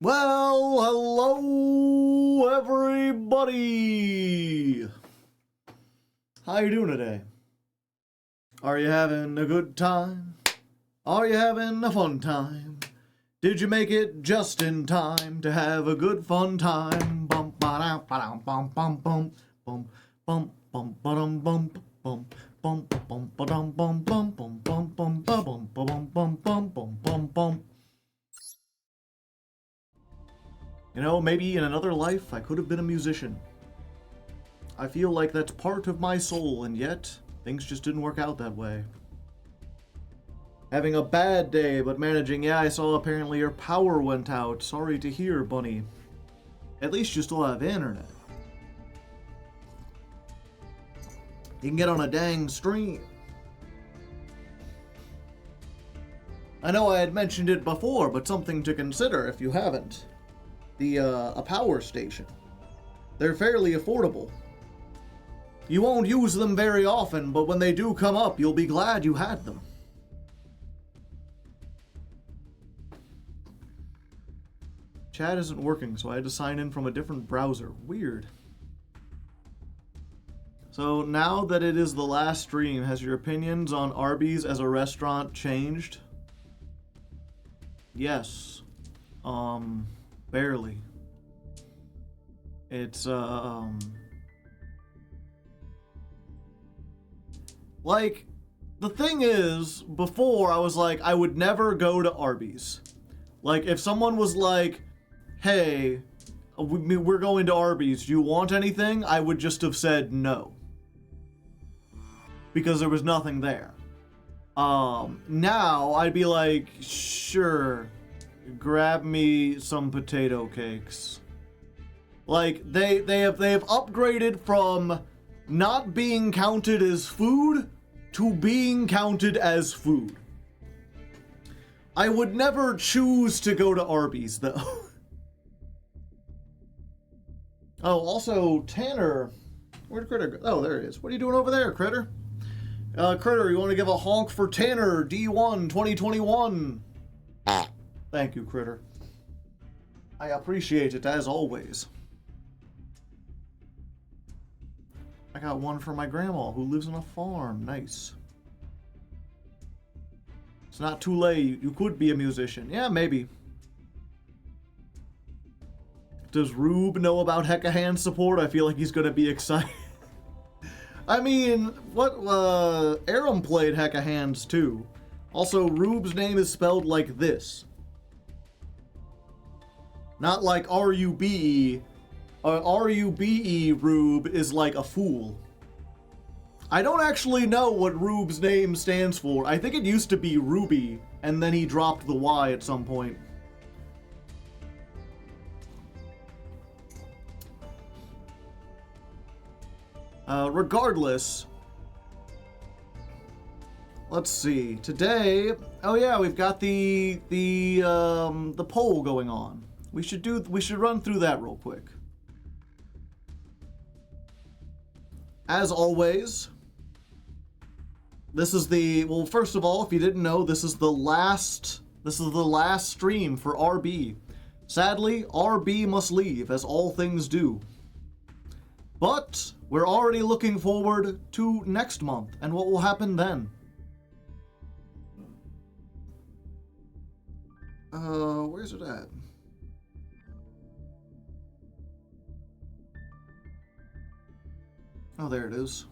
Well, hello everybody! How you doing today? Are you having a good time? Are you having a fun time? Did you make it just in time to have a good fun time? Bum ba da ba dum bum bum bum bum bum bum ba dum bum bum bum bum ba dum bum bum bum bum bum ba bum bum bum bum bum bum bum. You know, maybe in another life I could have been a musician. I feel like that's part of my soul, and yet things just didn't work out that way. Having a bad day, but managing. Yeah, I saw apparently your power went out. Sorry to hear, Bunny. At least you still have internet. You can get on a dang stream. I know I had mentioned it before, but something to consider if you haven't. A power station. They're fairly affordable. You won't use them very often, but when they do come up, you'll be glad you had them. Chat isn't working, so I had to sign in from a different browser. Weird. So now that it is the last stream, has your opinions on Arby's as a restaurant changed? Yes. Barely. It's, like, the thing is, before I was like, I would never go to Arby's. Like, if someone was like, hey, we're going to Arby's, do you want anything? I would just have said no. Because there was nothing there. Now, I'd be like, sure, grab me some potato cakes. Like, they have upgraded from not being counted as food to being counted as food. I would never choose to go to Arby's, though. Oh, also, Tanner. Where'd Critter go? Oh, there he is. What are you doing over there, Critter? Critter, you want to give a honk for Tanner, D1 2021? Thank you, Critter. I appreciate it, as always. I got one for my grandma, who lives on a farm. Nice. It's not too late. You could be a musician. Yeah, maybe. Does Rube know about Hecka Hand support? I feel like he's gonna be excited. I mean, what, Aram played Hecka Hands too. Also, Rube's name is spelled like this. Not like R-U-B-E. R-U-B-E Rube is like a fool. I don't actually know what Rube's name stands for. I think it used to be Ruby, and then he dropped the Y at some point. Regardless, let's see. Today, oh yeah, we've got the poll going on. We should run through that real quick. As always, this is well, first of all, if you didn't know, this is the last stream for RB. Sadly, RB must leave, as all things do. But we're already looking forward to next month and what will happen then. Where's it at? Oh, there it is.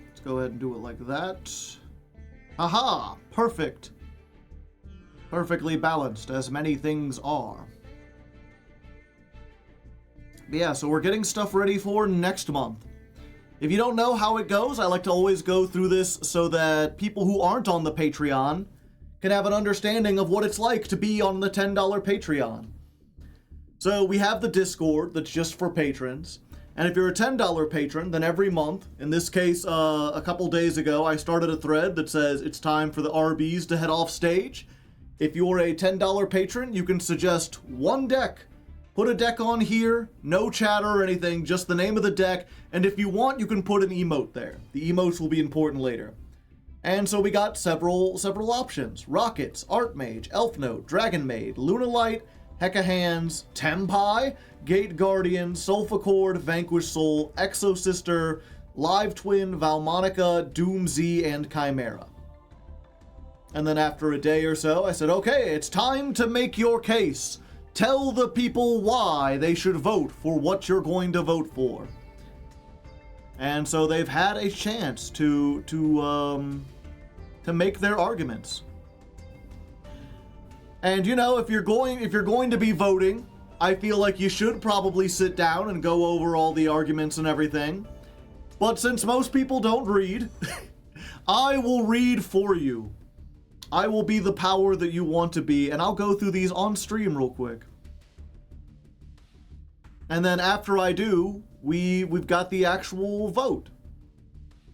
Let's go ahead and do it like that. Aha! Perfect. Perfectly balanced, as many things are. But yeah, so we're getting stuff ready for next month. If you don't know how it goes, I like to always go through this so that people who aren't on the Patreon can have an understanding of what it's like to be on the $10 Patreon. So we have the Discord that's just for patrons. And if you're a $10 patron, then every month, in this case, a couple days ago, I started a thread that says it's time for the RBs to head off stage. If you're a $10 patron, you can suggest one deck Put a deck on here, no chatter or anything, just the name of the deck, and if you want, you can put an emote there. The emotes will be important later. And so we got several options. Rockets, Archmage, Elf Note, Dragon Maid, Lunalight, Hecka Hands, Tempai, Gate Guardian, Sulfacord, Vanquish Soul, Exo Sister, Live Twin, Valmonica, Doom Z, and Chimera. And then after a day or so, I said, okay, it's time to make your case. Tell the people why they should vote for what you're going to vote for. And so they've had a chance to make their arguments. And you know, if you're going to be voting, I feel like you should probably sit down and go over all the arguments and everything. But since most people don't read, I will read for you. I will be the power that you want to be, and I'll go through these on stream real quick. And then after I do, we've got the actual vote.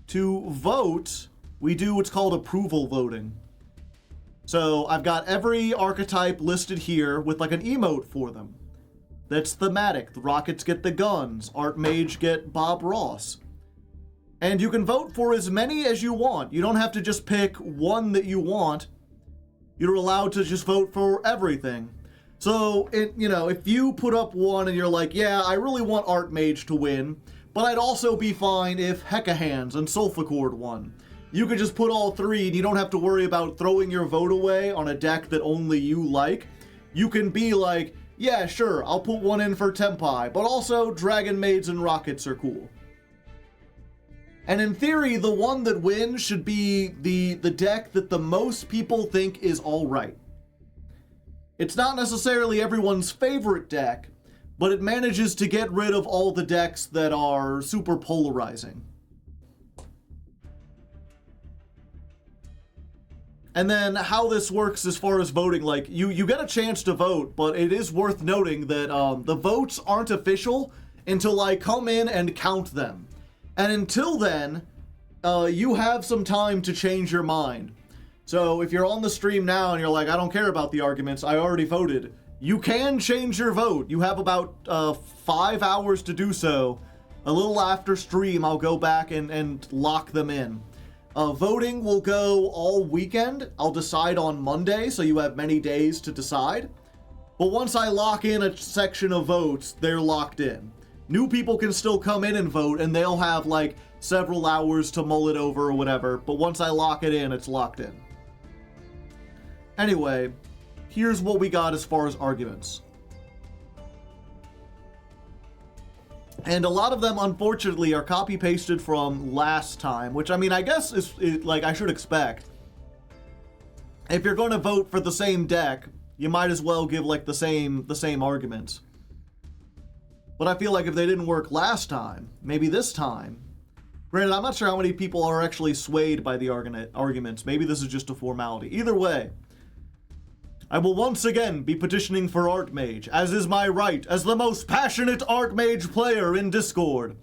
To vote, we do what's called approval voting. So I've got every archetype listed here with like an emote for them. That's thematic. The Rockets get the guns. Archmage get Bob Ross. And you can vote for as many as you want. You don't have to just pick one that you want. You're allowed to just vote for everything. So, if you put up one and you're like, yeah, I really want Archmage to win, but I'd also be fine if Hecka Hands and Sulfacord won. You could just put all three and you don't have to worry about throwing your vote away on a deck that only you like. You can be like, yeah, sure, I'll put one in for Tempai, but also Dragon Maids and Rockets are cool. And in theory, the one that wins should be the deck that the most people think is alright. It's not necessarily everyone's favorite deck, but it manages to get rid of all the decks that are super polarizing. And then how this works as far as voting, like, you get a chance to vote, but it is worth noting that the votes aren't official until I come in and count them. And until then, you have some time to change your mind. So if you're on the stream now and you're like, I don't care about the arguments, I already voted, you can change your vote. You have about 5 hours to do so. A little after stream, I'll go back and lock them in. Voting will go all weekend. I'll decide on Monday, so you have many days to decide. But once I lock in a section of votes, they're locked in. New people can still come in and vote, and they'll have, like, several hours to mull it over or whatever. But once I lock it in, it's locked in. Anyway, here's what we got as far as arguments. And a lot of them, unfortunately, are copy-pasted from last time, which, I mean, I guess is like, I should expect. If you're going to vote for the same deck, you might as well give, like, the same arguments. But I feel like if they didn't work last time, maybe this time. Granted, I'm not sure how many people are actually swayed by the arguments. Maybe this is just a formality. Either way, I will once again be petitioning for Archmage, as is my right as the most passionate Archmage player in Discord.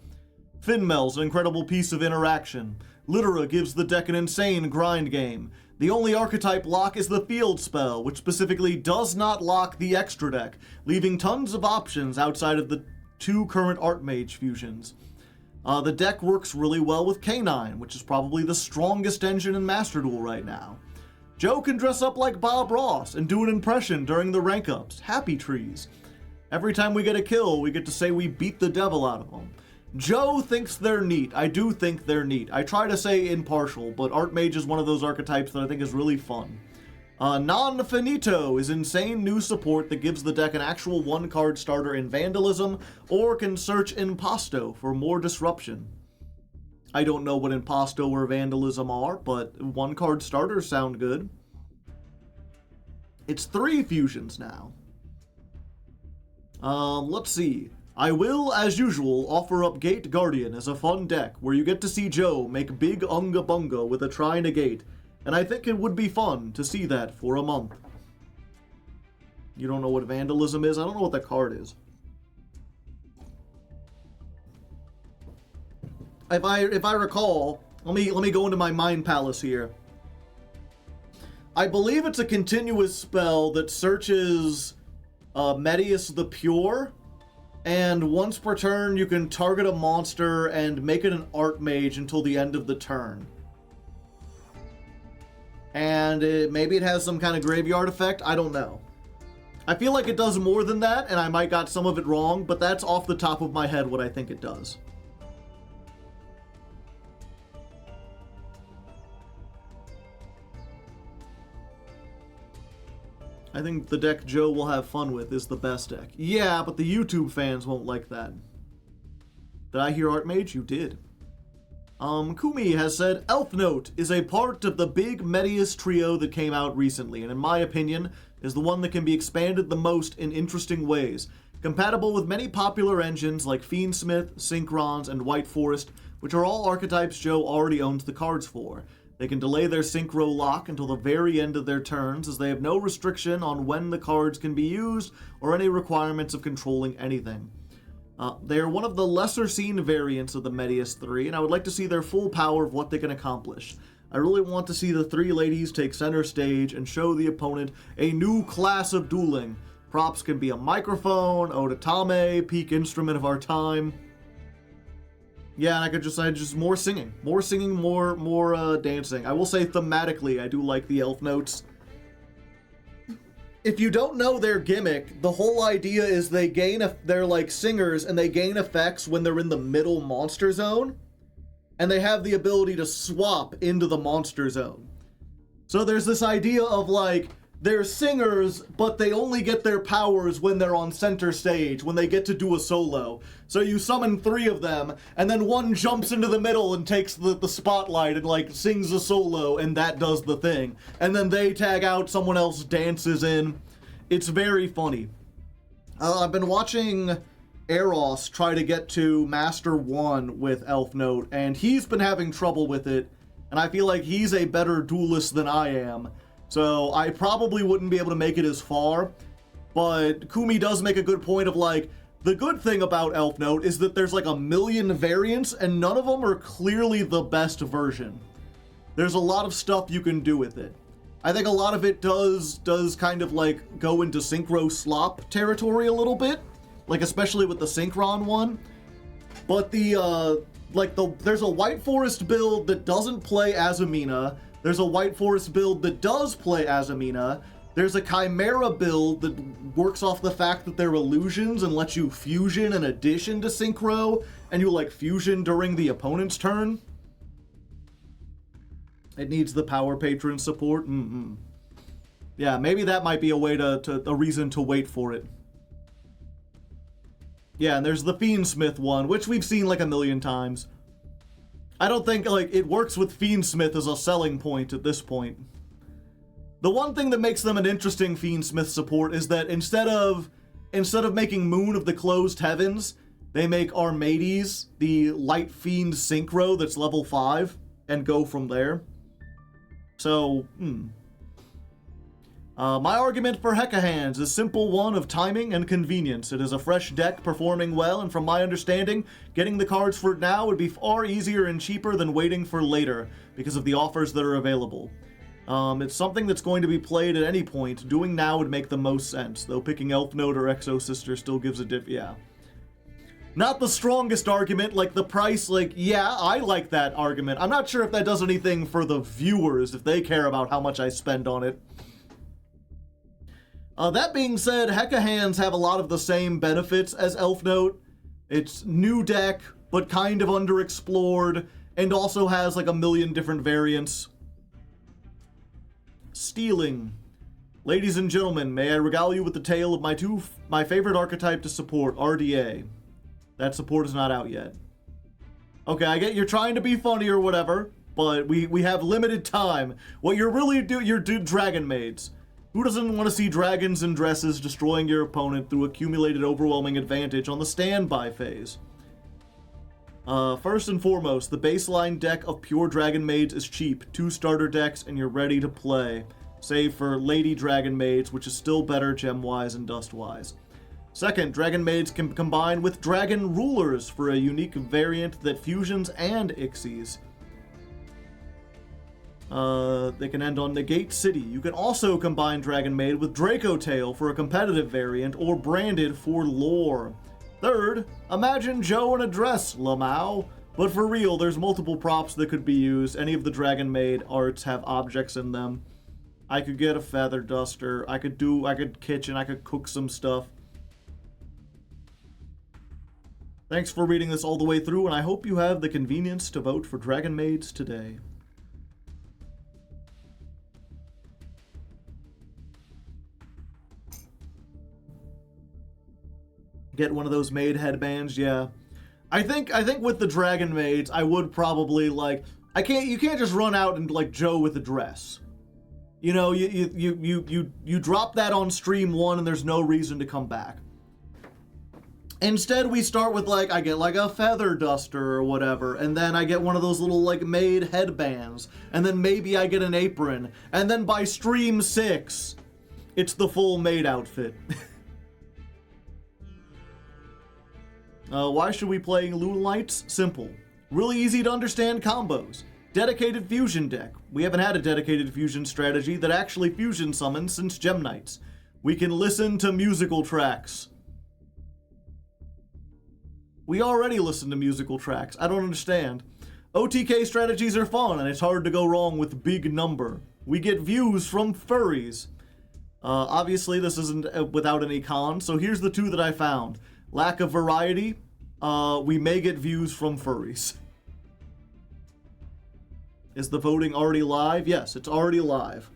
Finmel's an incredible piece of interaction. Littera gives the deck an insane grind game. The only archetype lock is the field spell, which specifically does not lock the extra deck, leaving tons of options outside of the 2 current Archmage fusions. The deck works really well with K9, which is probably the strongest engine in Master Duel right now. Joe can dress up like Bob Ross and do an impression during the rank ups. Happy trees. Every time we get a kill, we get to say we beat the devil out of them. Joe thinks they're neat. I do think they're neat. I try to say impartial, but Archmage is one of those archetypes that I think is really fun. Non-Finito is insane new support that gives the deck an actual 1-card starter in Vandalism, or can search Impasto for more disruption. I don't know what Impasto or Vandalism are, but 1-card starters sound good. It's 3 fusions now. Let's see. I will, as usual, offer up Gate Guardian as a fun deck, where you get to see Joe make big Unga Bunga with a Tri-Negate, and I think it would be fun to see that for a month. You don't know what Vandalism is? I don't know what that card is. If I recall, let me go into my Mind Palace here. I believe it's a continuous spell that searches Medius the Pure, and once per turn you can target a monster and make it an Archmage until the end of the turn. And maybe it has some kind of graveyard effect, I don't know. I feel like it does more than that, and I might got some of it wrong, but that's off the top of my head what I think it does. I think the deck Joe will have fun with is the best deck. Yeah, but the YouTube fans won't like that. Did I hear Archmage? You did. Kumi has said, Elf Note is a part of the big Medius trio that came out recently, and in my opinion, is the one that can be expanded the most in interesting ways. Compatible with many popular engines like Fiendsmith, Synchrons, and White Forest, which are all archetypes Joe already owns the cards for. They can delay their Synchro lock until the very end of their turns, as they have no restriction on when the cards can be used or any requirements of controlling anything. They are one of the lesser seen variants of the Medius 3, and I would like to see their full power of what they can accomplish. I really want to see the three ladies take center stage and show the opponent a new class of dueling. Props can be a microphone, Otatame, peak instrument of our time. Yeah, and I just more singing, more dancing. I will say thematically, I do like the elf notes. If you don't know their gimmick, the whole idea is they're like singers and they gain effects when they're in the middle monster zone, and they have the ability to swap into the monster zone. So there's this idea of like, they're singers, but they only get their powers when they're on center stage, when they get to do a solo. So you summon three of them, and then one jumps into the middle and takes the spotlight and like sings a solo, and that does the thing. And then they tag out, someone else dances in. It's very funny. I've been watching Eros try to get to Master 1 with Elf Note, and he's been having trouble with it, and I feel like he's a better duelist than I am. So I probably wouldn't be able to make it as far, but Kumi does make a good point of like, the good thing about Elf Note is that there's like a million variants and none of them are clearly the best version. There's a lot of stuff you can do with it. I think a lot of it does kind of like go into Synchro slop territory a little bit, like especially with the Synchron one. But there's a White Forest build that doesn't play Azumina. There's a White Forest build that does play Azumina. There's a Chimera build that works off the fact that they're illusions and lets you fusion in addition to Synchro, and you like fusion during the opponent's turn. It needs the Power Patron support. Yeah, maybe that might be a way a reason to wait for it. Yeah, and there's the Fiendsmith one, which we've seen like a million times. I don't think, like, it works with Fiendsmith as a selling point at this point. The one thing that makes them an interesting Fiendsmith support is that instead of making Moon of the Closed Heavens, they make Armades the Light Fiend Synchro that's level 5, and go from there. So, my argument for Hecka Hands is simple one of timing and convenience. It is a fresh deck performing well, and from my understanding, getting the cards for it now would be far easier and cheaper than waiting for later, because of the offers that are available. It's something that's going to be played at any point. Doing now would make the most sense, though picking Elf Note or Exo Sister still gives a yeah. Not the strongest argument, like the price, like, yeah, I like that argument. I'm not sure if that does anything for the viewers, if they care about how much I spend on it. That being said, Hecka Hands have a lot of the same benefits as Elf Note. It's new deck, but kind of underexplored, and also has like a million different variants. Stealing. Ladies and gentlemen, may I regale you with the tale of my favorite archetype to support, RDA. That support is not out yet. Okay, I get you're trying to be funny or whatever, but we have limited time. What you're really you're Dragon Maids. Who doesn't want to see dragons in dresses destroying your opponent through accumulated overwhelming advantage on the standby phase? First and foremost, the baseline deck of pure Dragon Maids is cheap. 2 starter decks and you're ready to play. Save for Lady Dragon Maids, which is still better gem-wise and dust-wise. Second, Dragon Maids can combine with Dragon Rulers for a unique variant that fusions and ixies. They can end on Negate City. You can also combine Dragon Maid with Draco Tail for a competitive variant, or Branded for lore. Third, imagine Joe in a dress, Lamau. But for real, there's multiple props that could be used. Any of the Dragon Maid arts have objects in them. I could get a feather duster. I could kitchen. I could cook some stuff. Thanks for reading this all the way through, and I hope you have the convenience to vote for Dragon Maids today. Get one of those maid headbands, yeah. I think with the Dragon Maids, I would probably like you can't just run out and like Joe with a dress. You know, you drop that on stream 1 and there's no reason to come back. Instead, we start with like, I get like a feather duster or whatever, and then I get one of those little like maid headbands, and then maybe I get an apron, and then by stream 6, it's the full maid outfit. Why should we play Loonlights? Simple. Really easy to understand combos. Dedicated fusion deck. We haven't had a dedicated fusion strategy that actually fusion summons since Gem Knights. We can listen to musical tracks. We already listen to musical tracks. I don't understand. OTK strategies are fun, and it's hard to go wrong with big number. We get views from furries. Obviously, this isn't without any cons, so here's the 2 that I found. Lack of variety, we may get views from furries. Is the voting already live? Yes, it's already live.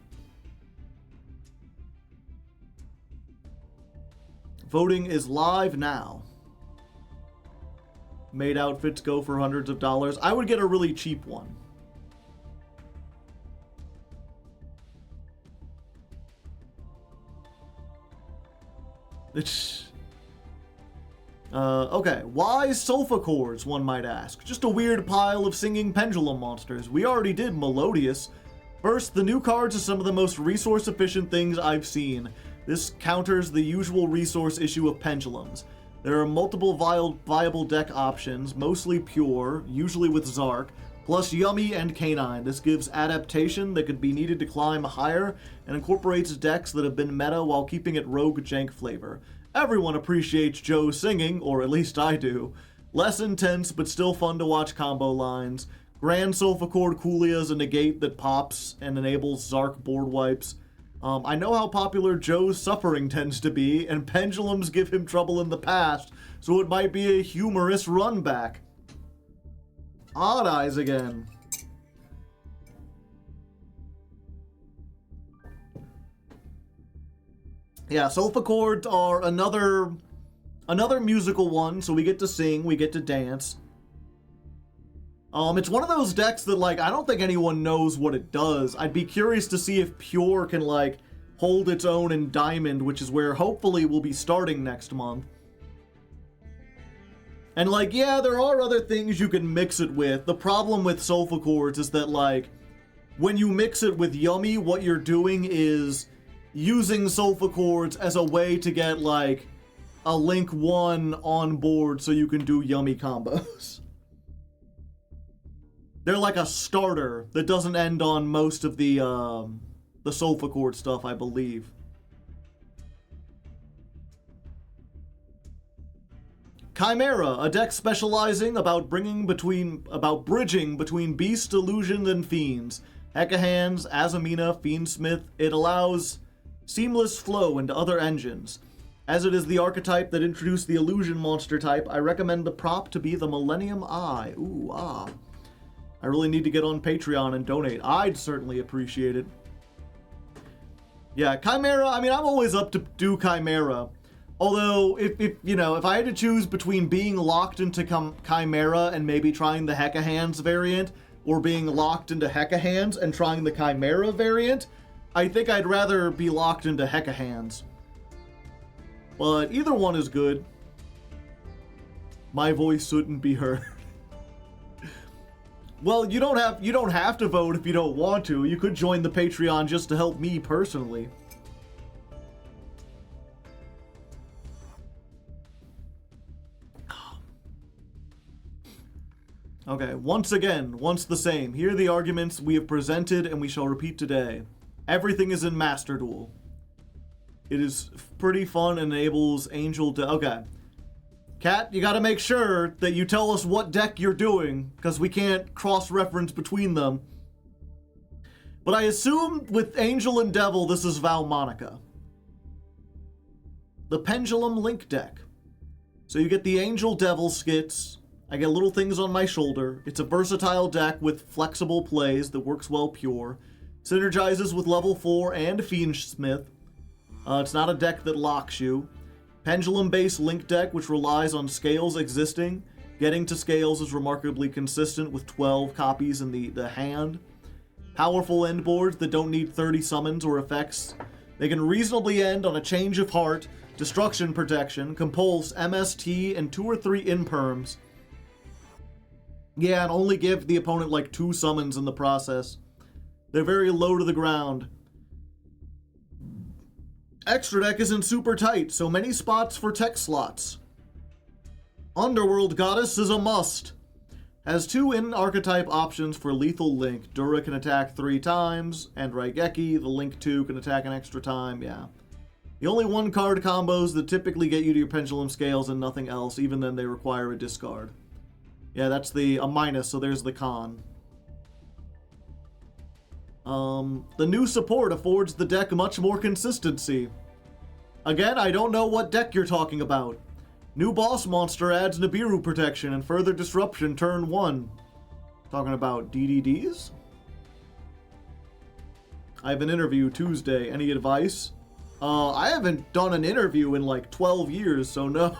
Voting is live now. Maid outfits go for hundreds of dollars. I would get a really cheap one. Okay, why sulfa chords, one might ask? Just a weird pile of singing pendulum monsters. We already did Melodious. First, the new cards are some of the most resource-efficient things I've seen. This counters the usual resource issue of pendulums. There are multiple viable deck options, mostly pure, usually with Zark, plus Yummy and Canine. This gives adaptation that could be needed to climb higher, and incorporates decks that have been meta while keeping it rogue jank flavor. Everyone appreciates Joe singing, or at least I do. Less intense, but still fun to watch combo lines. Grand Sulfa Chord Coolia is a negate that pops and enables Zark board wipes. I know how popular Joe's suffering tends to be, and pendulums give him trouble in the past, so it might be a humorous run back. Odd Eyes again. Yeah, sulfa chords are another musical one, so we get to sing, we get to dance. It's one of those decks that, like, I don't think anyone knows what it does. I'd be curious to see if Pure can, like, hold its own in Diamond, which is where hopefully we'll be starting next month. And, like, yeah, there are other things you can mix it with. The problem with sulfa chords is that, like, when you mix it with Yummy, what you're doing is using sulfa chords as a way to get, like, a Link 1 on board so you can do Yummy combos. They're like a starter that doesn't end on most of the sulfa chord stuff, I believe. Chimera, a deck specializing about bridging between Beast, Illusion, and Fiends. Hecka Hands, Azamina, Fiendsmith. It allows seamless flow into other engines. As it is the archetype that introduced the Illusion monster type, I recommend the prop to be the Millennium Eye. Ooh, ah. I really need to get on Patreon and donate. I'd certainly appreciate it. Yeah, Chimera, I mean, I'm always up to do Chimera. Although, if I had to choose between being locked into Chimera and maybe trying the Hecka Hands variant, or being locked into Hecka Hands and trying the Chimera variant, I think I'd rather be locked into Hecka Hands. But either one is good. My voice shouldn't be heard. Well, you don't have to vote if you don't want to. You could join the Patreon just to help me personally. Okay, once again, once the same. Here are the arguments we have presented and we shall repeat today. Everything is in Master Duel. It is pretty fun and enables Angel to... Okay. Cat, you gotta make sure that you tell us what deck you're doing, because we can't cross-reference between them. But I assume with Angel and Devil, this is Valmonica. The Pendulum Link deck. So you get the Angel Devil skits. I get little things on my shoulder. It's a versatile deck with flexible plays that works well pure. Synergizes with level 4 and Fiendsmith. It's not a deck that locks you. Pendulum-based Link deck, which relies on scales existing. Getting to scales is remarkably consistent with 12 copies in the hand. Powerful end boards that don't need 30 summons or effects. They can reasonably end on a Change of Heart, Destruction Protection, Compulse, MST, and 2 or 3 Imperms. Yeah, and only give the opponent like 2 summons in the process. They're very low to the ground. Extra deck isn't super tight, so many spots for tech slots. Underworld Goddess is a must. Has 2 in-archetype options for lethal Link. Dura can attack 3 times, and Raigeki, the Link 2, can attack an extra time, yeah. The only 1-card combos that typically get you to your Pendulum Scales and nothing else, even then they require a discard. Yeah, that's a minus, so there's the con. The new support affords the deck much more consistency. Again, I don't know what deck you're talking about. New boss monster adds Nibiru protection and further disruption turn 1. Talking about DDDs? I have an interview Tuesday. Any advice? I haven't done an interview in like 12 years, so no.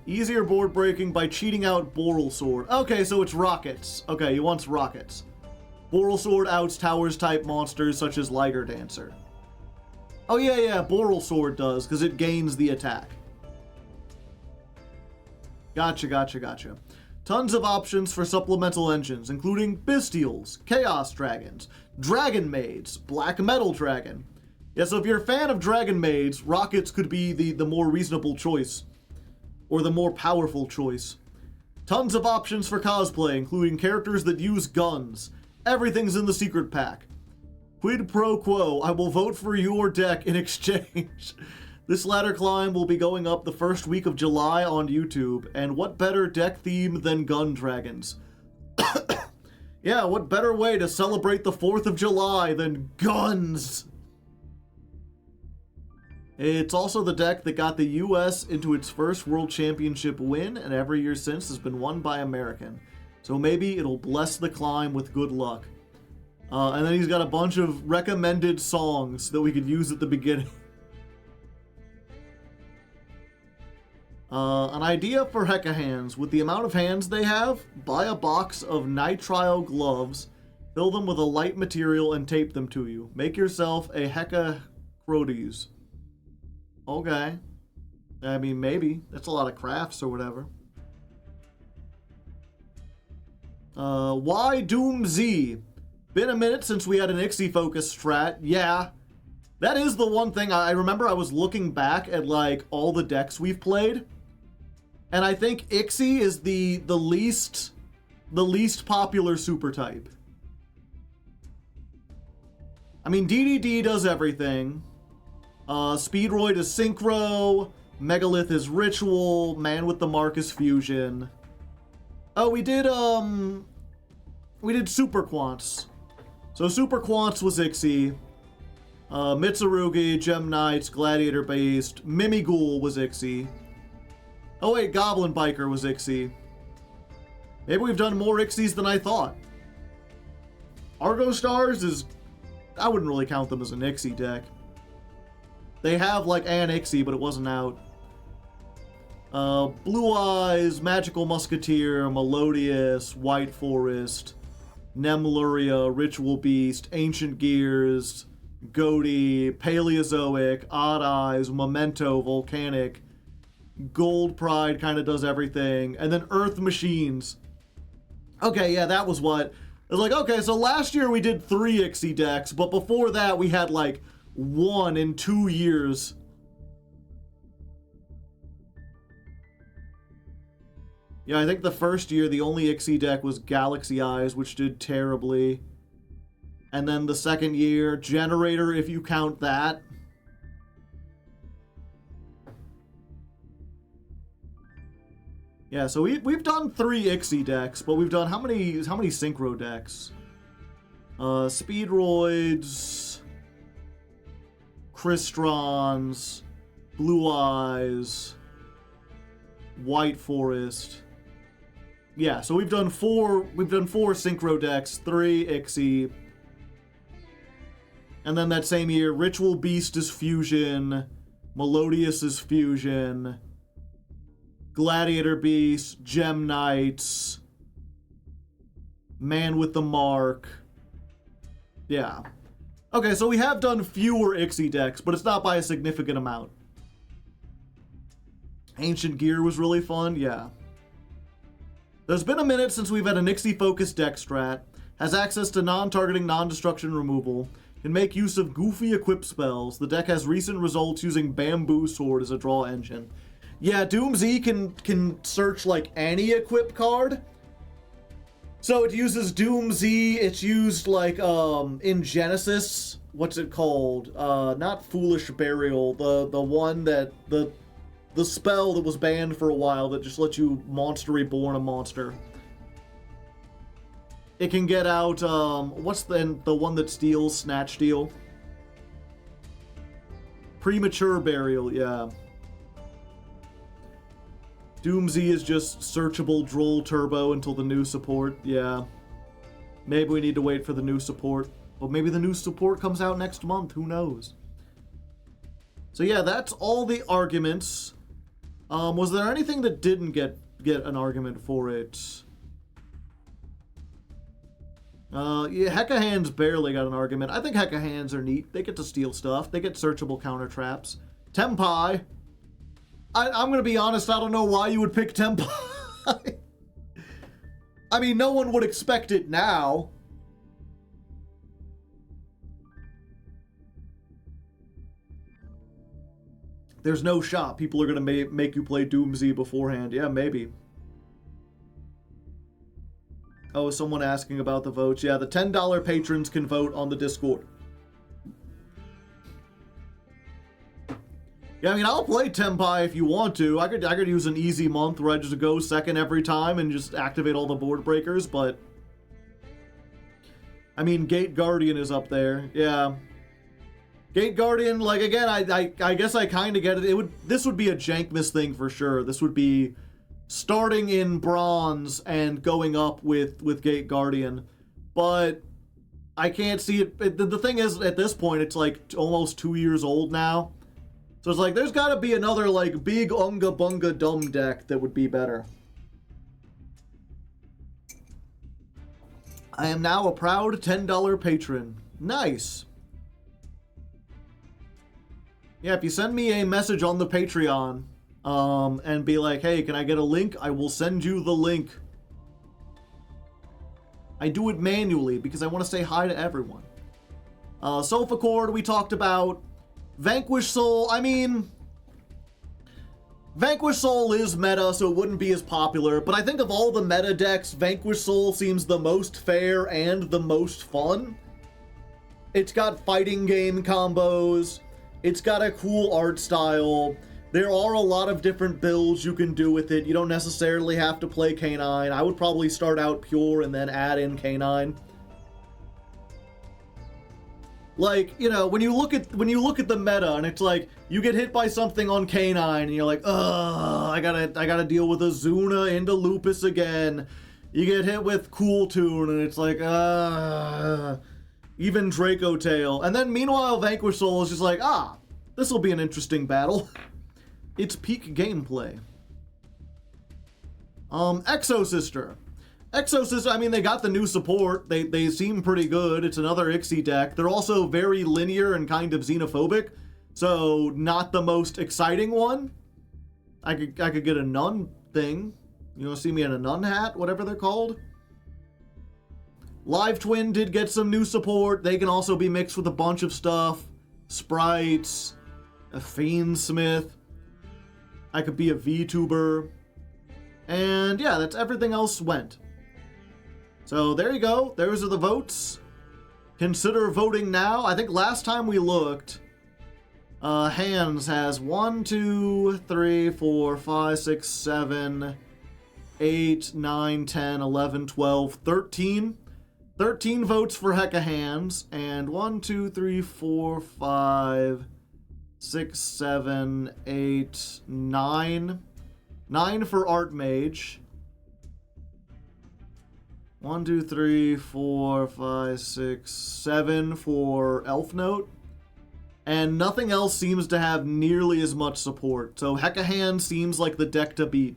Easier board breaking by cheating out Boral Sword. Okay, so it's rockets. Okay, he wants rockets. Boral Sword outs towers type monsters such as Liger Dancer. Oh yeah, Boral Sword does, because it gains the attack. Gotcha. Tons of options for supplemental engines, including Bestials, Chaos Dragons, Dragon Maids, Black Metal Dragon. Yeah, so if you're a fan of Dragon Maids, rockets could be the more reasonable choice. Or the more powerful choice. Tons of options for cosplay, including characters that use guns. Everything's in the secret pack. Quid pro quo, I will vote for your deck in exchange. This ladder climb will be going up the first week of July on YouTube, and what better deck theme than gun dragons? Yeah, what better way to celebrate the 4th of July than guns? It's also the deck that got the US into its first World Championship win, and every year since has been won by American. So maybe it'll bless the climb with good luck. And then he's got a bunch of recommended songs that we could use at the beginning. An idea for Heka hands. With the amount of hands they have, buy a box of nitrile gloves, fill them with a light material, and tape them to you. Make yourself a Heka Crodes. Okay. I mean, maybe. That's a lot of crafts or whatever. Why Doom Z? Been a minute since we had an Ixie focus strat. Yeah. That is the one thing I remember. I was looking back at like all the decks we've played. And I think Ixie is the least popular super type. I mean, DDD does everything. Speedroid is Synchro. Megalith is Ritual. Man with the Mark is Fusion. Oh, we did Super Quants. So Super Quants was Ixie. Mitsurugi, Gem Knights, Gladiator based. Mimighoul was Ixie. Oh wait, Goblin Biker was Ixie. Maybe we've done more Ixies than I thought. Argo Stars is... I wouldn't really count them as an Ixie deck. They have like an Ixie, but it wasn't out. Blue Eyes, Magical Musketeer, Melodious, White Forest, Nemluria, Ritual Beast, Ancient Gears, Goaty, Paleozoic, Odd Eyes, Memento, Volcanic, Gold Pride kind of does everything, and then Earth Machines. Okay, yeah, that was what... It was like, okay, so last year we did 3 Ixie decks, but before that we had like 1 in 2 years. Yeah, I think the first year the only Ixie deck was Galaxy Eyes, which did terribly. And then the second year, Generator, if you count that. Yeah, so we've done 3 Ixie decks, but we've done how many Synchro decks? Speedroids, Cristrons, Blue Eyes, White Forest. Yeah, so we've done 4 Synchro decks, 3 Ixie. And then that same year, Ritual Beast is Fusion, Melodious is Fusion, Gladiator Beast, Gem Knights, Man with the Mark. Yeah. Okay, so we have done fewer Ixie decks, but it's not by a significant amount. Ancient Gear was really fun, yeah. There's been a minute since we've had an Ixie-focused deck strat, has access to non-targeting, non-destruction removal, can make use of goofy equip spells. The deck has recent results using Bamboo Sword as a draw engine. Yeah, Doom Z can search like any equip card. So it uses Doom Z, it's used like in Genesis, what's it called? Not Foolish Burial, the one that the spell that was banned for a while that just lets you Monster Reborn a monster. It can get out, what's the one that steals Snatch Steal? Premature Burial, yeah. Doom Z is just searchable Droll Turbo until the new support, yeah. Maybe we need to wait for the new support. Well, maybe the new support comes out next month, who knows? So yeah, that's all the arguments. Was there anything that didn't get an argument for it? Yeah, Hecka Hands barely got an argument. I think Hecka Hands are neat. They get to steal stuff. They get searchable counter traps. Tempai. I'm gonna be honest, I don't know why you would pick Tempai. I mean, no one would expect it now. There's no shot people are gonna make you play Doom Z beforehand. Yeah, maybe. Oh, someone asking about the votes. Yeah, the $10 patrons can vote on the Discord. Yeah, I mean, I'll play Tempai if you want to. I could use an easy month where I just go second every time and just activate all the board breakers, but... I mean, Gate Guardian is up there. Yeah. Gate Guardian, like, again, I guess I kind of get it. This would be a Jankmas thing for sure. This would be starting in bronze and going up with Gate Guardian. But I can't see it. The thing is, at this point, it's like almost 2 years old now. So it's like, there's got to be another, like, big Unga Bunga dumb deck that would be better. I am now a proud $10 patron. Nice. Yeah, if you send me a message on the Patreon, and be like, hey, can I get a link? I will send you the link. I do it manually because I want to say hi to everyone. Sofa Cord, we talked about. Vanquish Soul, I mean... Vanquish Soul is meta, so it wouldn't be as popular, but I think of all the meta decks, Vanquish Soul seems the most fair and the most fun. It's got fighting game combos, it's got a cool art style, there are a lot of different builds you can do with it, you don't necessarily have to play K9, I would probably start out pure and then add in K9. Like, you know, when you look at the meta and it's like you get hit by something on K9 and you're like, ugh, I gotta deal with Azuna into Lupus again. You get hit with Cool Tune and it's like, even Draco Tail. And then meanwhile Vanquish Soul is just like, this will be an interesting battle. It's peak gameplay. Exosister. Exosister, I mean, they got the new support. They seem pretty good. It's another Ixie deck. They're also very linear and kind of xenophobic, so not the most exciting one. I could get a nun thing. You know, see me in a nun hat, whatever they're called. Live Twin did get some new support. They can also be mixed with a bunch of stuff. Sprites, a Fiendsmith. I could be a VTuber. And yeah, that's everything else went. So there you go. Those are the votes. Consider voting now. I think last time we looked, Hands has 1, 2, 3, 4, 5, 6, 7, 8, 9, 10, 11, 12, 13. 13 votes for Hecka Hands, and 1, 2, 3, 4, 5, 6, 7, 8, 9. 9 for Archmage. 1, 2, 3, 4, 5, 6, 7 for Elf Note. And nothing else seems to have nearly as much support. So Hecka Hands seems like the deck to beat.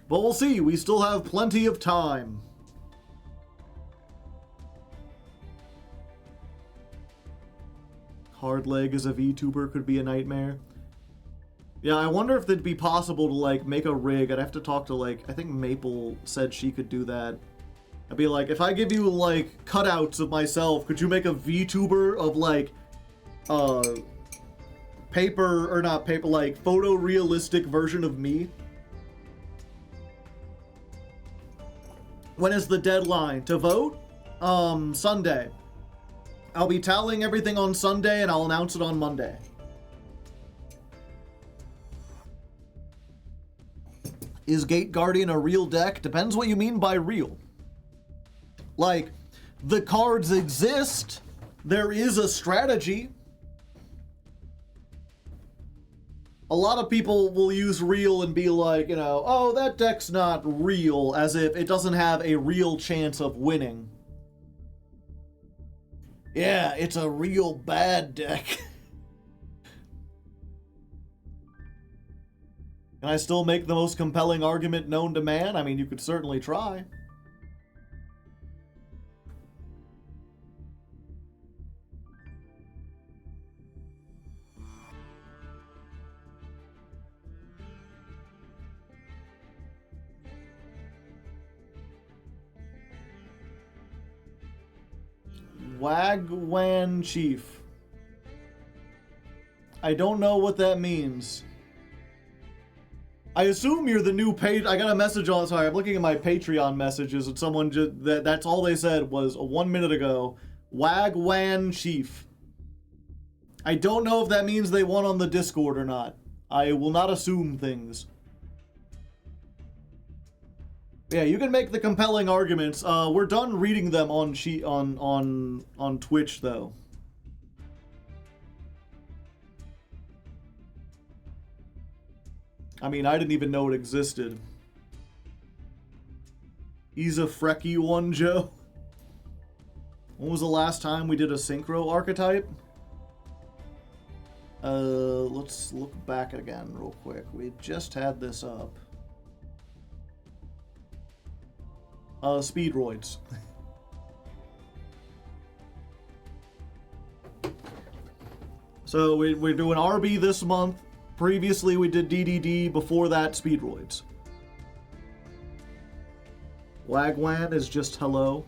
But we'll see. We still have plenty of time. Hardleg as a VTuber could be a nightmare. Yeah, I wonder if it'd be possible to, like, make a rig. I'd have to talk to, like, I think Maple said she could do that. I'd be like, if I give you, like, cutouts of myself, could you make a VTuber of, like, paper, or not paper, like, photorealistic version of me? When is the deadline to vote? Sunday. I'll be tallying everything on Sunday, and I'll announce it on Monday. Is Gate Guardian a real deck? Depends what you mean by real. Like, the cards exist. There is a strategy. A lot of people will use real and be like, you know, oh, that deck's not real, as if it doesn't have a real chance of winning. Yeah, it's a real bad deck. Can I still make the most compelling argument known to man? I mean, you could certainly try. Wagwan Chief. I don't know what that means. I assume you're the new page. I got a message on. Sorry, I'm looking at my Patreon messages, and someone just that's all they said was 1 minute ago. Wagwan Chief. I don't know if that means they won on the Discord or not. I will not assume things. Yeah, you can make the compelling arguments. We're done reading them on Twitch though. I mean, I didn't even know it existed. He's a freaky one, Joe. When was the last time we did a synchro archetype? Let's look back again real quick. We just had this up. Speedroids. So we're doing RB this month. Previously we did DDD, before that Speedroids. Wagwan is just hello.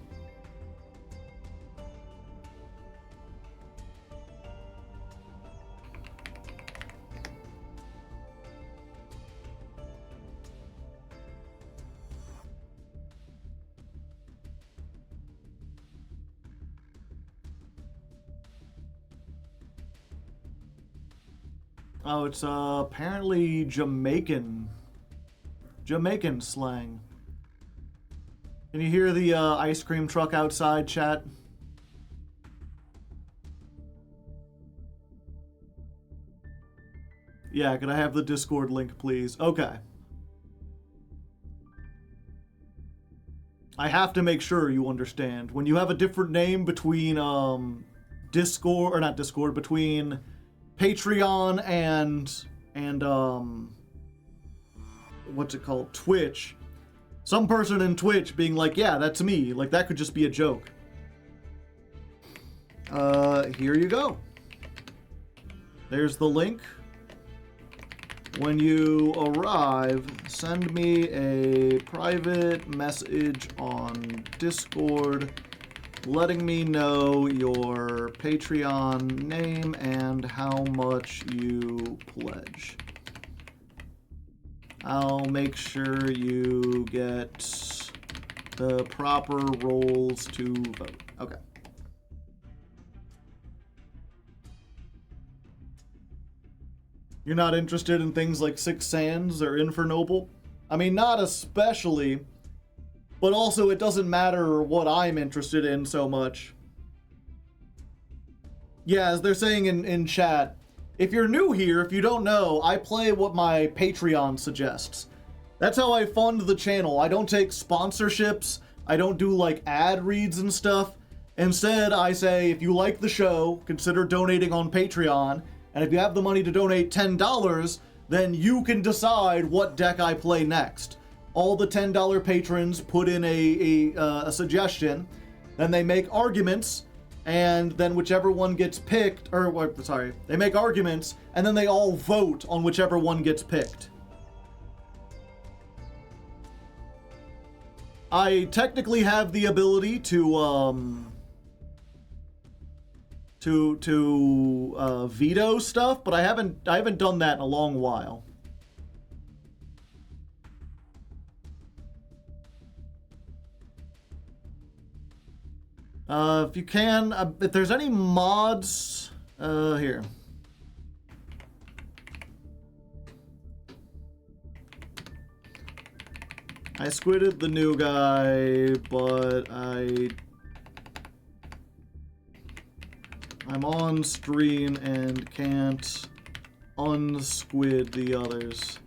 Oh, it's apparently Jamaican slang. Can you hear the ice cream truck outside, chat? Yeah, could I have the Discord link, please? Okay. I have to make sure you understand. When you have a different name between Discord, or not Discord, between Patreon and what's it called? Twitch. Some person in Twitch being like, yeah, that's me. Like, that could just be a joke. Here you go. There's the link. When you arrive, send me a private message on Discord letting me know your Patreon name and how much you pledge. I'll make sure you get the proper roles to vote. Okay. You're not interested in things like Six Sands or Infernoble? I mean, not especially, but also it doesn't matter what I'm interested in so much. Yeah, as they're saying in chat, if you're new here, if you don't know, I play what my Patreon suggests. That's how I fund the channel. I don't take sponsorships. I don't do like ad reads and stuff. Instead, I say, if you like the show, consider donating on Patreon. And if you have the money to donate $10, then you can decide what deck I play next. All the $10 patrons put in a suggestion, then they make arguments, and then whichever one gets picked, or sorry, they make arguments, and then they all vote on whichever one gets picked. I technically have the ability to veto stuff, but I haven't done that in a long while. If you can, if there's any mods, here. I squidded the new guy, but I'm on stream and can't unsquid the others.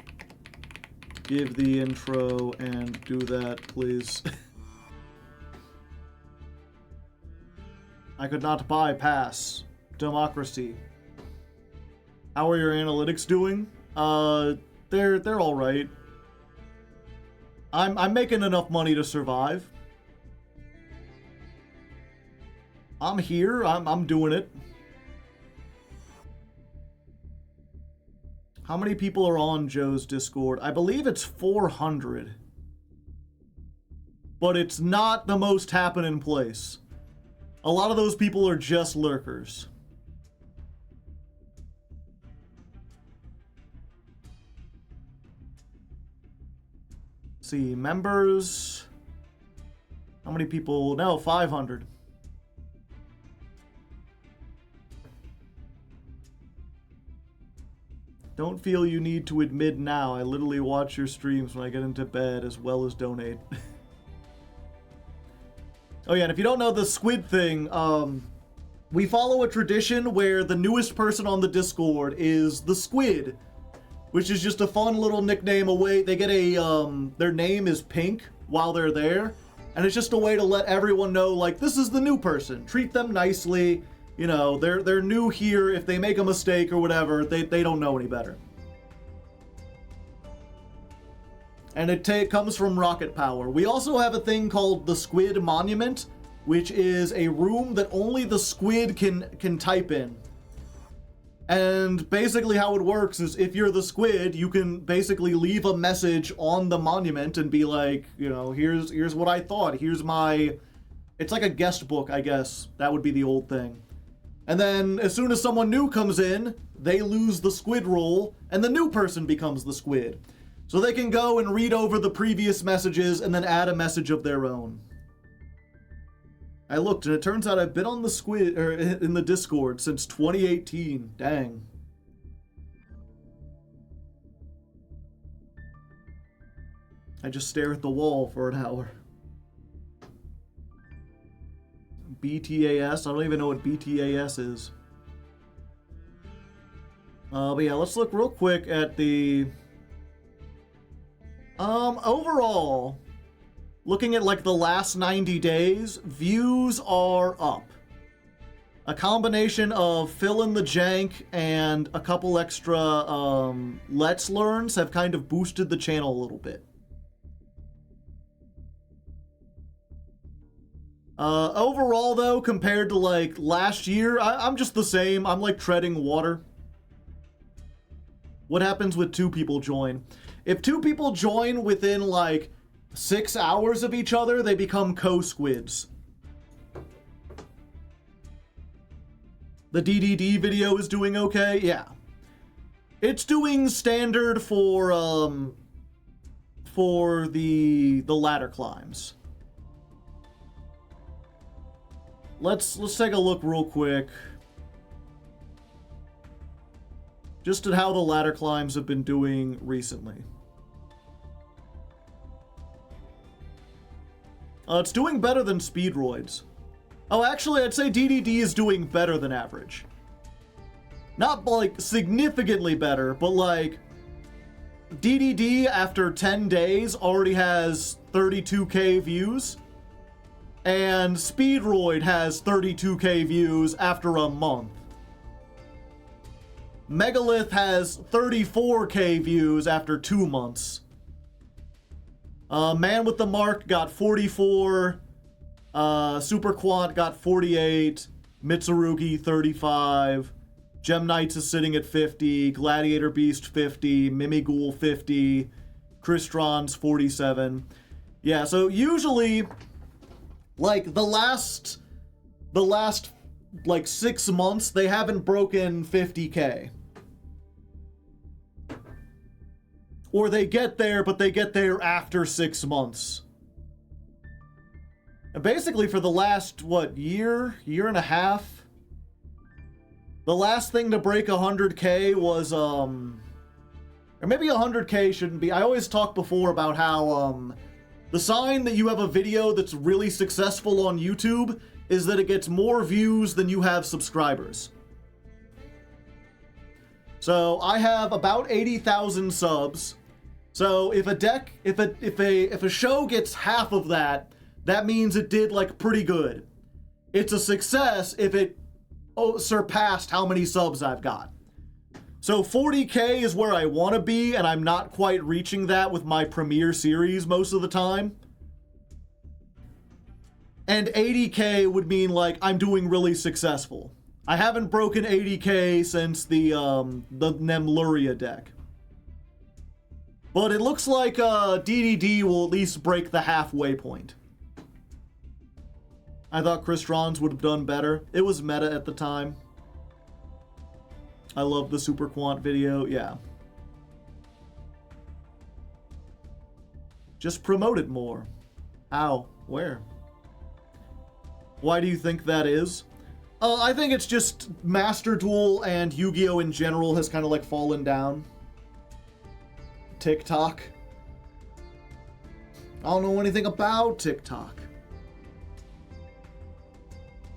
Give the intro and do that, please. I could not bypass democracy. How are your analytics doing? They're all right. I'm making enough money to survive. I'm here. I'm doing it. How many people are on Joe's Discord? I believe it's 400. But it's not the most happening place. A lot of those people are just lurkers. Let's see, members. How many people? No, 500. Don't feel you need to admit now. I literally watch your streams when I get into bed as well as donate. Oh yeah, and if you don't know the squid thing, we follow a tradition where the newest person on the Discord is the squid, which is just a fun little nickname away. They get their name is Pink while they're there, and it's just a way to let everyone know, like, this is the new person. Treat them nicely. You know, they're new here. If they make a mistake or whatever, they don't know any better. And it comes from rocket power. We also have a thing called the Squid Monument, which is a room that only the squid can type in. And basically how it works is if you're the squid, you can basically leave a message on the monument and be like, you know, here's what I thought. Here's my... It's like a guest book, I guess. That would be the old thing. And then as soon as someone new comes in, they lose the squid role, and the new person becomes the squid. So they can go and read over the previous messages and then add a message of their own. I looked, and it turns out I've been on the squid, or in the Discord since 2018. Dang. I just stare at the wall for an hour. BTAS? I don't even know what BTAS is. But yeah, let's look real quick at the... overall, looking at like the last 90 days, views are up. A combination of fill in the jank and a couple extra Let's Learns have kind of boosted the channel a little bit. Overall though, compared to like last year, I'm just the same. I'm like treading water. What happens when 2 people join? If 2 people join within like 6 hours of each other, they become co-squids. The DDD video is doing okay? Yeah. It's doing standard for for the ladder climbs. Let's take a look real quick. Just at how the ladder climbs have been doing recently. It's doing better than Speedroids. Oh, actually, I'd say DDD is doing better than average. Not, like, significantly better, but, like, DDD, after 10 days, already has 32k views. And Speedroid has 32k views after a month. Megalith has 34k views after 2 months. Man with the Mark got 44. Super Quant got 48. Mitsurugi 35. Gem Knights is sitting at 50. Gladiator Beast 50. Mimighoul 50. Crystron's 47. Yeah, so usually, like, the last like 6 months, they haven't broken 50k. Or they get there, but they get there after 6 months. And basically for the last, what, year and a half? The last thing to break 100k was, or maybe 100k shouldn't be. I always talk before about how, the sign that you have a video that's really successful on YouTube is that it gets more views than you have subscribers. So I have about 80,000 subs. So if a show gets half of that, that means it did, like, pretty good. It's a success if it surpassed how many subs I've got. So 40k is where I want to be, and I'm not quite reaching that with my premiere series most of the time. And 80k would mean, like, I'm doing really successful. I haven't broken 80k since the Nemluria deck. But it looks like DDD will at least break the halfway point. I thought Crystron's would have done better. It was meta at the time. I love the Super Quant video, yeah. Just promote it more. How? Where? Why do you think that is? I think it's just Master Duel and Yu-Gi-Oh! In general has kind of, like, fallen down. TikTok. I don't know anything about TikTok.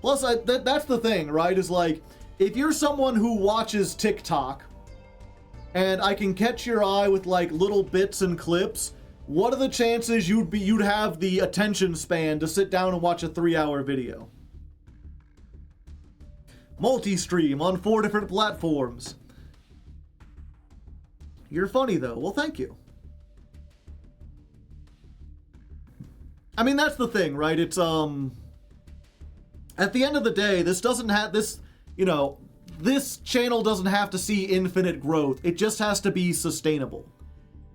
Plus, that's the thing, right? Is like, if you're someone who watches TikTok, and I can catch your eye with, like, little bits and clips, what are the chances you'd have the attention span to sit down and watch a 3-hour video? Multi-stream on 4 different platforms. You're funny, though. Well, thank you. I mean, that's the thing, right? It's, at the end of the day, this doesn't have, this channel doesn't have to see infinite growth. It just has to be sustainable.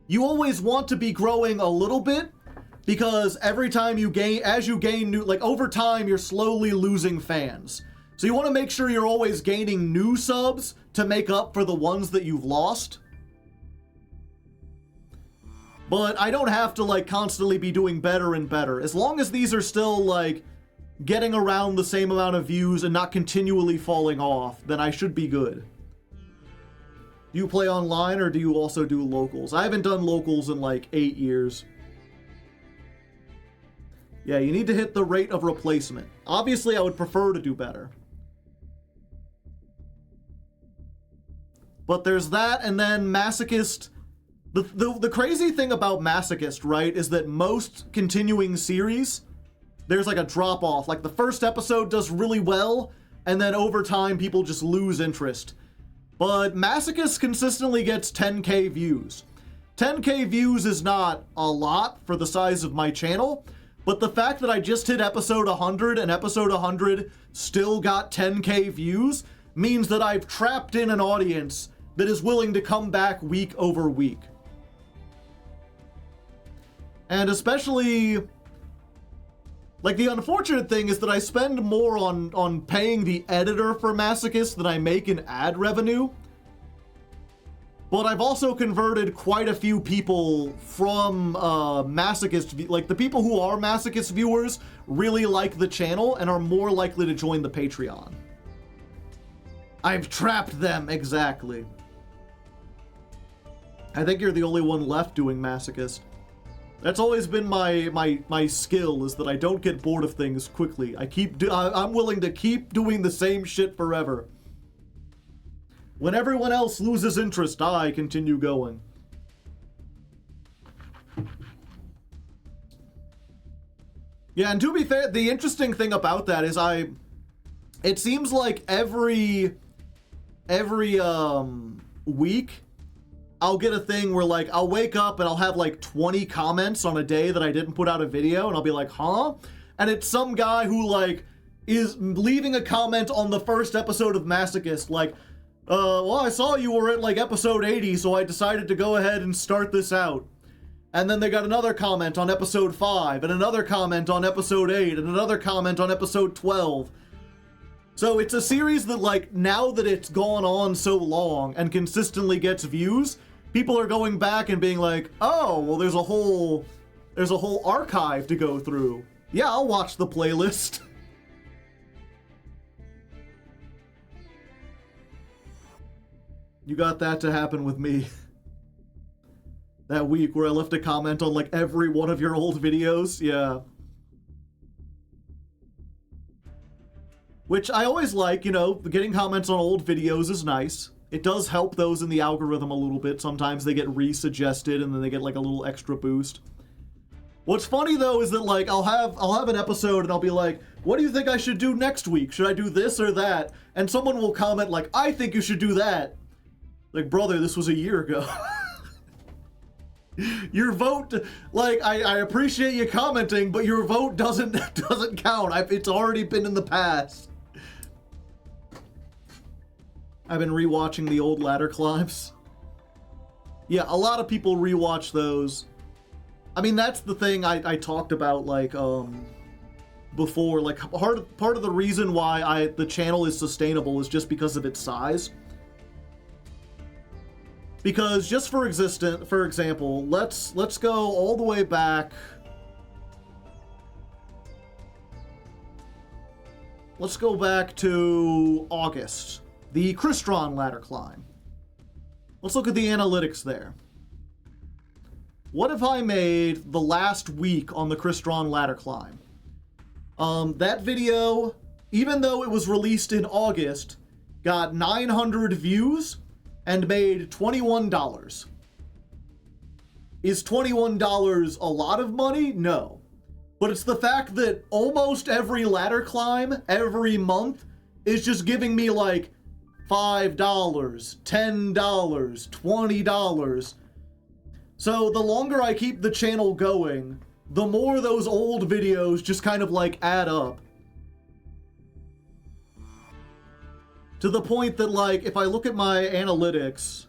You always want to be growing a little bit, because every time you gain, as you gain new, like, over time, you're slowly losing fans. So you want to make sure you're always gaining new subs to make up for the ones that you've lost. But I don't have to, like, constantly be doing better and better. As long as these are still, like, getting around the same amount of views and not continually falling off, then I should be good. Do you play online, or do you also do locals? I haven't done locals in, like, 8 years. Yeah, you need to hit the rate of replacement. Obviously, I would prefer to do better. But there's that, and then Masochist. The crazy thing about Masochist, right, is that most continuing series, there's, like, a drop-off. Like, the first episode does really well, and then over time, people just lose interest. But Masochist consistently gets 10k views. 10k views is not a lot for the size of my channel, but the fact that I just hit episode 100 and episode 100 still got 10k views means that I've trapped in an audience that is willing to come back week over week. And especially, like, the unfortunate thing is that I spend more on paying the editor for Masochist than I make in ad revenue. But I've also converted quite a few people from masochist, like the people who are masochist viewers really like the channel and are more likely to join the Patreon. I've trapped them, exactly. I think you're the only one left doing masochist. That's always been my skill, is that I don't get bored of things quickly. I'm willing to keep doing the same shit forever. When everyone else loses interest, I continue going. Yeah, and to be fair, the interesting thing about that is it seems like every week I'll get a thing where, like, I'll wake up and I'll have like 20 comments on a day that I didn't put out a video, and I'll be like, huh? And it's some guy who, like, is leaving a comment on the first episode of Masochist, like, well, I saw you were at, like, episode 80, so I decided to go ahead and start this out. And then they got another comment on episode 5, and another comment on episode 8, and another comment on episode 12. So it's a series that, like, now that it's gone on so long and consistently gets views, people are going back and being like, oh, well, there's a whole archive to go through. Yeah, I'll watch the playlist. You got that to happen with me. That week where I left a comment on, like, every one of your old videos, yeah. Which I always like, you know, getting comments on old videos is nice. It does help those in the algorithm a little bit. Sometimes they get re-suggested and then they get, like, a little extra boost. What's funny, though, is that, like, I'll have an episode and I'll be like, what do you think I should do next week? Should I do this or that? And someone will comment, like, I think you should do that. Like, brother, this was a year ago. Your vote, like, I appreciate you commenting, but your vote doesn't count. It's already been in the past. I've been rewatching the old ladder climbs. Yeah, a lot of people rewatch those. I mean, that's the thing I talked about, like, before. Like, part of the reason why the channel is sustainable is just because of its size. Because just for example, let's go all the way back. Let's go back to August, the Crystron ladder climb. Let's look at the analytics there. What if I made the last week on the Crystron ladder climb? That video, even though it was released in August, got 900 views and made $21. Is $21 a lot of money? No. But it's the fact that almost every ladder climb every month is just giving me like $5, $10, $20. So the longer I keep the channel going, the more those old videos just kind of like add up. To the point that, like, if I look at my analytics,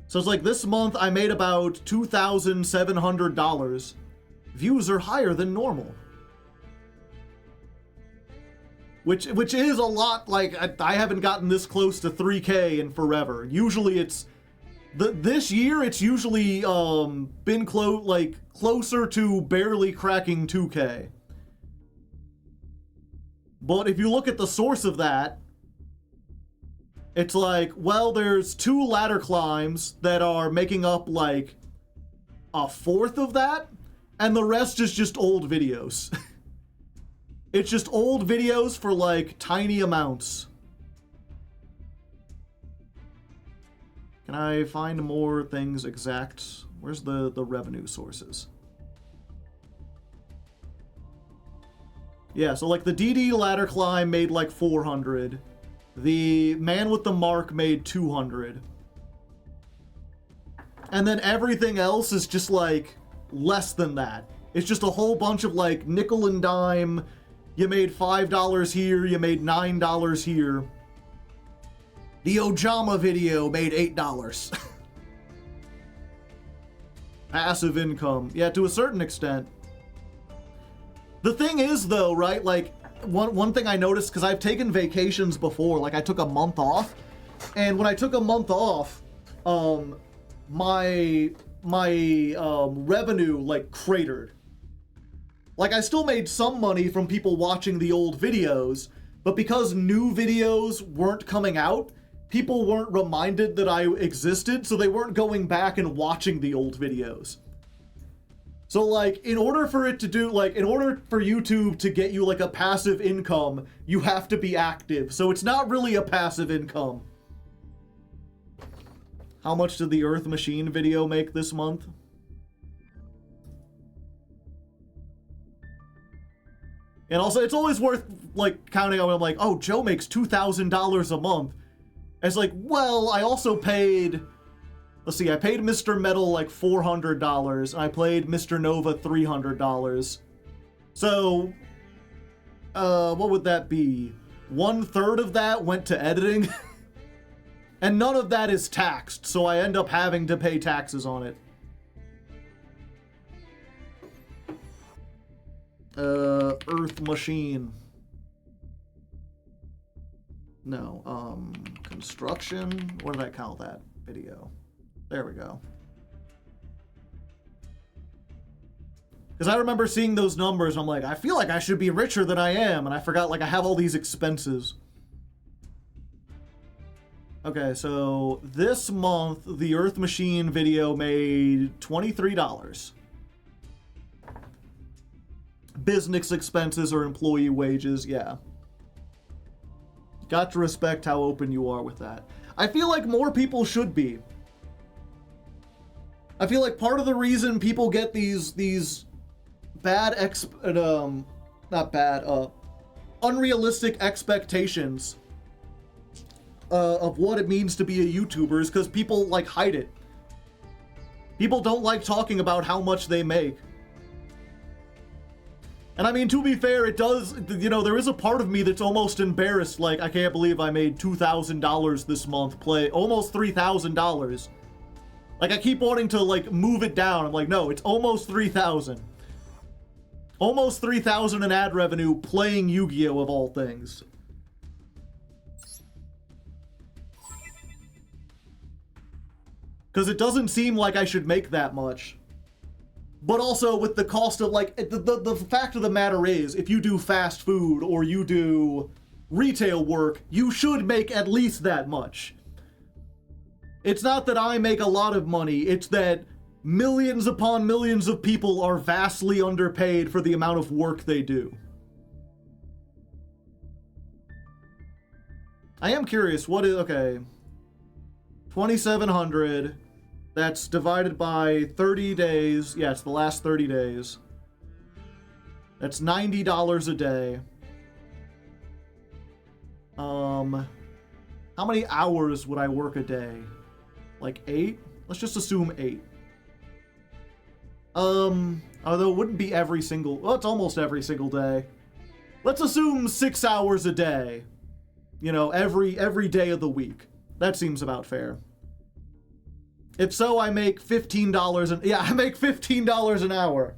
so it's like this month I made about $2,700. Views are higher than normal. Which is a lot. Like, I haven't gotten this close to 3K in forever. Usually it's, this year it's usually been closer to barely cracking 2K. But if you look at the source of that, it's like, well, there's 2 ladder climbs that are making up like a fourth of that, and the rest is just old videos. It's just old videos for like tiny amounts. Can I find more things exact? Where's the revenue sources? Yeah, so like the DD ladder climb made like 400. The man with the mark made 200. And then everything else is just like less than that. It's just a whole bunch of like nickel and dime. You made $5 here, you made $9 here. The Ojama video made $8. Passive income. Yeah, to a certain extent. The thing is though, right, like, one thing I noticed, because I've taken vacations before, like I took a month off, and when I took a month off, my revenue like cratered. Like, I still made some money from people watching the old videos, but because new videos weren't coming out, people weren't reminded that I existed, so they weren't going back and watching the old videos. So, like, in order for YouTube to get you, like, a passive income, you have to be active. So it's not really a passive income. How much did the Earth Machine video make this month? And also, it's always worth, like, counting out. I'm like, oh, Joe makes $2,000 a month. And it's like, well, I also paid... Let's see, I paid Mr. Metal, like, $400, and I paid Mr. Nova $300. So, what would that be? 1/3 of that went to editing. And none of that is taxed, so I end up having to pay taxes on it. Earth Machine. No, construction. What did I call that video? There we go. Because I remember seeing those numbers, and I'm like, I feel like I should be richer than I am, and I forgot, like, I have all these expenses. Okay, so this month, the Earth Machine video made $23. Business expenses or employee wages, yeah. Got to respect how open you are with that. I feel like more people should be. I feel like part of the reason people get these unrealistic expectations of what it means to be a YouTuber is because people, like, hide it. People don't like talking about how much they make. And I mean, to be fair, it does, you know, there is a part of me that's almost embarrassed, like, I can't believe I made $2,000 this month, almost $3,000. Like, I keep wanting to, like, move it down. I'm like, no, it's almost 3,000. Almost 3,000 in ad revenue playing Yu-Gi-Oh! Of all things. Because it doesn't seem like I should make that much. But also with the cost of, like, the fact of the matter is, if you do fast food or you do retail work, you should make at least that much. It's not that I make a lot of money, it's that millions upon millions of people are vastly underpaid for the amount of work they do. I am curious, what is, okay, 2,700, that's divided by 30 days, yeah, it's the last 30 days. That's $90 a day. How many hours would I work a day? Like 8? Let's just assume 8. Although it wouldn't be every single, well, it's almost every single day. Let's assume 6 hours a day. You know, every day of the week. That seems about fair. If so, I make $15 an, yeah, I make $15 an hour.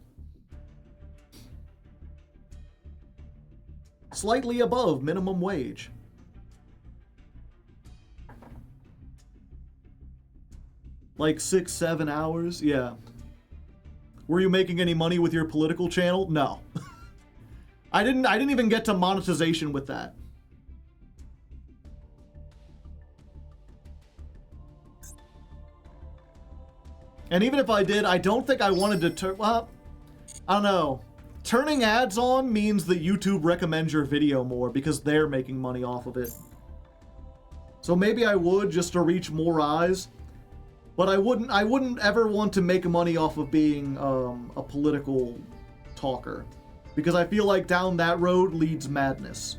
Slightly above minimum wage. Like 6, 7 hours? Yeah. Were you making any money with your political channel? No. I didn't even get to monetization with that. And even if I did, I don't think I wanted to turn, well, I don't know. Turning ads on means that YouTube recommends your video more because they're making money off of it. So maybe I would just to reach more eyes. But I wouldn't ever want to make money off of being a political talker. Because I feel like down that road leads madness.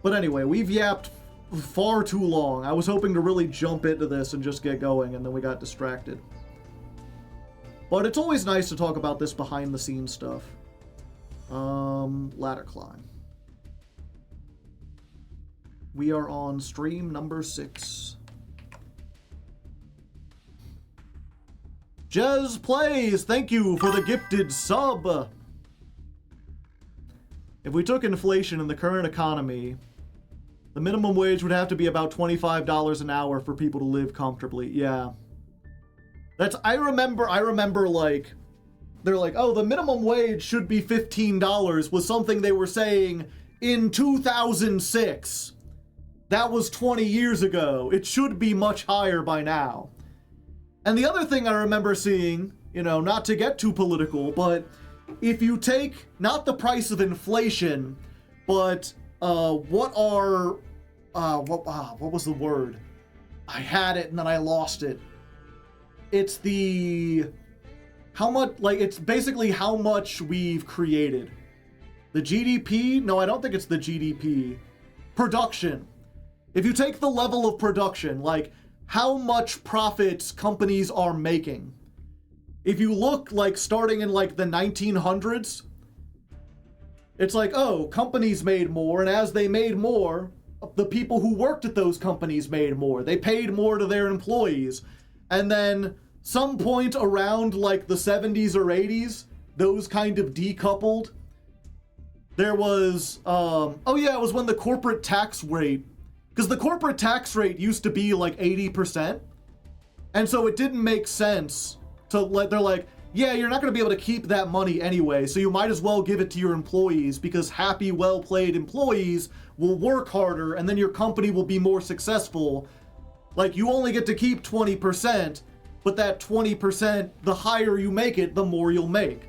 But anyway, we've yapped far too long. I was hoping to really jump into this and just get going, and then we got distracted. But it's always nice to talk about this behind the scenes stuff. Ladder climb. We are on stream number 6. Jez Plays, thank you for the gifted sub. If we took inflation in the current economy The minimum wage would have to be about $25 an hour for people to live comfortably. Yeah. I remember like, they're like, oh, the minimum wage should be $15 was something they were saying in 2006. That was 20 years ago. It should be much higher by now. And the other thing I remember seeing, not to get too political, but if you take not the price of inflation, but what was the word? I had it and then I lost it. It's it's basically how much we've created. The GDP? No, I don't think it's the GDP. Production. If you take the level of production, like how much profits companies are making. If you look like starting in like the 1900s, it's like, oh, companies made more, and as they made more, the people who worked at those companies made more. They paid more to their employees. And then some point around like the 70s or 80s, those kind of decoupled. There was, it was when the corporate tax rate, because the corporate tax rate used to be like 80%. And so it didn't make sense to they're like, yeah, you're not going to be able to keep that money anyway, so you might as well give it to your employees, because happy, well-paid employees will work harder, and then your company will be more successful. Like, you only get to keep 20%, but that 20%, the higher you make it, the more you'll make.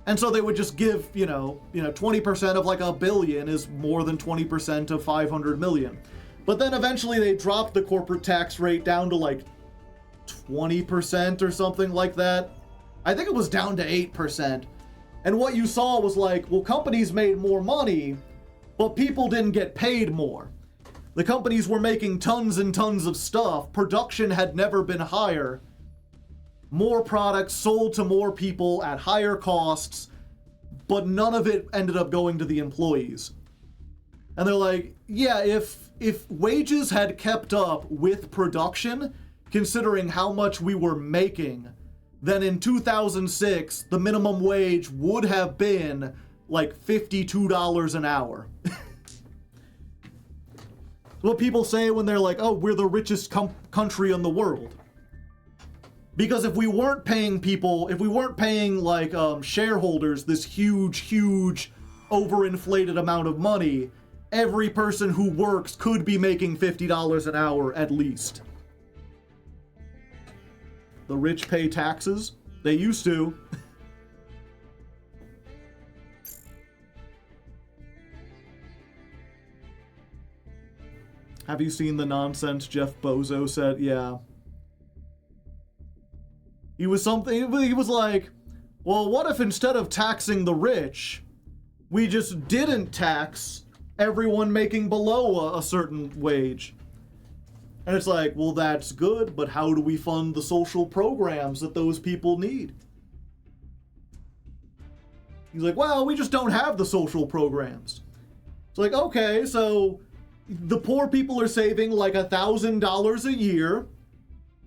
And so they would just give, 20% of like $1 billion is more than 20% of 500 million. But then eventually they dropped the corporate tax rate down to like 20% or something like that. I think it was down to 8%. And what you saw was like, well, companies made more money, but people didn't get paid more. The companies were making tons and tons of stuff. Production had never been higher. More products sold to more people at higher costs, but none of it ended up going to the employees. And they're like, yeah, if wages had kept up with production, considering how much we were making, then in 2006, the minimum wage would have been like $52 an hour. What people say when they're like, oh, we're the richest country in the world. Because if we weren't paying like shareholders this huge overinflated amount of money, every person who works could be making $50 an hour at least. The rich pay taxes. They used to. Have you seen the nonsense Jeff Bezos said? Yeah. He was like, well, what if instead of taxing the rich, we just didn't tax everyone making below a certain wage? And it's like, well, that's good, but how do we fund the social programs that those people need? He's like, well, we just don't have the social programs. It's like, okay, so the poor people are saving like $1,000 a year,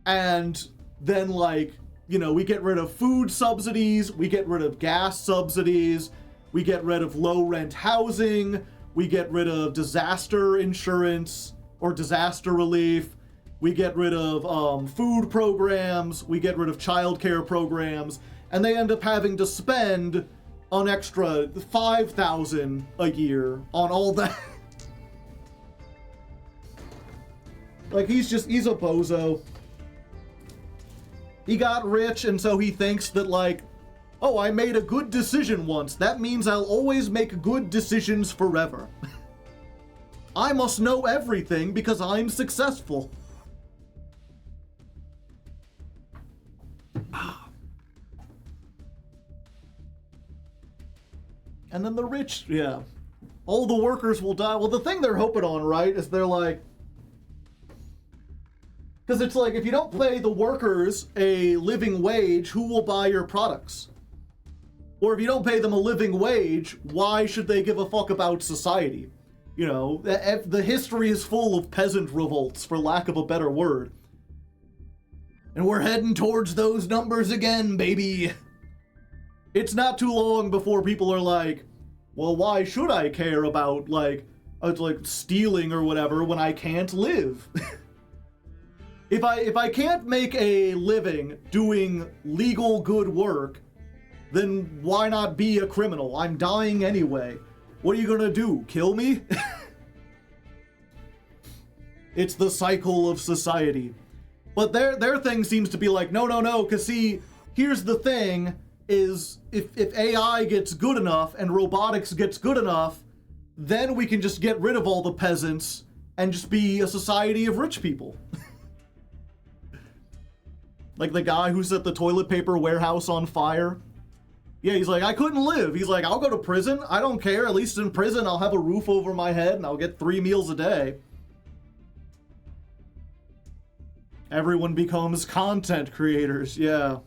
and then like, we get rid of food subsidies, we get rid of gas subsidies, we get rid of low rent housing, we get rid of disaster insurance or disaster relief, we get rid of food programs, we get rid of childcare programs, and they end up having to spend an extra $5,000 a year on all that. Like, he's a bozo. He got rich, and so he thinks that, like, oh, I made a good decision once. That means I'll always make good decisions forever. I must know everything because I'm successful. And then the rich, yeah. All the workers will die. Well, the thing they're hoping on, right, is they're like, because it's like, if you don't pay the workers a living wage, who will buy your products? Or if you don't pay them a living wage, why should they give a fuck about society? The history is full of peasant revolts, for lack of a better word. And we're heading towards those numbers again, baby. It's not too long before people are like, well, why should I care about, like, like stealing or whatever when I can't live. If I can't make a living doing legal good work, then why not be a criminal? I'm dying anyway. What are you gonna do? Kill me? It's the cycle of society. But their thing seems to be like, no, because see, here's the thing, is if AI gets good enough and robotics gets good enough, then we can just get rid of all the peasants and just be a society of rich people. Like the guy who set the toilet paper warehouse on fire. Yeah, he's like, I couldn't live. He's like, I'll go to prison. I don't care. At least in prison, I'll have a roof over my head and I'll get 3 meals a day. Everyone becomes content creators, yeah.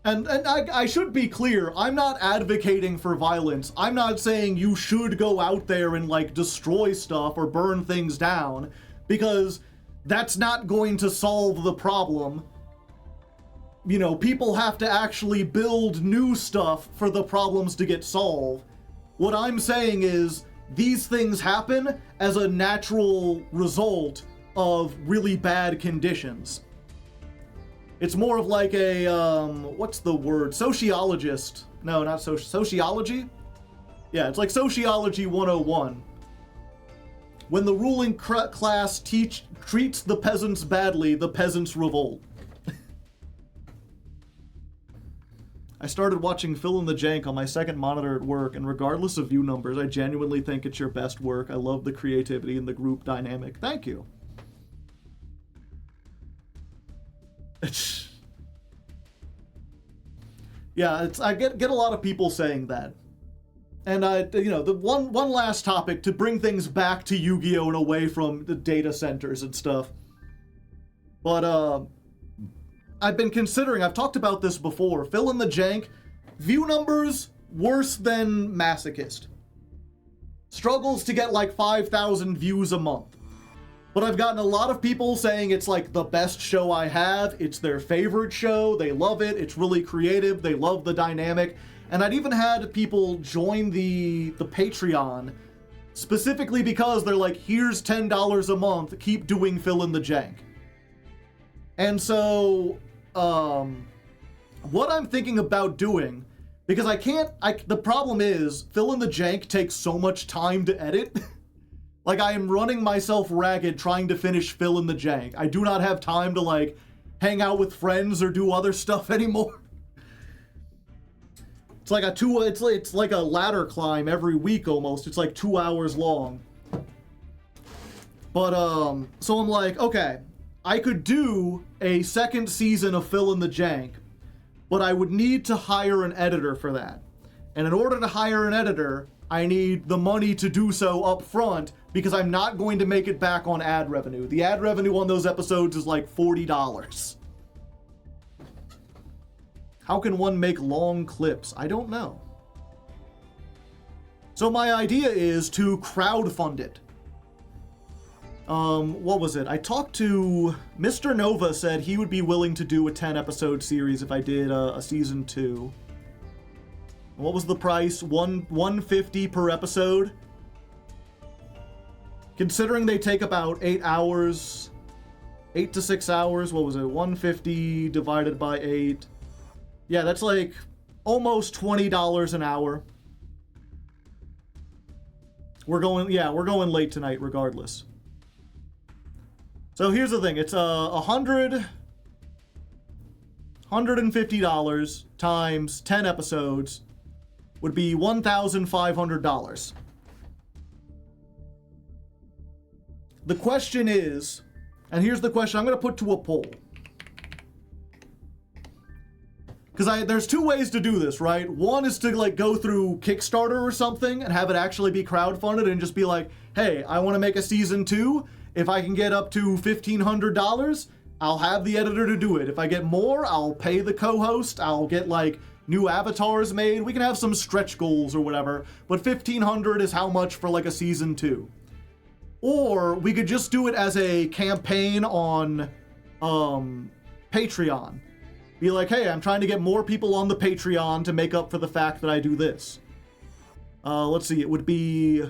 And I should be clear, I'm not advocating for violence. I'm not saying you should go out there and like destroy stuff or burn things down, because that's not going to solve the problem. You know, people have to actually build new stuff for the problems to get solved. What I'm saying is, these things happen as a natural result of really bad conditions. It's more of like a, what's the word? Sociologist. No, not sociology? Yeah, it's like Sociology 101. When the ruling class treats the peasants badly, the peasants revolt. I started watching Phil and the Jank on my second monitor at work, and regardless of view numbers, I genuinely think it's your best work. I love the creativity and the group dynamic. Thank you. Yeah, I get a lot of people saying that. And the one last topic to bring things back to Yu-Gi-Oh! And away from the data centers and stuff. But, I've been considering, I've talked about this before, Phil and the Jank, view numbers worse than Masochist. Struggles to get like 5,000 views a month. But I've gotten a lot of people saying it's like the best show I have, it's their favorite show, they love it, it's really creative, they love the dynamic, and I'd even had people join the Patreon specifically because they're like, here's $10 a month, keep doing Phil and the Jank. And so, what I'm thinking about doing, because the problem is, Phil and the Jank takes so much time to edit. Like, I am running myself ragged trying to finish Phil and the Jank. I do not have time to, like, hang out with friends or do other stuff anymore. It's like it's like a ladder climb every week almost. It's like 2 hours long. But, so I'm like, okay, I could do a second season of Phil and the Jank, but I would need to hire an editor for that. And in order to hire an editor, I need the money to do so up front, because I'm not going to make it back on ad revenue. The ad revenue on those episodes is like $40. How can one make long clips? I don't know. So my idea is to crowdfund it. What was it? I talked to Mr. Nova, said he would be willing to do a 10-episode series if I did a season 2. What was the price? $150 per episode. Considering they take about 8 hours, 8 to 6 hours, what was it? 150 divided by 8. Yeah, that's like almost $20 an hour. We're going late tonight regardless. So here's the thing, it's $150 times 10 episodes would be $1,500. The question is, and here's the question I'm going to put to a poll. Because there's 2 ways to do this, right? One is to like go through Kickstarter or something and have it actually be crowdfunded and just be like, hey, I want to make a season 2. If I can get up to $1,500, I'll have the editor to do it. If I get more, I'll pay the co-host. I'll get like new avatars made. We can have some stretch goals or whatever. But $1,500 is how much for like a season 2. Or we could just do it as a campaign on Patreon. Be like, hey, I'm trying to get more people on the Patreon to make up for the fact that I do this. Let's see, it would be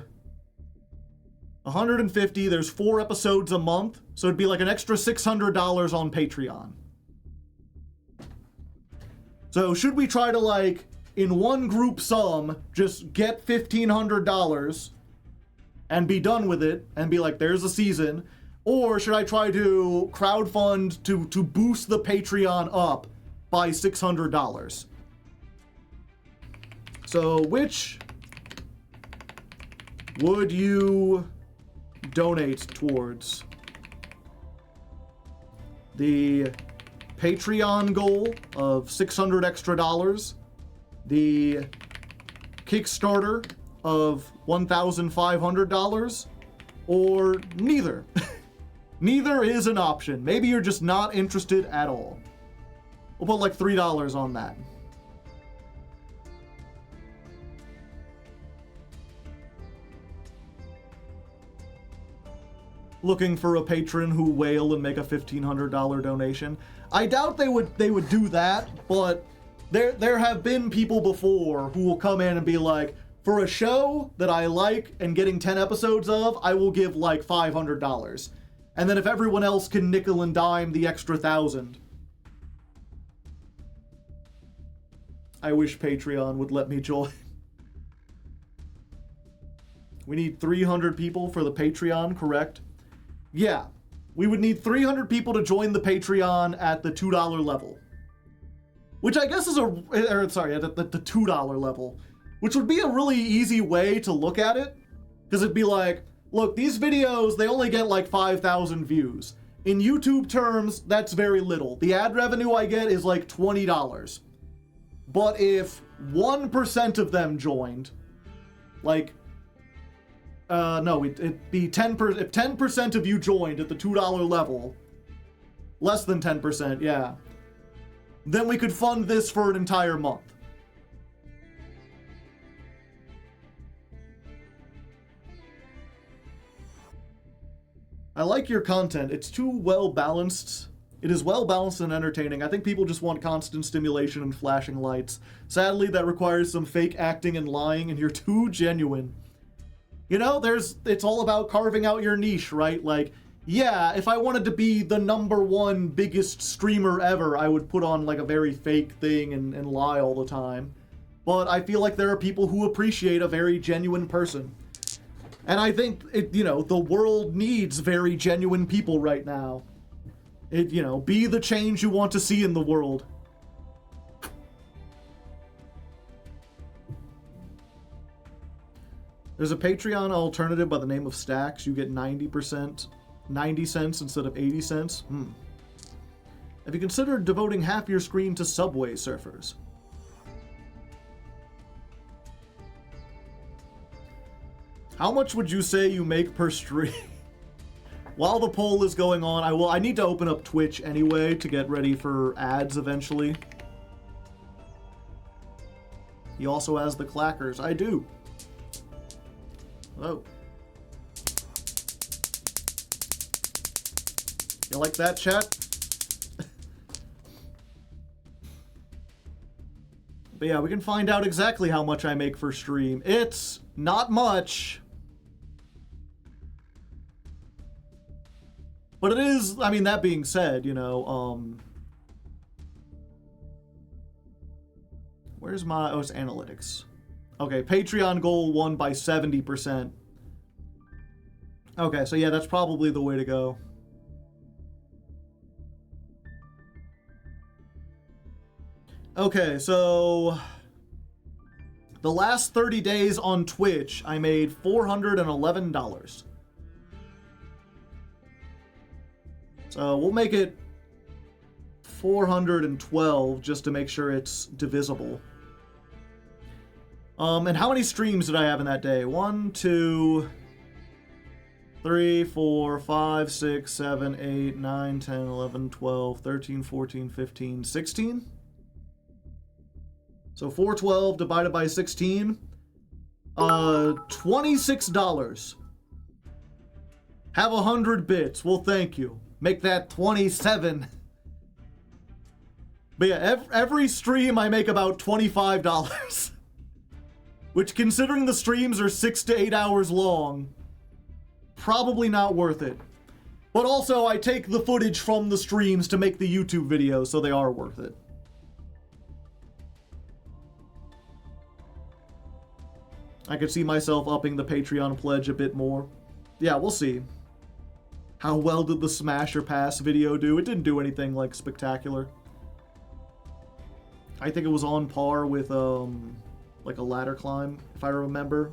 150. There's 4 episodes a month, so it'd be like an extra $600 on Patreon. So should we try to, like, in one group sum, just get $1,500 and be done with it and be like, there's a season? Or should I try to crowdfund to boost the Patreon up by $600? So which would you donate towards? The Patreon goal of $600 extra, the Kickstarter of $1,500, or neither? Neither is an option. Maybe you're just not interested at all. We'll put like $3 on that. Looking for a patron who wail and make a $1,500 donation. I doubt they would do that, but there have been people before who will come in and be like, for a show that I like and getting 10 episodes of, I will give like $500. And then if everyone else can nickel and dime the extra 1,000. I wish Patreon would let me join. We need 300 people for the Patreon, correct? Yeah, we would need 300 people to join the Patreon at the $2 level. Which I guess is at the $2 level. Which would be a really easy way to look at it. Because it'd be like, look, these videos, they only get like 5,000 views. In YouTube terms, that's very little. The ad revenue I get is like $20. But if 1% of them joined, like, it'd be 10%. If 10% of you joined at the $2 level, less than 10%, yeah, then we could fund this for an entire month. I like your content. It's too well balanced. It is well balanced and entertaining. I think people just want constant stimulation and flashing lights. Sadly, that requires some fake acting and lying, and you're too genuine. You know, it's all about carving out your niche, right? Like, yeah, if I wanted to be the #1 biggest streamer ever, I would put on like a very fake thing and lie all the time. But I feel like there are people who appreciate a very genuine person. And I think, the world needs very genuine people right now. Be the change you want to see in the world. There's a Patreon alternative by the name of Stacks. You get 90 cents instead of 80 cents. Have you considered devoting half your screen to Subway Surfers? How much would you say you make per stream? While the poll is going on, I need to open up Twitch anyway to get ready for ads eventually. He also has the clackers. I do. Oh. You like that, chat? But yeah, we can find out exactly how much I make per stream. It's not much. But it is, that being said, where's my, it's analytics. Okay, Patreon goal won by 70%. Okay, so yeah, that's probably the way to go. Okay, so the last 30 days on Twitch, I made $411. So we'll make it 412 just to make sure it's divisible. And how many streams did I have in that day? 1, 2, 3, 4, 5, 6, 7, 8, 9, 10, 11, 12, 13, 14, 15, 16? So 412 divided by 16. $26. Have 100 bits. Well, thank you. Make that 27. But yeah, every stream I make about $25. which, considering the streams are 6 to 8 hours long, probably not worth it. But also, I take the footage from the streams to make the YouTube videos, so they are worth it. I could see myself upping the Patreon pledge a bit more. Yeah, we'll see. How well did the Smash or Pass video do? It didn't do anything, like, spectacular. I think it was on par with, like a ladder climb, if I remember.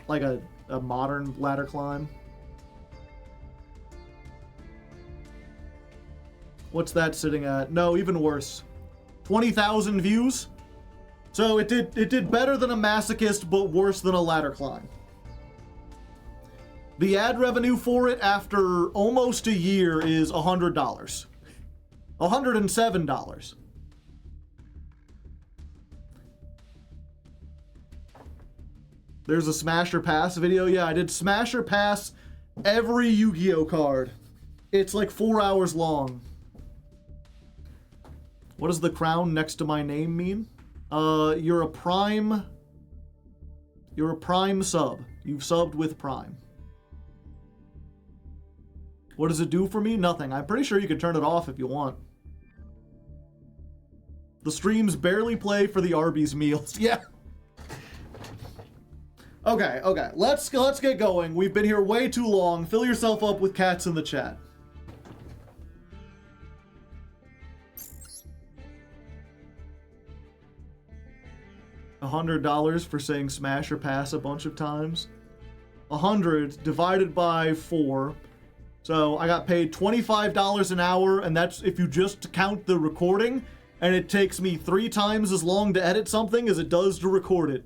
Like a modern ladder climb. What's that sitting at? No, even worse. 20,000 views? So it did better than a Masochist, but worse than a ladder climb. The ad revenue for it after almost a year is $100. $107. There's a Smash or Pass video. Yeah, I did Smash or Pass every Yu-Gi-Oh card. It's like 4 hours long. What does the crown next to my name mean? You're a Prime sub. You've subbed with Prime. What does it do for me? Nothing. I'm pretty sure you can turn it off if you want. The streams barely play for the Arby's meals. Yeah. Okay. Let's get going. We've been here way too long. Fill yourself up with cats in the chat. $100 for saying Smash or Pass a bunch of times. 100 divided by 4. So I got paid $25 an hour, and that's if you just count the recording, and it takes me 3 times as long to edit something as it does to record it.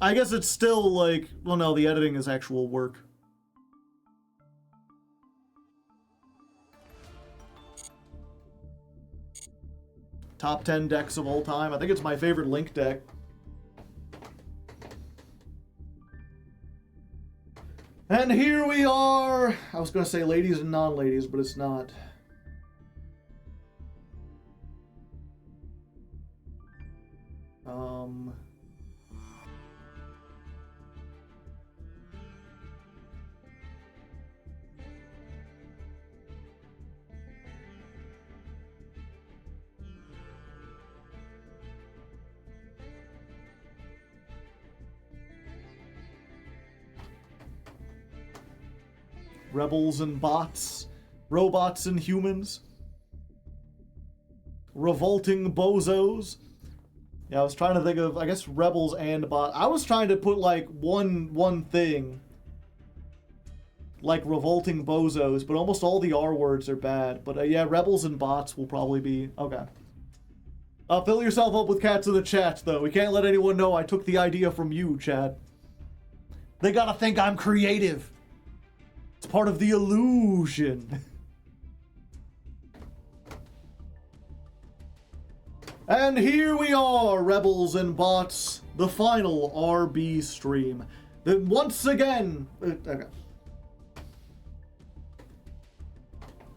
I guess it's still like, well, no, the editing is actual work. Top 10 decks of all time. I think it's my favorite Link deck. And here we are. I was going to say ladies and non-ladies, but it's not. Rebels and bots, robots and humans, revolting bozos. Yeah, I was trying to think of, I guess, rebels and bots. I was trying to put like one thing, like revolting bozos, but almost all the R words are bad. But yeah, rebels and bots will probably be okay. Fill yourself up with cats in the chat, though. We can't let anyone know I took the idea from you, Chad. They gotta think I'm creative. It's part of the illusion. And here we are, Rebels and Bots, the final RB stream. Then once again, okay.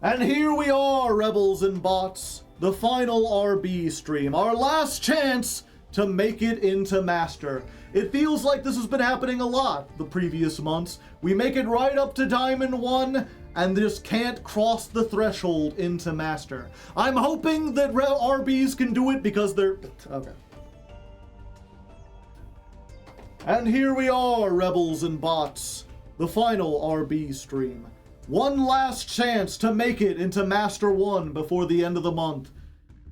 And here we are, Rebels and Bots, the final RB stream. Our last chance to make it into Master. It feels like this has been happening a lot the previous months. We make it right up to Diamond 1 and just can't cross the threshold into Master. I'm hoping that RBs can do it because they're... Okay. And here we are, Rebels and Bots, the final RB stream. One last chance to make it into Master 1 before the end of the month.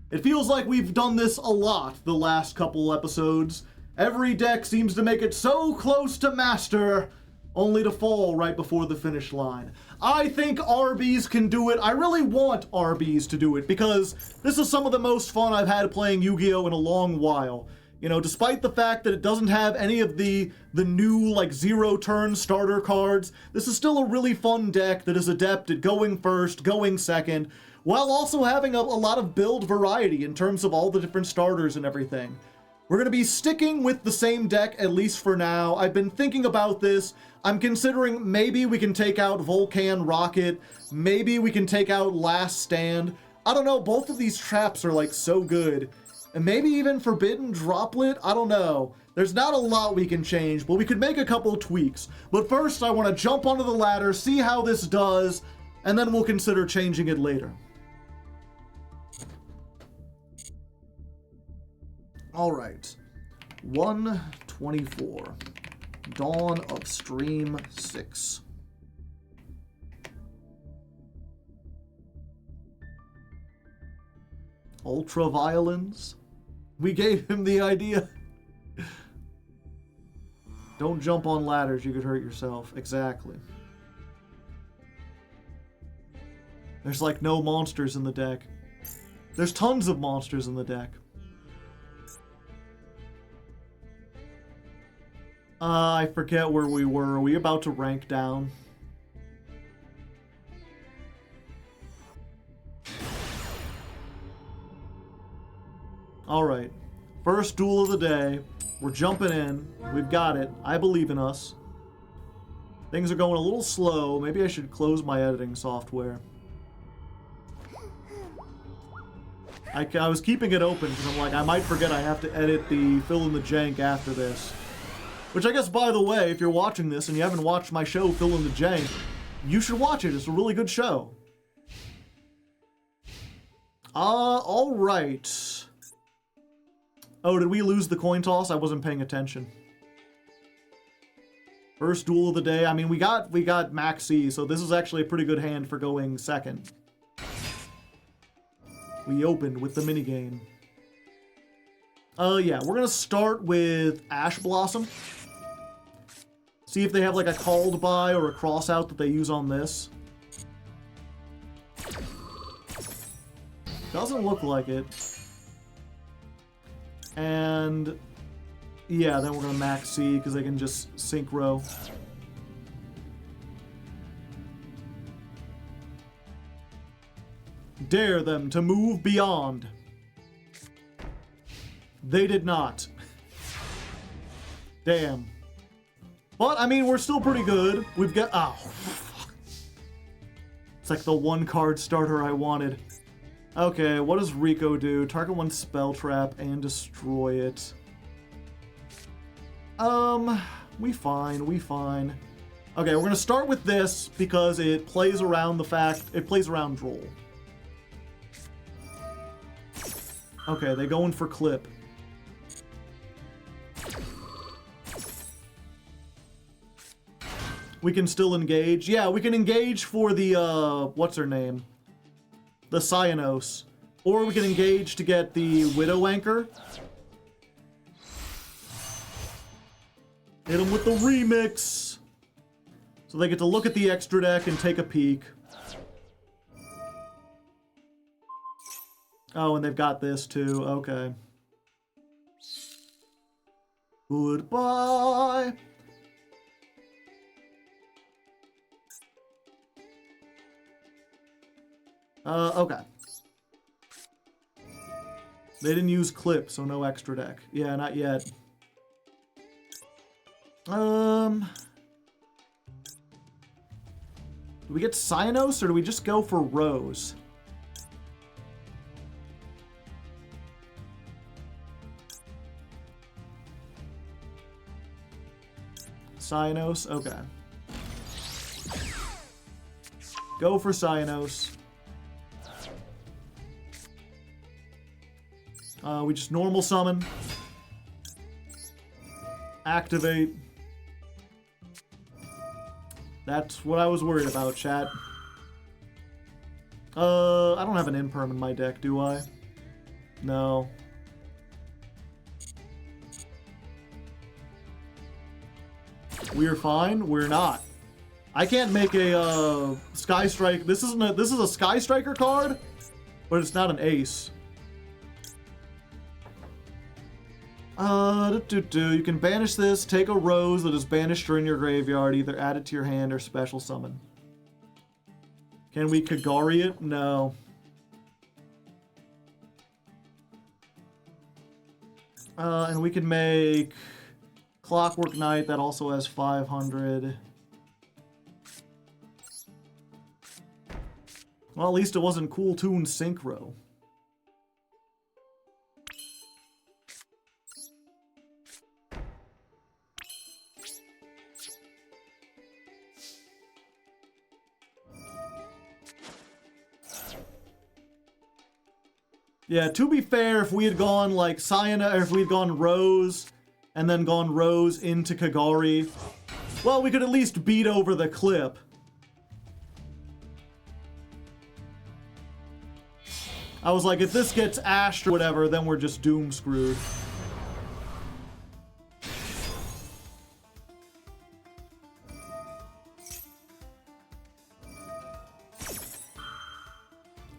It feels like we've done this a lot the last couple episodes. Every deck seems to make it so close to Master, only to fall right before the finish line. I think RBs can do it. I really want RBs to do it because this is some of the most fun I've had playing Yu-Gi-Oh! In a long while. You know, despite the fact that it doesn't have any of the new, like, zero-turn starter cards, this is still a really fun deck that is adept at going first, going second, while also having a lot of build variety in terms of all the different starters and everything. We're going to be sticking with the same deck, at least for now. I've been thinking about this. I'm considering maybe we can take out Volcan Rocket, maybe we can take out Last Stand. I don't know, both of these traps are like so good. And maybe even Forbidden Droplet, I don't know. There's not a lot we can change, but we could make a couple tweaks. But first, I want to jump onto the ladder, see how this does, and then we'll consider changing it later. All right. 124. Dawn of Stream 6. Ultra-violence? We gave him the idea. Don't jump on ladders, you could hurt yourself. Exactly. There's like no monsters in the deck. There's tons of monsters in the deck. I forget where we were. Are we about to rank down? Alright. First duel of the day. We're jumping in. We've got it. I believe in us. Things are going a little slow. Maybe I should close my editing software. I was keeping it open because I'm like, I might forget I have to edit the fill in the jank after this. Which I guess, by the way, if you're watching this and you haven't watched my show, Fill in the Jank, you should watch it. It's a really good show. Alright. Oh, did we lose the coin toss? I wasn't paying attention. First duel of the day. I mean, we got Max C, so this is actually a pretty good hand for going second. We opened with the minigame. Yeah, we're gonna start with Ash Blossom. See if they have like a called by or a cross out that they use on this. Doesn't look like it. And yeah, then we're gonna max C because they can just synchro. Dare them to move beyond. They did not. Damn. But, I mean, we're still pretty good. We've got... Oh, fuck. It's like the one card starter I wanted. Okay, what does Rico do? Target one spell trap and destroy it. We fine. Okay, we're gonna start with this because it plays around the fact... It plays around Droll. Okay, they going for clip. We can still engage. Yeah, we can engage for the, what's her name? The Cyanos. Or we can engage to get the Widow Anchor. Hit them with the remix. So they get to look at the extra deck and take a peek. Oh, and they've got this too. Okay. Goodbye. Okay. They didn't use clip, so no extra deck. Yeah, not yet. Do we get Cyanos, or do we just go for Rose? Cyanos, okay. Go for Cyanos. We just normal summon. Activate. That's what I was worried about, chat. I don't have an imperm in my deck, do I? No. We're fine. We're not. I can't make a Sky Strike. This is a Sky Striker card, but it's not an ace. You can banish this, take a rose that is banished or in your graveyard, either add it to your hand or special summon. Can we Kagari it? No. And we can make Clockwork Knight, that also has 500. Well, at least it wasn't Cool Toon Synchro. Yeah, to be fair, if we had gone like Cyana, or if we had gone Rose, and then gone Rose into Kagari, well, we could at least beat over the clip. I was like, if this gets ashed or whatever, then we're just doom screwed.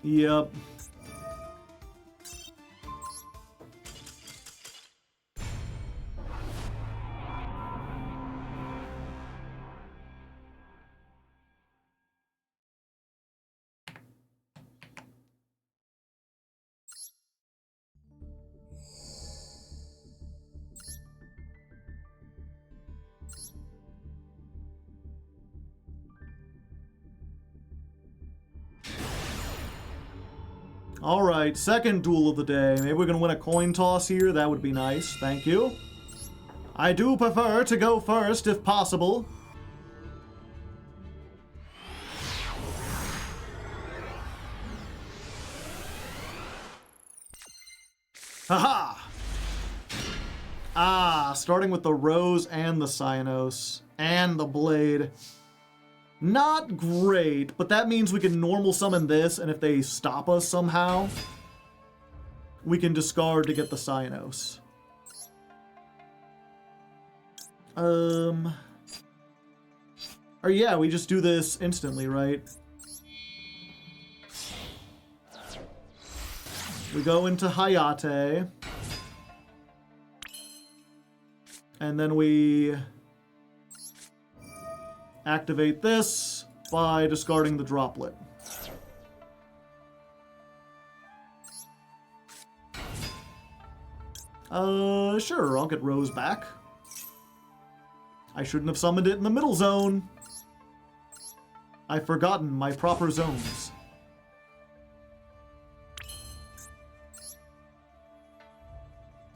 Yep. Alright, second duel of the day. Maybe we're gonna win a coin toss here. That would be nice. Thank you. I do prefer to go first if possible. Haha! Ah, starting with the Rose and the Cyanos. And the Blade. Not great, but that means we can normal summon this, and if they stop us somehow, we can discard to get the Cyanos. Or yeah, we just do this instantly, right? We go into Hayate. And then we activate this by discarding the droplet. Sure, I'll get Rose back. I shouldn't have summoned it in the middle zone. I've forgotten my proper zones.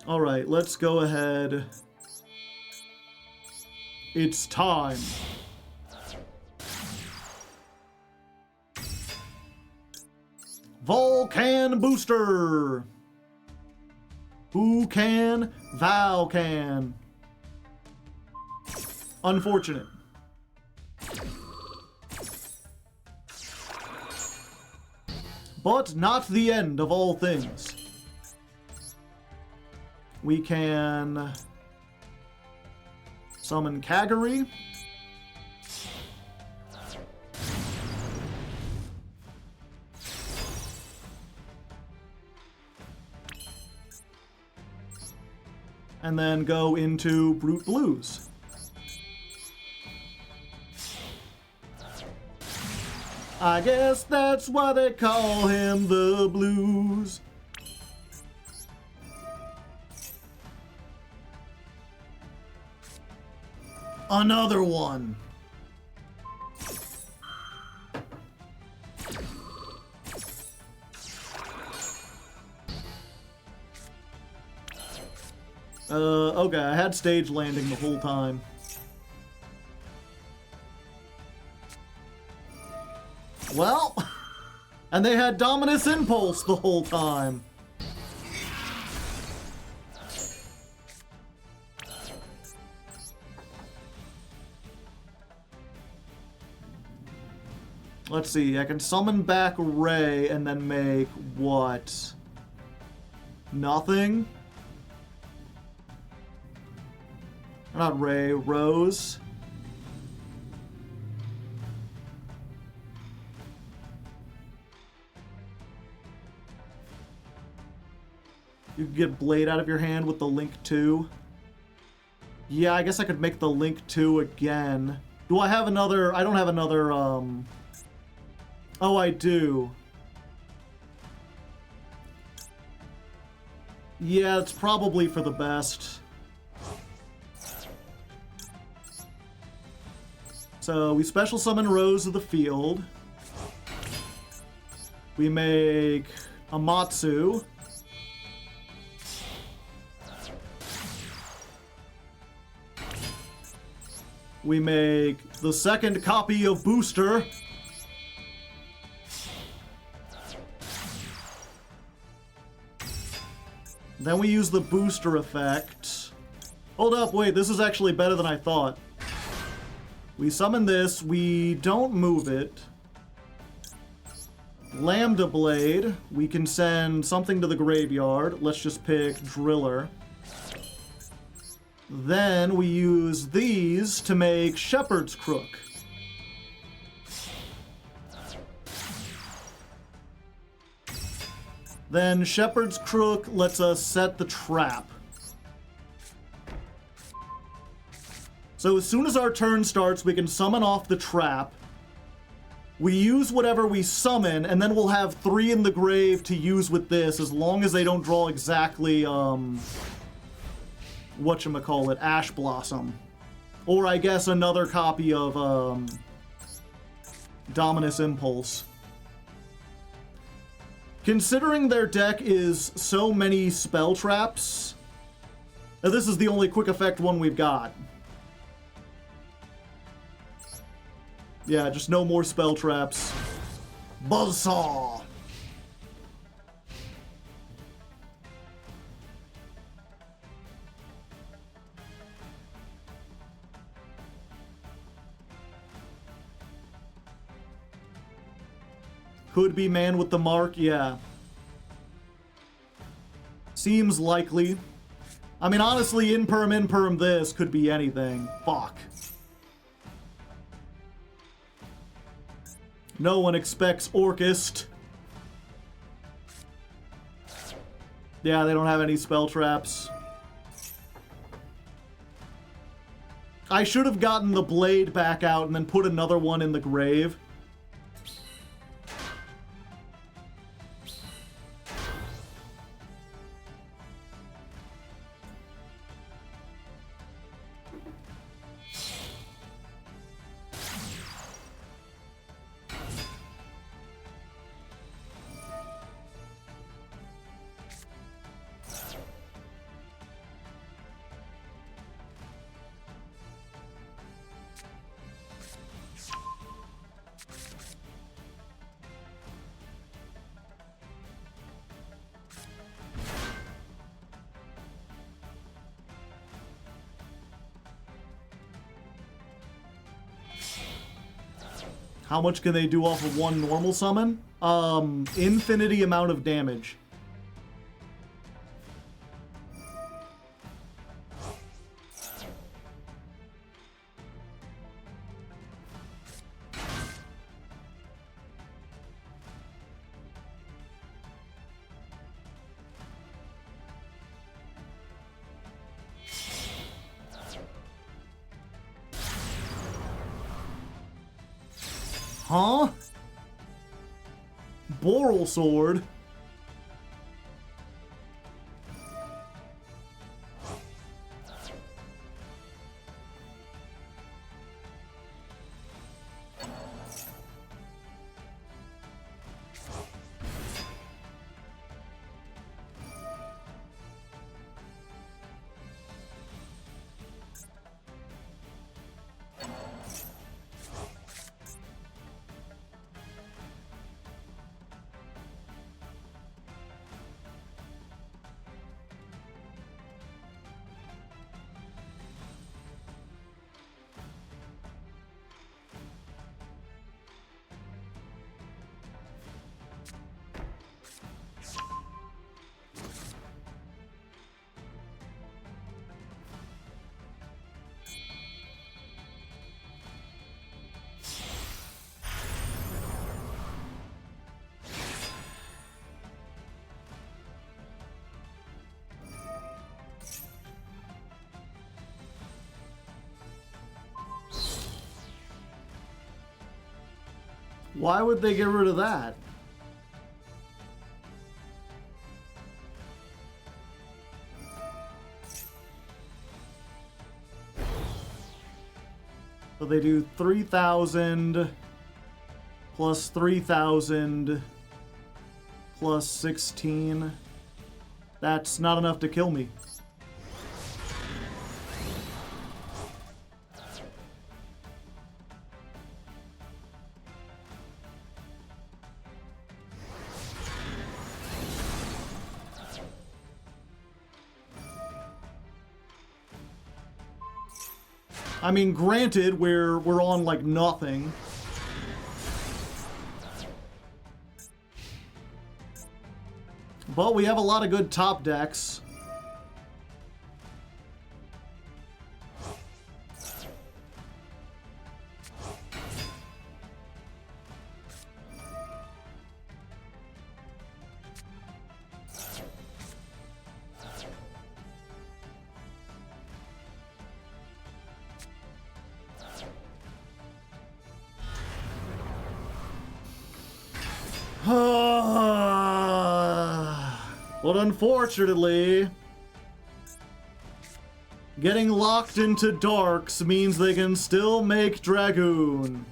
Alright, let's go ahead. It's time. Volcan Booster! Who can? Val can. Unfortunate. But not the end of all things. We can summon Kagari. And then go into Brute Blues. I guess that's why they call him the Blues. Another one. Okay, I had stage landing the whole time. Well, and they had Dominus Impulse the whole time. Let's see, I can summon back Ray and then make what? Nothing? Not Ray, Rose. You can get Blade out of your hand with the Link 2. Yeah, I guess I could make the Link 2 again. Do I have another? I don't have another, Oh, I do. Yeah, it's probably for the best. So we special summon Rose of the field. We make Amatsu. We make the second copy of Booster. Then we use the booster effect. Hold up, wait, this is actually better than I thought. We summon this, we don't move it. Lambda Blade, we can send something to the graveyard. Let's just pick Driller. Then we use these to make Shepherd's Crook. Then Shepherd's Crook lets us set the trap. So as soon as our turn starts, we can summon off the trap. We use whatever we summon, and then we'll have 3 in the grave to use with this, as long as they don't draw exactly, whatchamacallit, Ash Blossom. Or I guess another copy of, Dominus Impulse. Considering their deck is so many spell traps, this is the only quick effect one we've got. Yeah, just no more spell traps. Buzzsaw! Could be man with the mark, yeah. Seems likely. I mean, honestly, imperm this could be anything. Fuck. No one expects Orchist. Yeah, they don't have any spell traps. I should have gotten the blade back out and then put another one in the grave. How much can they do off of one normal summon? Infinity amount of damage. Huh? Boral Sword? Why would they get rid of that? So they do 3,000 plus 3,000 plus 16. That's not enough to kill me. I mean, granted, we're on like nothing. But we have a lot of good top decks. But unfortunately, getting locked into darks means they can still make Dragoon.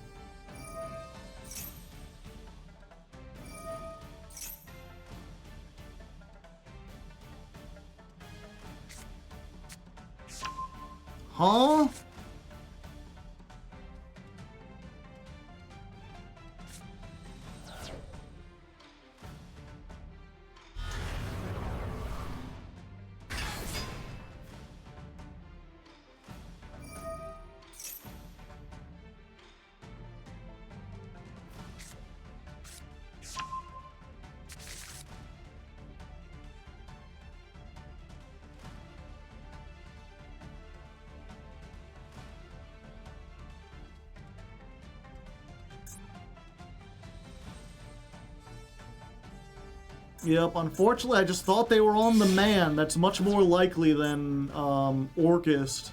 Huh? Yep, unfortunately, I just thought they were on the man. That's much more likely than Orcust.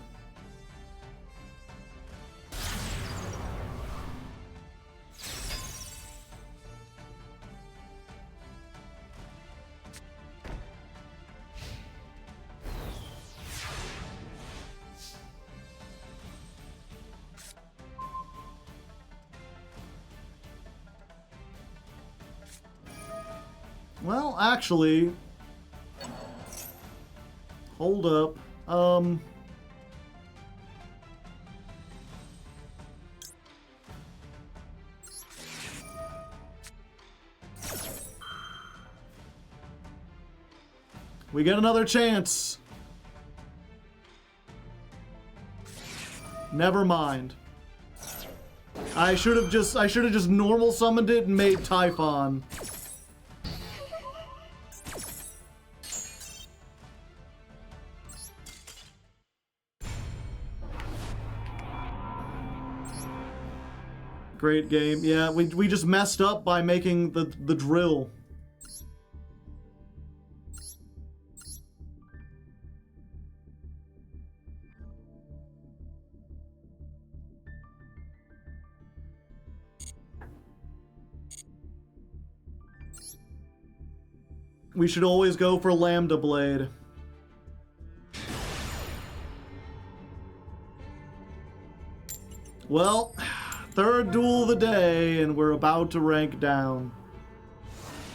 Well, actually, hold up. We get another chance. Never mind. I should have just normal summoned it and made Typhon. Great game. Yeah, we just messed up by making the drill. We should always go for Lambda Blade. Well, third duel of the day, and we're about to rank down.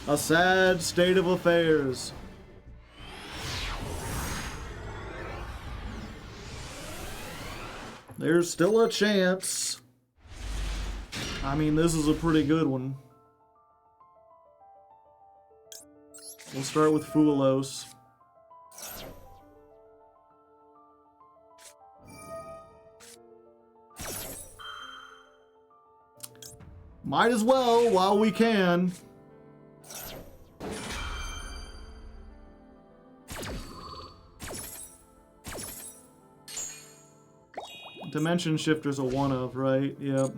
A sad state of affairs. There's still a chance. I mean, this is a pretty good one. We'll start with Fuelos. Might as well while we can. Dimension Shifter's a one of, right? Yep.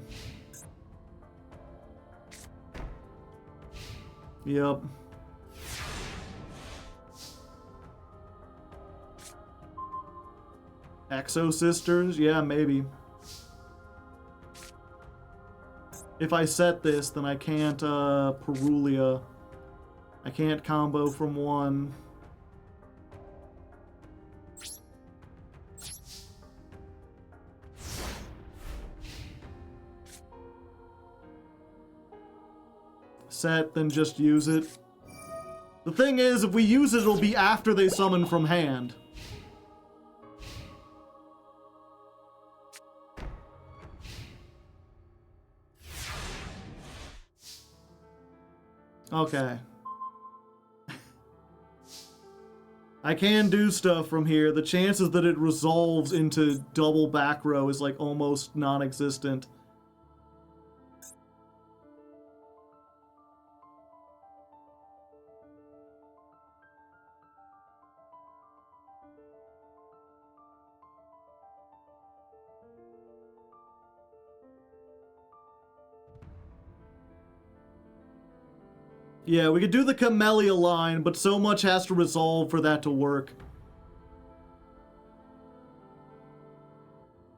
Yep. Exo Sisters? Yeah, maybe. If I set this, then I can't, Perulia. I can't combo from one. Set, then just use it. The thing is, if we use it, it'll be after they summon from hand. Okay. I can do stuff from here. The chances that it resolves into double back row is like almost non-existent. Yeah, we could do the Camellia line, but so much has to resolve for that to work.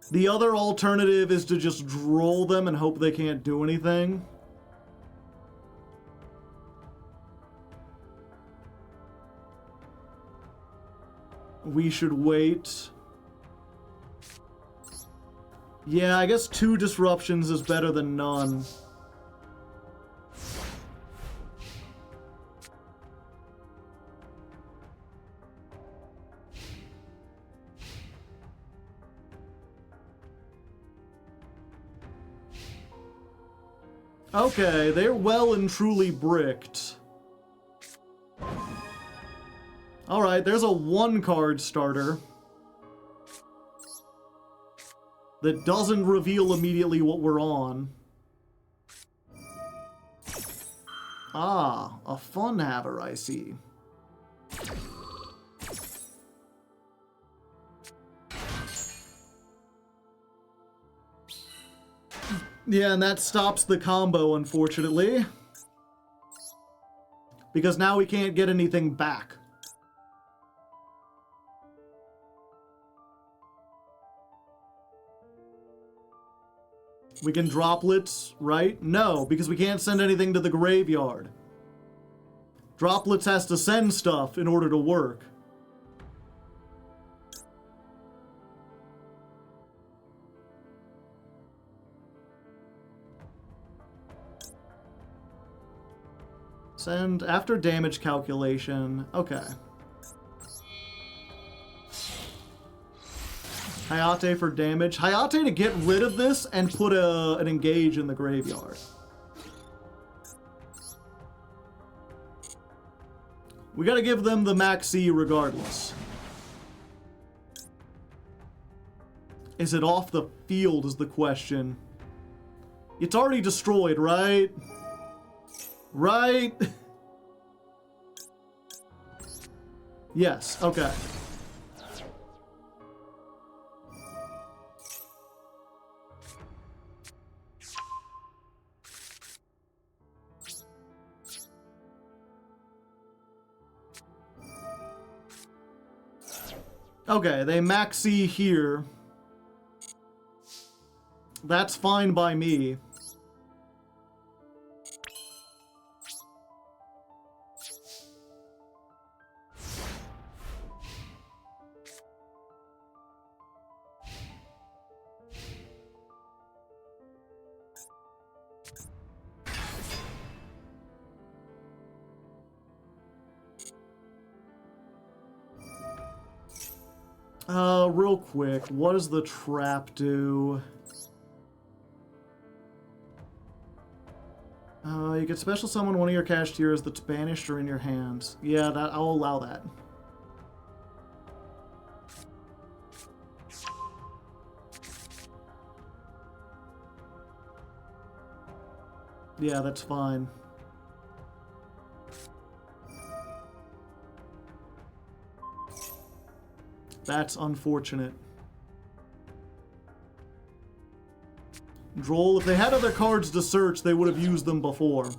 The other alternative is to just droll them and hope they can't do anything. We should wait. Yeah, I guess 2 disruptions is better than none. Okay, they're well and truly bricked. Alright, there's a 1-card starter that doesn't reveal immediately what we're on. Ah, a fun haver, I see. Yeah, and that stops the combo, unfortunately. Because now we can't get anything back. We can droplets, right? No, because we can't send anything to the graveyard. Droplets has to send stuff in order to work. Send after damage calculation. Okay. Hayate for damage. Hayate to get rid of this and put an engage in the graveyard. We gotta give them the Maxi regardless. Is it off the field is the question. It's already destroyed, right? Right? Yes, okay. Okay, they maxi here. That's fine by me. Real quick, what does the trap do? You can special summon one of your cash tiers that's banished or in your hands. Yeah, that I'll allow that. Yeah, that's fine. That's unfortunate. Droll, if they had other cards to search, they would have used them before.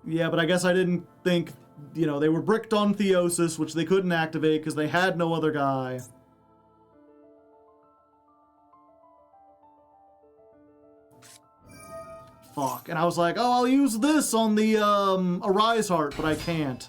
Yeah, but I guess I didn't think, you know, they were bricked on Theosis, which they couldn't activate because they had no other guy. Fuck. And I was like, oh, I'll use this on the, Arise Heart, but I can't.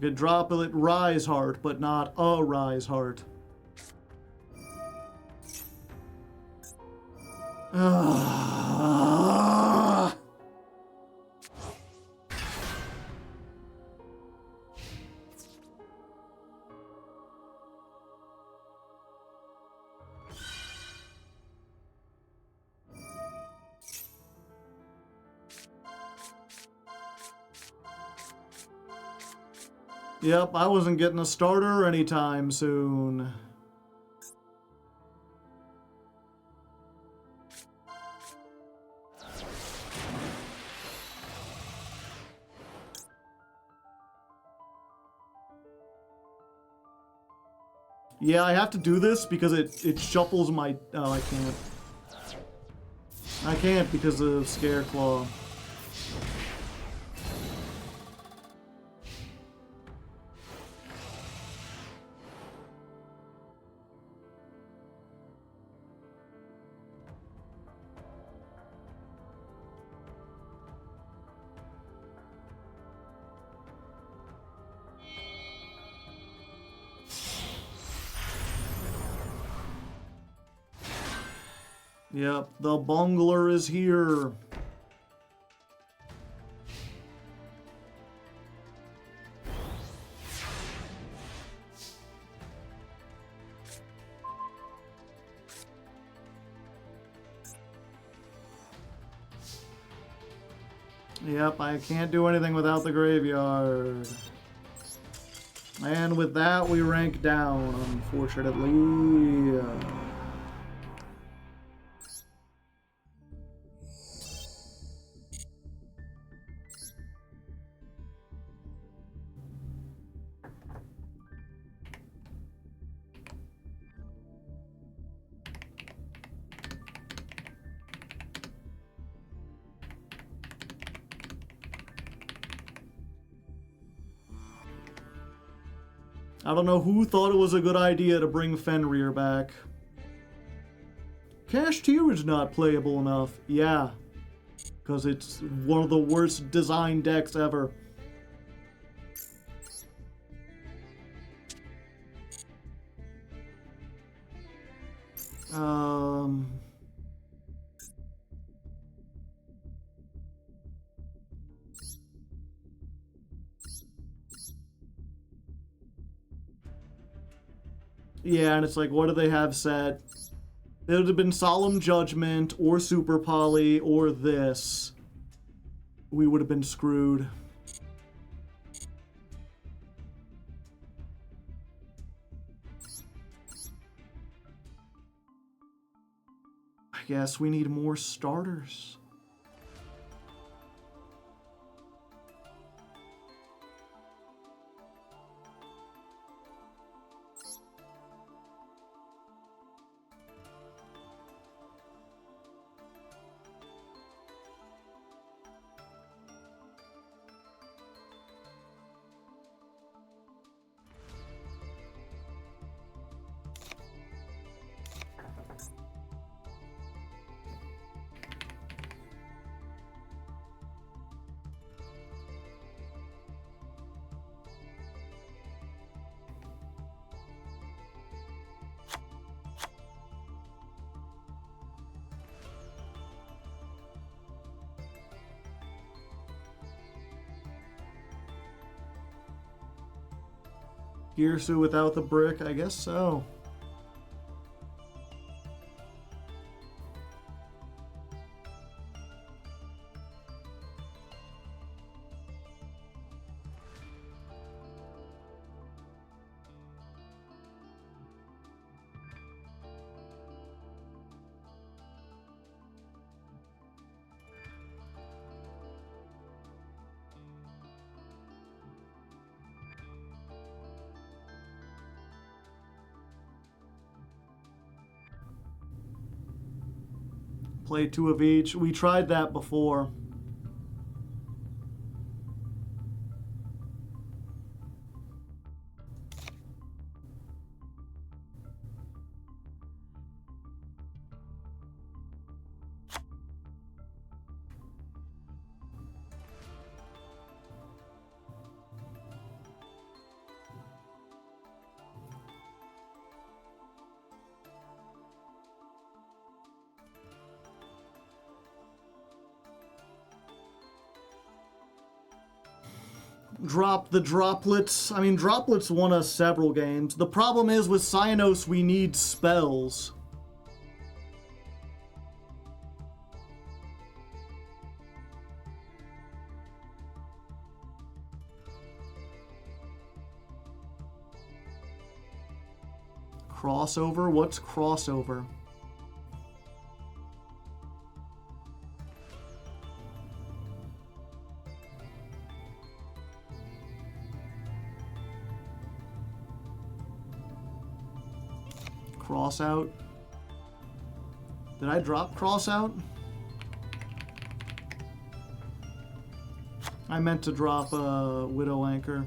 You could drop it Rise Heart, but not a Rise Heart. Yep, I wasn't getting a starter anytime soon. Yeah, I have to do this because it shuffles my... Oh, I can't. I can't because of Scare Claw. Yep, the bungler is here. Yep, I can't do anything without the graveyard. And with that, we rank down, unfortunately. I don't know who thought it was a good idea to bring Fenrir back. Cashteer is not playable enough. Yeah. Because it's one of the worst design decks ever. Yeah, and it's like, what do they have set? It would have been Solemn Judgment, or Super Poly, or this. We would have been screwed. I guess we need more starters. Girsu without the brick? I guess so. Play 2 of each. We tried that before. Drop the droplets. I mean, droplets won us several games. The problem is with Cyanos, we need spells. Crossover? What's crossover? Cross out. Did I drop cross out? I meant to drop a Widow Anchor.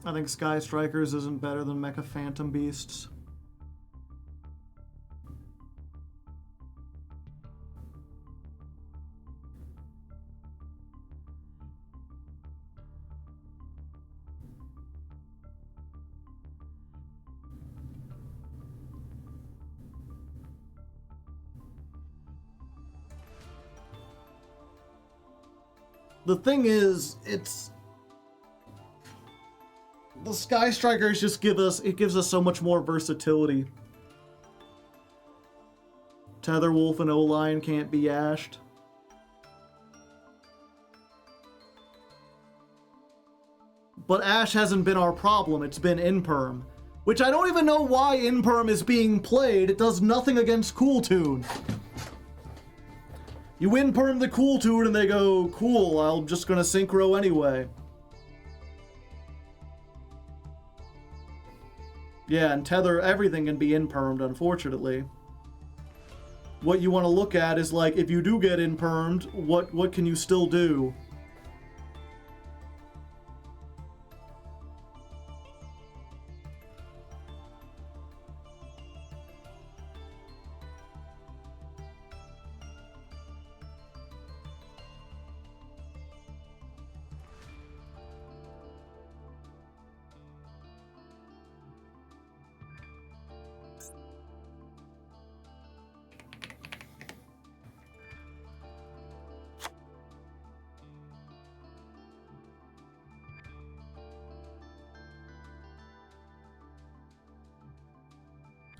I think Sky Strikers isn't better than Mecha Phantom Beasts. The thing is, the Sky Strikers just gives us so much more versatility. Tetherwolf and O-Line can't be ashed. But Ash hasn't been our problem, it's been Imperm. Which I don't even know why Imperm is being played, it does nothing against Cool Tune. You Imperm the Cool Tune and they go, cool, I'm just gonna Synchro anyway. Yeah, and Tether, everything can be Impermed, unfortunately. What you want to look at is, like, if you do get Impermed, what can you still do?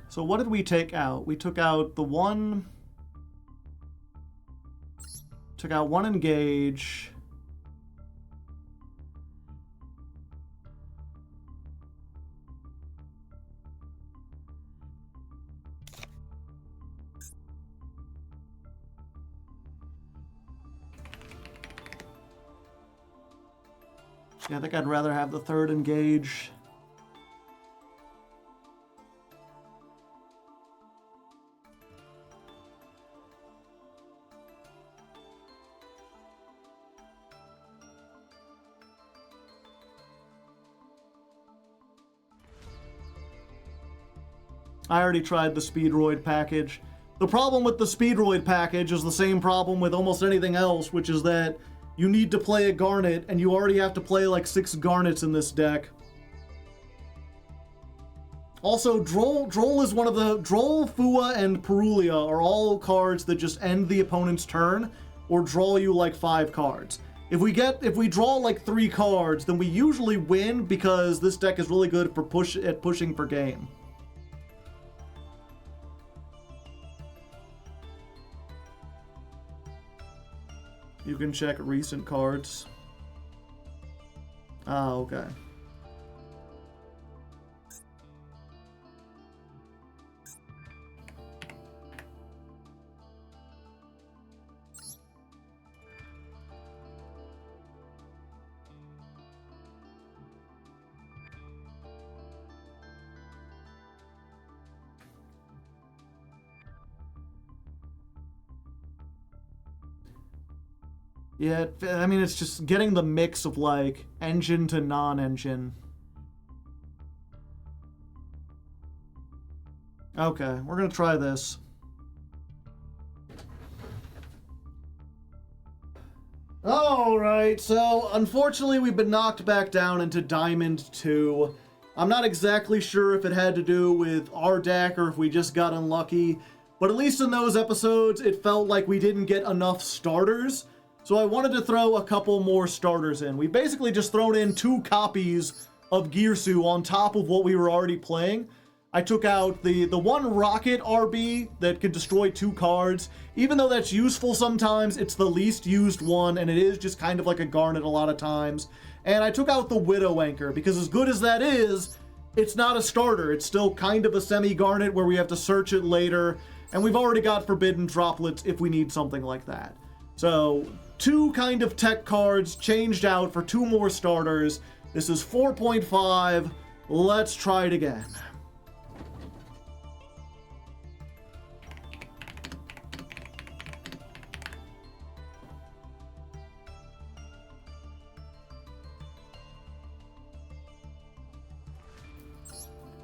So what did we take out? We took out the one... Took out one Engage. Yeah, I think I'd rather have the third Engage. I already tried the Speedroid package. The problem with the Speedroid package is the same problem with almost anything else, which is that you need to play a Garnet, and you already have to play like 6 Garnets in this deck. Also, Droll is one of the... Droll, Fua, and Perulia are all cards that just end the opponent's turn, or draw you like 5 cards. If we draw like 3 cards, then we usually win because this deck is really good for pushing for game. You can check recent cards. Ah, okay. Yeah, I mean, it's just getting the mix of, like, engine to non-engine. Okay, we're gonna try this. Alright, so unfortunately we've been knocked back down into Diamond 2. I'm not exactly sure if it had to do with our deck or if we just got unlucky, but at least in those episodes it felt like we didn't get enough starters, so I wanted to throw a couple more starters in. We've basically just thrown in 2 copies of Gearsu on top of what we were already playing. I took out the one Rocket RB that could destroy 2 cards. Even though that's useful sometimes, it's the least used one, and it is just kind of like a Garnet a lot of times. And I took out the Widow Anchor, because as good as that is, it's not a starter. It's still kind of a semi-Garnet where we have to search it later, and we've already got Forbidden Droplets if we need something like that. So, 2 kind of tech cards changed out for 2 more starters. This is 4.5. Let's try it again.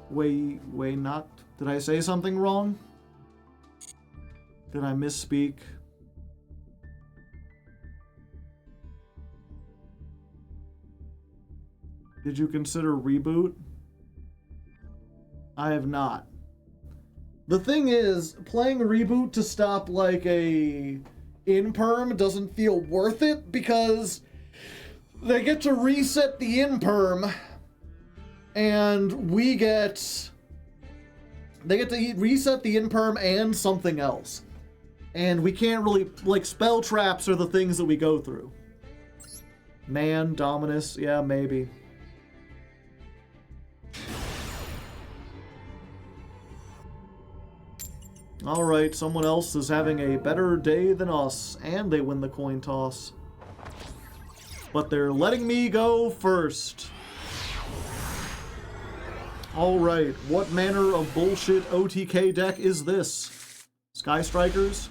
Wait, not... Did I say something wrong? Did I misspeak? Did you consider reboot? I have not. The thing is, playing reboot to stop like a in-perm doesn't feel worth it because they get to reset the in-perm and they get to reset the in-perm and something else. And we can't really, like, spell traps are the things that we go through. Man, Dominus, yeah, maybe. Alright, someone else is having a better day than us, and they win the coin toss. But they're letting me go first. Alright, what manner of bullshit OTK deck is this? Sky Strikers?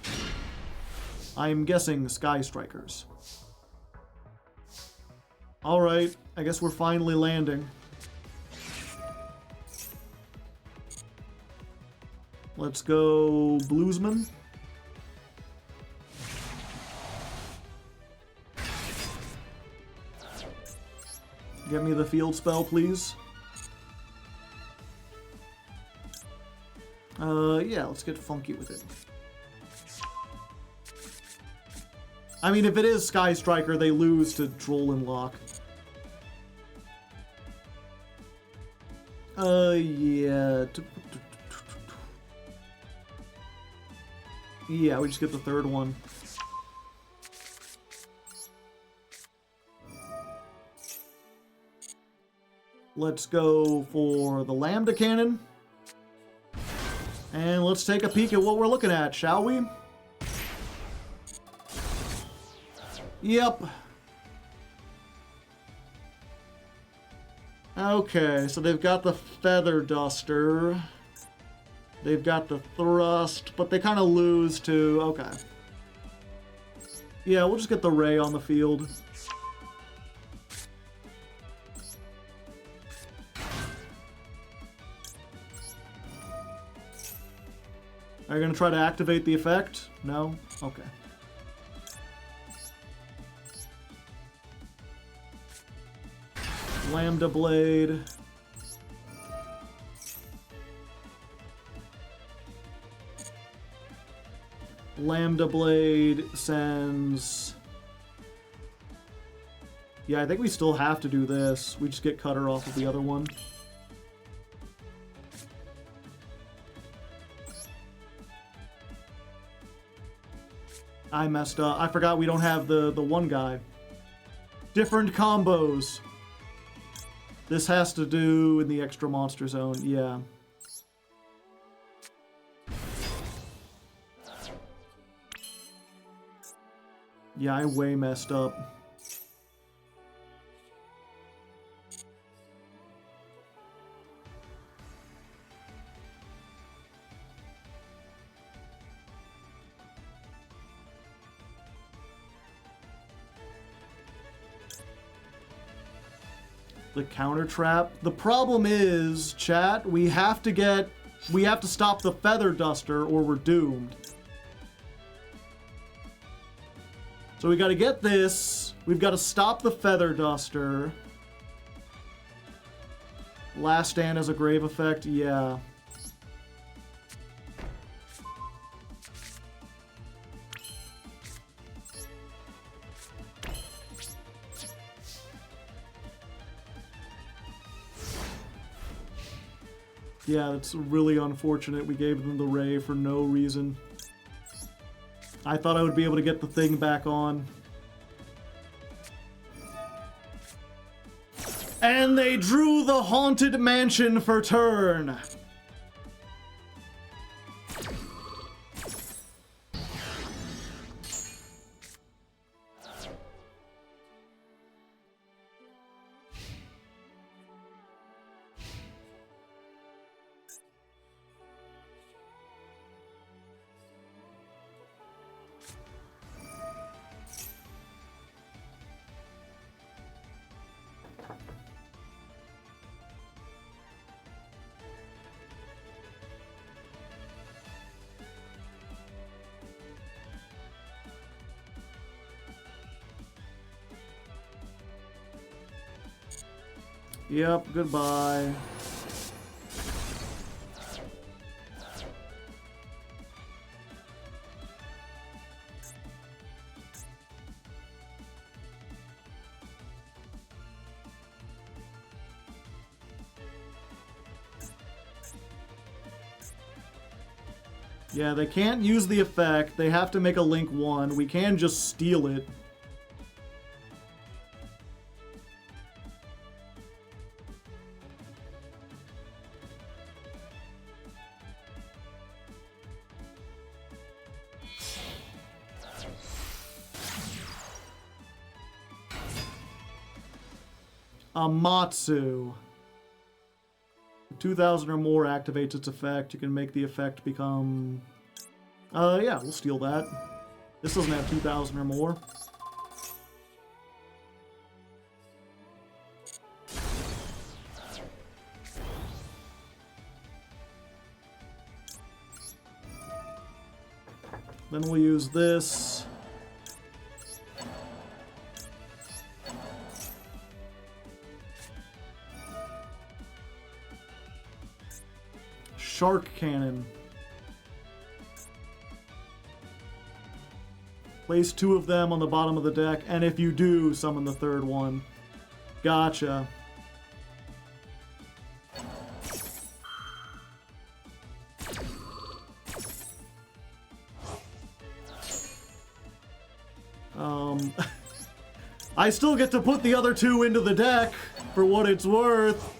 I'm guessing Sky Strikers. Alright, I guess we're finally landing. Let's go Bluesman. Get me the field spell, please. Yeah, let's get funky with it. I mean, if it is Sky Striker, they lose to Droll and Lock. Yeah. Yeah, we just get the third one. Let's go for the Lambda Cannon. And let's take a peek at what we're looking at, shall we? Yep. Okay, so they've got the Feather Duster. They've got the Thrust, but they kind of lose to... Okay. Yeah, we'll just get the Ray on the field. Are you going to try to activate the effect? No? Okay. Lambda Blade. Lambda Blade sends... Yeah, I think we still have to do this. We just get Cutter off of the other one. I messed up. I forgot we don't have the one guy. Different combos. This has to do in the extra monster zone. Yeah. Yeah, I way messed up. The counter trap. The problem is, chat, we have to stop the feather duster or we're doomed. So we gotta get this. We've got to stop the feather duster. Last stand has a grave effect, yeah. Yeah, it's really unfortunate we gave them the Ray for no reason. I thought I would be able to get the thing back on. And they drew the Haunted Mansion for turn. Yep, goodbye. Yeah, they can't use the effect. They have to make a Link 1. We can just steal it. Amatsu. 2,000 or more activates its effect. You can make the effect become... yeah, we'll steal that. This doesn't have 2,000 or more. Then we'll use this. Shark Cannon. Place 2 of them on the bottom of the deck, and if you do, summon the third one. Gotcha. I still get to put the other 2 into the deck, for what it's worth.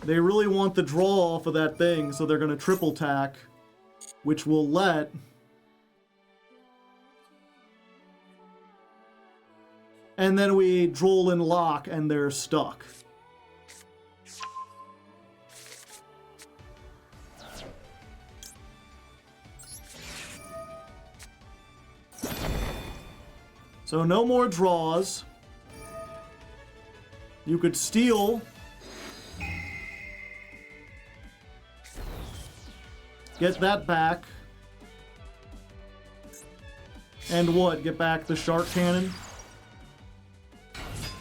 They really want the draw off of that thing, so they're going to triple tack, which will let... And then we droll and lock, and they're stuck. So no more draws. You could steal... Get that back. And what? Get back the Shark Cannon?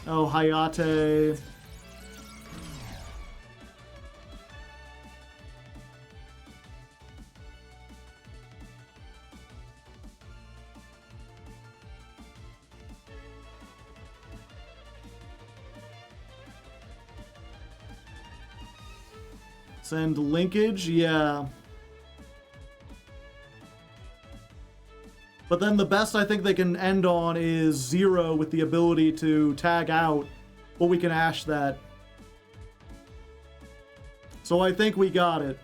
Oh, Hayate. Send linkage? Yeah. But then the best I think they can end on is 0 with the ability to tag out, but we can ash that. So I think we got it.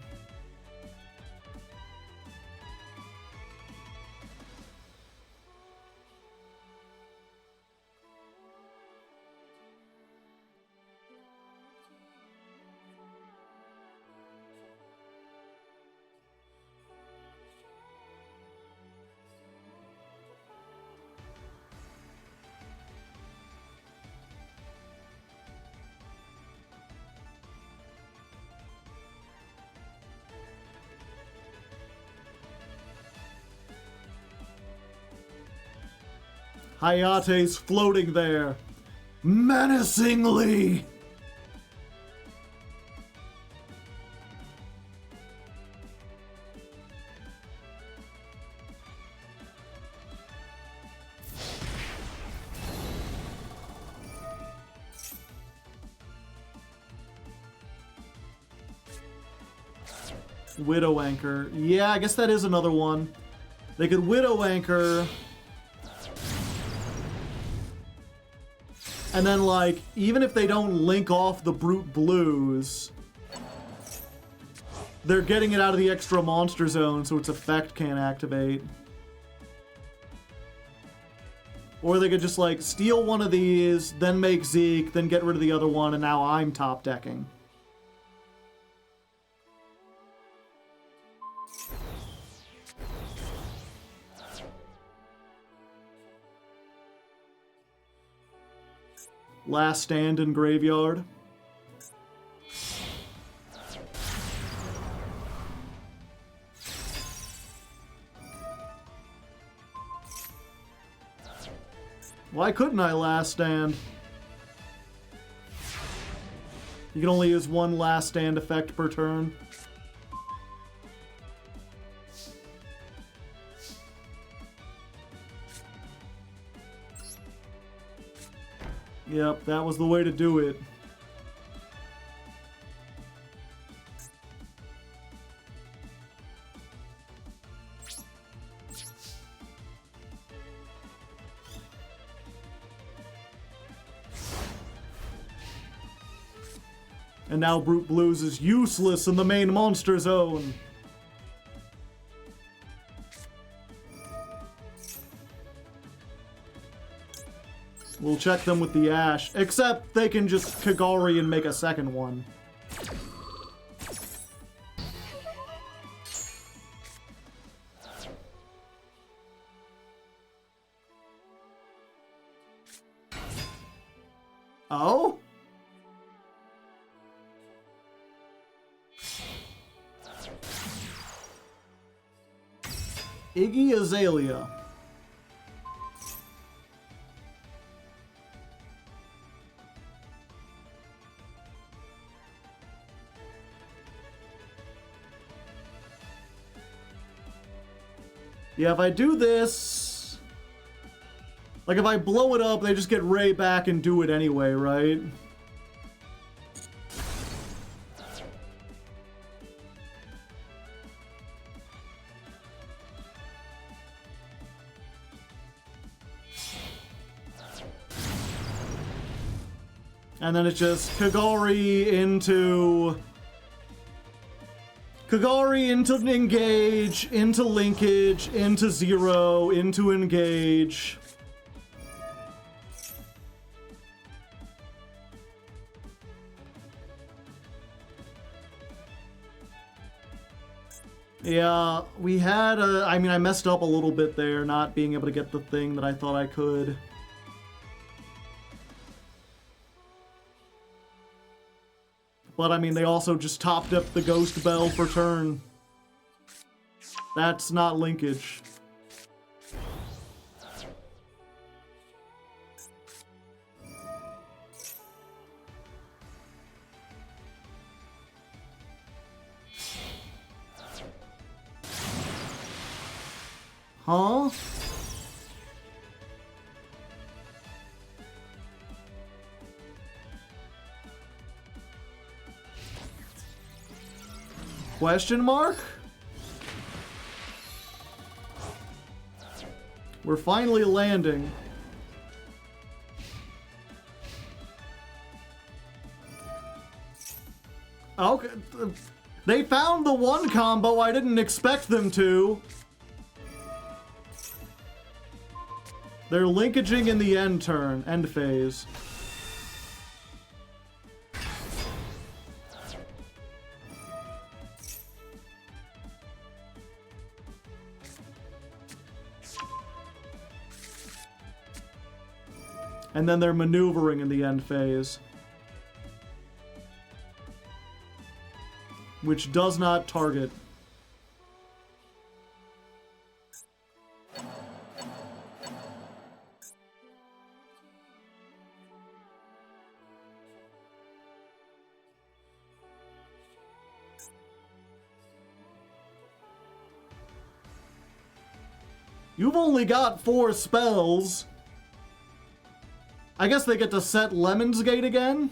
Hayate's floating there. Menacingly! Widow Anchor. Yeah, I guess that is another one. They could Widow Anchor. And then, like, even if they don't link off the Brute Blues, they're getting it out of the extra monster zone, so its effect can't activate. Or they could just, like, steal one of these, then make Zeke, then get rid of the other one, and now I'm top decking. Last Stand in Graveyard. Why couldn't I Last Stand? You can only use one Last Stand effect per turn. Yep, that was the way to do it. And now Brute Blues is useless in the main monster zone. We'll check them with the Ash, except they can just Kagari and make a second one. Oh? Iggy Azalea. Yeah, if I do this... Like, if I blow it up, they just get Ray back and do it anyway, right? And then it's just Kagari into engage, into linkage, into zero, into engage. Yeah, we had a... I mean, I messed up a little bit there, not being able to get the thing that I thought I could. But, I mean, they also just topped up the Ghost Bell for turn. That's not linkage. Huh? Question mark? We're finally landing. Okay. They found the one combo I didn't expect them to. They're linkaging in the end turn, end phase. And then they're maneuvering in the end phase. Which does not target. You've only got 4 spells. I guess they get to set Lemon's Gate again?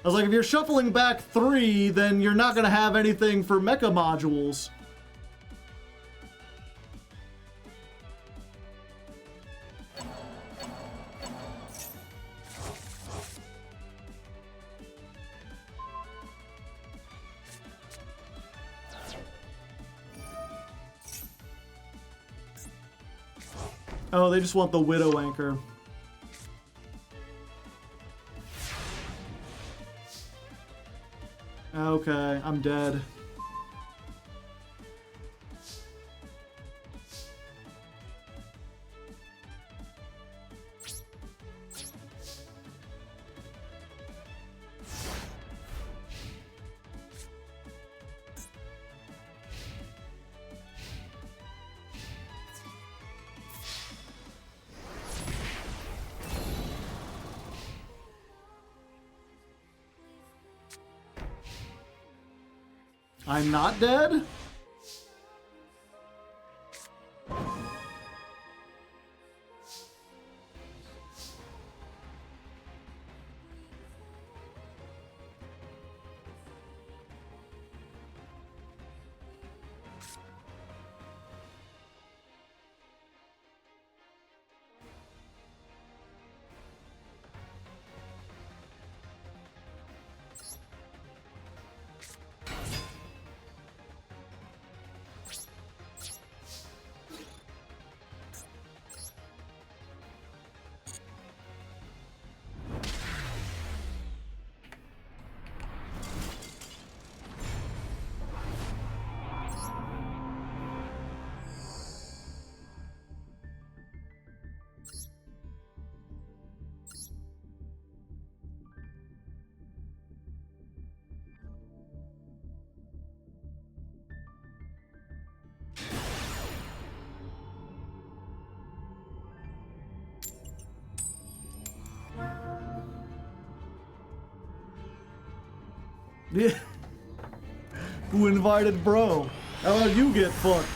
I was like, if you're shuffling back 3, then you're not going to have anything for mecha modules. Oh, they just want the Widow Anchor. Okay, I'm dead. I'm not dead? Yeah. Who invited bro? How about you get fucked?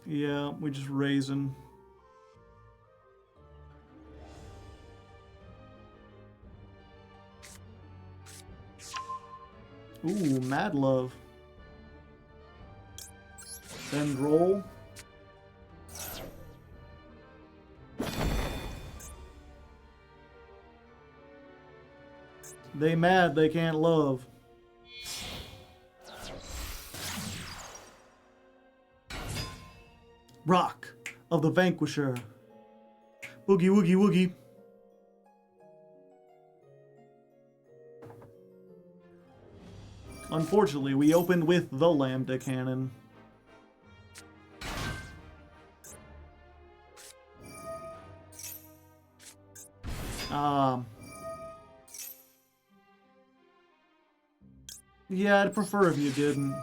Yeah, we just raising. Ooh, Mad Love. Then roll. They mad, they can't love. Rock of the Vanquisher. Boogie woogie woogie. Unfortunately, we opened with the Lambda Cannon. Yeah, I'd prefer if you didn't.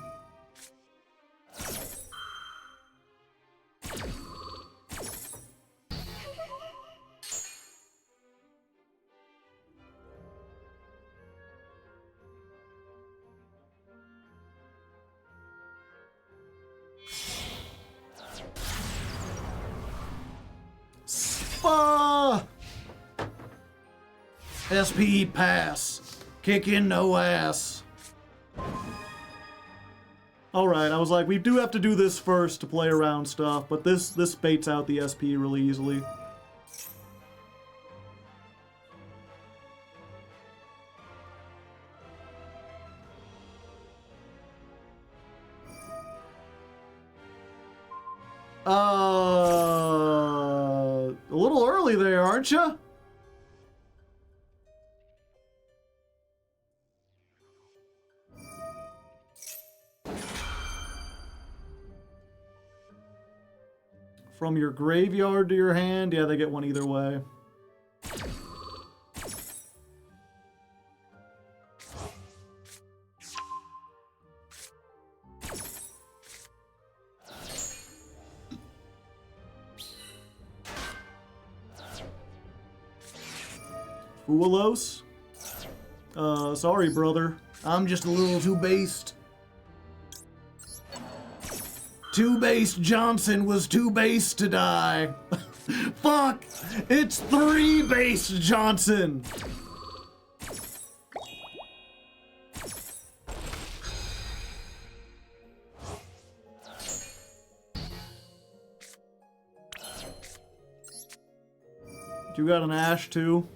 Spa! SP pass. Kicking no ass. Alright, I was like, we do have to do this first to play around stuff, but this baits out the SP really easily. A little early there, aren't you? From your graveyard to your hand, yeah, they get one either way. Ualos? Sorry, brother. I'm just a little too based. Too based Johnson was too based to die. Fuck! It's 3 based Johnson! You got an Ash too?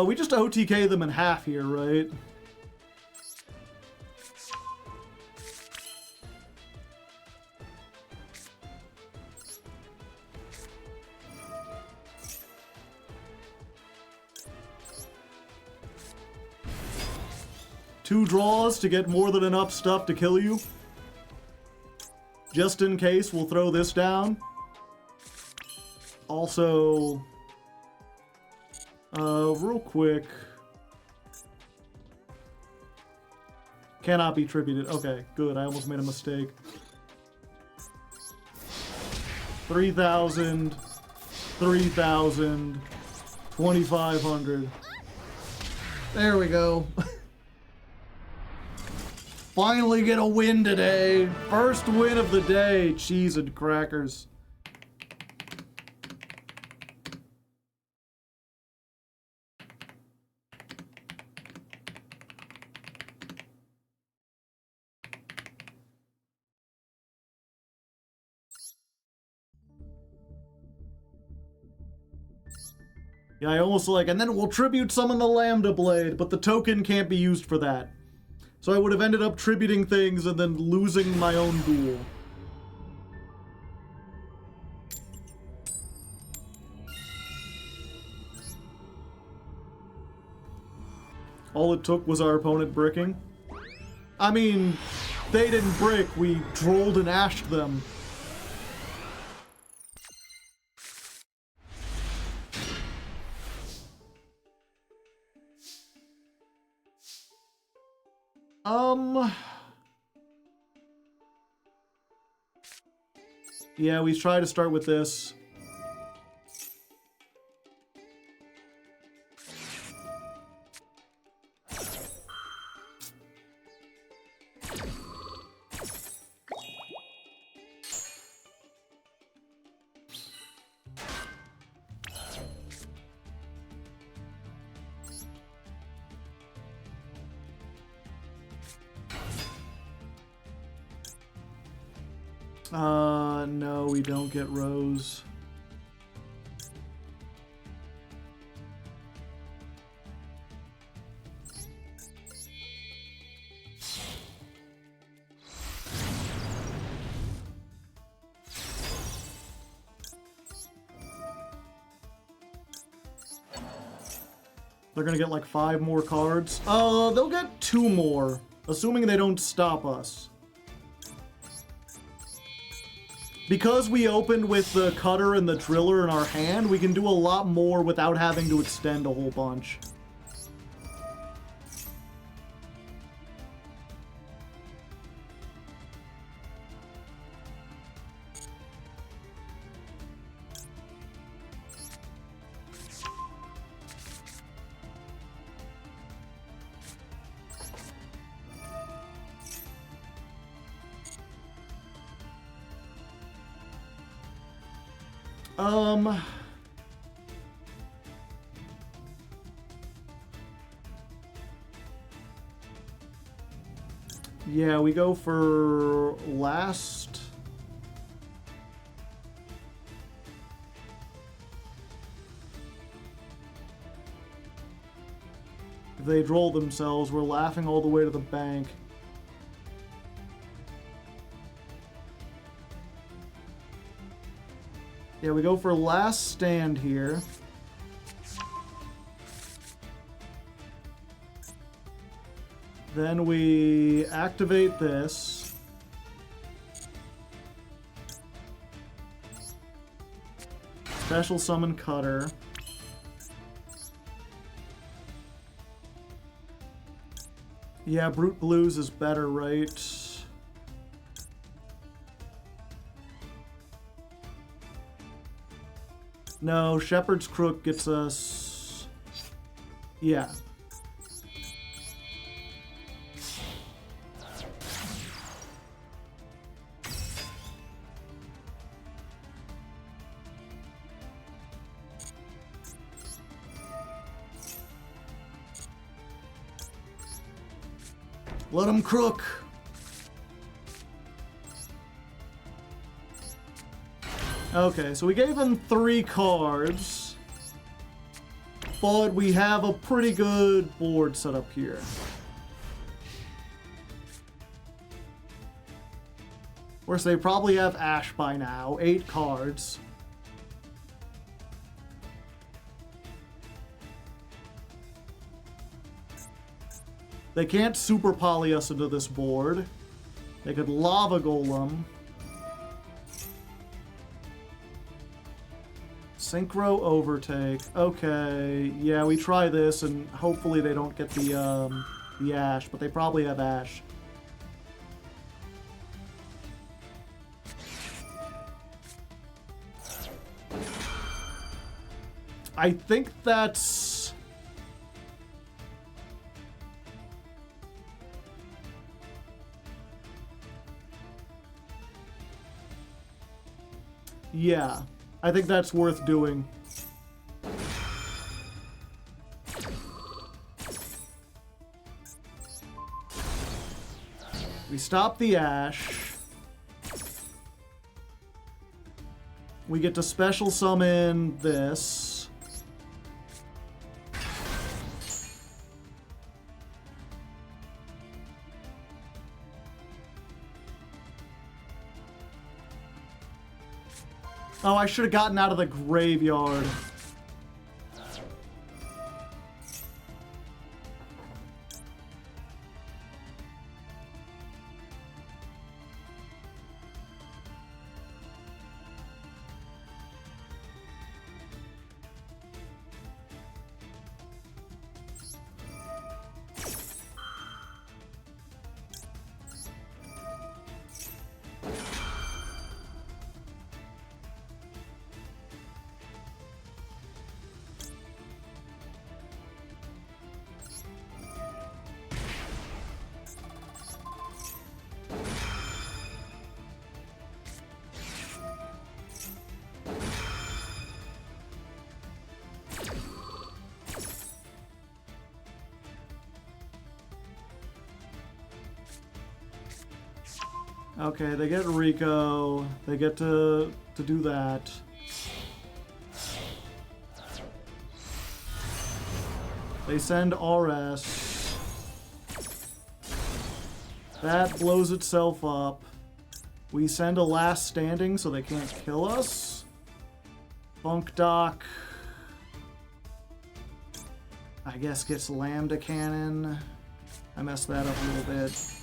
We just OTK them in half here, right? Two draws to get more than enough stuff to kill you. Just in case, we'll throw this down. Also, real quick. Cannot be tributed. Okay, good. I almost made a mistake. 3,000, 3,000, 2,500. There we go. Finally get a win today. First win of the day. Cheese and crackers. Yeah, I almost like, and then we'll tribute summon the Lambda Blade, but the token can't be used for that. So I would have ended up tributing things and then losing my own duel. All it took was our opponent bricking. I mean, they didn't brick, we trolled and ashed them. Yeah, we try to start with this. No, we don't get Rose. They're gonna get like 5 more cards. They'll get 2 more, assuming they don't stop us. Because we opened with the cutter and the driller in our hand, we can do a lot more without having to extend a whole bunch. Yeah, we go for last. If they droll themselves, we're laughing all the way to the bank. Yeah, we go for last stand here. Then we activate this. Special summon Cutter. Yeah, Brute Blues is better, right? No, Shepherd's Crook gets us... Yeah. Let him crook. Okay, so we gave him 3 cards, but we have a pretty good board set up here. Of course, they probably have Ash by now. 8 cards. They can't super poly us into this board. They could Lava Golem. Synchro Overtake. Okay, yeah, we try this, and hopefully they don't get the Ash, but they probably have Ash. I think that's... Yeah, I think that's worth doing. We stop the Ash. We get to special summon this. Oh, I should have gotten out of the graveyard. Okay, they get Rico. They get to do that. They send RS. That blows itself up. We send a Last Standing so they can't kill us. Funk Doc, I guess, gets Lambda Cannon. I messed that up a little bit.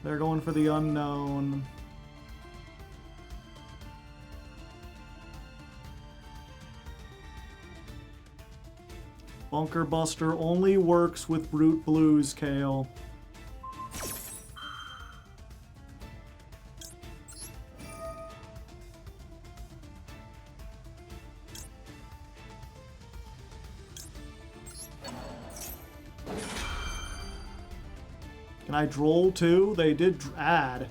They're going for the unknown. Bunker Buster only works with Brute Blues, Kale. Can I droll too? They did add.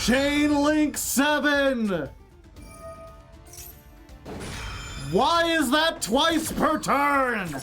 Chain Link 7! Why is that twice per turn?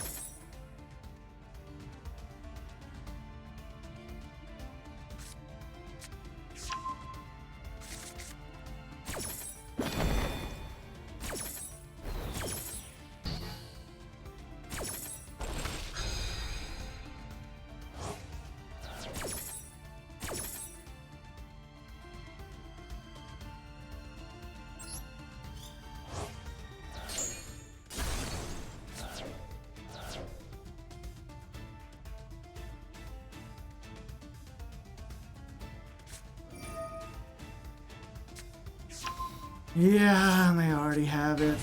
Yeah, they already have it.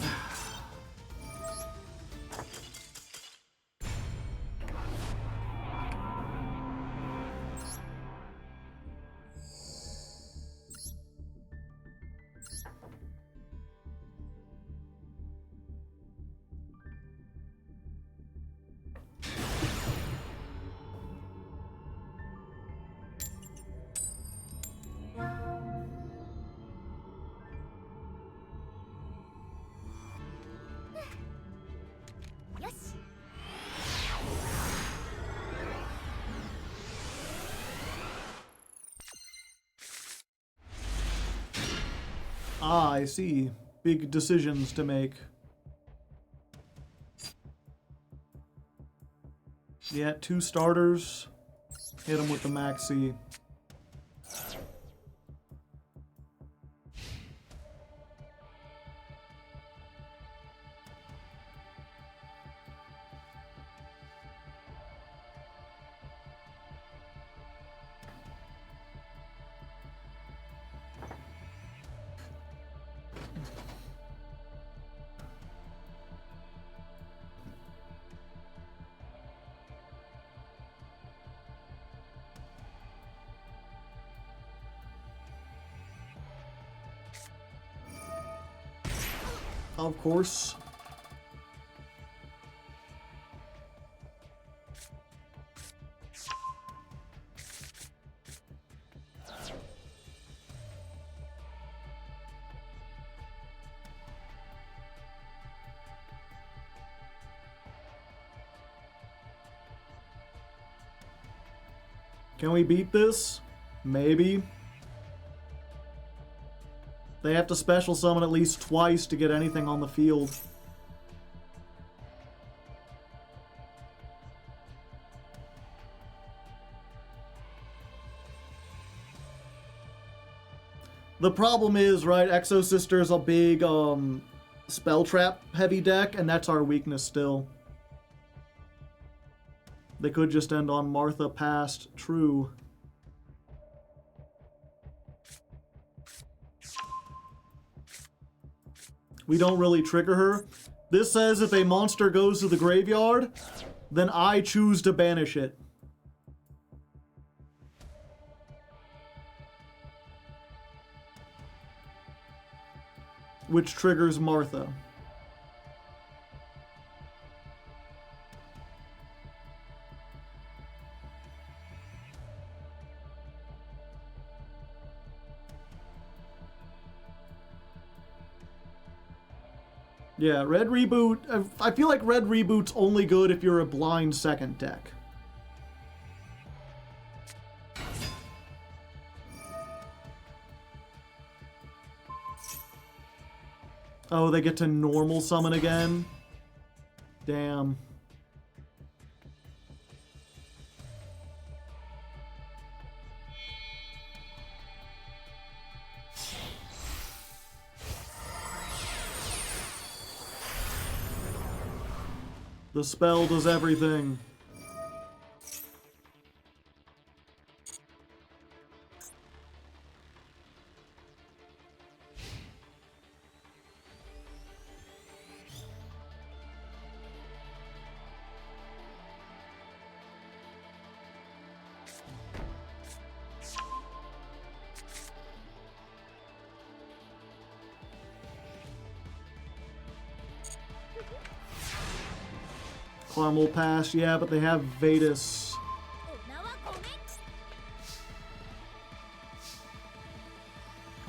Ah, I see. Big decisions to make. Yeah, 2 starters. Hit him with the maxi. Of course. Can we beat this? Maybe. They have to special summon at least twice to get anything on the field. The problem is, right, Exo Sister is a big spell trap heavy deck, and that's our weakness still. They could just end on Martha past true. We don't really trigger her. This says if a monster goes to the graveyard, then I choose to banish it. Which triggers Martha. Yeah, Red Reboot. I feel like Red Reboot's only good if you're a blind second deck. Oh, they get to normal summon again? Damn. The spell does everything. Caramel Pass, yeah, but they have Vetus.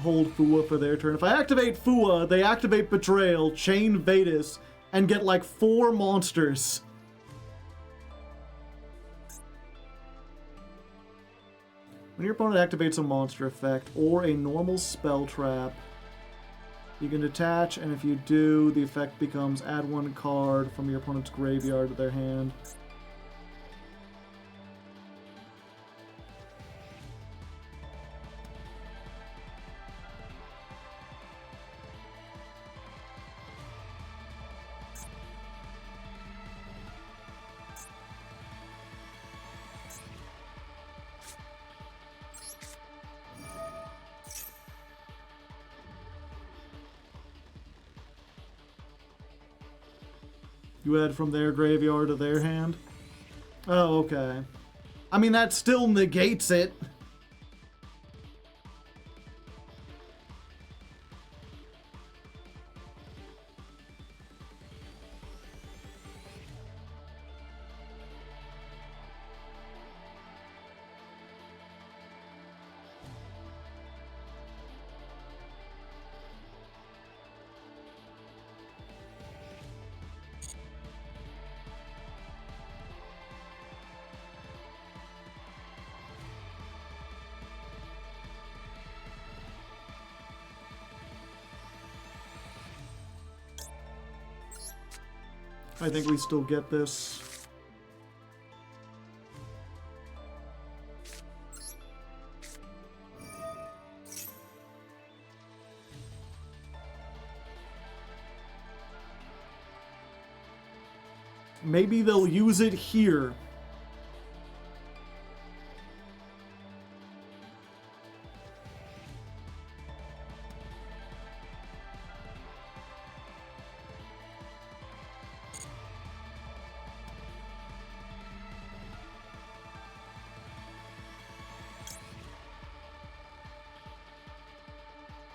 hold Fua for their turn. If I activate Fua, they activate Betrayal, chain Vadis, and get like 4 monsters. When your opponent activates a monster effect or a normal spell trap, you can detach, and if you do, the effect becomes add 1 card from your opponent's graveyard to their hand. You add from their graveyard to their hand? Oh, okay. I mean, that still negates it. I think we still get this. Maybe they'll use it here.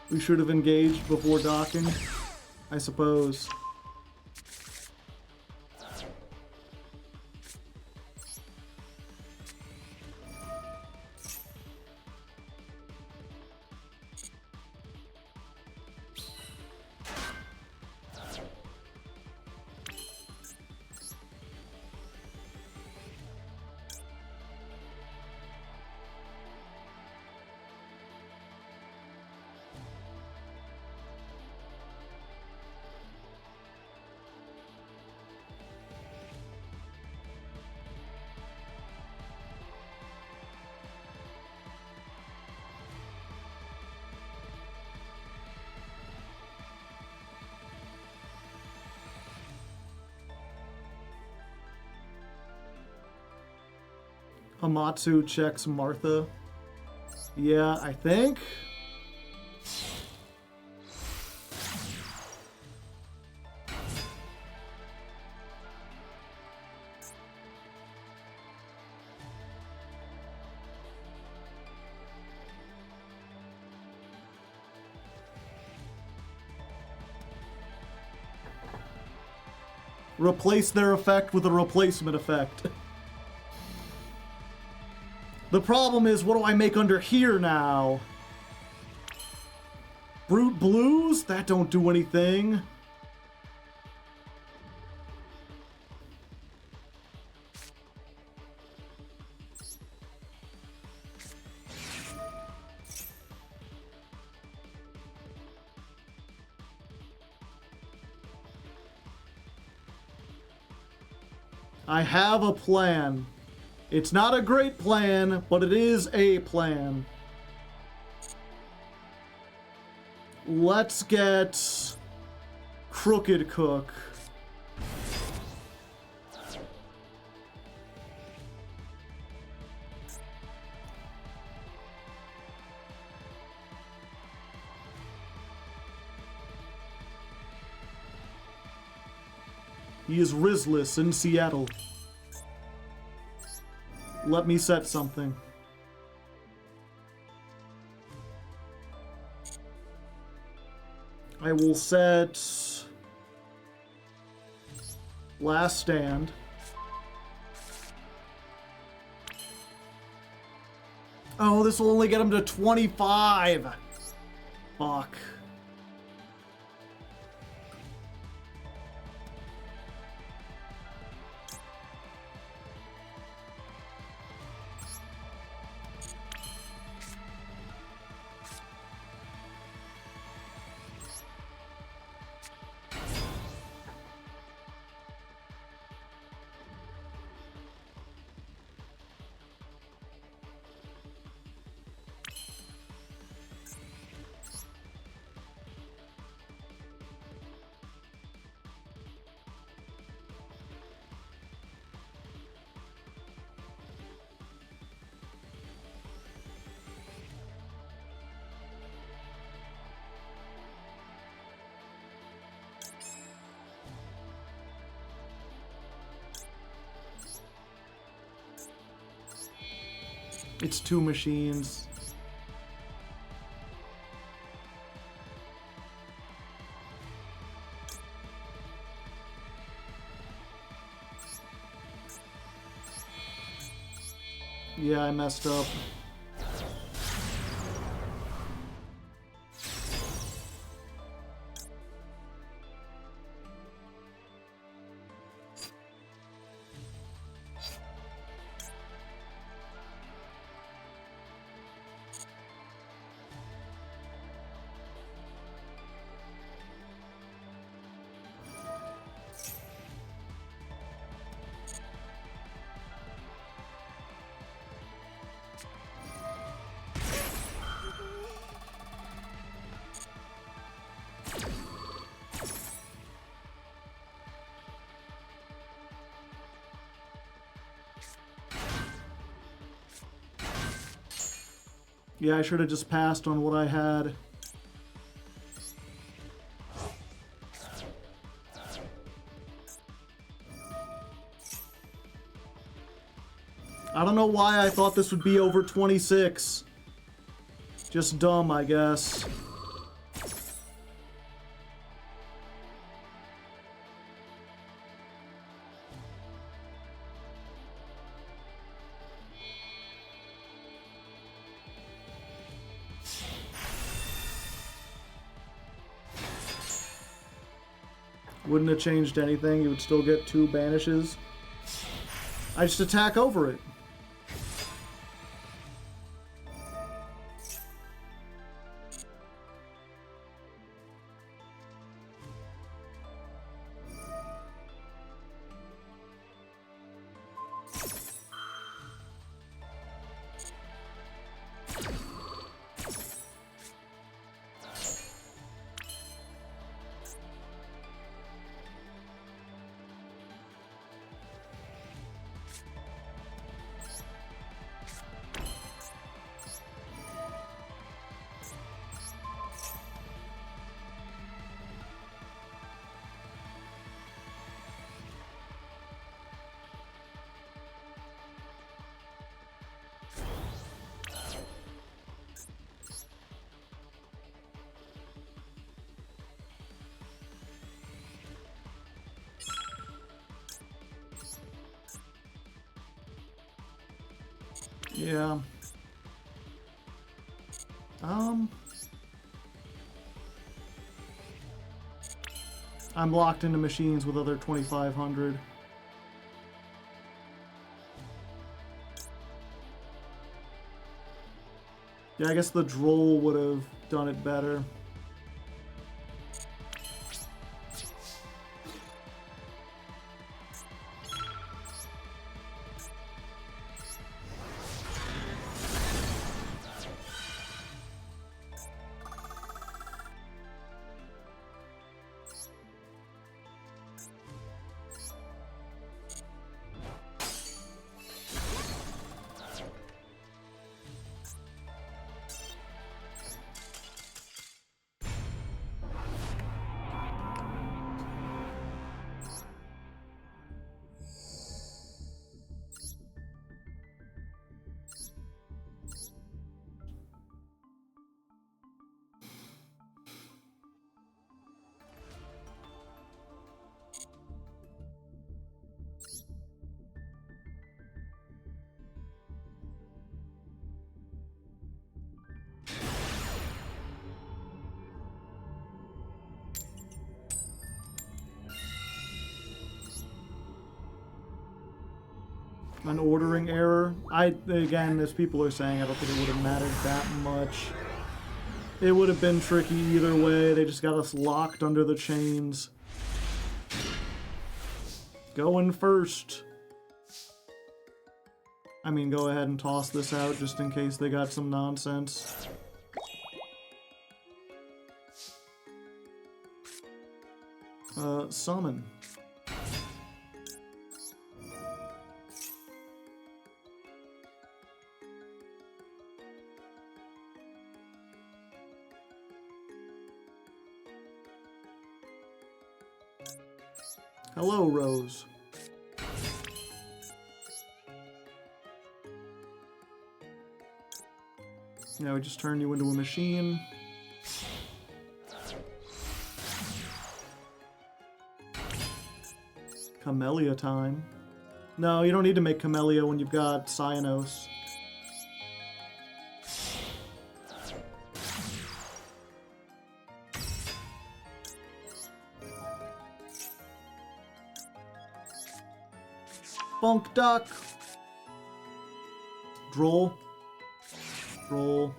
We should have engaged before docking, I suppose. Hamatsu checks Martha. Yeah, I think. Replace their effect with a replacement effect. The problem is, what do I make under here now? Brute Blues? That don't do anything. I have a plan. It's not a great plan, but it is a plan. Let's get Crooked Cook. He is Rizless in Seattle. Let me set something. I will set Last Stand. Oh, this will only get him to 25. Fuck. It's 2 machines. Yeah, I messed up. Yeah, I should have just passed on what I had. I don't know why I thought this would be over 26. Just dumb, I guess. Wouldn't have changed anything. You would still get 2 banishes. I just attack over it. Yeah. I'm locked into machines with other 2,500. Yeah, I guess the Droll would have done it better. An ordering error. Again, as people are saying, I don't think it would have mattered that much. It would have been tricky either way. They just got us locked under the chains. Going first. I mean, go ahead and toss this out just in case they got some nonsense. Summon. Hello, Rose. Now we just turn you into a machine. Camellia time. No, you don't need to make Camellia when you've got Cyanos. Funk Duck. Droll. Droll.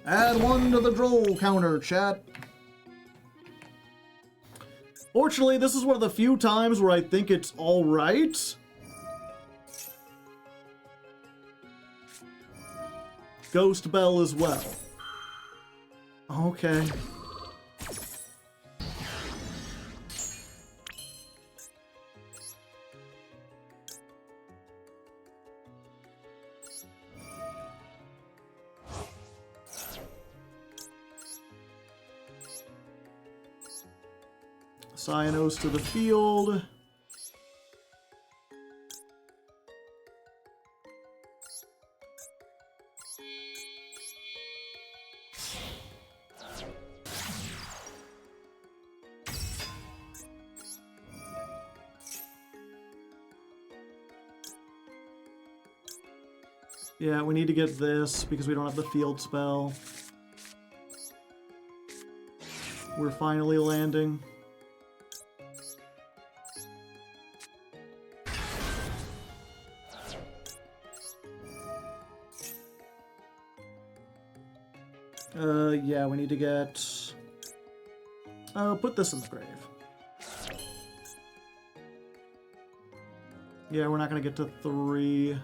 Add 1 to the droll counter, chat. Fortunately, this is one of the few times where I think it's alright. Ghost Bell as well. Okay. Cyanos to the field. Yeah, we need to get this because we don't have the field spell. We're finally landing. Yeah, we need to get... put this in the grave. Yeah, we're not gonna get to 3.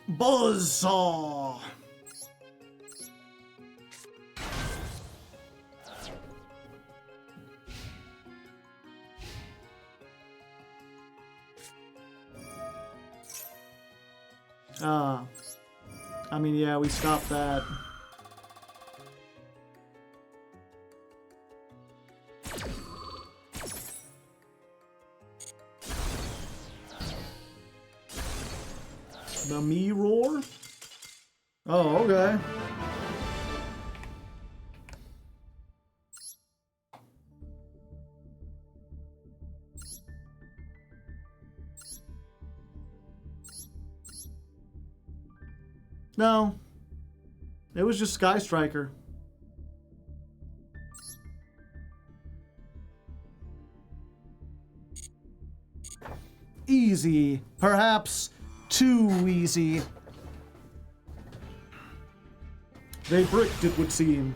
Buzzsaw! I mean, yeah, we stopped that. The me roar? Oh, okay. No. It was just Sky Striker. Easy. Perhaps too easy. They bricked, it would seem.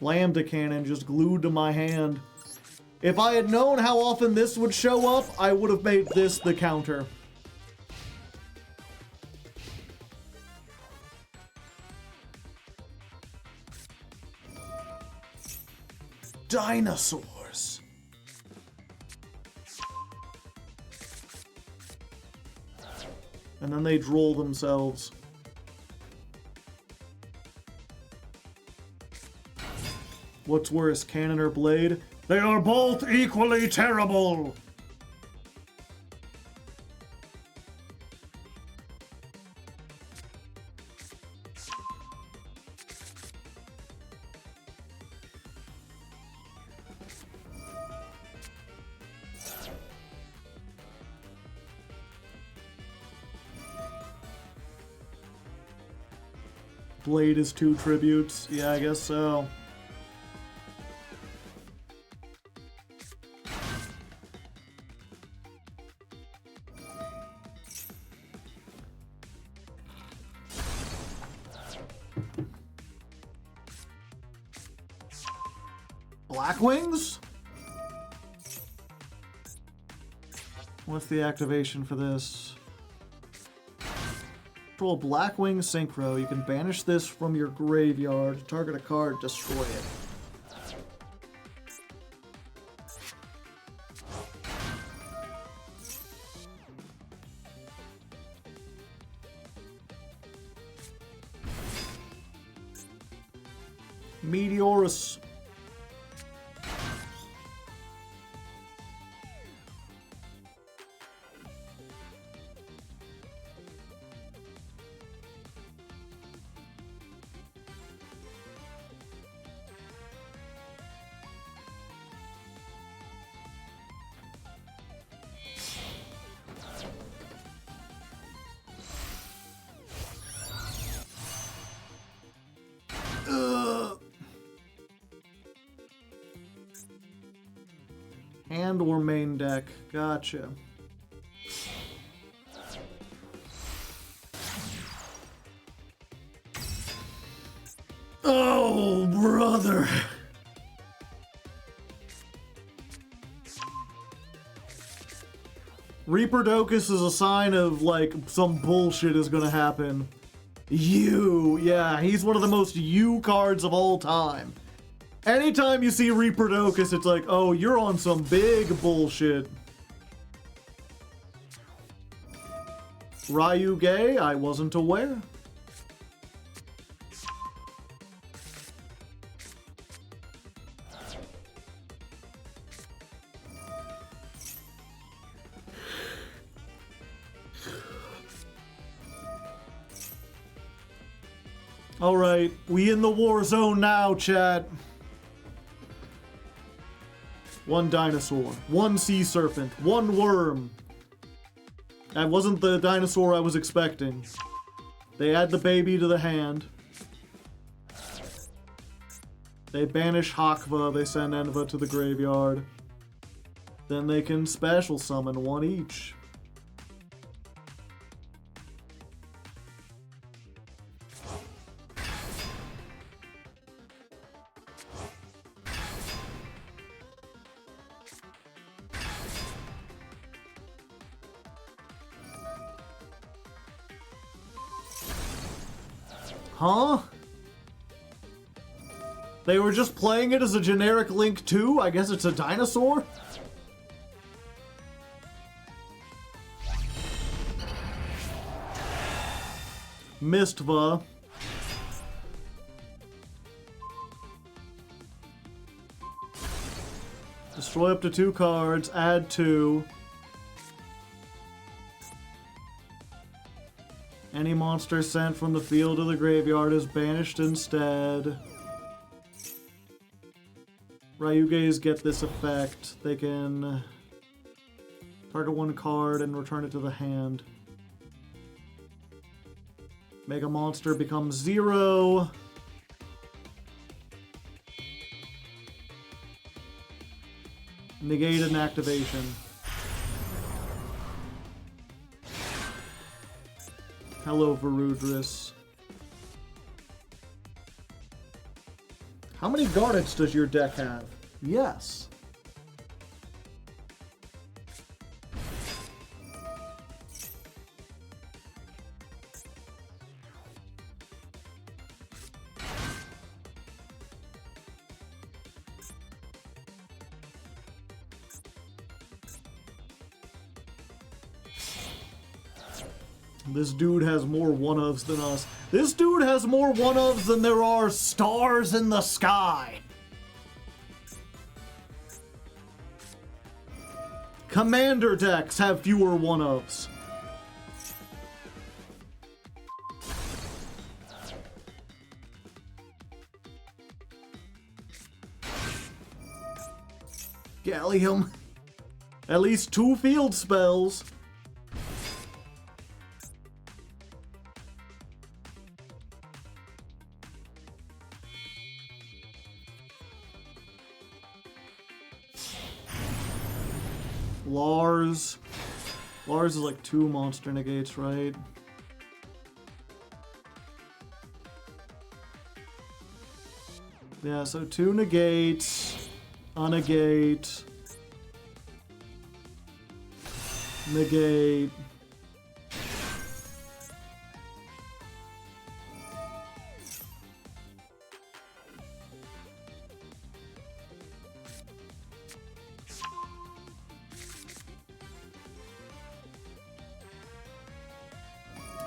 Lambda cannon just glued to my hand. If I had known how often this would show up, I would have made this the counter. Dinosaurs. and then they droll themselves. What's worse, cannon or blade? They are both equally terrible! Blade is 2 tributes. Yeah, I guess so. Black Wings? What's the activation for this? Control Blackwing Synchro. You can banish this from your graveyard, target a card, destroy it. Meteorus. Hand or main deck. Gotcha. Oh, brother. Reaper Docus is a sign of, like, some bullshit is gonna happen. Yeah, he's one of the most you cards of all time. Anytime you see Reaper Docus, it's like, oh, you're on some big bullshit. Ryu Gay? I wasn't aware. Alright, we in the war zone now, chat. 1 dinosaur, 1 sea serpent, 1 worm. That wasn't the dinosaur I was expecting. They add the baby to the hand. They banish Hakva, they send Enva to the graveyard. Then they can special summon 1 each. Huh? They were just playing it as a generic Link 2? I guess it's a dinosaur? Mistva. Destroy up to 2 cards, add 2. Any monster sent from the field to the graveyard is banished instead. Ryugeis get this effect. They can target 1 card and return it to the hand. Make a monster become 0. Negate an activation. Hello, Varudris. How many Garnets does your deck have? Yes. This dude has more one-ofs than us. This dude has more one-ofs than there are stars in the sky. Commander decks have fewer one-ofs. Gallium. At least 2 field spells. Lars. Lars is like 2 monster negates, right? Yeah, so 2 negates. Unegate. Negate.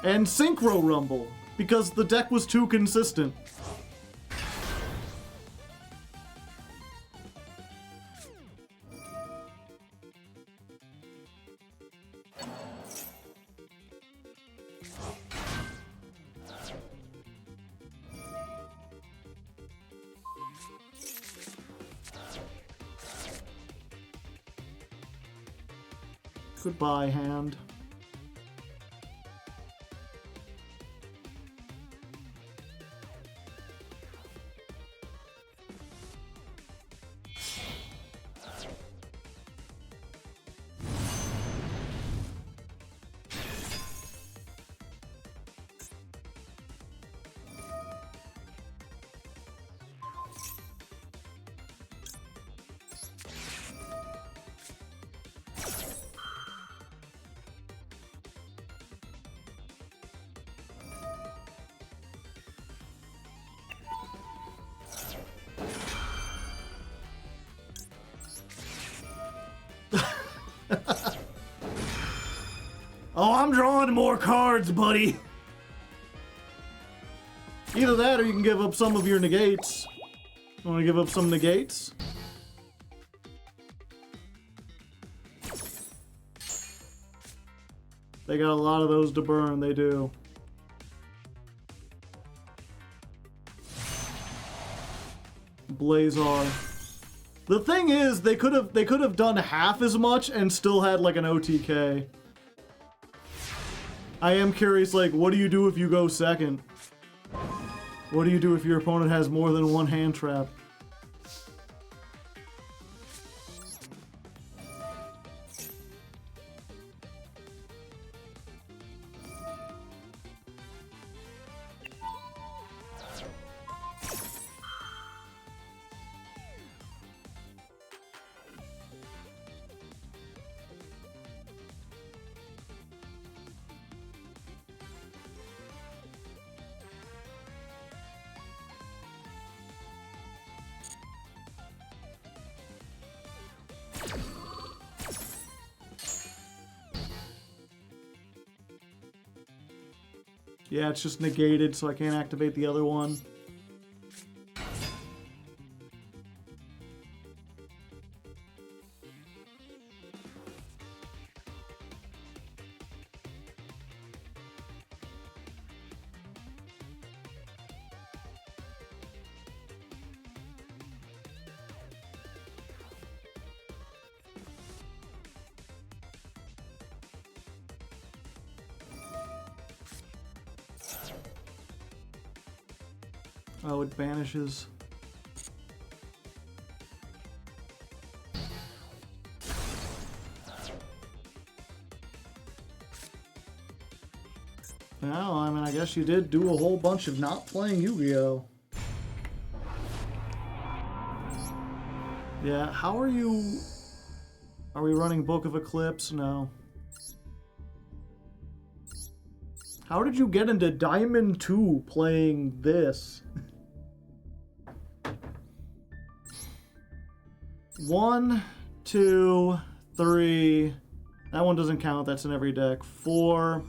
And Synchro Rumble, because the deck was too consistent. Goodbye, hand. Oh, I'm drawing more cards, buddy. Either that or you can give up some of your negates. Want to give up some negates? They got a lot of those to burn, they do. Blazar. The thing is, they could have done half as much and still had like an OTK. I am curious, like, what do you do if you go second? What do you do if your opponent has more than 1 hand trap? Yeah, it's just negated, so I can't activate the other one. Oh, it banishes. Well, I mean, I guess you did do a whole bunch of not playing Yu-Gi-Oh! Yeah, how are you... Are we running Book of Eclipse? No. How did you get into Diamond 2 playing this? 1, 2, 3. That one doesn't count, that's in every deck. 4,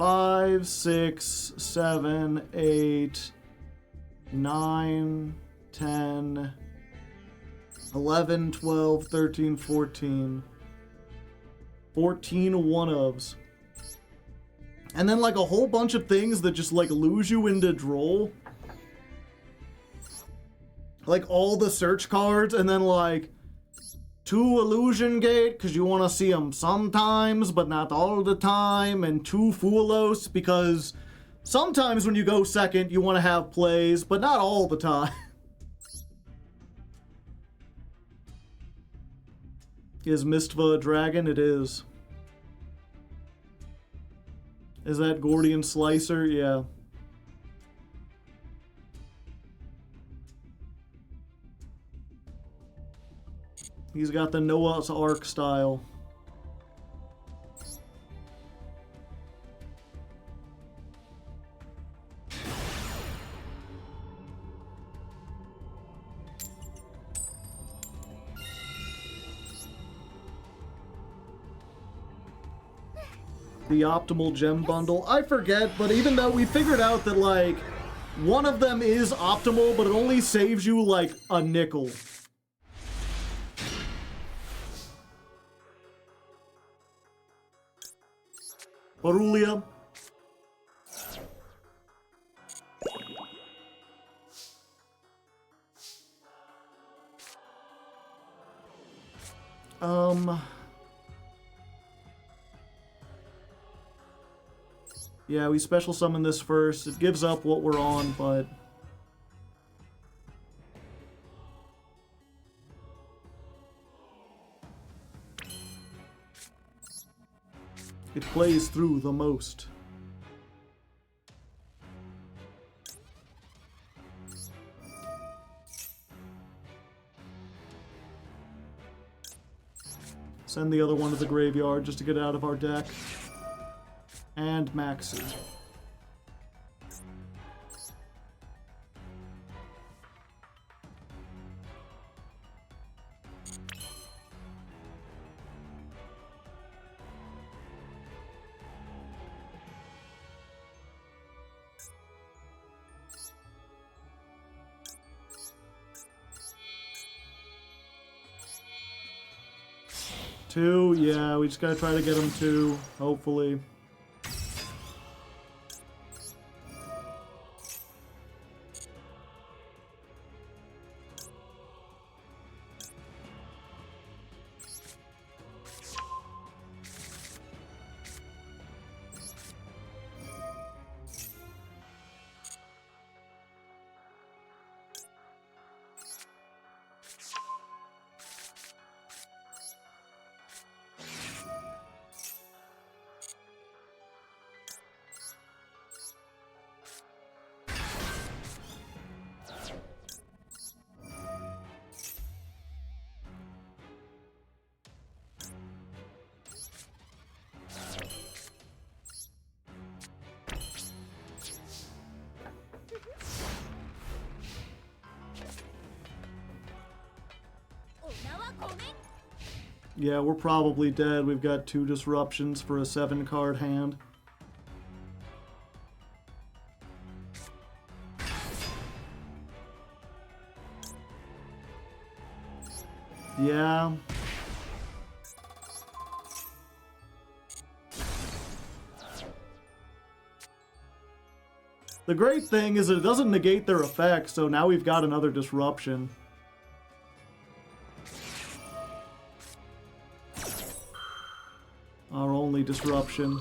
5, 6, 7, 8, 9, 10, 11, 12, 13, 14. 14 one-ofs. And then like a whole bunch of things that just like lose you into droll. Like all the search cards, and then like 2 illusion gate because you want to see them sometimes but not all the time, and 2 foolos because sometimes when you go second you want to have plays but not all the time. Is Mistva a dragon? It is. Is that Gordian Slicer? Yeah. He's got the Noah's Ark style. The optimal gem bundle. I forget, but even though we figured out that like one of them is optimal, but it only saves you like a nickel. Barulia. Yeah, we special summon this first. It gives up what we're on, but it plays through the most. Send the other one to the graveyard just to get it out of our deck. And Maxi. Two, yeah, we just gotta try to get them 2, hopefully. Yeah, we're probably dead. We've got 2 disruptions for a 7-card hand. Yeah. The great thing is that it doesn't negate their effect, so now we've got another disruption. Our only disruption.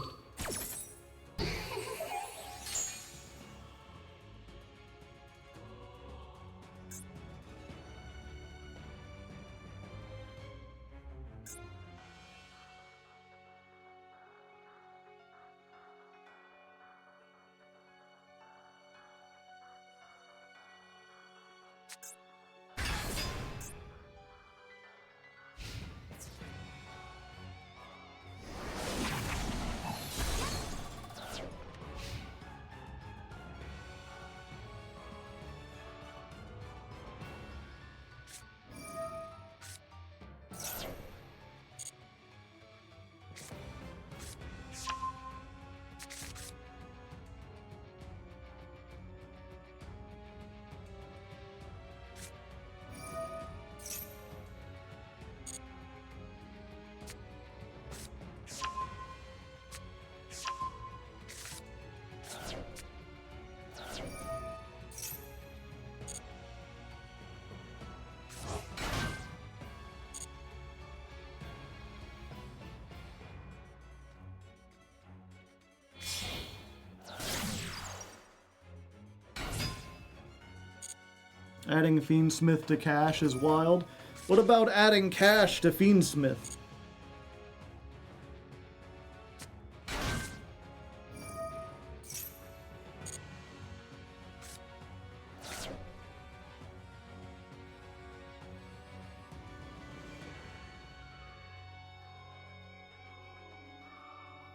Adding Fiendsmith to Cash is wild. What about adding Cash to Fiendsmith?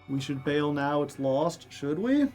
We should bail now, it's lost. Should we?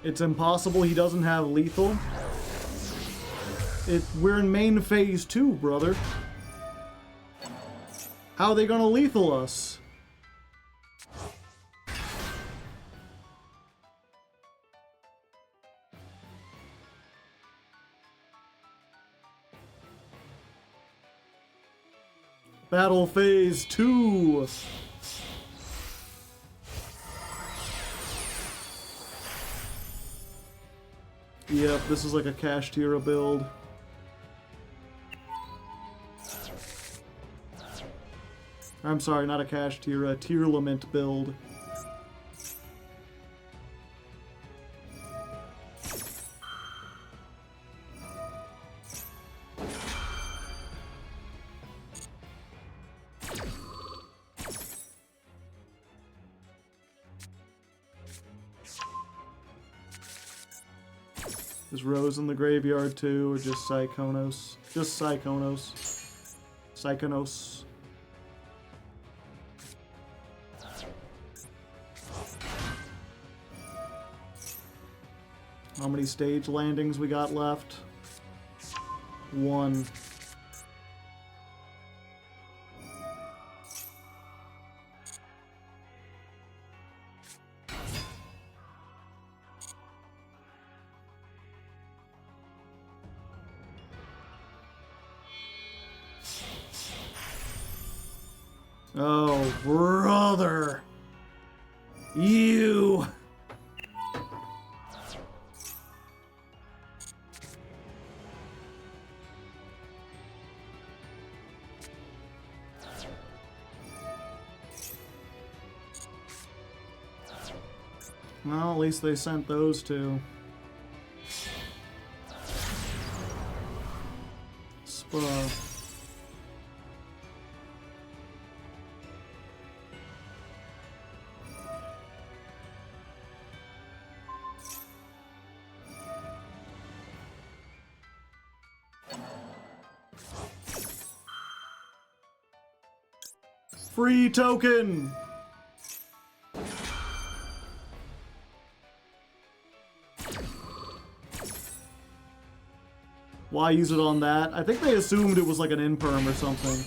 It's impossible he doesn't have lethal. We're in main phase 2, brother. How are they gonna lethal us? Battle phase 2. Yep, this is like a Cash Tira build. I'm sorry, not a Cash Tira, a Tearlament build. Is Rose in the graveyard too, or just Psychonos? Just Psychonos. Psychonos. How many stage landings we got left? 1. Oh, brother. You. Well, at least they sent those two. Spa. Free token! Why use it on that? I think they assumed it was like an imperm or something.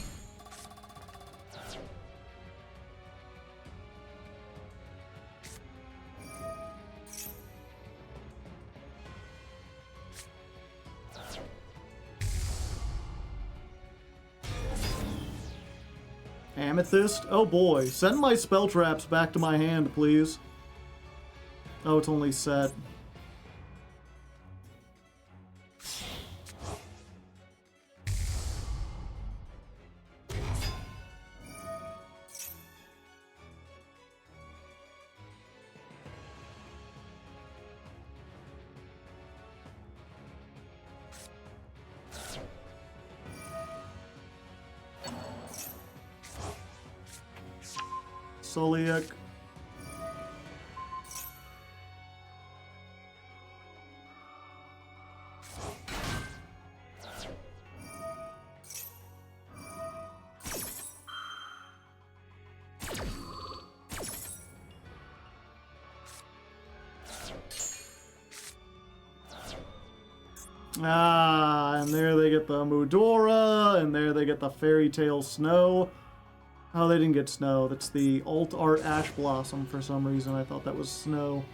Amethyst? Oh boy. Send my spell traps back to my hand, please. Oh, it's only set. Soliak. Ah, and there they get the Mudora, and there they get the Fairy Tale Snow. Oh, they didn't get snow. That's the Alt Art Ash Blossom for some reason. I thought that was snow.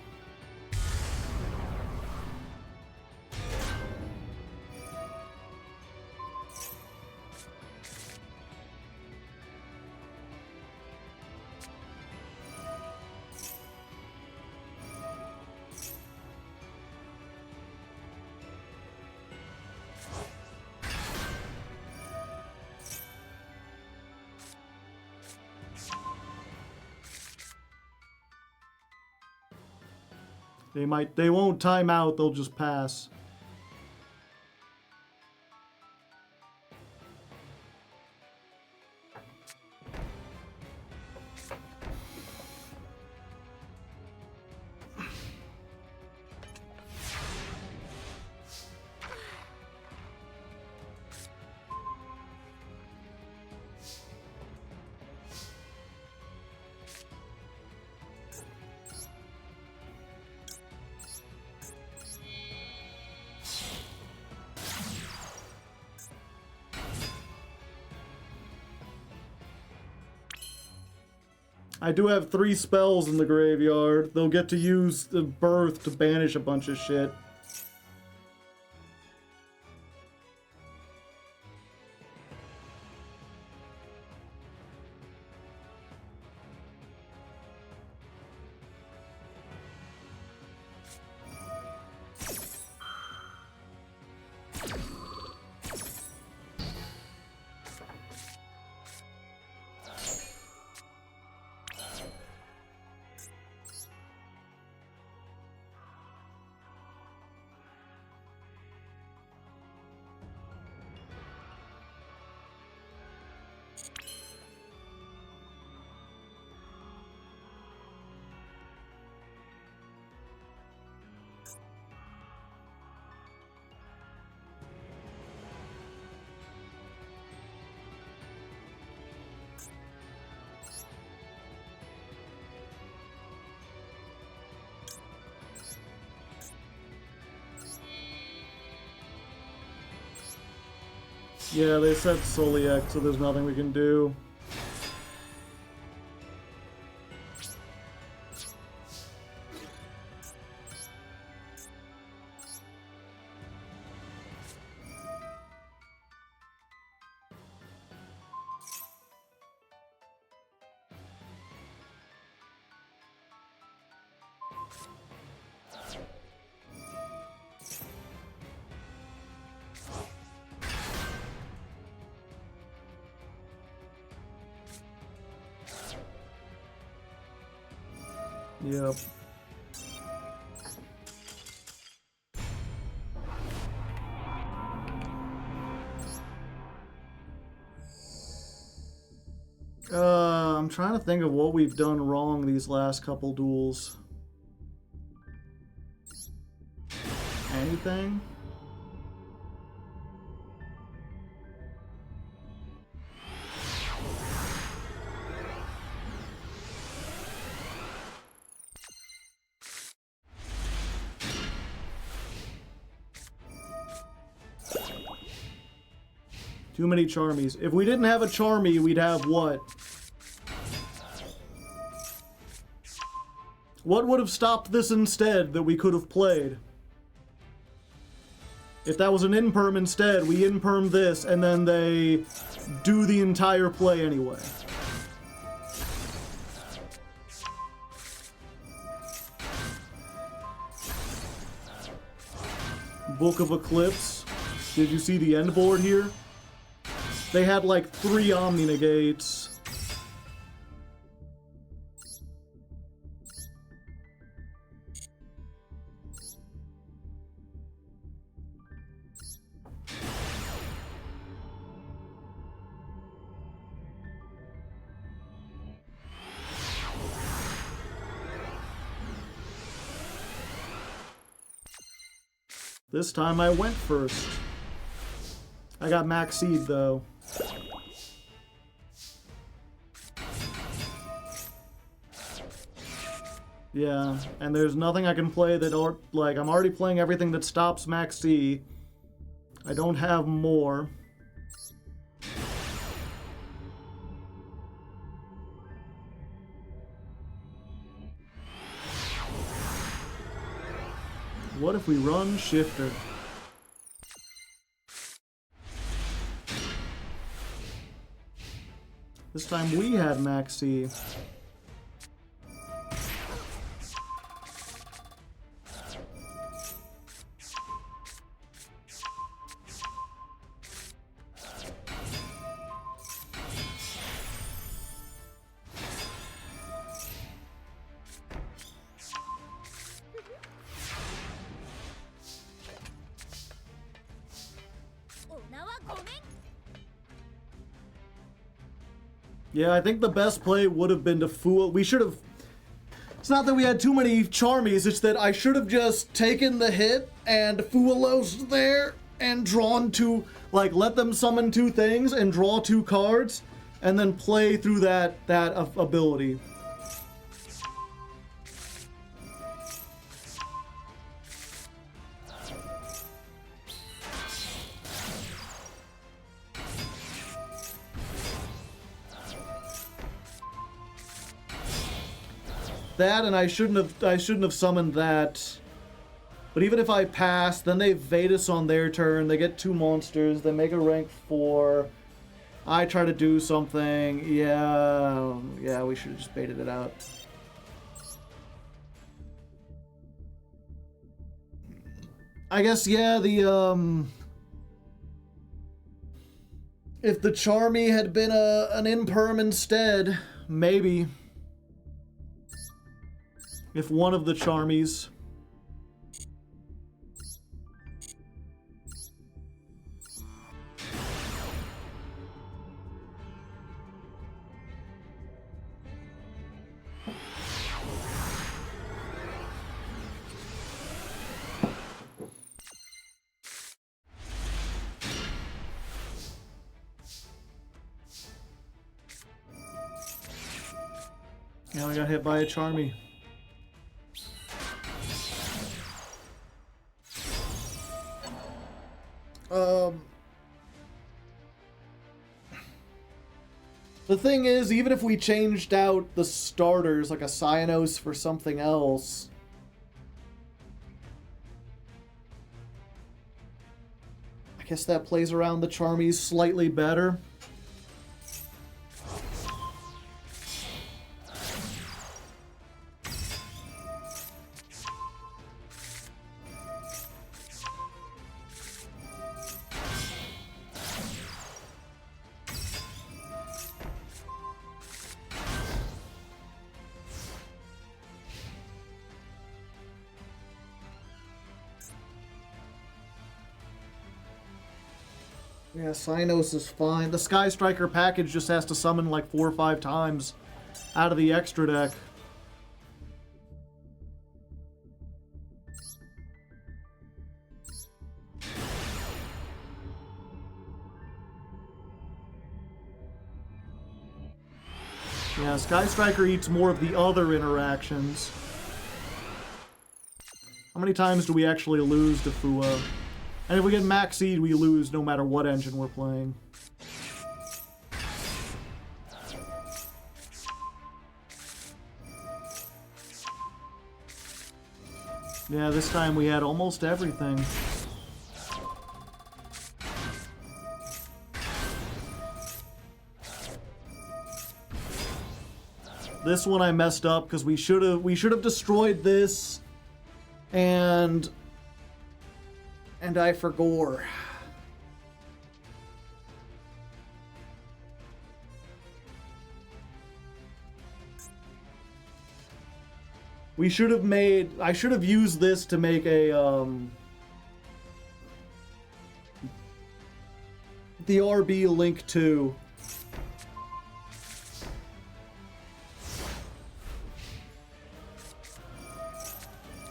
They won't time out, they'll just pass. I do have 3 spells in the graveyard. They'll get to use the birth to banish a bunch of shit. Yeah, they said Soliek, so there's nothing we can do. Yep. I'm trying to think of what we've done wrong these last couple duels. Anything? Too many Charmies. If we didn't have a Charmy, we'd have what? What would have stopped this instead that we could have played? If that was an Imperm instead, we Imperm this, and then they do the entire play anyway. Book of Eclipse. Did you see the end board here? They had like 3 Omni Negates. This time I went first. I got max seed though. Yeah, and there's nothing I can play that, or like, I'm already playing everything that stops max C. I don't have more. What if we run Shifter? This time we had Maxi. Yeah, I think the best play would have been to fool. We should have. It's not that we had too many Charmies, it's that I should have just taken the hit and Fuelos there and drawn two. Like, let them summon two things and draw two cards and then play through that ability. That, and I shouldn't have summoned that. But even if I pass, then they Vetus on their turn. They get two monsters. They make a rank 4. I try to do something. Yeah, we should have just baited it out. I guess, yeah, if the Charmy had been an imperm instead, maybe. If one of the Charmies. Now I got hit by a Charmy. The thing is, even if we changed out the starters, like a Cyanos for something else, I guess that plays around the Charmies slightly better. Yeah, Cyanos is fine. The Sky Striker package just has to summon like 4 or 5 times out of the extra deck. Yeah, Sky Striker eats more of the other interactions. How many times do we actually lose to Fua? And if we get Maxied, we lose no matter what engine we're playing. Yeah, this time we had almost everything. This one I messed up because we should have destroyed this and I forgot. I should have used this to make a the RB Link 2.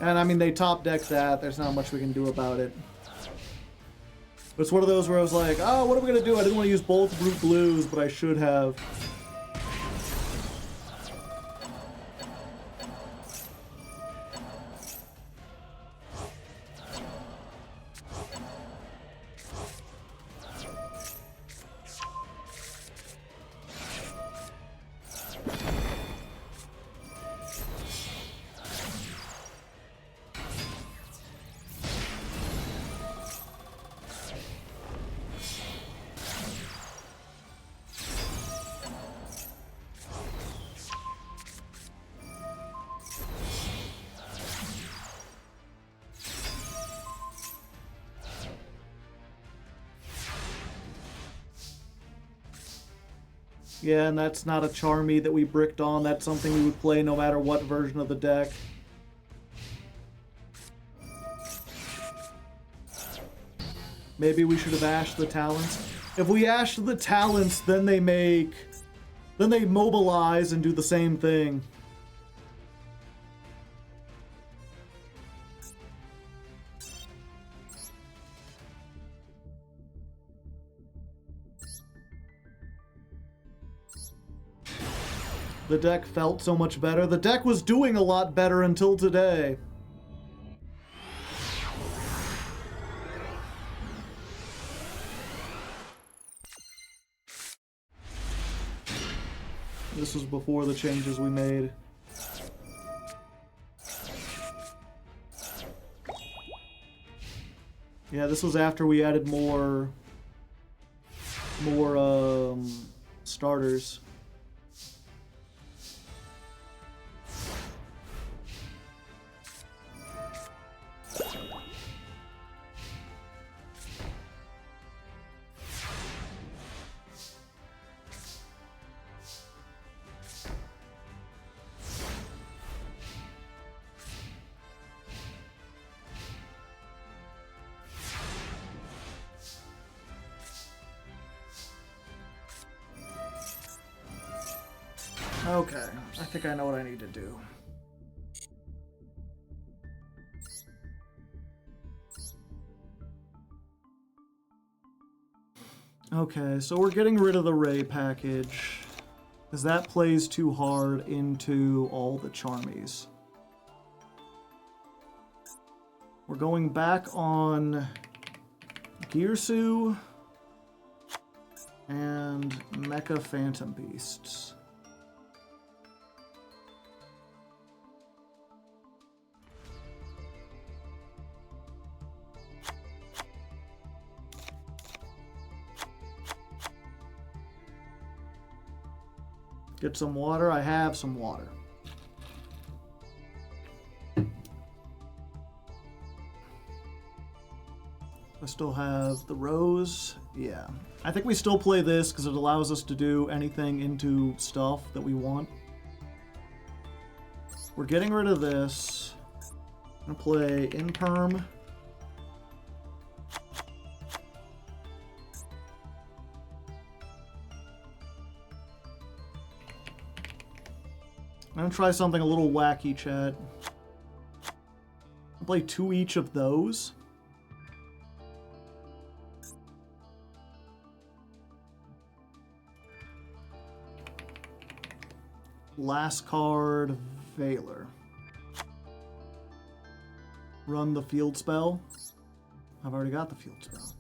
And I mean, they top deck that. There's not much we can do about it. But it's one of those where I was like, oh, what are we going to do? I didn't want to use both Brute Blues, but I should have. Yeah, and that's not a Charmy that we bricked on. That's something we would play no matter what version of the deck. Maybe we should have ashed the talents. If we ash the talents, then they mobilize and do the same thing. The deck felt so much better. The deck was doing a lot better until today. This was before the changes we made. Yeah, this was after we added more starters. Okay, I think I know what I need to do. Okay, so we're getting rid of the Ray package, because that plays too hard into all the Charmies. We're going back on Gearsu and Mecha Phantom Beasts. Get some water. I have some water. I still have the rose. Yeah. I think we still play this because it allows us to do anything into stuff that we want. We're getting rid of this. I'm going to play Imperm. I'm gonna try something a little wacky, chat. I'll play 2 each of those. Last card, Valor. Run the field spell. I've already got the field spell.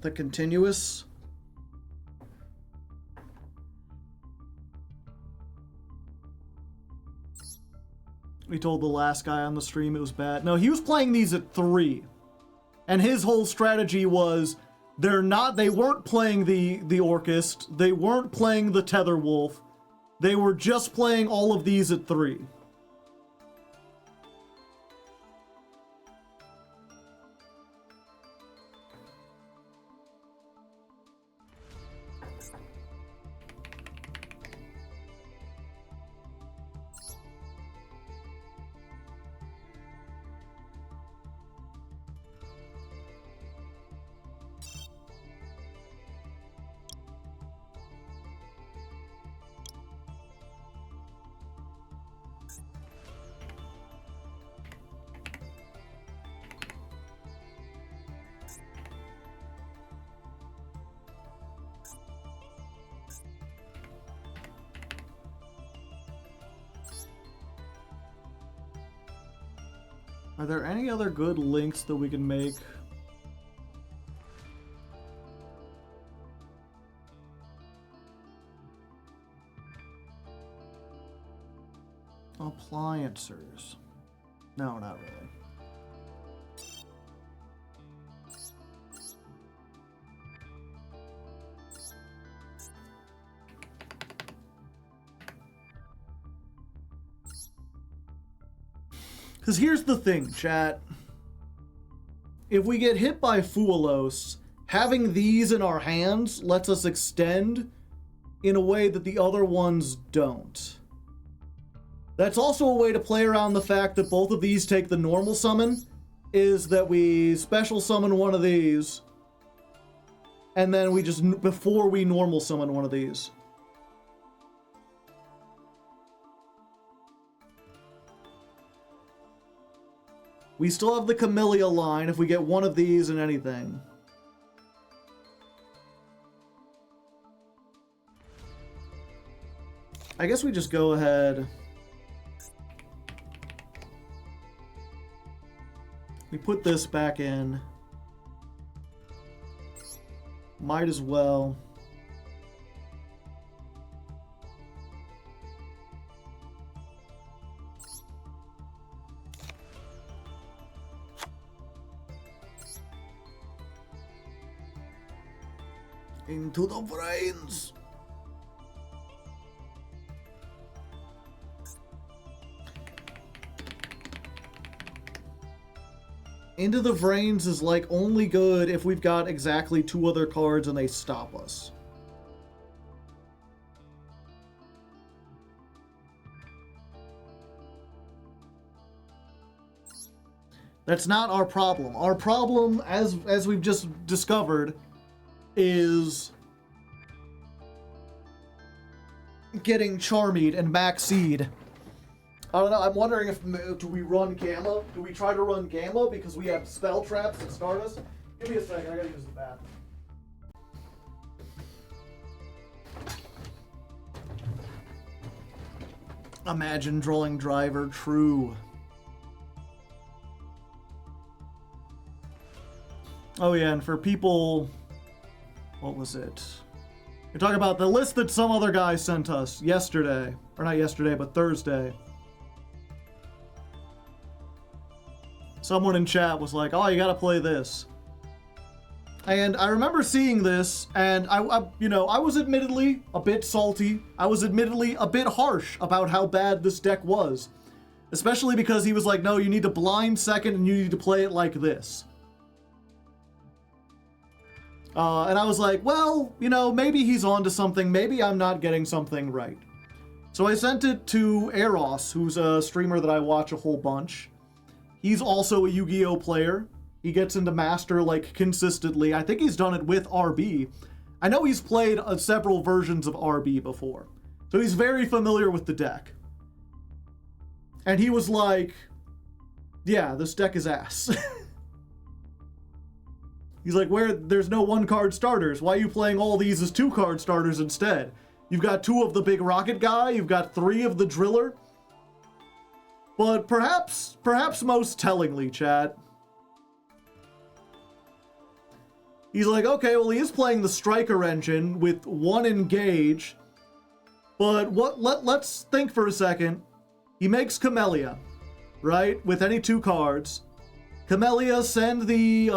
The continuous. We told the last guy on the stream it was bad. No, he was playing these at 3. And his whole strategy was they weren't playing the Orcust, they weren't playing the Tether Wolf. They were just playing all of these at 3. Are there any other good links that we can make? Appliancers. No, not really. Because here's the thing, chat. If we get hit by Fuelos, having these in our hands lets us extend in a way that the other ones don't. That's also a way to play around the fact that both of these take the normal summon, is that we special summon one of these, and then we just, before we normal summon one of these. We still have the Camellia line if we get one of these and anything. I guess we just go ahead. We put this back in. Might as well. Into the brains. Into the brains is like only good if we've got exactly 2 other cards and they stop us. That's not our problem. Our problem, as we've just discovered, is getting Charmied and Maxed. I don't know, I'm wondering if, do we run Gamma? Do we try to run Gamma because we have spell traps that start us? Give me a second, I gotta use the bathroom. Imagine drawing Driver, true. Oh yeah, and for people, what was it? You're talking about the list that some other guy sent us yesterday. Or not yesterday, but Thursday. Someone in chat was like, oh, you gotta play this. And I remember seeing this, and I was admittedly a bit salty. I was admittedly a bit harsh about how bad this deck was. Especially because he was like, no, you need to blind second and you need to play it like this. And I was like, well, maybe he's onto something. Maybe I'm not getting something right. So I sent it to Eros, who's a streamer that I watch a whole bunch. He's also a Yu-Gi-Oh player. He gets into Master, consistently. I think he's done it with RB. I know he's played several versions of RB before. So he's very familiar with the deck. And he was like, yeah, this deck is ass. He's like, there's no 1-card starters. Why are you playing all these as 2-card starters instead? You've got 2 of the big rocket guy. You've got 3 of the driller. But perhaps most tellingly, chat, he's like, okay, well, he is playing the Striker engine with 1 engage. But let's think for a second. He makes Camellia, right? With any 2 cards. Camellia, send the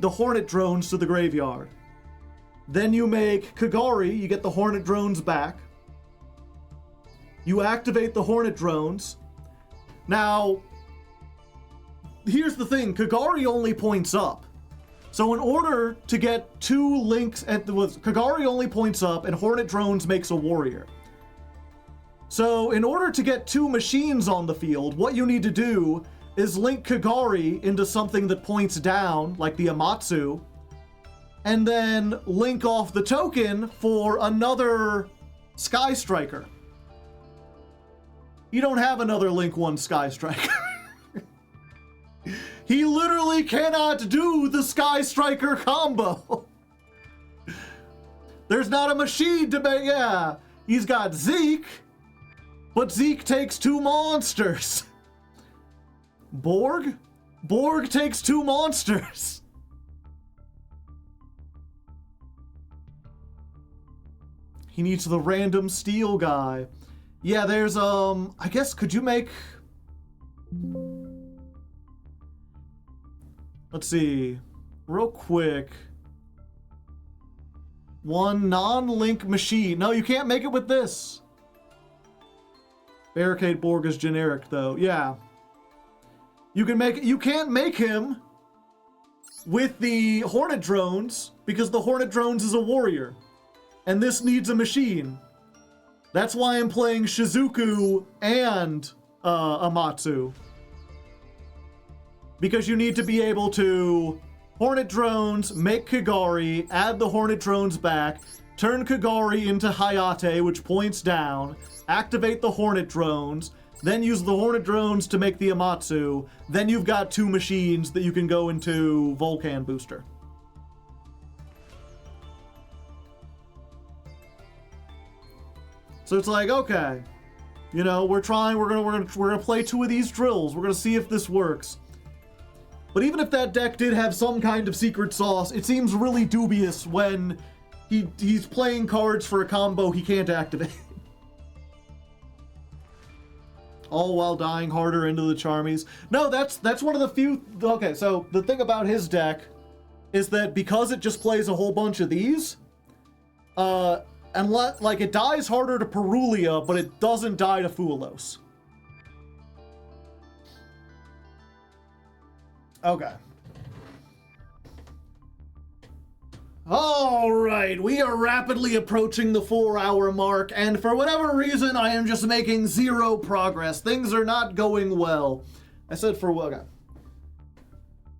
Hornet drones to the graveyard. Then you make Kagari, you get the Hornet drones back. You activate the Hornet drones. Now, here's the thing, Kagari only points up. So in order to get 2 links, Kagari only points up and Hornet drones makes a warrior. So in order to get 2 machines on the field, what you need to do is link Kagari into something that points down, like the Amatsu, and then link off the token for another Sky Striker. You don't have another Link 1 Sky Striker. He literally cannot do the Sky Striker combo. There's not a machine to make, yeah. He's got Zeke, but Zeke takes 2 monsters. Borg takes 2 monsters. He needs the random steel guy. Yeah, there's, I guess, could you make... Let's see. Real quick. 1 non-link machine. No, you can't make it with this. Barricade Borg is generic, though. Yeah. You can't make him with the Hornet drones, because the Hornet drones is a warrior. And this needs a machine. That's why I'm playing Shizuku and Amatsu. Because you need to be able to Hornet drones, make Kagari, add the Hornet drones back, turn Kagari into Hayate, which points down, activate the Hornet drones, then use the Hornet drones to make the Amatsu. Then you've got 2 machines that you can go into Volcan Booster. So it's like, okay, you know, we're gonna play 2 of these drills. We're gonna see if this works. But even if that deck did have some kind of secret sauce, it seems really dubious when he's playing cards for a combo he can't activate. All while dying harder into the Charmies. No, that's one of the few... Okay, so the thing about his deck is that because it just plays a whole bunch of these, like, it dies harder to Perulia, but it doesn't die to Fuelos. Okay. Alright, we are rapidly approaching the 4-hour mark, and for whatever reason, I am just making 0 progress. Things are not going well. I said for what? Okay.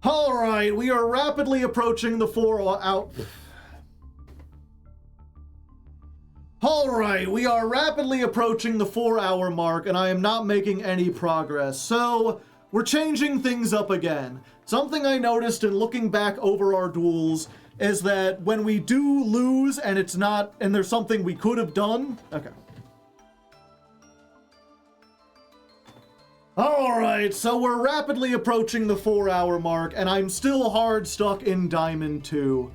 Alright, we are rapidly approaching the 4-hour... Alright, we are rapidly approaching the 4-hour mark, and I am not making any progress. So, we're changing things up again. Something I noticed in looking back over our duels is that when we do lose and it's not, and there's something we could have done. Okay. Alright, so we're rapidly approaching the 4-hour mark, and I'm still hard stuck in Diamond 2.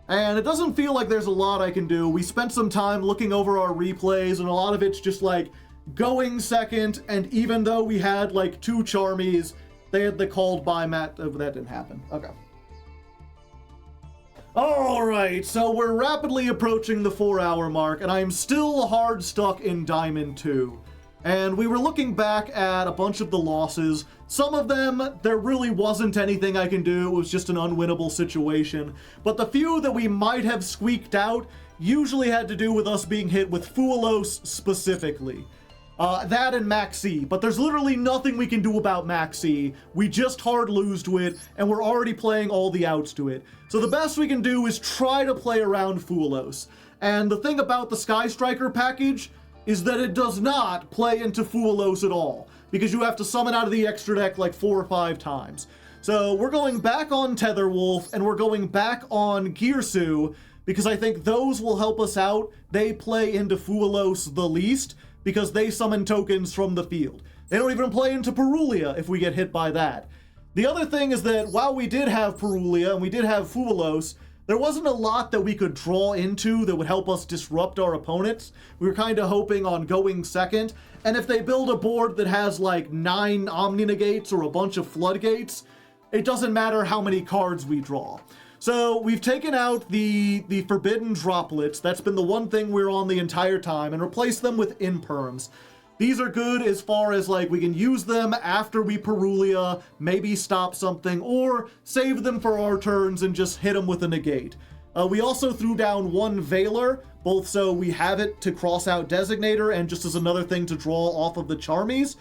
And it doesn't feel like there's a lot I can do. We spent some time looking over our replays, and a lot of it's just like going second, and even though we had like 2 Charmies, they had the called by Matt. Oh, that didn't happen. Okay. Alright, so we're rapidly approaching the 4-hour mark, and I'm still hard stuck in Diamond 2. And we were looking back at a bunch of the losses. Some of them, there really wasn't anything I can do. It was just an unwinnable situation. But the few that we might have squeaked out usually had to do with us being hit with Fuelos specifically. That and Maxi, but there's literally nothing we can do about Maxi. We just hard lose to it, and we're already playing all the outs to it. So the best we can do is try to play around Fuelos. And the thing about the Sky Striker package is that it does not play into Fuelos at all, because you have to summon out of the extra deck like 4 or 5 times. So we're going back on Tetherwolf, and we're going back on Girsu, because I think those will help us out. They play into Fuelos the least, because they summon tokens from the field. They don't even play into Perulia if we get hit by that. The other thing is that while we did have Perulia and we did have Fuelos, there wasn't a lot that we could draw into that would help us disrupt our opponents. We were kind of hoping on going second, and if they build a board that has like 9 Omni-Negates or a bunch of Floodgates, it doesn't matter how many cards we draw. So we've taken out the Forbidden Droplets. That's been the one thing we're on the entire time, and replaced them with Imperms. These are good as far as like we can use them after we Perulia, maybe stop something, or save them for our turns and just hit them with a negate. We also threw down 1 Veiler, both so we have it to cross out Designator and just as another thing to draw off of the Charmies.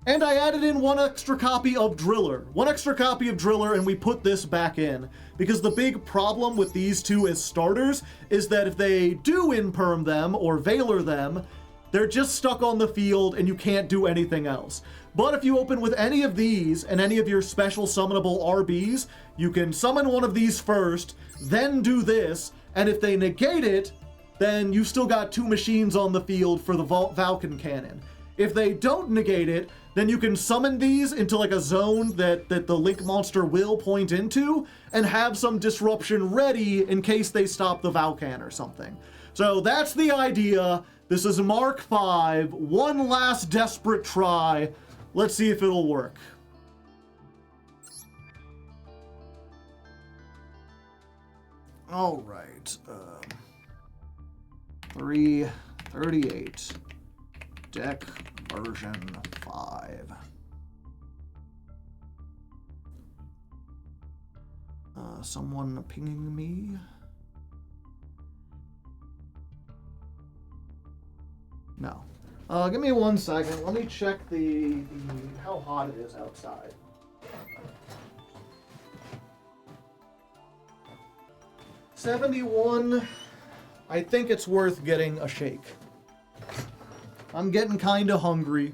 And I added in 1 extra copy of Driller. 1 extra copy of Driller, and we put this back in. Because the big problem with these 2 as starters is that if they do Imperm them or Veiler them, they're just stuck on the field and you can't do anything else. But if you open with any of these and any of your special summonable RBs, you can summon one of these first, then do this, and if they negate it, then you've still got 2 machines on the field for the Valken Cannon. If they don't negate it, then you can summon these into like a zone that the Link monster will point into, and have some disruption ready in case they stop the Valkan or something. So that's the idea. This is Mark 5, one last desperate try. Let's see if it'll work. All right. 338. Deck version 5. Someone pinging me? No. Give me 1 second. Let me check the how hot it is outside. $71. I think it's worth getting a shake. I'm getting kind of hungry.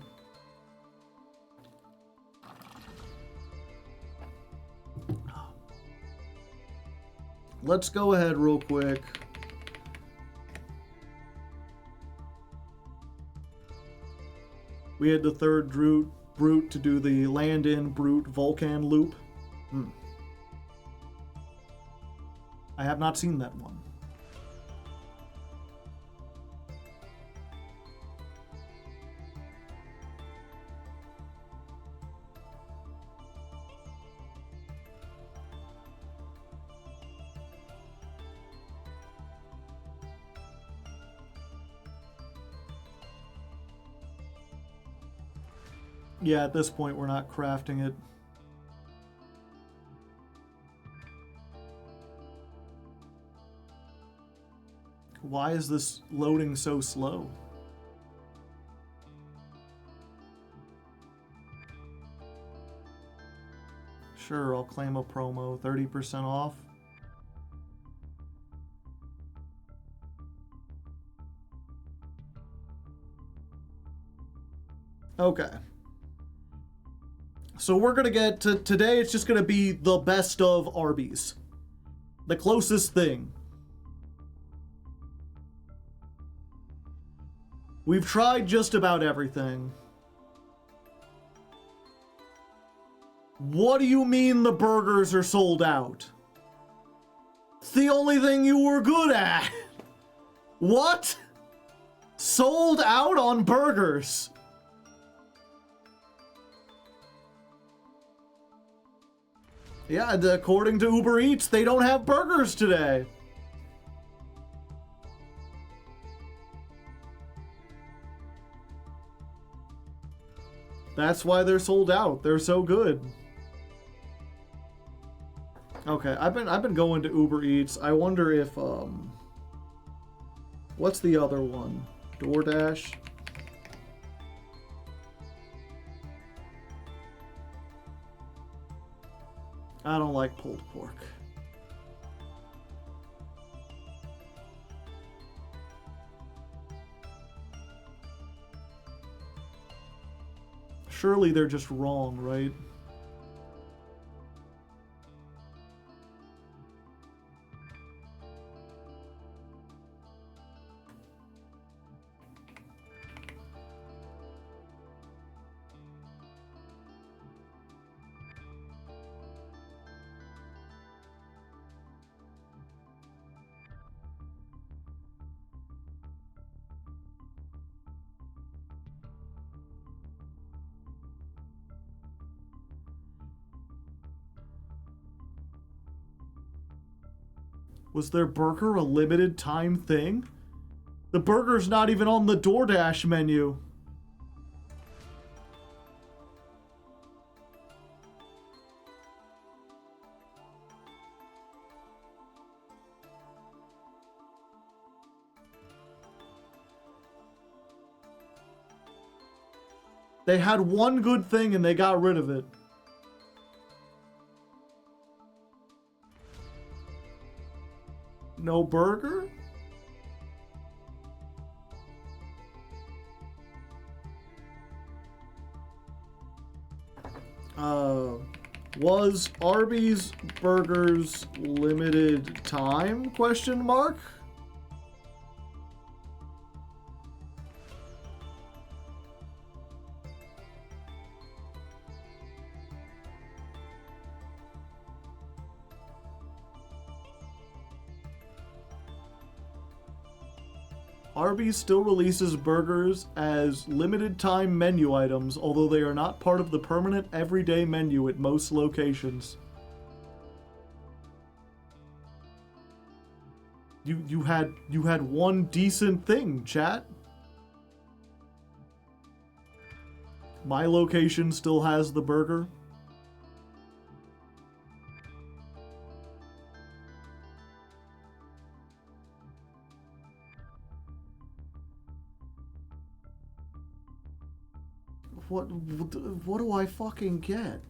Let's go ahead real quick. We had the third brute to do the land-in brute Vulcan loop. I have not seen that one. Yeah, at this point, we're not crafting it. Why is this loading so slow? Sure, I'll claim a promo. 30% off. Okay. So we're gonna get to today. It's just gonna be the best of Arby's, the closest thing. We've tried just about everything. What do you mean the burgers are sold out? It's the only thing you were good at. What? Sold out on burgers? Yeah, according to Uber Eats, they don't have burgers today. That's why they're sold out. They're so good. Okay, I've been going to Uber Eats. I wonder if what's the other one? DoorDash. I don't like pulled pork. Surely they're just wrong, right? Was their burger a limited time thing? The burger's not even on the DoorDash menu. They had one good thing and they got rid of it. No burger? Was Arby's burgers limited time? Question mark? Arby's still releases burgers as limited time menu items, although they are not part of the permanent everyday menu at most locations. You had one decent thing, chat. My location still has the burger. What do I fucking get?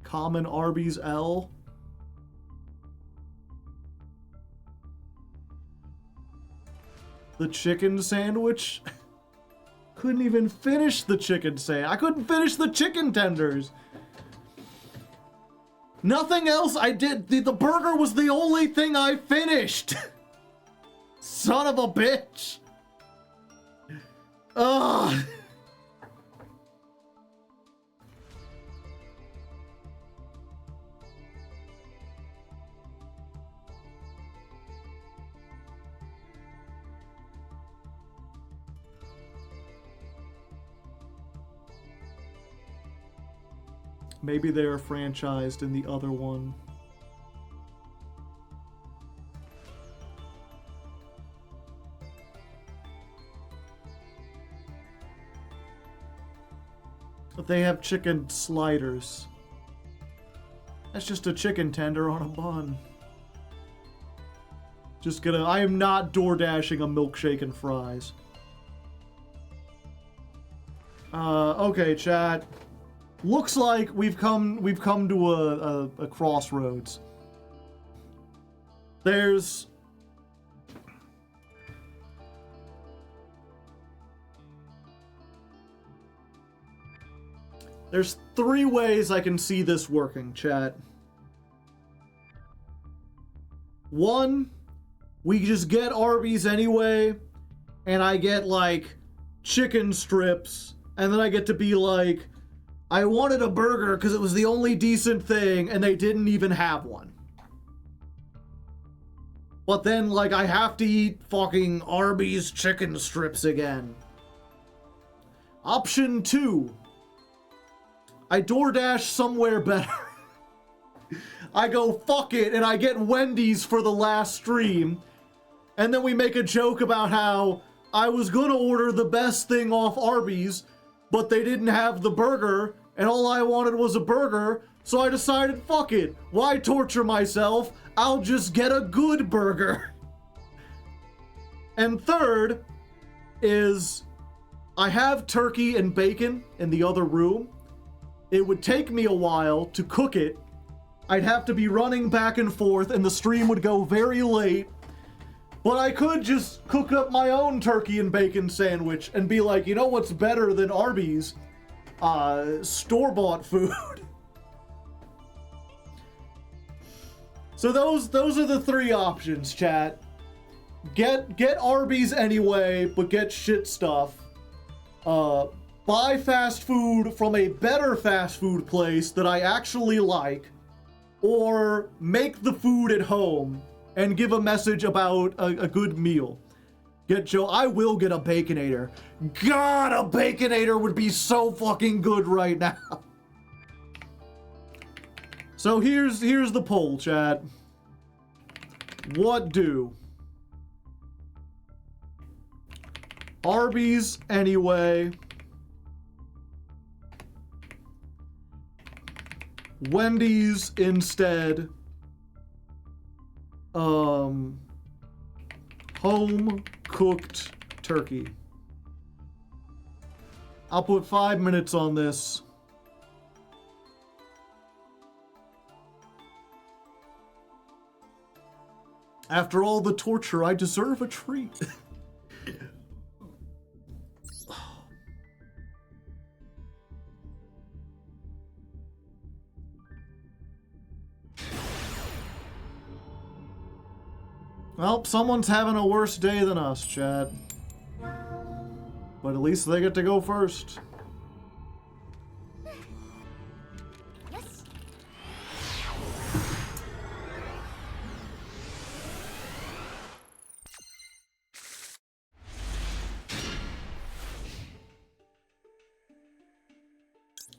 Common Arby's L. The chicken sandwich? Couldn't even finish the chicken sandwich. I couldn't finish the chicken tenders. Nothing else I did. The burger was the only thing I finished. Son of a bitch. Ugh. Maybe they are franchised in the other one. But they have chicken sliders. That's just a chicken tender on a bun. I am not door dashing a milkshake and fries. Okay, chat. Looks like we've come to a crossroads. There's three ways I can see this working, chat. One, we just get Arby's anyway, and I get like chicken strips, and then I get to be like, I wanted a burger because it was the only decent thing, and they didn't even have one. But then, like, I have to eat fucking Arby's chicken strips again. Option 2. I DoorDash somewhere better. I go, fuck it, and I get Wendy's for the last stream. And then we make a joke about how I was gonna order the best thing off Arby's, but they didn't have the burger, and all I wanted was a burger, so I decided, fuck it, why torture myself? I'll just get a good burger. And third is, I have turkey and bacon in the other room. It would take me a while to cook it. I'd have to be running back and forth, and the stream would go very late. But I could just cook up my own turkey and bacon sandwich and be like, you know what's better than Arby's? Store-bought food. So those are the three options, chat. Get Arby's anyway, but get shit stuff. Buy fast food from a better fast food place that I actually like, or make the food at home and give a message about a good meal. I will get a Baconator. God, a Baconator would be so fucking good right now. So here's the poll, chat. What do? Arby's anyway. Wendy's instead. Home cooked turkey. I'll put 5 minutes on this. After all the torture, I deserve a treat. Well, someone's having a worse day than us, Chad. But at least they get to go first. Yes.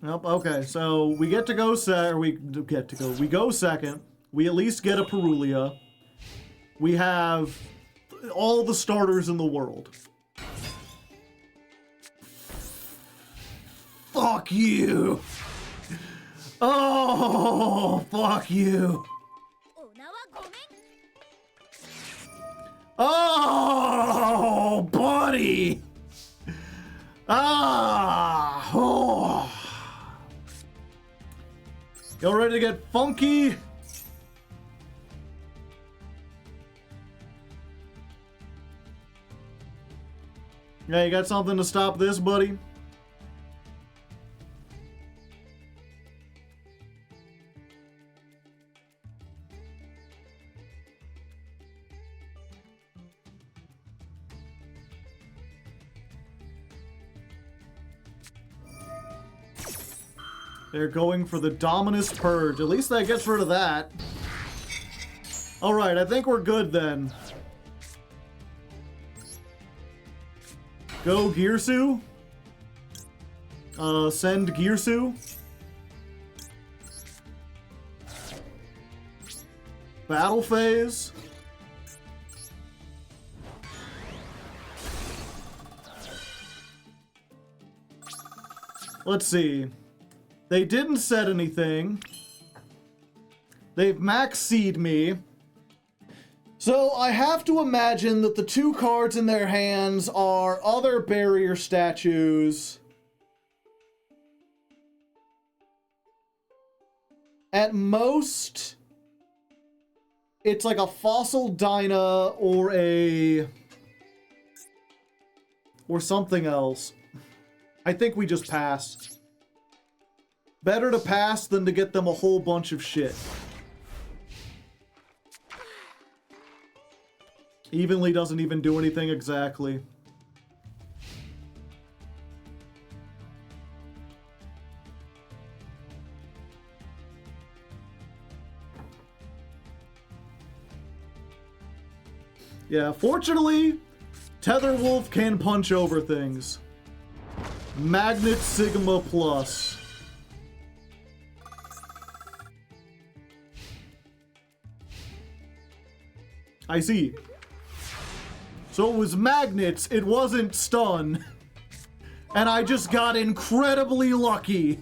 Yep, okay, so we get to go we go second. We at least get a Perulia. We have all the starters in the world. Fuck you. Oh, fuck you. Oh, buddy. Ah. Oh. Y'all ready to get funky? Yeah, you got something to stop this, buddy? They're going for the Dominus Purge. At least that gets rid of that. Alright, I think we're good then. Go Gearsu. Send Gearsu. Battle phase. Let's see. They didn't set anything. They've max C'd me. So I have to imagine that the two cards in their hands are other barrier statues. At most, it's like a Fossil Dyna or something else. I think we just pass. Better to pass than to get them a whole bunch of shit. Evenly doesn't even do anything exactly. Yeah, fortunately, Tetherwolf can punch over things. Magnet Sigma Plus. I see. So it was magnets, it wasn't stun. And I just got incredibly lucky.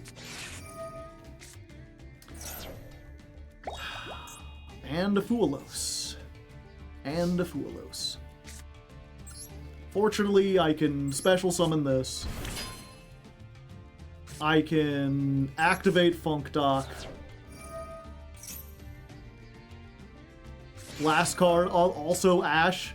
And a Fuelos. And a Fuelos. Fortunately, I can special summon this. I can activate Funk Dock. Last card, also Ash.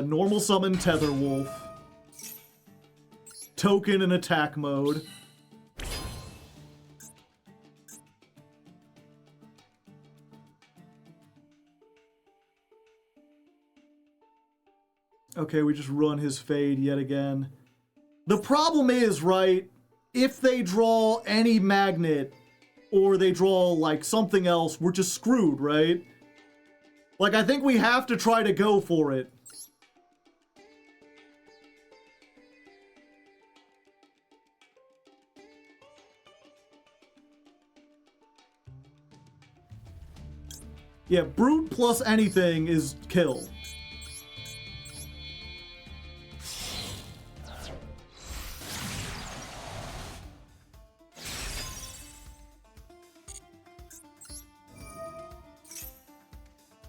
Normal summon Tetherwolf. Token in attack mode. Okay, we just run his Fade yet again. The problem is, right, if they draw any magnet or they draw like something else, we're just screwed, right? Like, I think we have to try to go for it. Yeah, Brute plus anything is kill.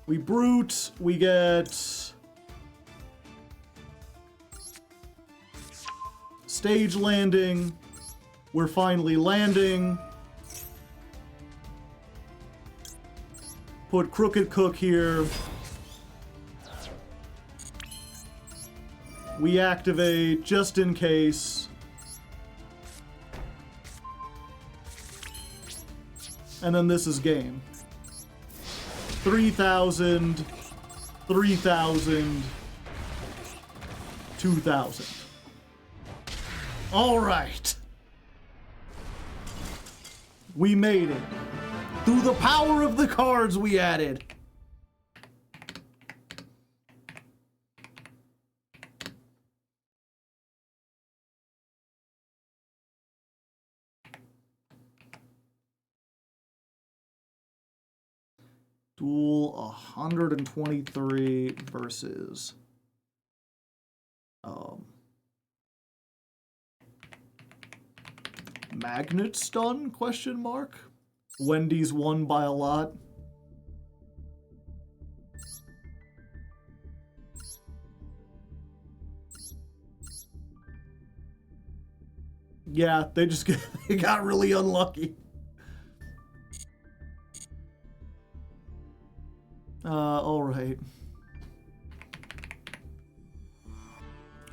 We Brute, we get Stage Landing, we're finally landing. Put Crooked Cook here. We activate just in case. And then this is game. 3,000, 3,000, 2,000. All right. We made it. Through the power of the cards we added. Duel 123 versus Magnet Stun, question mark? Wendy's won by a lot. Yeah, they just they got really unlucky. All right.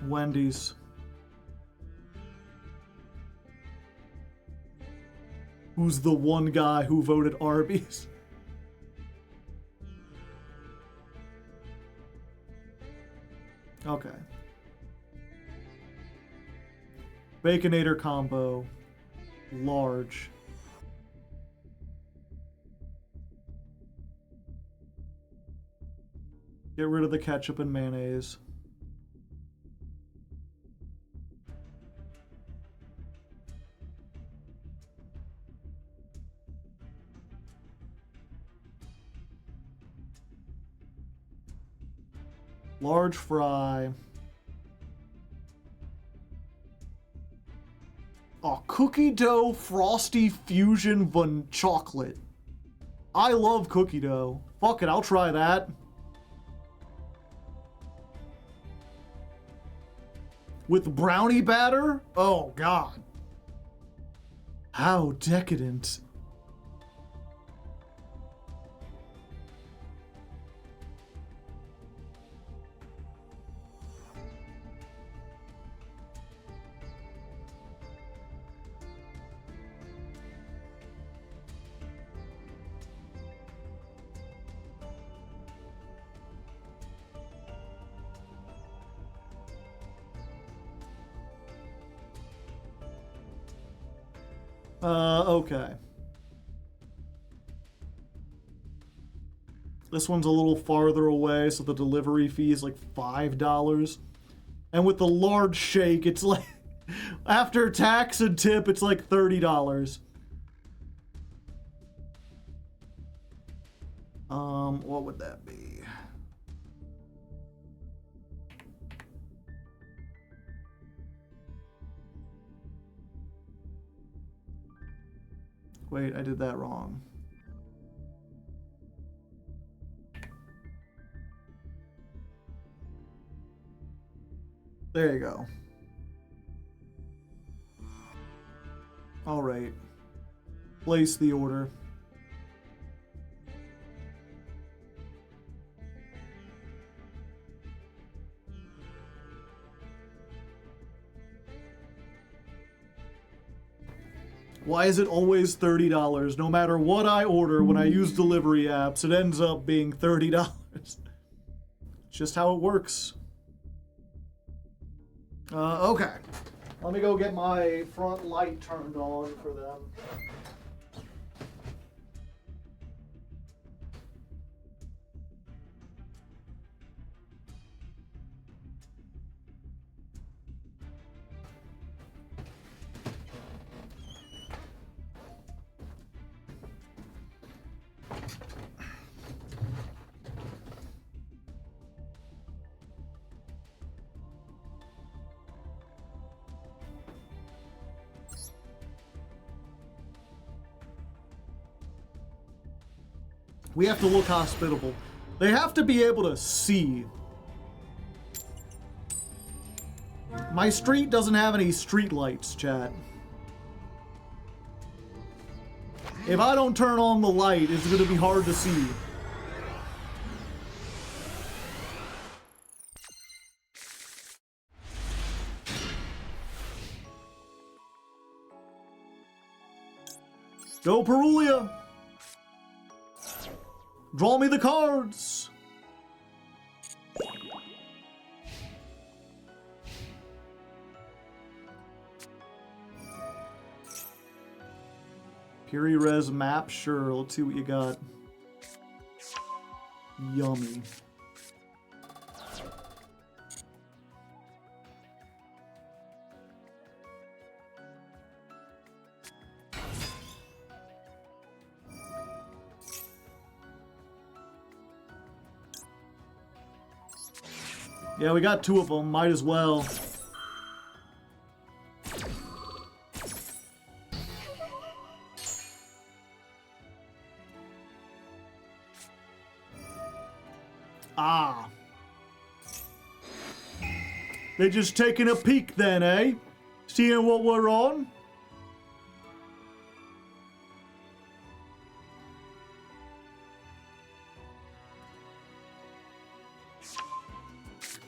Wendy's. Who's the one guy who voted Arby's? Okay. Baconator combo. Large. Get rid of the ketchup and mayonnaise. Large fry. Oh, cookie dough frosty fusion chocolate. I love cookie dough. Fuck it, I'll try that. With brownie batter? Oh, God. How decadent. Okay. This one's a little farther away, so the delivery fee is like $5. And with the large shake, it's like, after tax and tip, it's like $30. What would that be? Wait, I did that wrong. There you go. All right. Place the order. Why is it always $30? No matter what I order when I use delivery apps, it ends up being $30. It's just how it works. Okay. Let me go get my front light turned on for them. We have to look hospitable. They have to be able to see. My street doesn't have any street lights, chat. If I don't turn on the light, it's gonna be hard to see. Go Perulia! Draw me the cards! Puri Res map? Sure, let's see what you got. Yummy. Yeah, we got 2 of them. Might as well. Ah. They're just taking a peek then, eh? Seeing what we're on?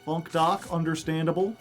Funk Doc, understandable.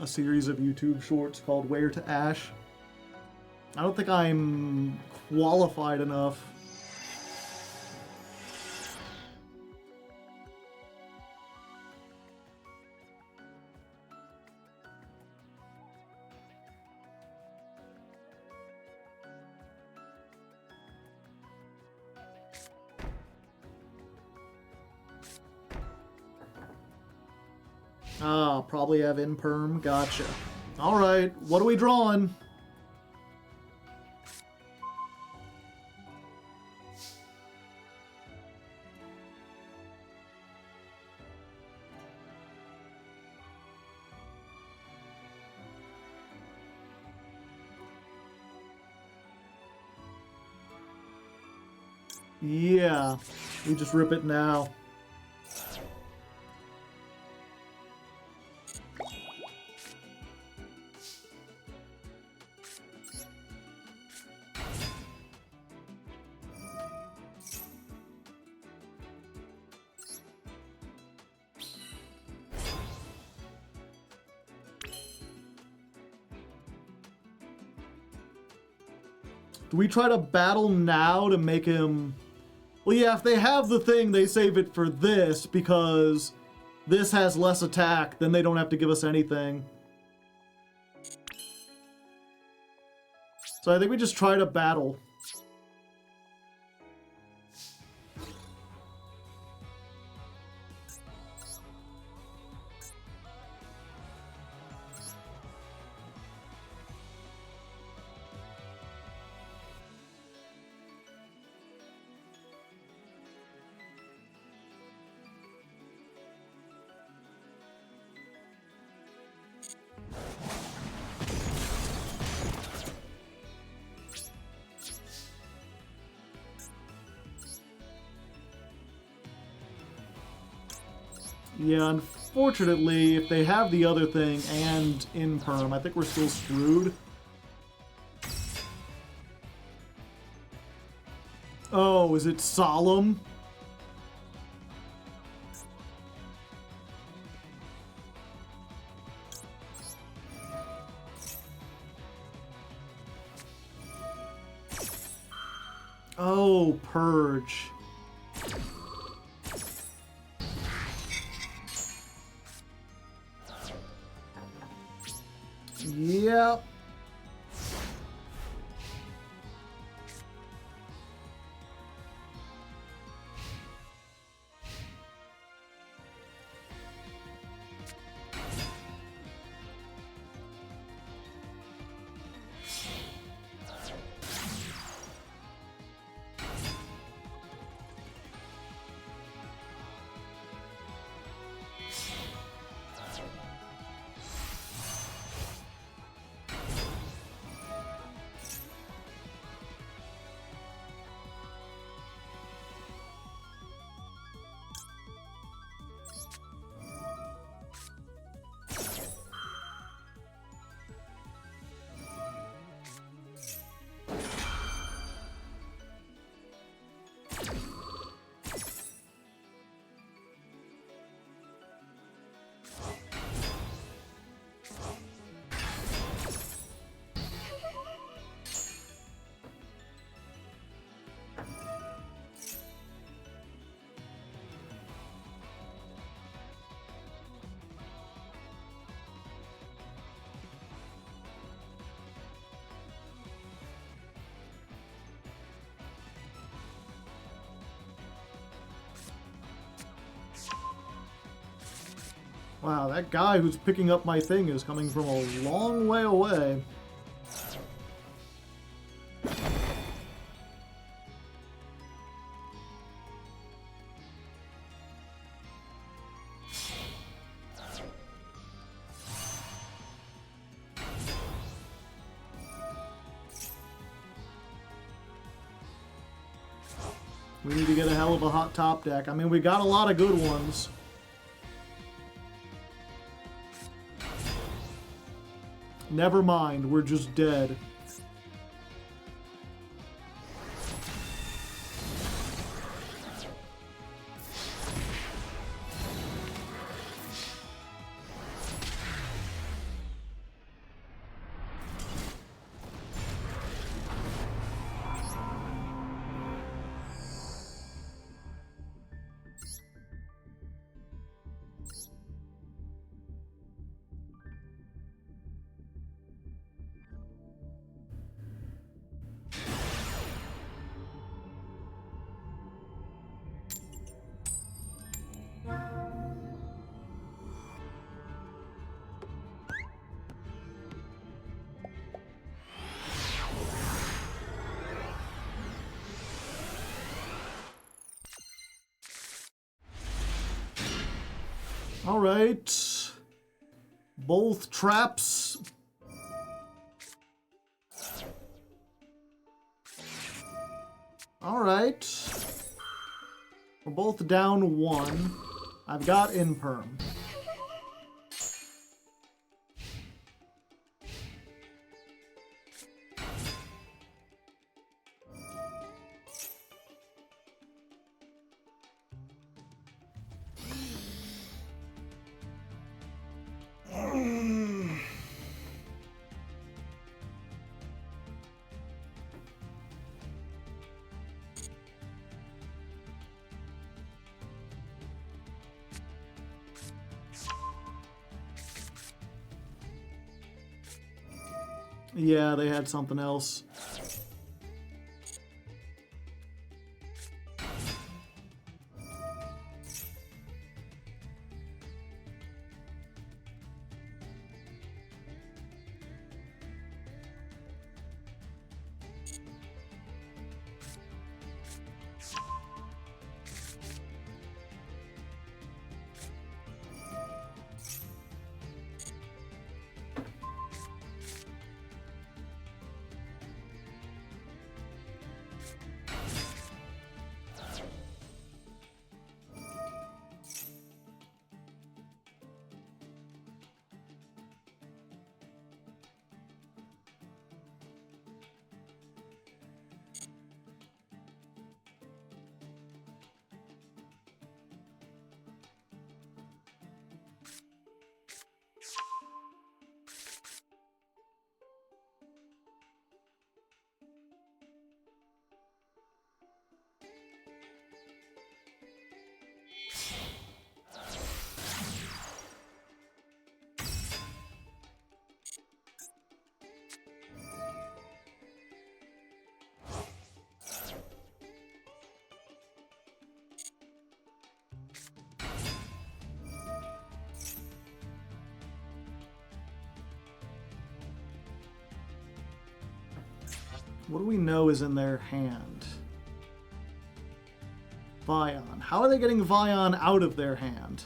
A series of YouTube shorts called Where to Ash. I don't think I'm qualified enough. Ah, probably have imperm. Gotcha. Alright, what are we drawing? Yeah, we just rip it now. Do we try to battle now to make him... Well, yeah, if they have the thing, they save it for this, because this has less attack, then they don't have to give us anything. So I think we just try to battle. Yeah, unfortunately, if they have the other thing and imperm, I think we're still screwed. Oh, is it solemn? Oh, purge. Yep. Wow, that guy who's picking up my thing is coming from a long way away. We need to get a hell of a hot top deck. I mean, we got a lot of good ones. Never mind, we're just dead. All right. Both traps. All right. We're both down one. I've got Imperm. Yeah, they had something else. What do we know is in their hand? Vion. How are they getting Vion out of their hand?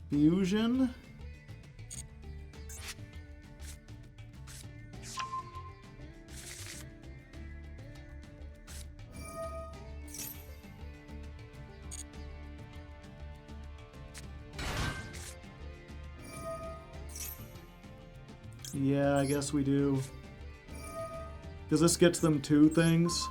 Fusion? Yeah, I guess we do. Because this gets them two things.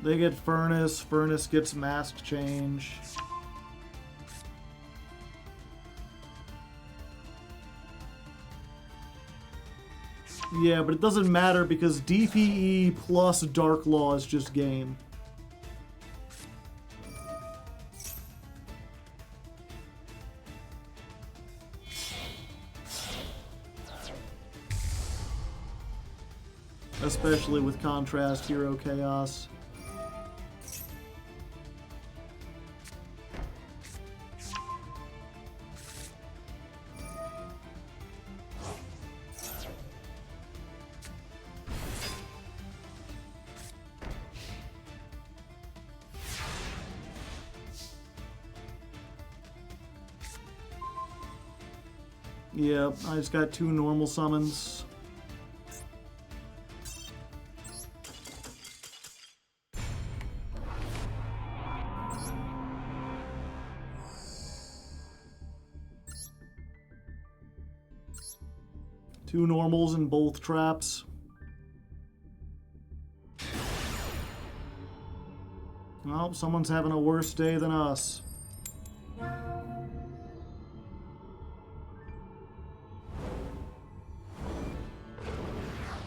They get Furnace. Furnace gets Mask Change. Yeah, but it doesn't matter because DPE plus Dark Law is just game. Especially with Contrast, Hero Chaos. Yep, I just got 2 normal summons. Two normals in both traps. Well, someone's having a worse day than us.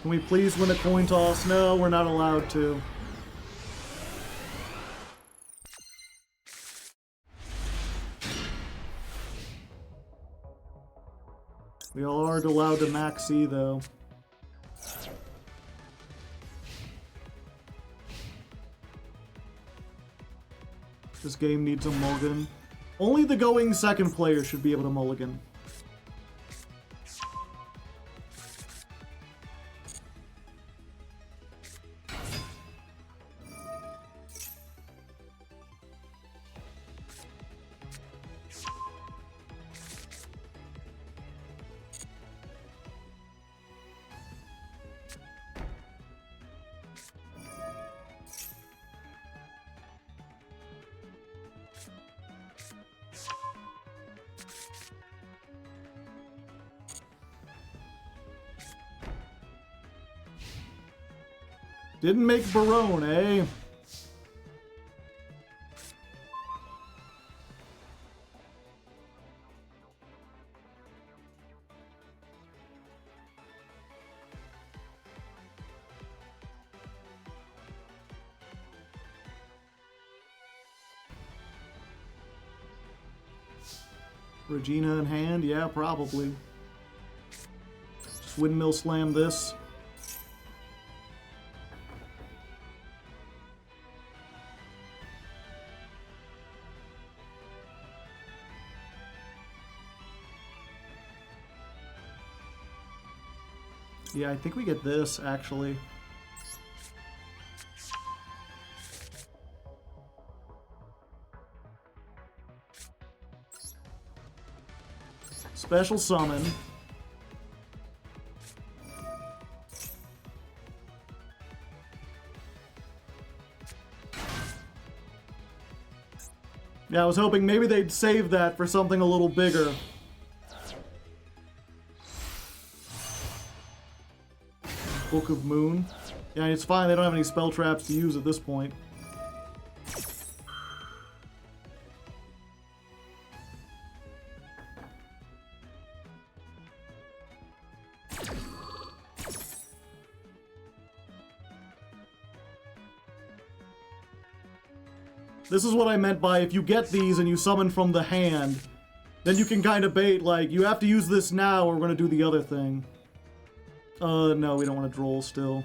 Can we please win a coin toss? No, we're not allowed to. We all aren't allowed to maxi though. This game needs a mulligan. Only the going second player should be able to mulligan. Didn't make Barone, eh? Regina in hand? Yeah, probably. Just windmill slam this. Yeah, I think we get this, actually. Special summon. Yeah, I was hoping maybe they'd save that for something a little bigger. Book of Moon. Yeah, it's fine. They don't have any spell traps to use at this point. This is what I meant by if you get these and you summon from the hand, then you can kind of bait, like, you have to use this now or we're going to do the other thing. No, we don't want to droll still.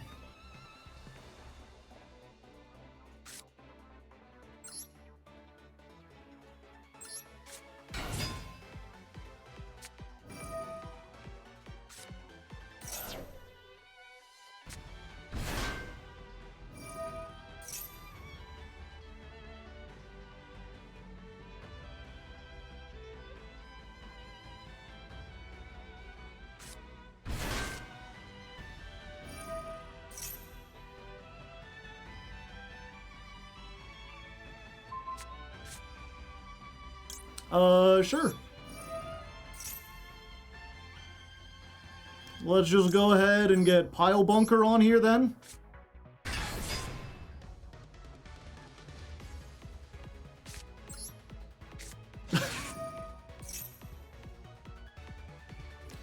Sure. Let's just go ahead and get Pile Bunker on here then.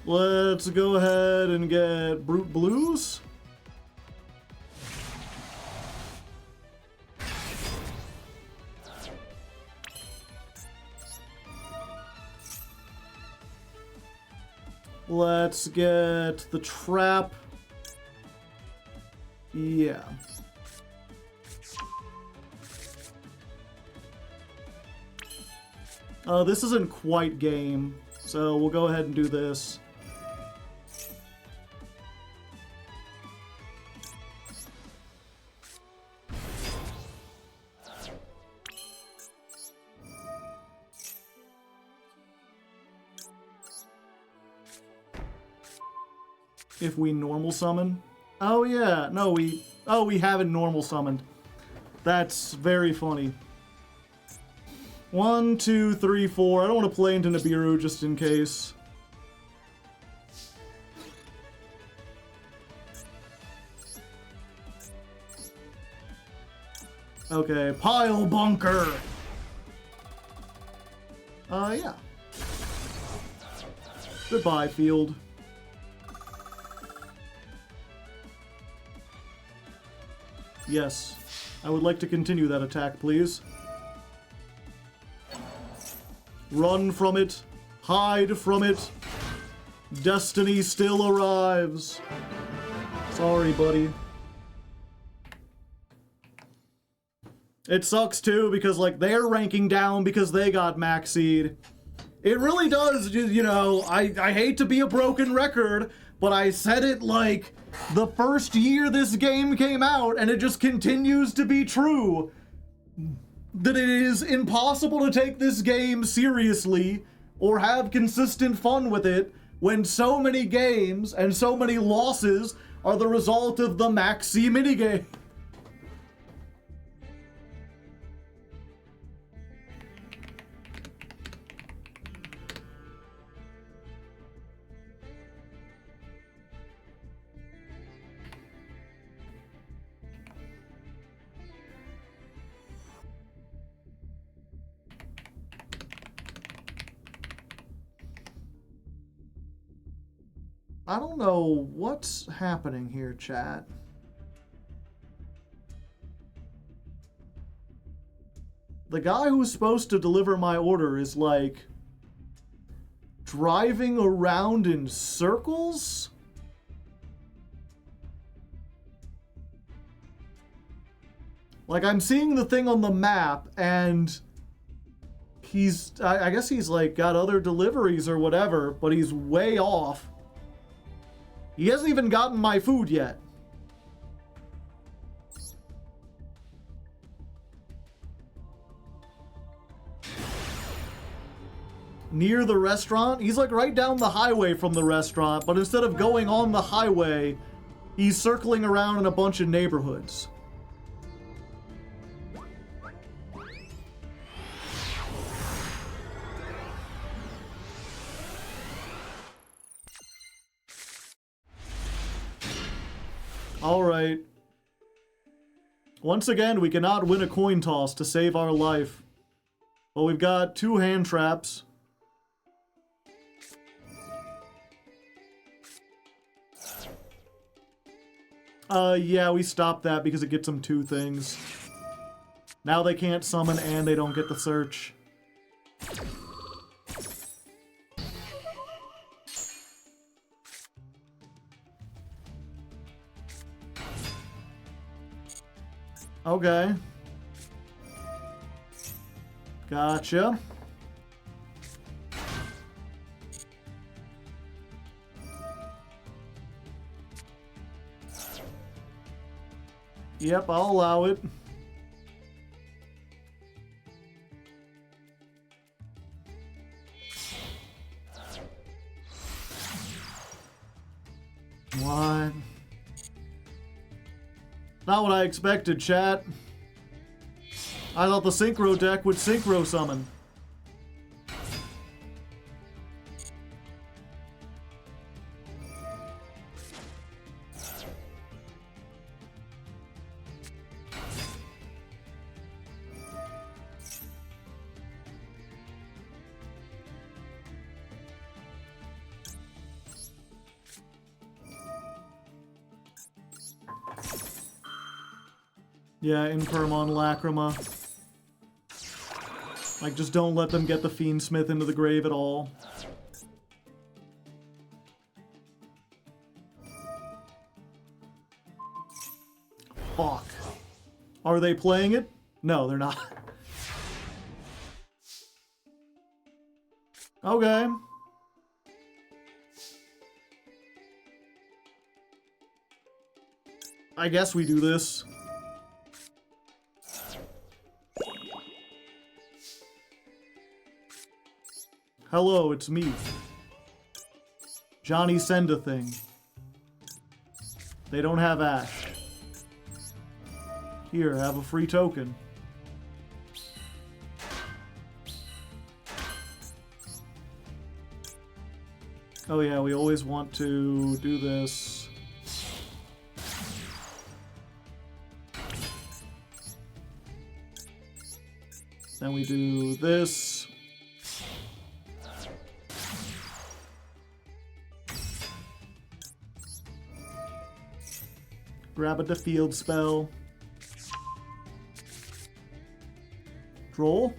Let's go ahead and get Brute Blues. Let's get the Trap. Yeah. This isn't quite game, so we'll go ahead and do this. If we normal summon? Oh yeah, no, we haven't normal summoned. That's very funny. 1, 2, 3, 4. I don't want to play into Nibiru just in case. Okay, Pile Bunker! Yeah. Goodbye, field. Yes. I would like to continue that attack, please. Run from it. Hide from it. Destiny still arrives. Sorry, buddy. It sucks, too, because, like, they're ranking down because they got max seed. It really does, you know, I hate to be a broken record, but I said it, like, the first year this game came out, and it just continues to be true. That it is impossible to take this game seriously or have consistent fun with it when so many games and so many losses are the result of the Maxi minigame. I don't know what's happening here, chat. The guy who's supposed to deliver my order is, like, driving around in circles? Like, I'm seeing the thing on the map, and he's, I guess he's, like, got other deliveries or whatever, but he's way off. He hasn't even gotten my food yet. Near the restaurant? He's like right down the highway from the restaurant, but instead of going on the highway, he's circling around in a bunch of neighborhoods. Alright. Once again, we cannot win a coin toss to save our life. But we've got 2 hand traps. Yeah, we stopped that because it gets them 2 things. Now they can't summon and they don't get the search. Okay. Gotcha. Yep, I'll allow it. What? Not what I expected, chat. I thought the Synchro deck would Synchro summon. Yeah, Infirmon Lacrima. Like, just don't let them get the Fiendsmith into the grave at all. Fuck. Are they playing it? No, they're not. Okay. I guess we do this. Hello, it's me. Johnny Send a Thing. They don't have Ash. Here, have a free token. Oh yeah, we always want to do this. Then we do this. Grab a field spell. Droll.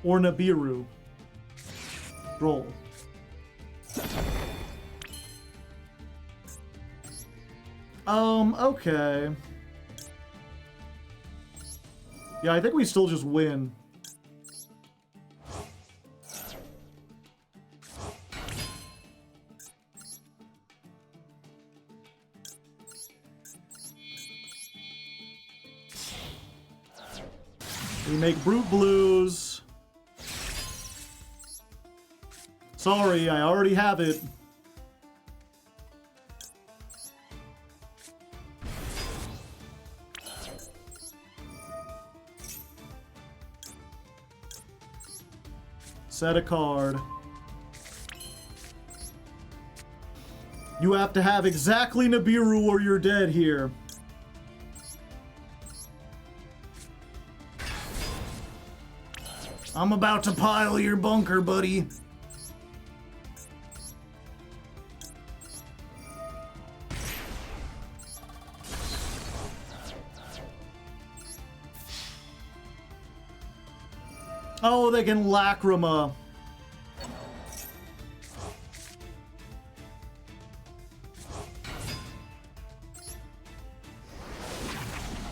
Or Nibiru. Droll. Okay. Yeah, I think we still just win. We make Brute Blues. Sorry, I already have it. Set a card. You have to have exactly Nibiru or you're dead here. I'm about to pile your bunker, buddy. Oh, they can Lacrima.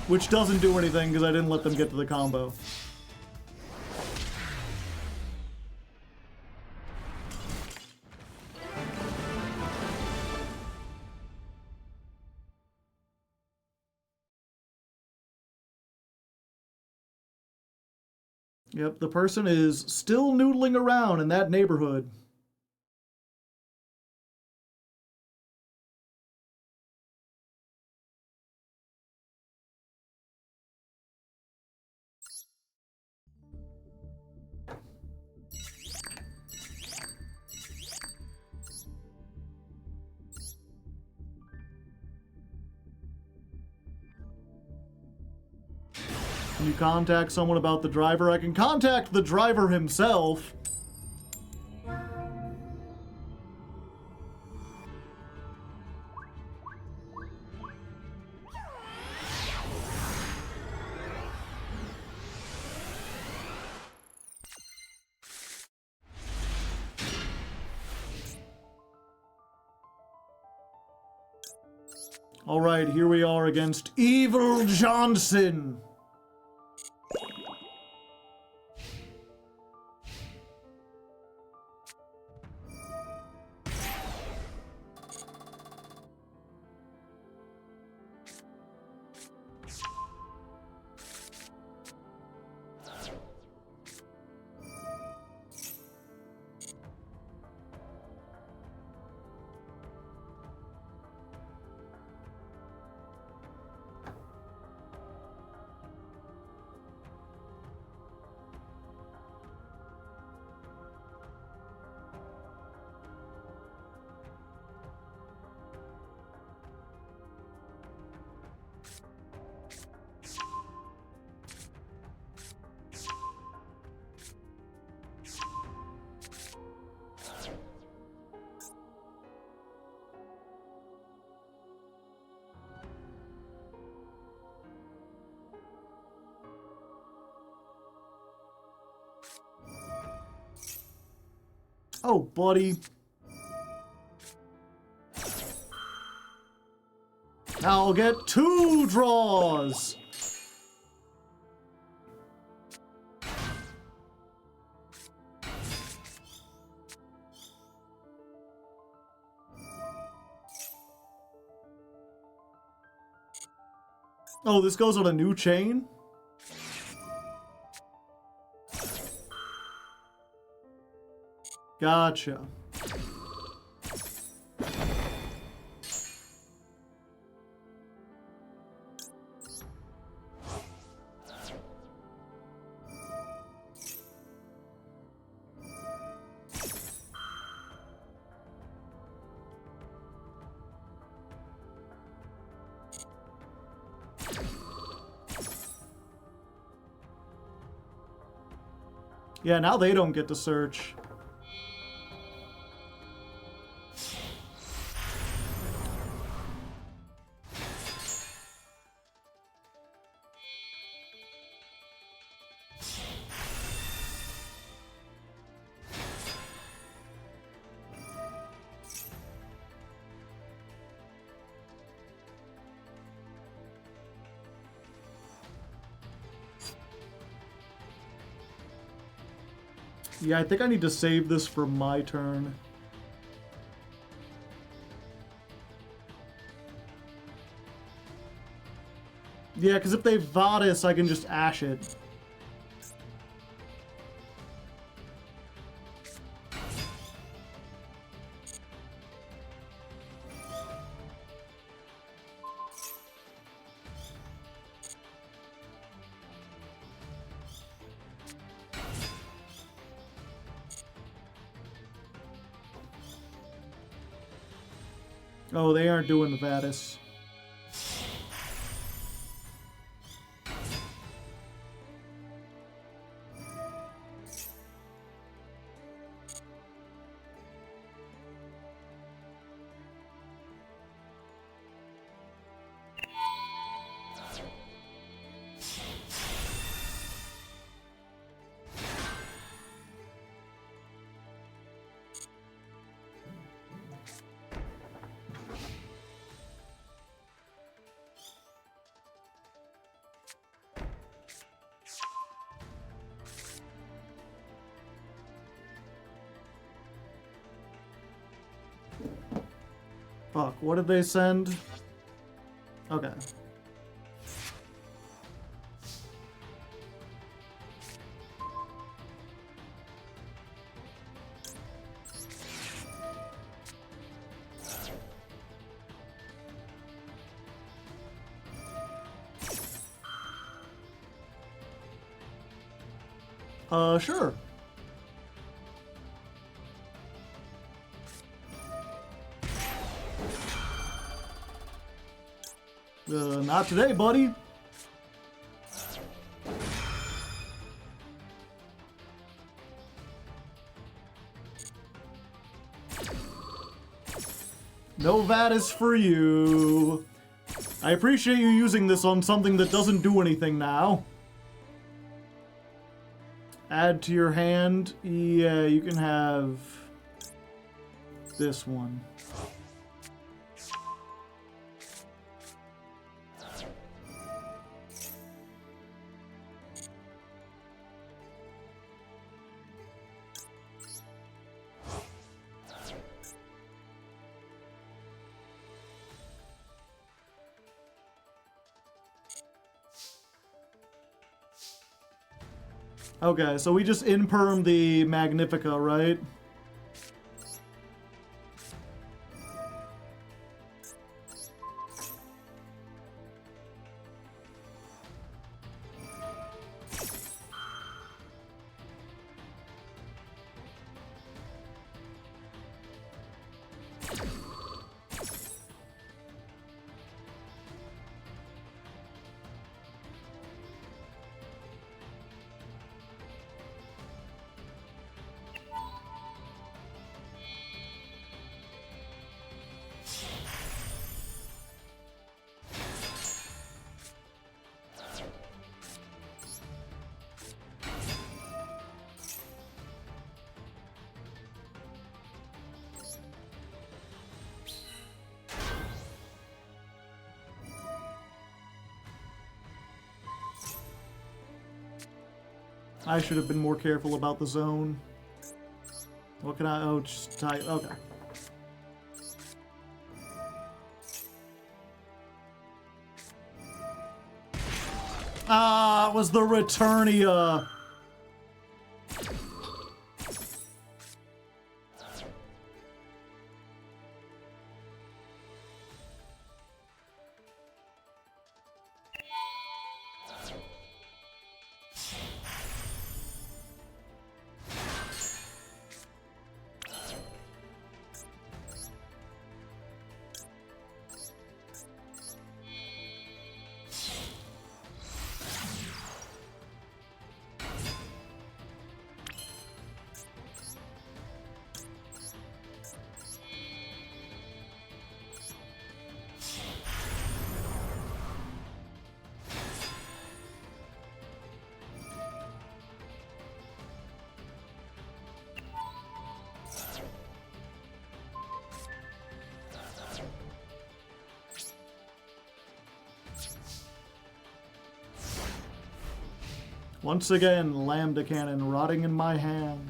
Which doesn't do anything because I didn't let them get to the combo. Yep, the person is still noodling around in that neighborhood. Can you contact someone about the driver? I can contact the driver himself. All right, here we are against Evil Johnson. Oh, buddy. Now I'll get 2 draws. Oh, this goes on a new chain? Gotcha. Yeah, now they don't get to search. Yeah, I think I need to save this for my turn. Yeah, because if they Vadis, I can just Ash it. Oh, they aren't doing the Vadis. Fuck, what did they send? Okay. Sure. Not today, buddy. No Vadis for you. I appreciate you using this on something that doesn't do anything now. Add to your hand. Yeah, you can have this one. Okay, so we just imperm the Magnifica, right? I should have been more careful about the zone. What can I... Oh, just type... Okay. Ah, it was the Returnia. Once again, Lambda Cannon rotting in my hand.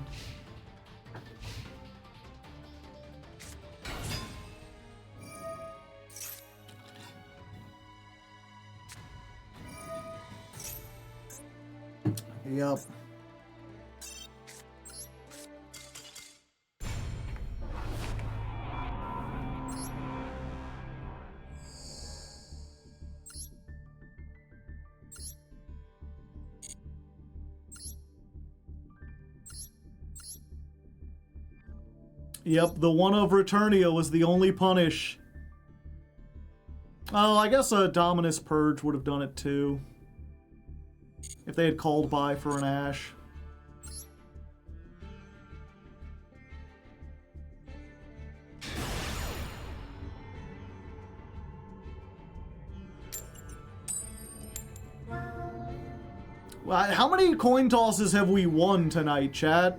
Yup. Yep, the one of Returnia was the only punish. Oh, I guess a Dominus Purge would have done it too. If they had called by for an Ash. Well, how many coin tosses have we won tonight, chat?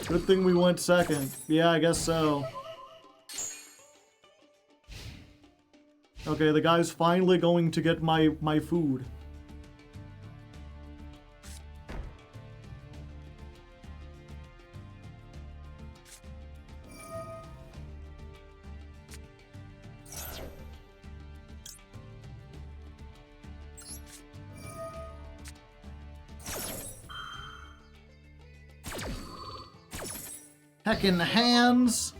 Good thing we went second. Yeah, I guess so. Okay, the guy's finally going to get my food. Heckin' hands.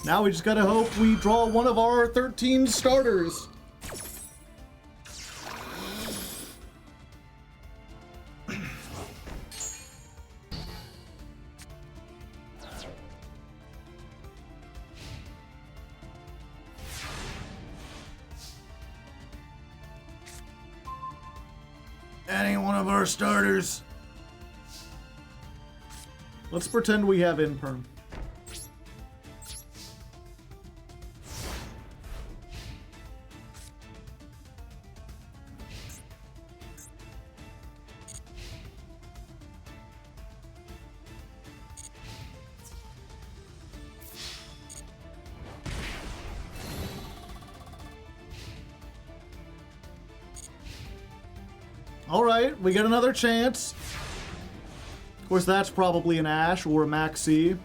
Now we just gotta hope we draw one of our 13 starters. That ain't one of our starters. Let's pretend we have Imperm. Alright, we get another chance. Of course, that's probably an Ash or a Maxi.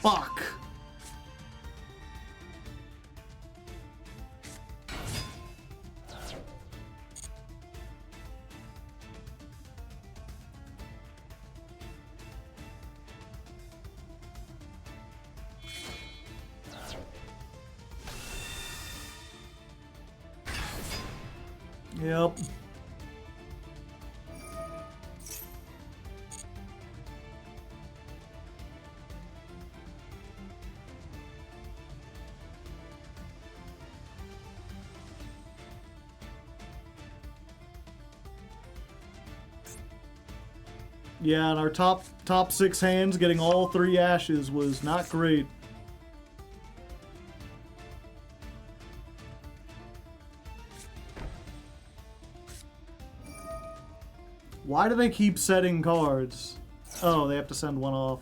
Fuck. Yep. Yeah, and our top 6 hands getting all 3 ashes was not great. Why do they keep setting cards? Oh, they have to send one off.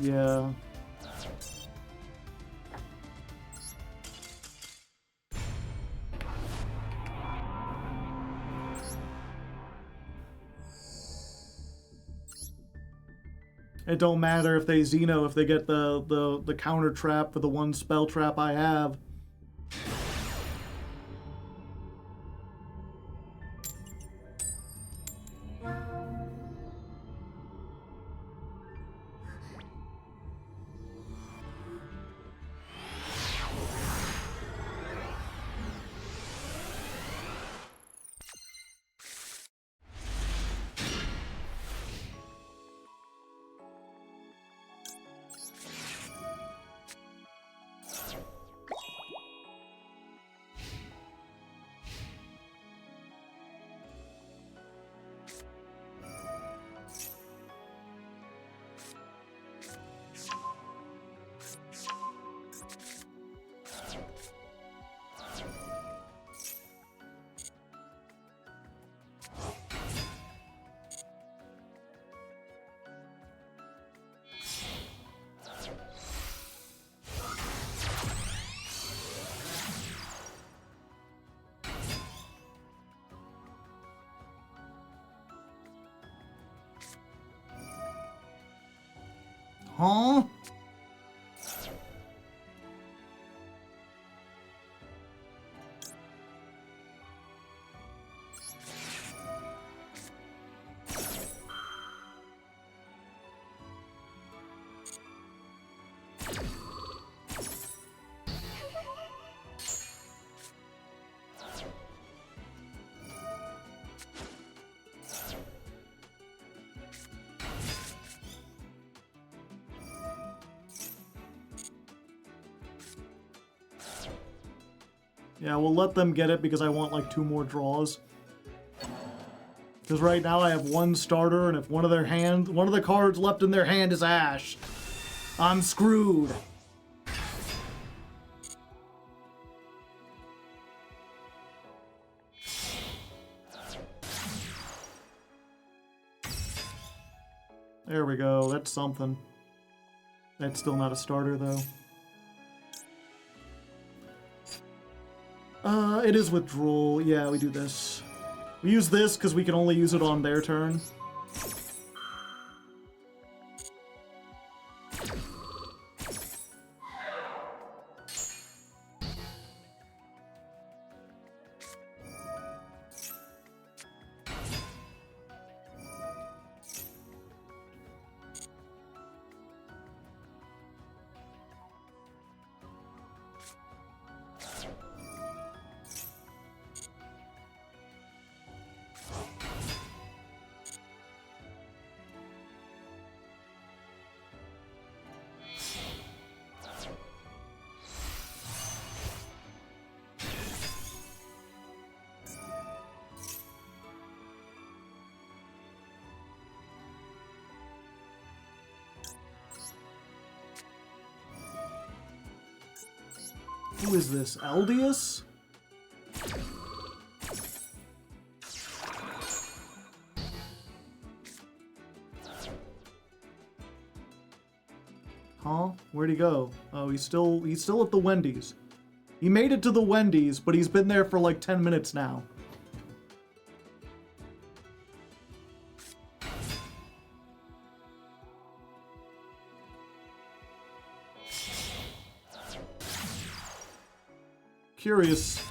Yeah. It don't matter if they Xeno, if they get the counter trap for the one spell trap I have. Huh? Yeah, we'll let them get it because I want like 2 more draws. Because right now I have 1 starter, and if one of the cards left in their hand is Ash, I'm screwed. There we go, that's something. That's still not a starter though. It is withdrawal. Yeah, we do this. We use this because we can only use it on their turn. Who is this? Eldius? Where'd he go? Oh, he's still at the Wendy's. He made it to the Wendy's, but he's been there for like 10 minutes now. Curious.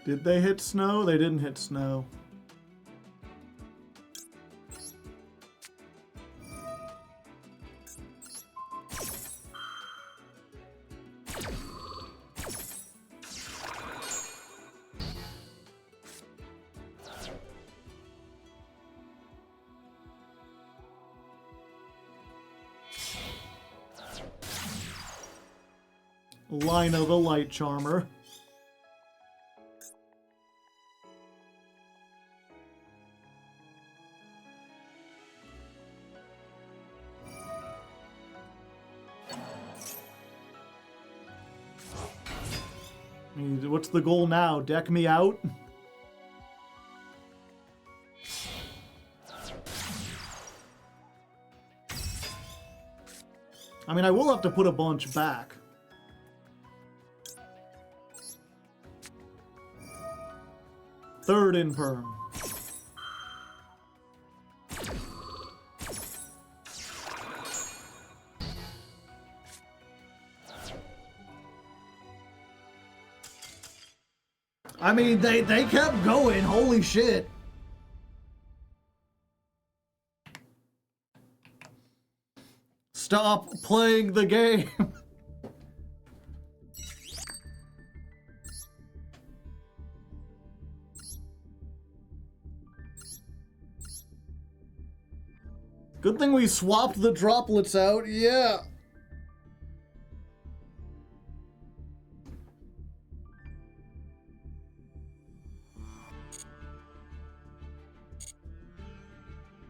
Did they hit snow? They didn't hit snow. Lina the Light Charmer. What's the goal now? Deck me out? I mean, I will have to put a bunch back. Third in perm. I mean, they kept going. Holy shit. Stop playing the game. Good thing we swapped the droplets out. Yeah.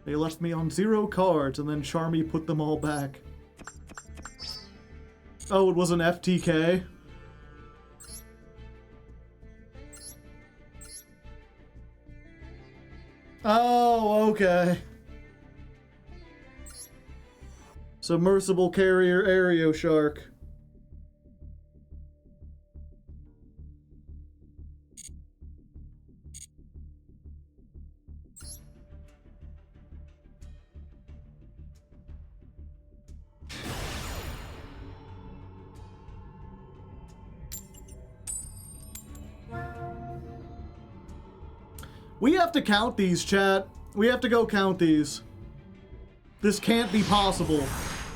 They left me on 0 cards, and then Charmy put them all back. Oh, it was an FTK? Oh, okay. Submersible carrier Aereo Shark. We have to count these, chat. We have to go count these. This can't be possible.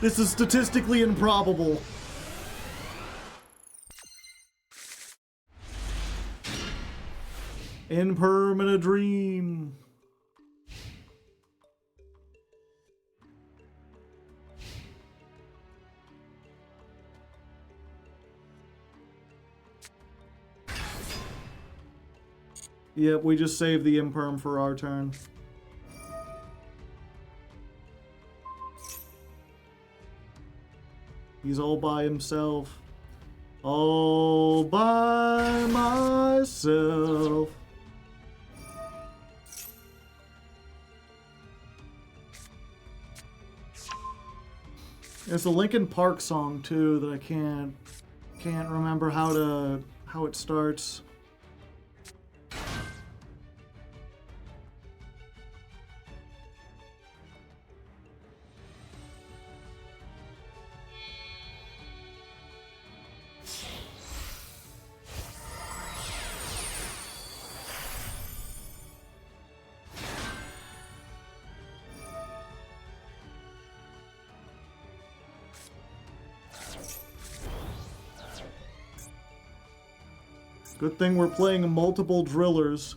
This is statistically improbable. In perm in a dream. Yep, we just saved the imperm for our turn. He's all by himself. All by myself. There's a Linkin Park song too that I can't remember how it starts. Good thing we're playing multiple drillers.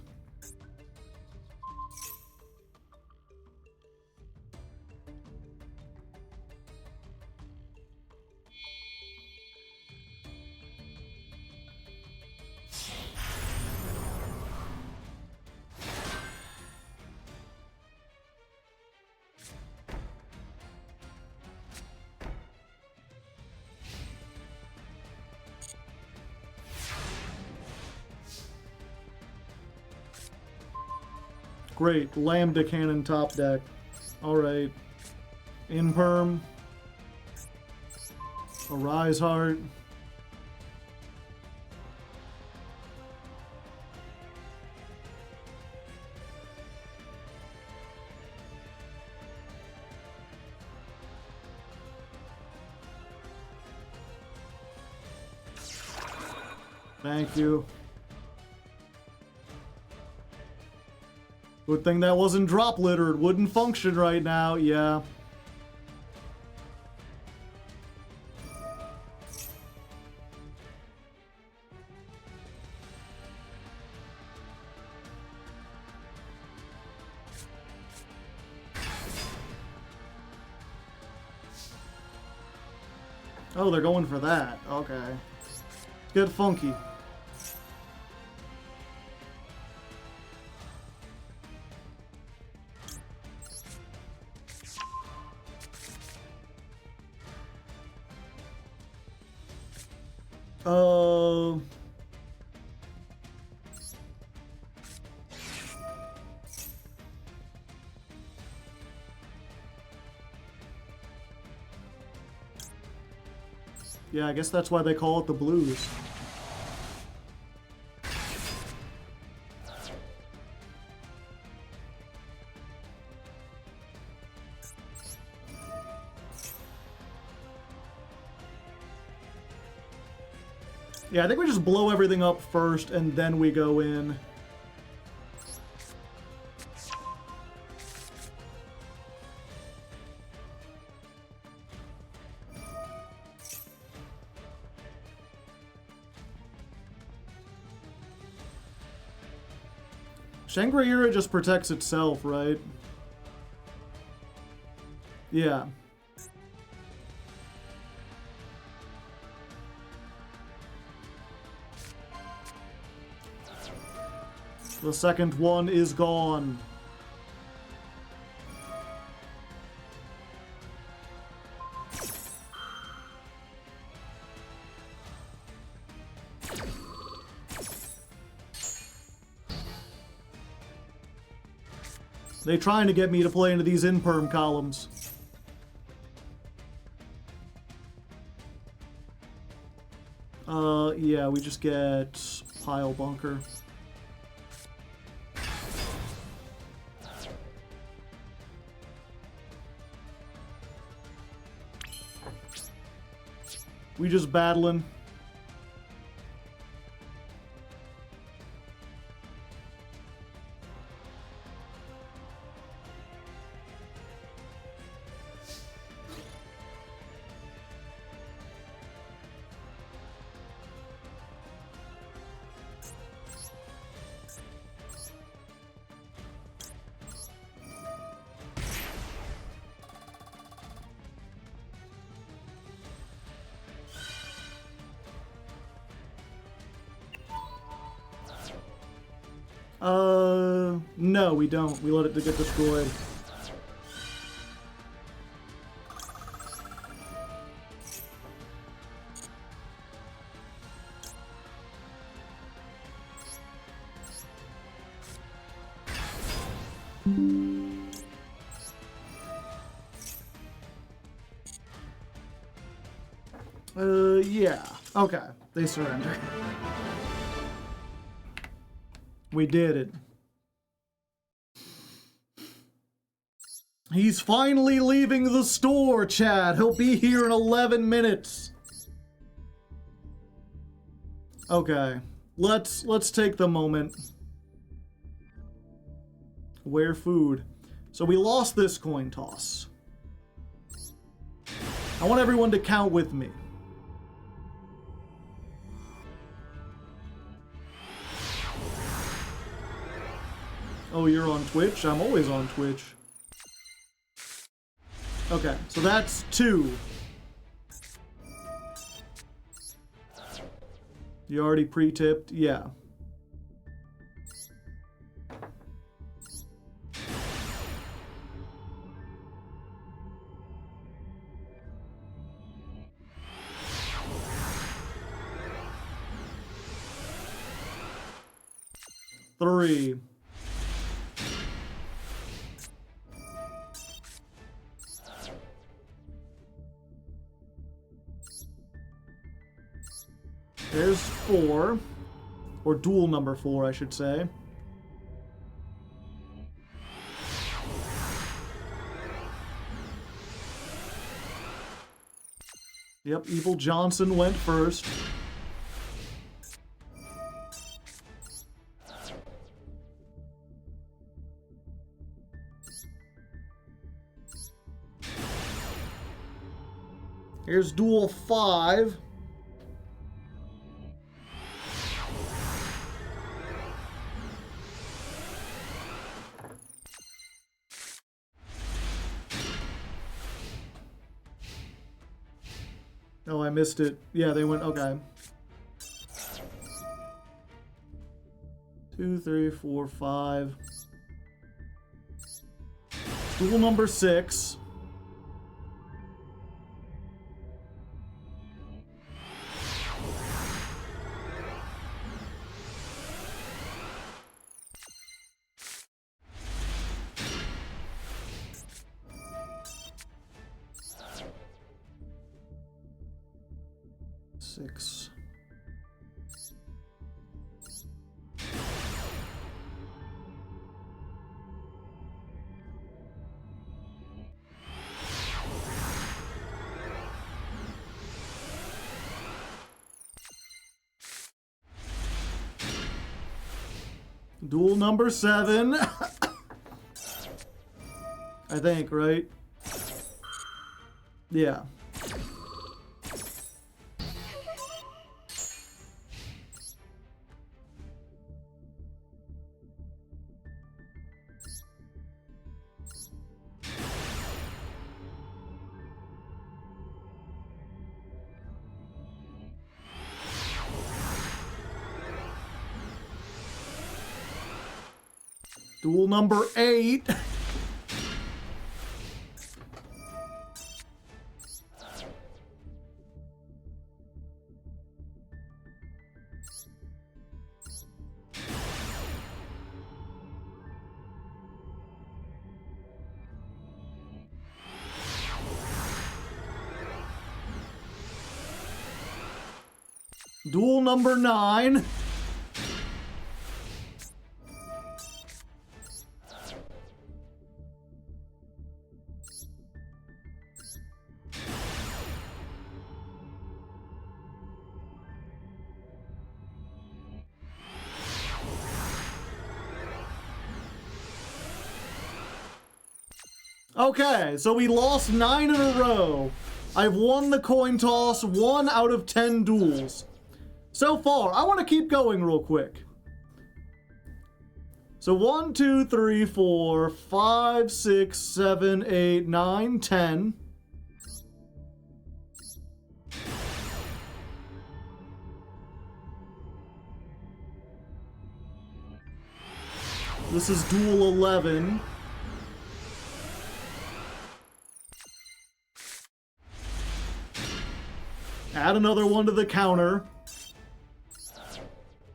Great. Lambda cannon top deck. Alright. Imperm. Arise Heart. Thank you. Good thing that wasn't drop littered. Wouldn't function right now. Yeah. Oh, they're going for that. Okay. Get funky. Yeah, I guess that's why they call it the Blues. Yeah, I think we just blow everything up first and then we go in. Shangri-La just protects itself, right? Yeah. The second one is gone. They trying to get me to play into these imperm columns. Yeah, we just get pile bunker. We just battling. No, we don't. We let it get destroyed. Yeah. Okay. They surrender. We did it. He's finally leaving the store, Chad. He'll be here in 11 minutes. Okay. Let's take the moment. Where food? So we lost this coin toss. I want everyone to count with me. Oh, you're on Twitch? I'm always on Twitch. Okay, so that's 2. You already pre-tipped? Yeah. Three. There's 4. Or duel number 4, I should say. Yep, Evil Johnson went first. Here's duel 5. Oh, I missed it. Yeah, they went, okay. 2, 3, 4, 5. Duel number 6. Six. Duel number 7. I think, right? Yeah. Duel number 8. Duel number 9. Okay, so we lost 9 in a row. I've won the coin toss 1 out of 10 duels. So far, I want to keep going real quick. So 1, 2, 3, 4, 5, 6, 7, 8, 9, 10. This is duel 11. Add another one to the counter.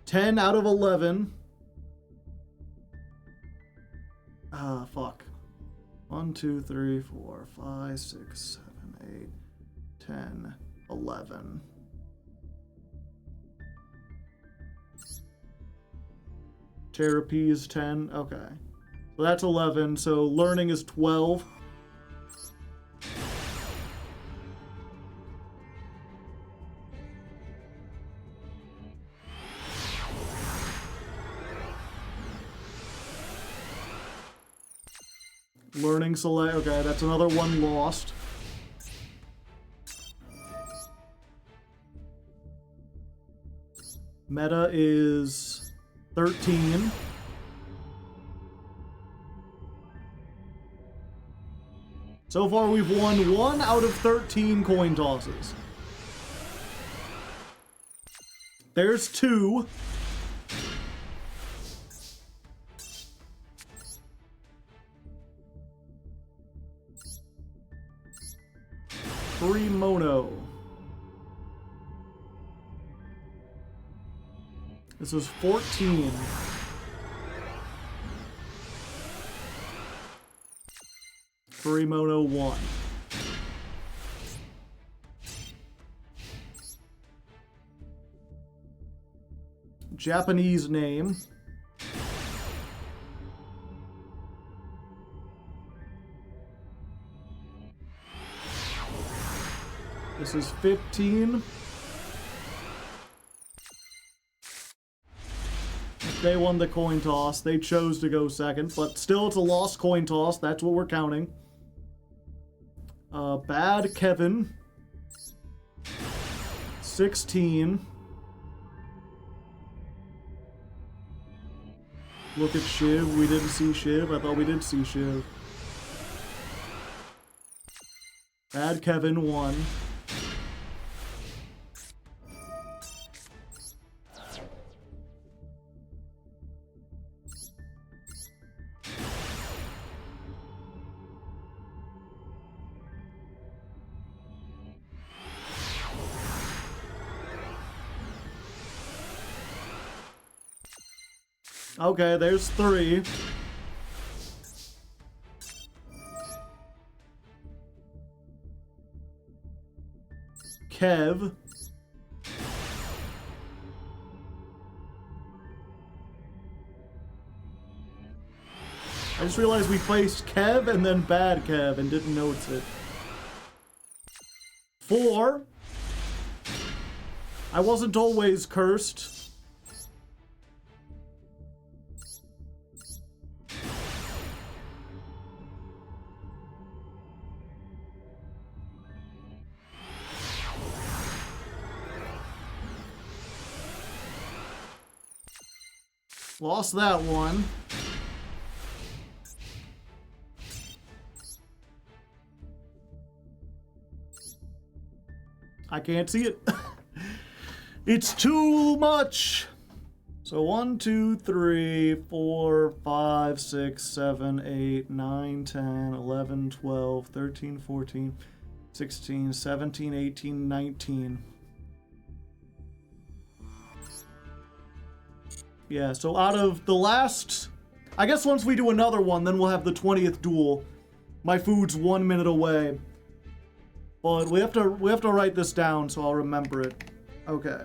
10 out of 11. Ah, fuck. 1, 2, 3, 4, 5, 6, 7, 8, 10, 11. Therapy is 10. Okay. So that's 11. So learning is 12. Learning select. Okay, that's another one lost. Meta is 13. So far, we've won 1 out of 13 coin tosses. There's 2. Free mono. This is 14. Free mono 1. Japanese name. This is 15. They won the coin toss. They chose to go second, but still it's a lost coin toss. That's what we're counting. Bad Kevin. 16. Look at Shiv. We didn't see Shiv. I thought we did see Shiv. Bad Kevin 1. Okay, there's 3. Kev. I just realized we placed Kev and then Bad Kev and didn't notice it. 4. I wasn't always cursed. Lost that one. I can't see it. It's too much. So 1, 2, 3, 4, 5, 6, 7, 8, 9, 10, 11, 12, 13, 14, 16, 17, 18, 19. Yeah, so out of the last... I guess once we do another one, then we'll have the 20th duel. My food's 1 minute away. But we have to write this down so I'll remember it. Okay.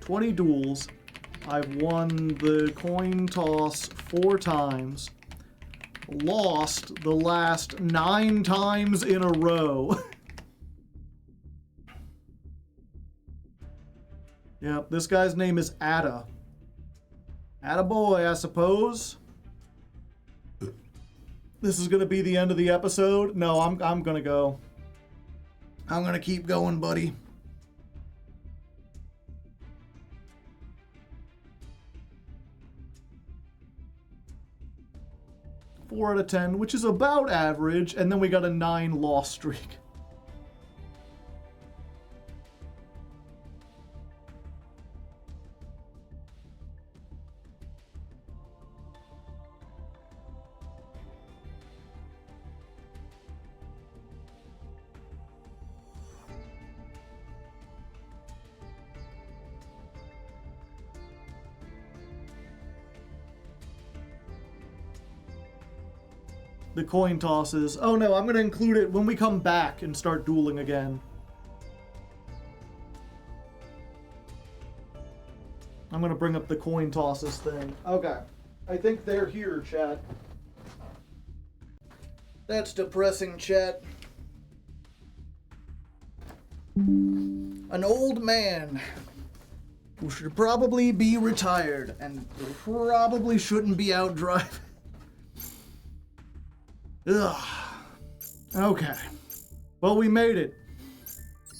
20 duels. I've won the coin toss 4 times. Lost the last 9 times in a row. Yep, this guy's name is Ada. Attaboy, I suppose. This is gonna be the end of the episode. No, I'm gonna go. I'm gonna keep going, buddy. Four out of 10, which is about average, and then we got a 9 loss streak. The coin tosses. Oh no, I'm going to include it when we come back and start dueling again. I'm going to bring up the coin tosses thing. Okay. I think they're here, chat. That's depressing, chat. An old man who should probably be retired and probably shouldn't be out driving. Ugh. Okay. Well, we made it.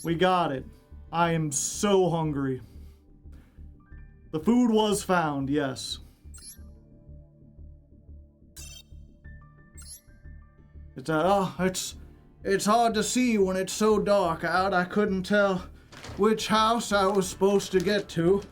We got it. I am so hungry. The food was found, yes. It's hard to see when it's so dark out. I couldn't tell which house I was supposed to get to.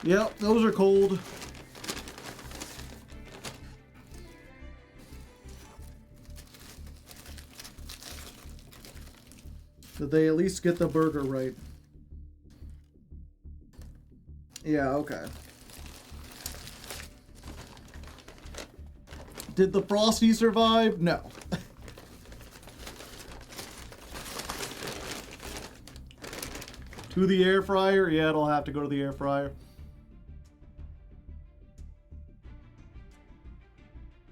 Yep, those are cold. Did they at least get the burger right? Yeah, okay. Did the Frosty survive? No. To the air fryer? Yeah, it'll have to go to the air fryer.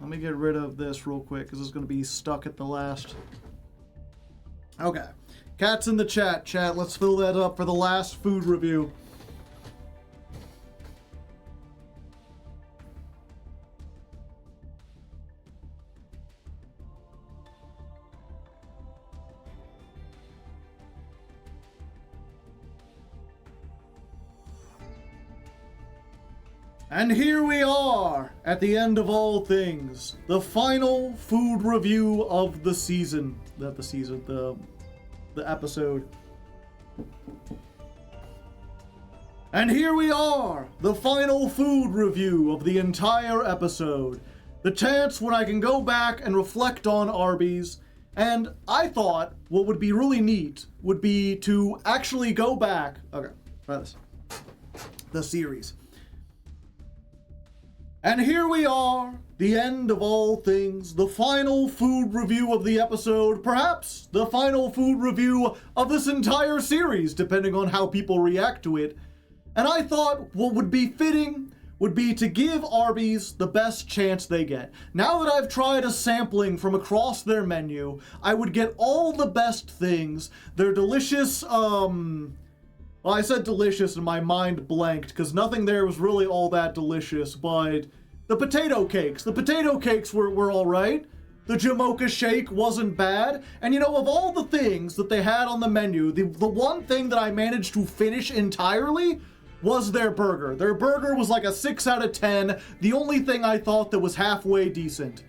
Let me get rid of this real quick because it's going to be stuck at the last. Okay. Cat's in the chat. Chat, let's fill that up for the last food review. And here we are, at the end of all things, the final food review of the season. The episode. And here we are, the final food review of the entire episode. The chance when I can go back and reflect on Arby's. And I thought what would be really neat would be to actually go back. Okay, try this. The series. And here we are, the end of all things, the final food review of the episode, perhaps the final food review of this entire series, depending on how people react to it. And I thought what would be fitting would be to give Arby's the best chance they get. Now that I've tried a sampling from across their menu, I would get all the best things, their delicious, well, I said delicious and my mind blanked because nothing there was really all that delicious, but the potato cakes were all right. The Jamocha shake wasn't bad. And you know, of all the things that they had on the menu, the one thing that I managed to finish entirely was their burger. Their burger was like a 6 out of 10, the only thing I thought that was halfway decent.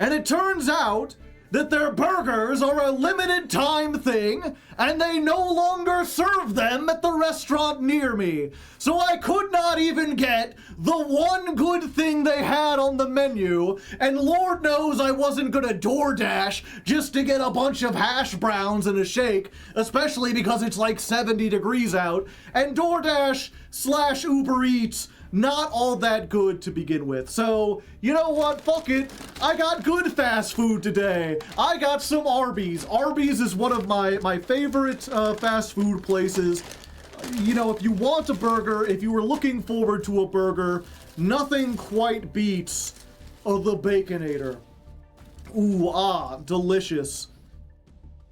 And it turns out that their burgers are a limited time thing, and they no longer serve them at the restaurant near me. So I could not even get the one good thing they had on the menu, and Lord knows I wasn't gonna DoorDash just to get a bunch of hash browns and a shake, especially because it's like 70 degrees out, and DoorDash/Uber Eats not all that good to begin with. So, you know what? Fuck it. I got good fast food today. I got some Arby's. Arby's is one of my favorite fast food places. You know, if you want a burger, if you were looking forward to a burger, nothing quite beats the Baconator. Ooh, delicious.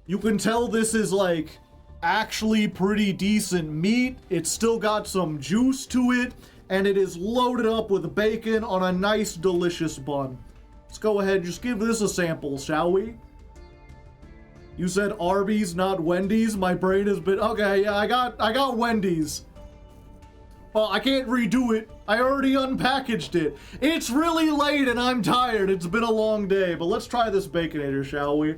You can tell this is like actually pretty decent meat. It's still got some juice to it. And it is loaded up with bacon on a nice, delicious bun. Let's go ahead and just give this a sample, shall we? You said Arby's, not Wendy's? My brain has been... Okay, yeah, I got Wendy's. Well, I can't redo it. I already unpackaged it. It's really late and I'm tired. It's been a long day. But let's try this Baconator, shall we?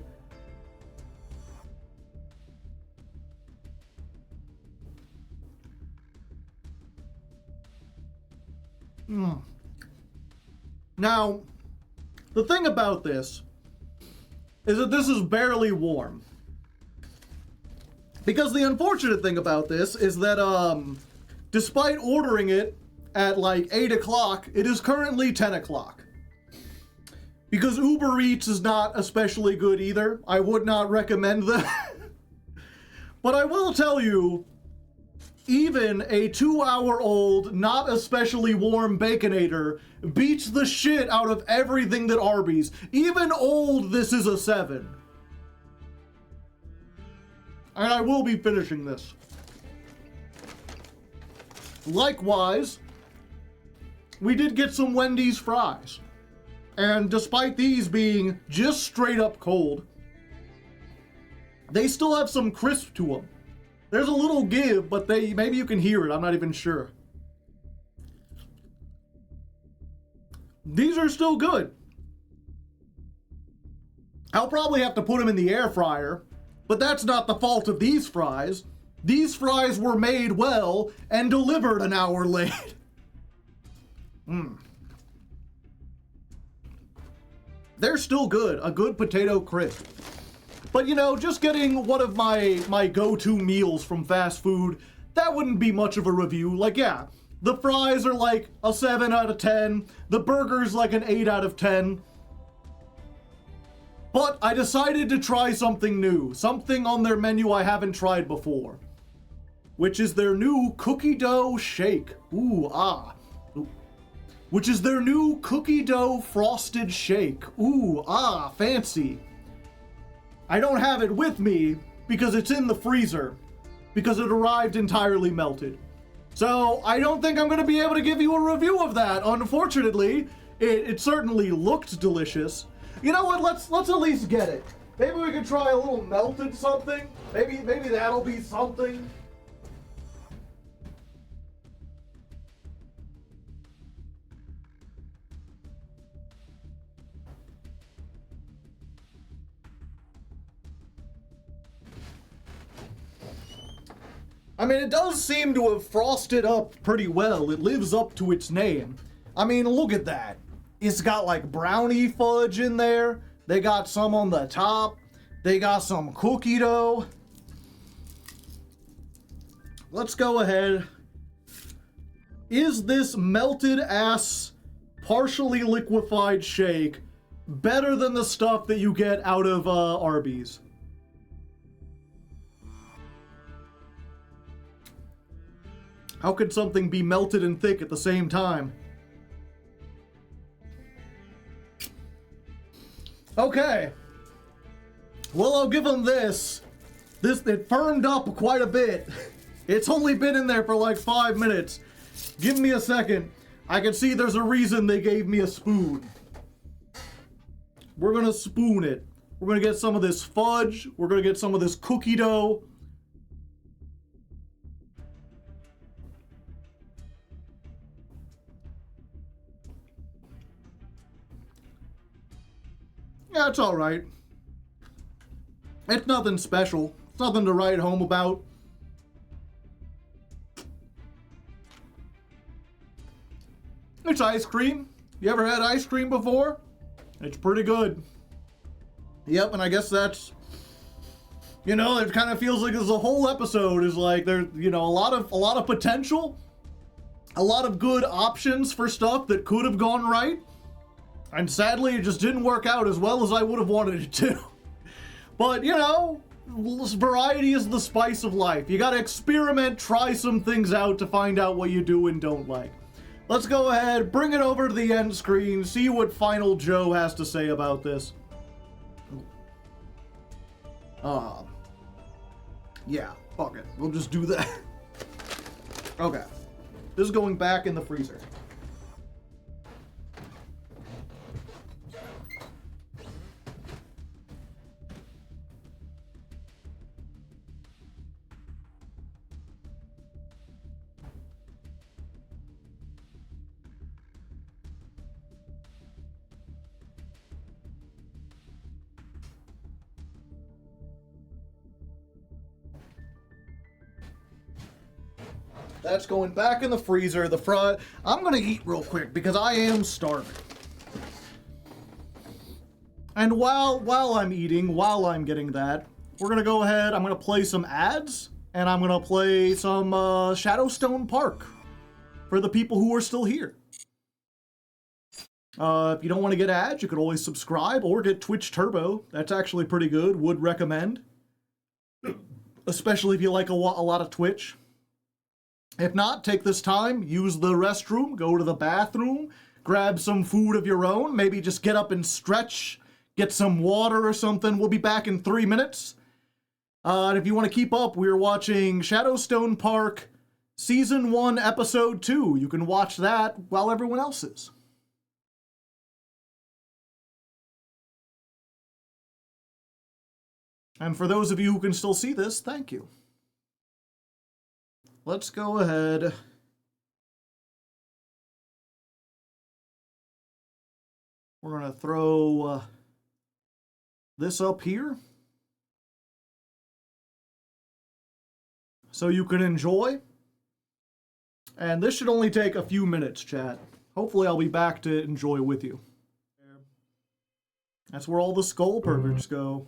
Now, the thing about this is that this is barely warm. Because the unfortunate thing about this is that, despite ordering it at like 8 o'clock, it is currently 10 o'clock. Because Uber Eats is not especially good either. I would not recommend that. But I will tell you, even a 2-hour-old, not especially warm Baconator beats the shit out of everything that Arby's. Even old, this is a 7. And I will be finishing this. Likewise, we did get some Wendy's fries. And despite these being just straight up cold, they still have some crisp to them. There's a little give, but maybe you can hear it. I'm not even sure. These are still good. I'll probably have to put them in the air fryer, but that's not the fault of these fries. These fries were made well and delivered an hour late. They're still good. A good potato crisp. But you know, just getting one of my go-to meals from fast food, that wouldn't be much of a review. Like, yeah, the fries are like a 7 out of 10. The burger's like an 8 out of 10. But I decided to try something new. Something on their menu I haven't tried before. Which is their new cookie dough shake. Ooh, ah. Ooh. Which is their new cookie dough frosted shake. Ooh, ah, fancy. I don't have it with me because it's in the freezer. Because it arrived entirely melted. So I don't think I'm going to be able to give you a review of that, unfortunately. It certainly looked delicious. You know what, let's at least get it. Maybe we could try a little melted something. Maybe that'll be something. I mean, it does seem to have frosted up pretty well. It lives up to its name. I mean, look at that. It's got like brownie fudge in there. They got some on the top. They got some cookie dough. Let's go ahead. Is this melted ass, partially liquefied shake better than the stuff that you get out of Arby's? How could something be melted and thick at the same time? Okay. Well, I'll give them this. It firmed up quite a bit. It's only been in there for like 5 minutes. Give me a second. I can see there's a reason they gave me a spoon. We're gonna spoon it. We're gonna get some of this fudge. We're gonna get some of this cookie dough. Yeah, it's alright. It's nothing special. It's nothing to write home about. It's ice cream. You ever had ice cream before? It's pretty good. Yep, and I guess that's... You know, it kind of feels like this whole episode is like there's, you know, a lot of potential. A lot of good options for stuff that could have gone right. And sadly, it just didn't work out as well as I would have wanted it to. But, you know, variety is the spice of life. You gotta experiment, try some things out to find out what you do and don't like. Let's go ahead, bring it over to the end screen, see what Final Joe has to say about this. Yeah, fuck it. We'll just do that. Okay. This is going back in the freezer. That's going back in the freezer. The fry. I'm gonna eat real quick because I am starving. And while I'm eating, while I'm getting that, we're gonna go ahead. I'm gonna play some ads, and I'm gonna play some Shadowstone Park for the people who are still here. If you don't want to get ads, you could always subscribe or get Twitch Turbo. That's actually pretty good. Would recommend, especially if you like a lot of Twitch. If not, take this time, use the restroom, go to the bathroom, grab some food of your own, maybe just get up and stretch, get some water or something. We'll be back in 3 minutes. And if you want to keep up, we're watching Shadowstone Park Season 1, Episode 2. You can watch that while everyone else is. And for those of you who can still see this, thank you. Let's go ahead. We're going to throw this up here so you can enjoy. And this should only take a few minutes, chat. Hopefully I'll be back to enjoy with you. That's where all the skull perverts go.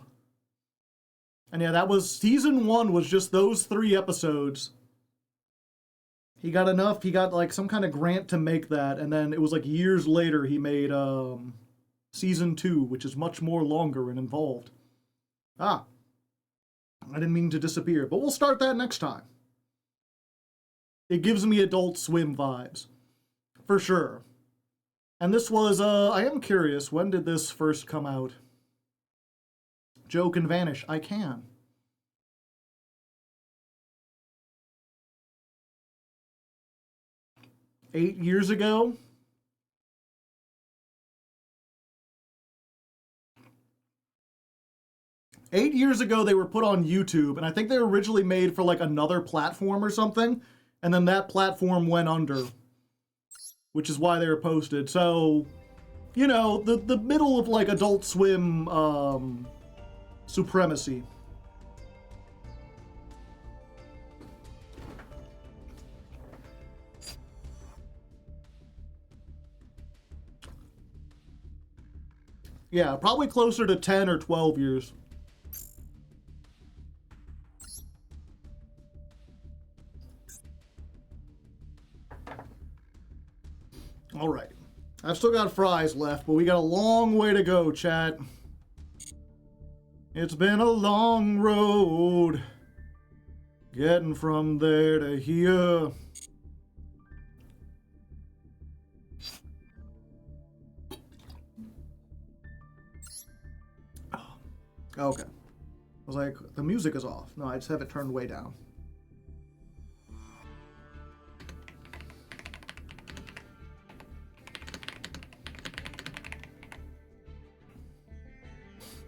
And yeah, that was season 1 was just those 3 episodes. He got enough, he got like some kind of grant to make that, and then it was like years later he made season 2, which is much more longer and involved. Ah, I didn't mean to disappear, but we'll start that next time. It gives me Adult Swim vibes, for sure. And this was, I am curious, when did this first come out? Joe can vanish. I can. $8 years ago? $8 years ago, they were put on YouTube, and I think they were originally made for like another platform or something, and then that platform went under, which is why they were posted. So, you know, the middle of like Adult Swim supremacy. Yeah, probably closer to 10 or 12 years. All right. I've still got fries left, but we got a long way to go, chat. It's been a long road getting from there to here. Okay. I was like, the music is off. No, I just have it turned way down.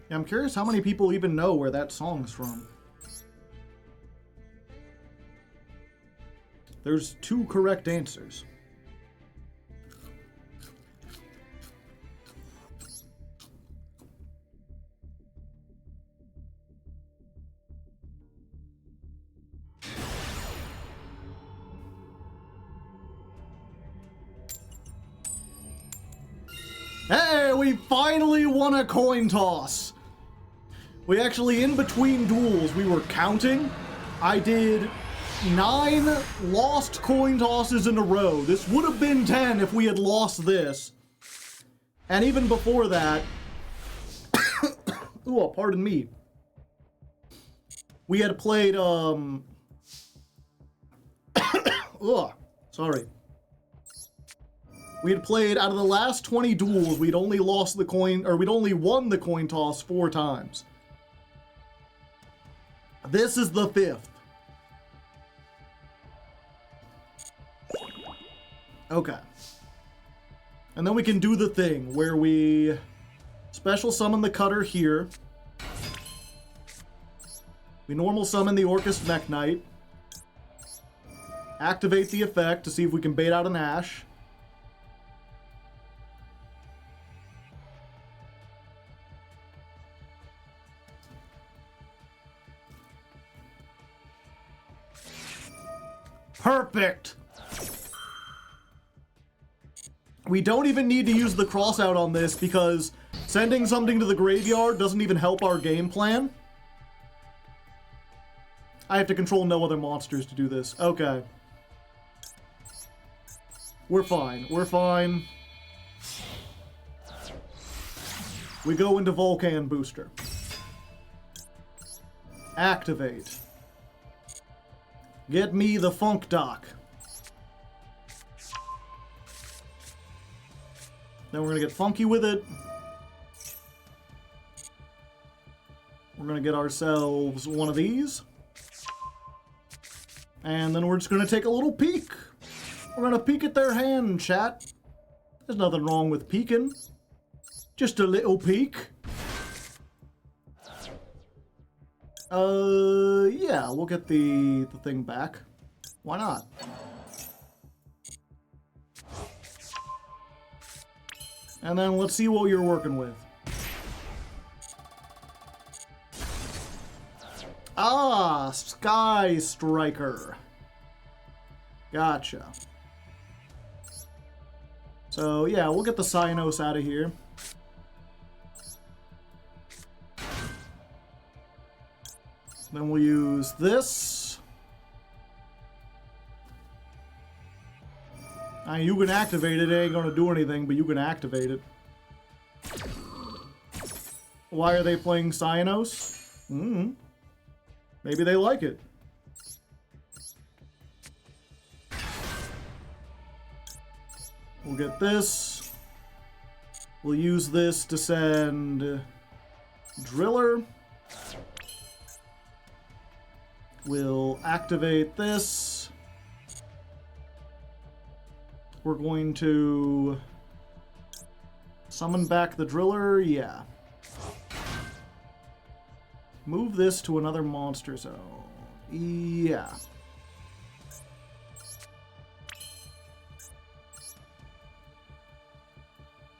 Yeah, I'm curious how many people even know where that song's from. There's 2 correct answers. Hey, we finally won a coin toss. We actually, in between duels, we were counting. I did 9 lost coin tosses in a row. This would have been 10 if we had lost this. And even before that, ooh, pardon me. We had played, ugh, sorry. We had played, out of the last 20 duels, we'd only lost the coin, or we'd only won the coin toss 4 times. This is the 5th. Okay. And then we can do the thing where we special summon the cutter here. We normal summon the Orcus Mech Knight. Activate the effect to see if we can bait out an Ash. Perfect! We don't even need to use the crossout on this because sending something to the graveyard doesn't even help our game plan. I have to control no other monsters to do this. Okay. We're fine. We're fine. We go into Volcan Booster. Activate. Get me the Funk Dock. Then we're gonna get funky with it. We're gonna get ourselves one of these. And then we're just gonna take a little peek. We're gonna peek at their hand, chat. There's nothing wrong with peeking. Just a little peek. Yeah, we'll get the thing back. Why not? And then let's see what you're working with. Ah, Sky Striker. Gotcha. So, yeah, we'll get the Cyanos out of here. Then we'll use this. You can activate it. It ain't gonna do anything, but you can activate it. Why are they playing Cyanos? Maybe they like it. We'll get this. We'll use this to send Driller. We'll activate this. We're going to summon back the Driller. Yeah. Move this to another monster zone. Yeah.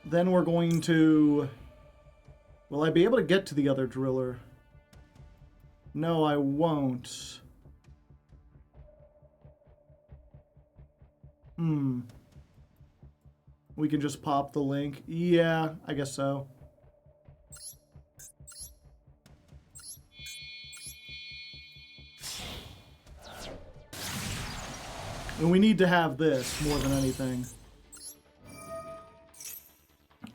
Then we're going to... Will I be able to get to the other Driller? No, I won't. We can just pop the link. Yeah, I guess so. And we need to have this more than anything.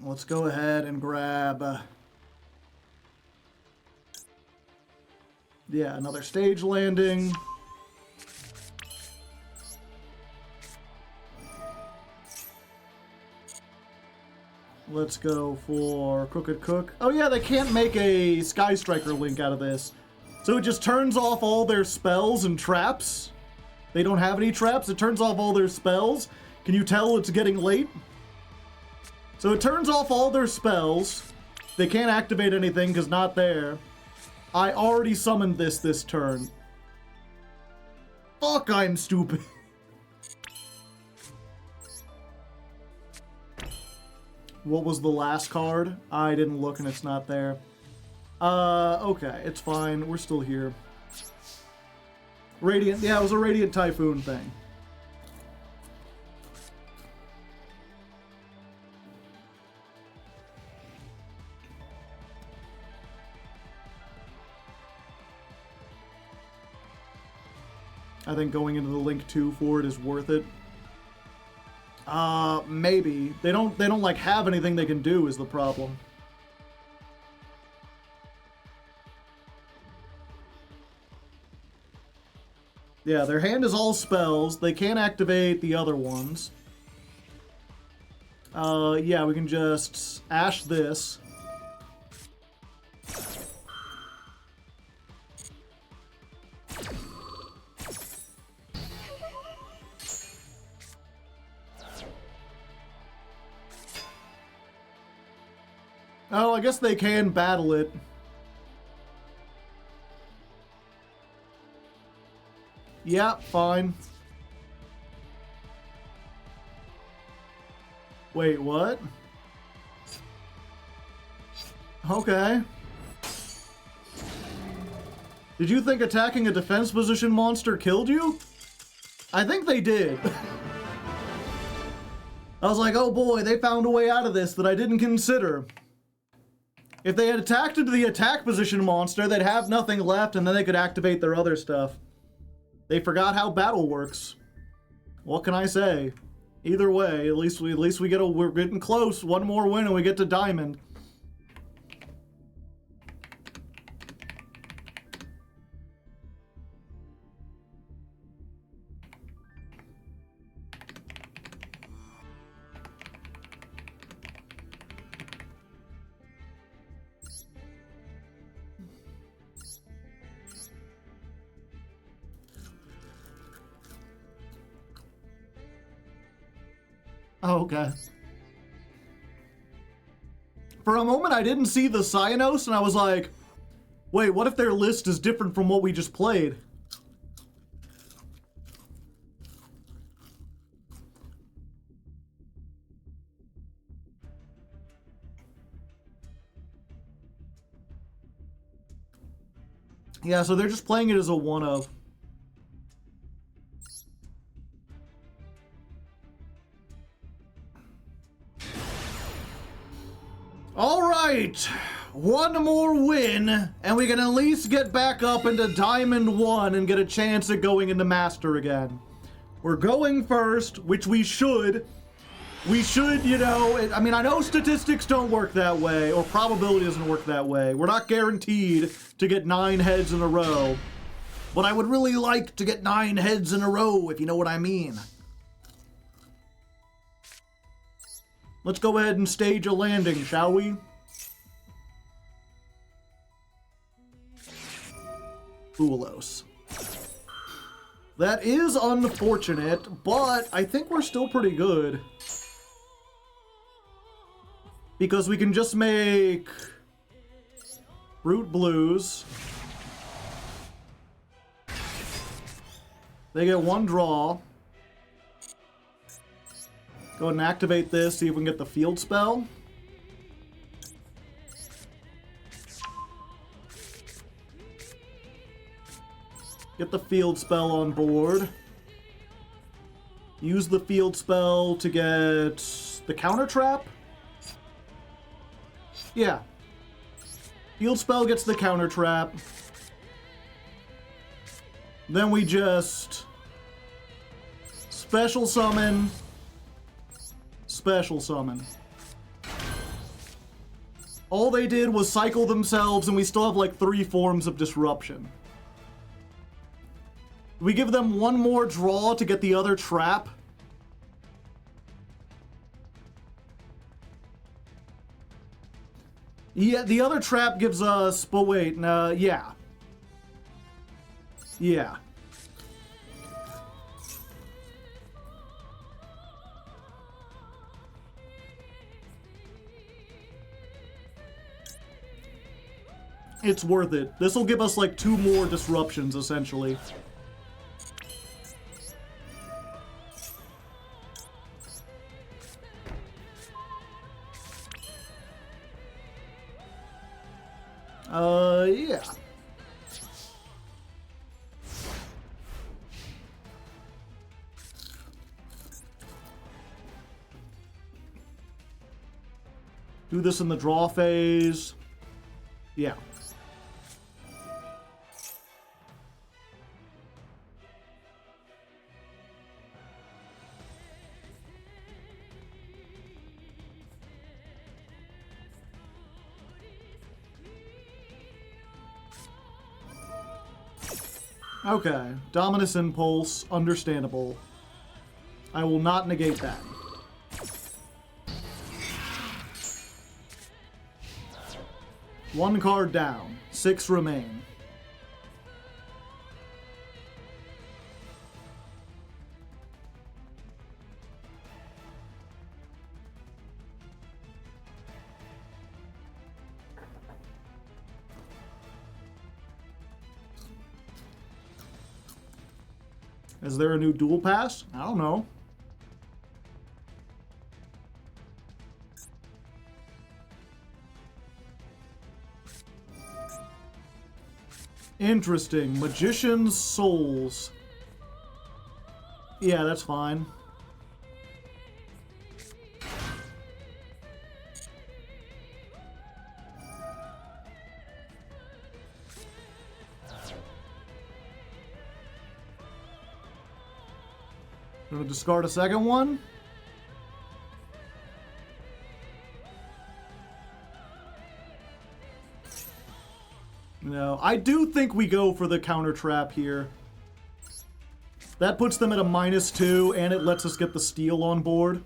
Let's go ahead and grab... yeah, another stage landing. Let's go for Crooked Cook. Oh yeah, they can't make a Sky Striker link out of this. So it just turns off all their spells and traps. They don't have any traps. It turns off all their spells. Can you tell it's getting late? So it turns off all their spells. They can't activate anything because not there. I already summoned this turn. Fuck, I'm stupid. What was the last card? I didn't look and it's not there. Okay, it's fine. We're still here. Radiant, yeah, it was a Radiant Typhoon thing. I think going into the Link 2 for it is worth it. Maybe. They don't like have anything they can do is the problem. Yeah, their hand is all spells. They can't activate the other ones. Yeah, we can just ash this. Oh, I guess they can battle it. Yeah, fine. Wait, what? Okay. Did you think attacking a defense position monster killed you? I think they did. I was like, oh boy, they found a way out of this that I didn't consider. If they had attacked into the attack position monster, they'd have nothing left and then they could activate their other stuff. They forgot how battle works. What can I say? Either way, at least we get we're getting close. One more win and we get to Diamond. Oh, okay. For a moment, I didn't see the Cyanos, and I was like, Wait, what if their list is different from what we just played? Yeah, so they're just playing it as a one of. All right, one more win, and we can at least get back up into Diamond 1 and get a chance at going into Master again. We're going first, which we should. We should, you know, I mean, I know statistics don't work that way, or probability doesn't work that way. We're not guaranteed to get 9 heads in a row. But I would really like to get 9 heads in a row, if you know what I mean. Let's go ahead and stage a landing, shall we? Foolos. That is unfortunate, but I think we're still pretty good. Because we can just make Brute Blues. They get 1 draw. Go ahead and activate this, see if we can get the field spell. Get the field spell on board. Use the field spell to get the counter trap. Yeah. Field spell gets the counter trap. Then we just special summon. Special summon. All they did was cycle themselves, and we still have like 3 forms of disruption. We give them 1 more draw to get the other trap. Yeah, the other trap gives us... But wait, yeah. Yeah. It's worth it. This will give us like 2 more disruptions, essentially. Yeah. Do this in the draw phase. Yeah. Okay, Dominus Impulse, understandable. I will not negate that. One card down, 6 remain. Is there a new dual pass? I don't know. Interesting. Magician's Souls. Yeah, that's fine. I'm gonna discard a second one. No, I do think we go for the counter trap here. That puts them at a -2, and it lets us get the steal on board.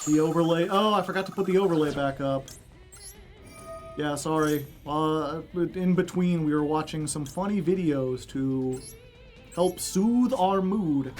The overlay. Oh, I forgot to put the overlay back up. Yeah, sorry. In between, we were watching some funny videos to help soothe our mood.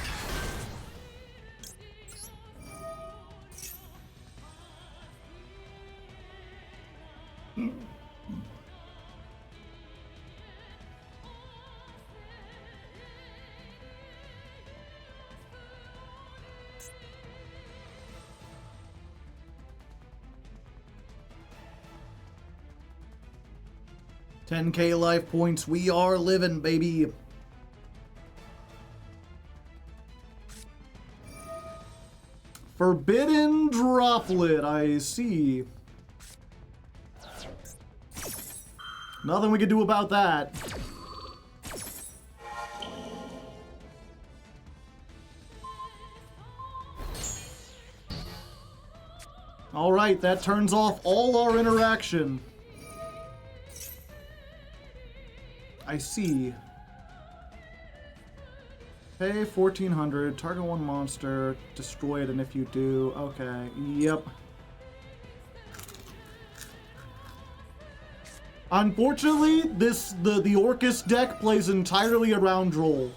10K life points. We are living, baby. Forbidden droplet, I see. Nothing we can do about that. Alright, that turns off all our interaction. I see. Pay 1,400, target one monster, destroy it, and if you do, okay, yep. Unfortunately, the Orcus deck plays entirely around Droll.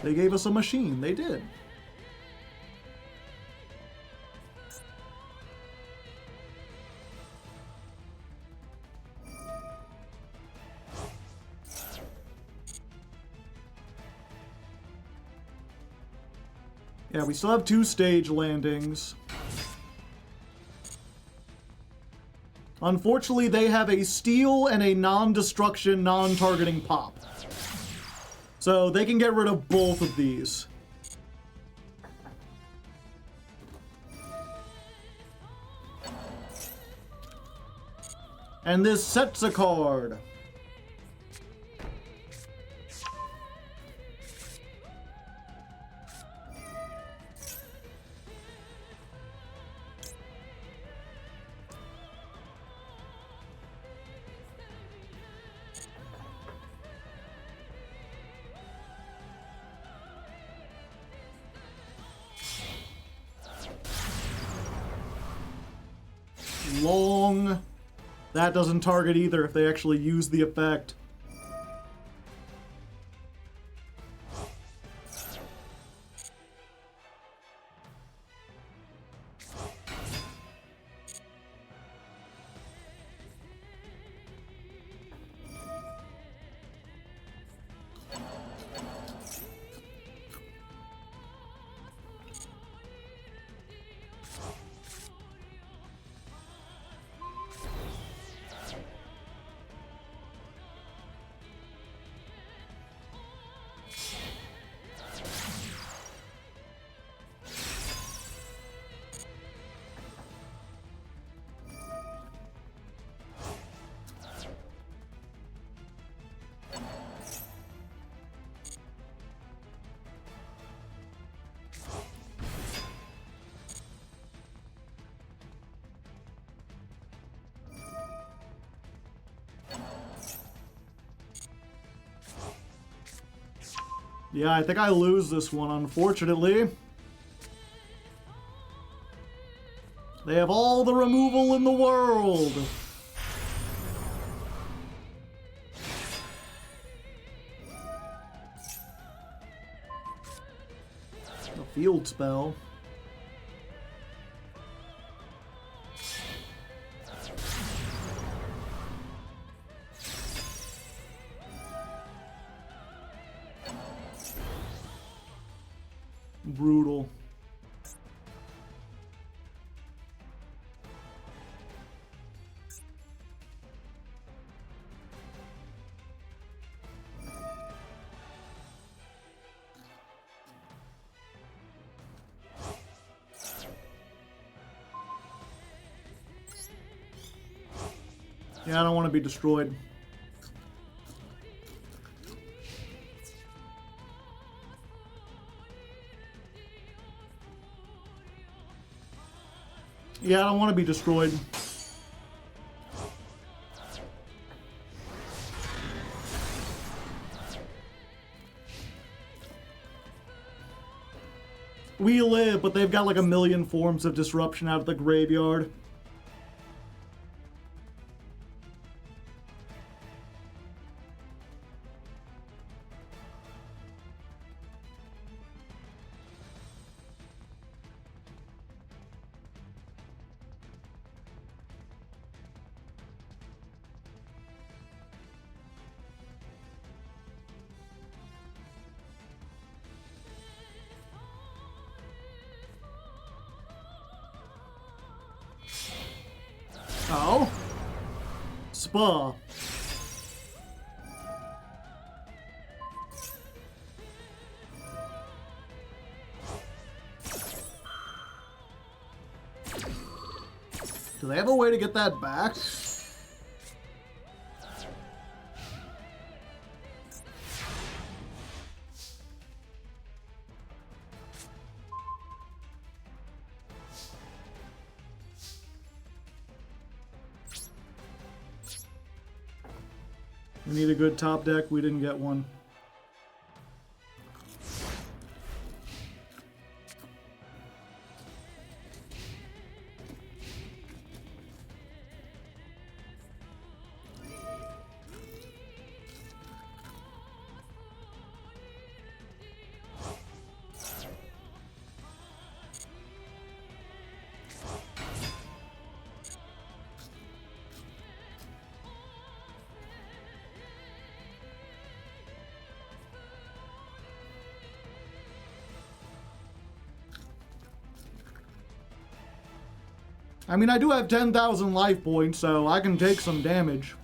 They gave us a machine. They did. Yeah, we still have 2 stage landings. Unfortunately, they have a steal and a non-destruction, non-targeting pop. So they can get rid of both of these. And this sets a card. Long. That doesn't target either if they actually use the effect. Yeah, I think I lose this one, unfortunately. They have all the removal in the world. A field spell. Brutal. Yeah, I don't want to be destroyed. Yeah, I don't want to be destroyed. We live, but they've got like a million forms of disruption out of the graveyard. Oh. Spa. Do they have a way to get that back? We need a good top deck. We didn't get one. I mean, I do have 10,000 life points, so I can take some damage.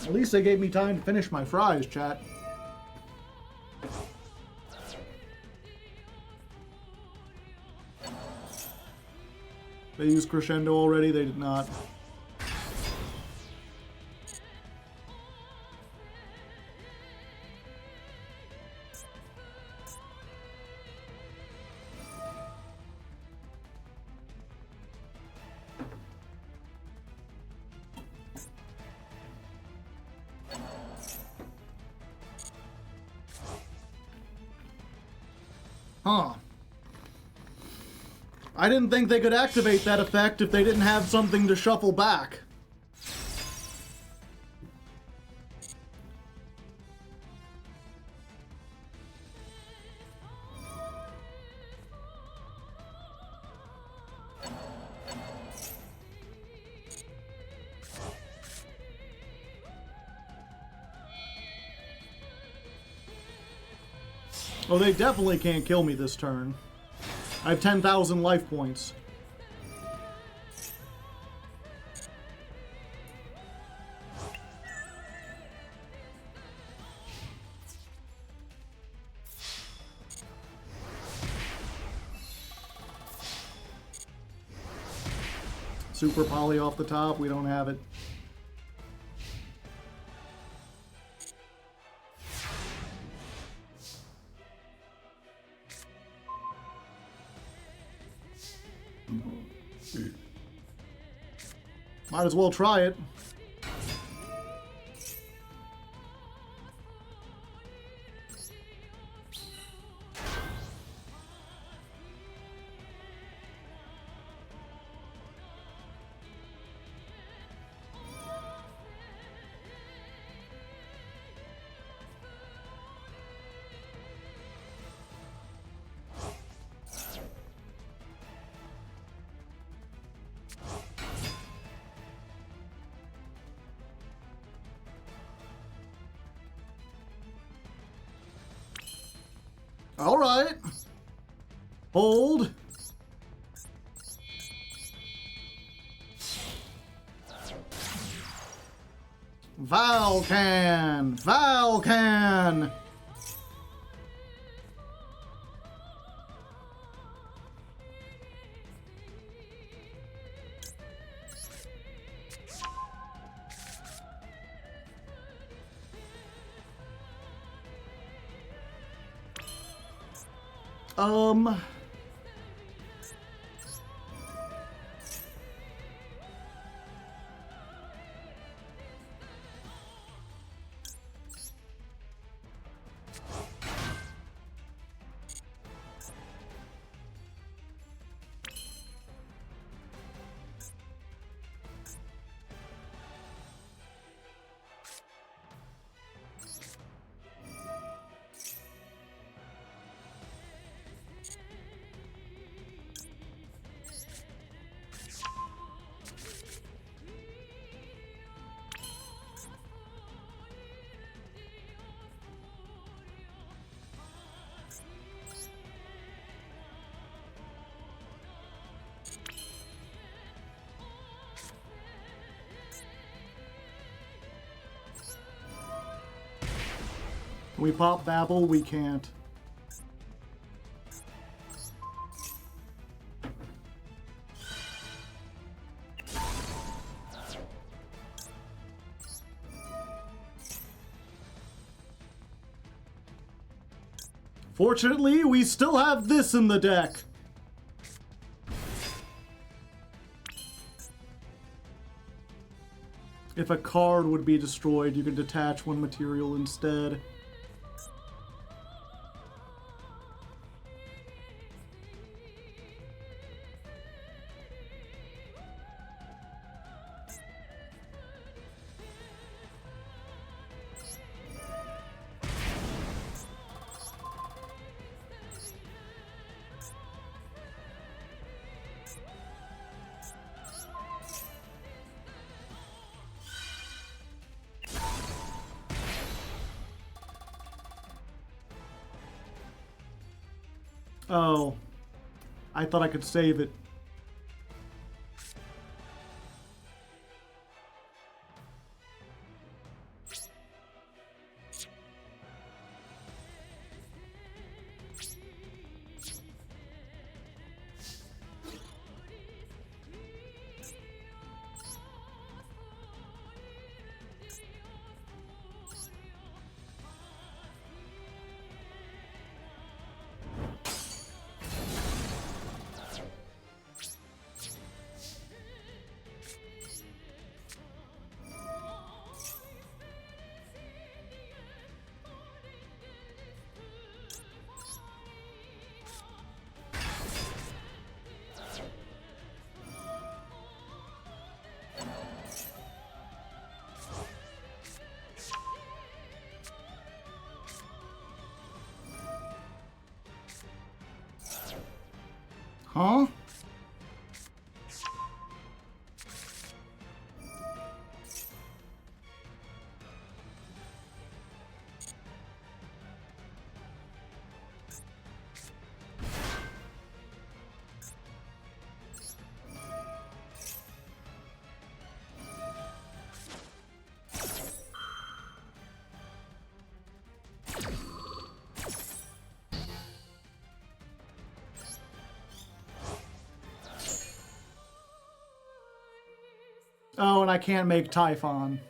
At least they gave me time to finish my fries, chat. They used Crescendo already? They did not. Huh. I didn't think they could activate that effect if they didn't have something to shuffle back. Oh, they definitely can't kill me this turn. I have 10,000 life points. Super poly off the top, we don't have it. Might as well try it. All right. Hold. Valcan! Valcan! Um... Can we pop Babel? We can't. Fortunately, we still have this in the deck. If a card would be destroyed, you can detach one material instead. Oh, I thought I could save it. Huh? Oh, and I can't make Typhon.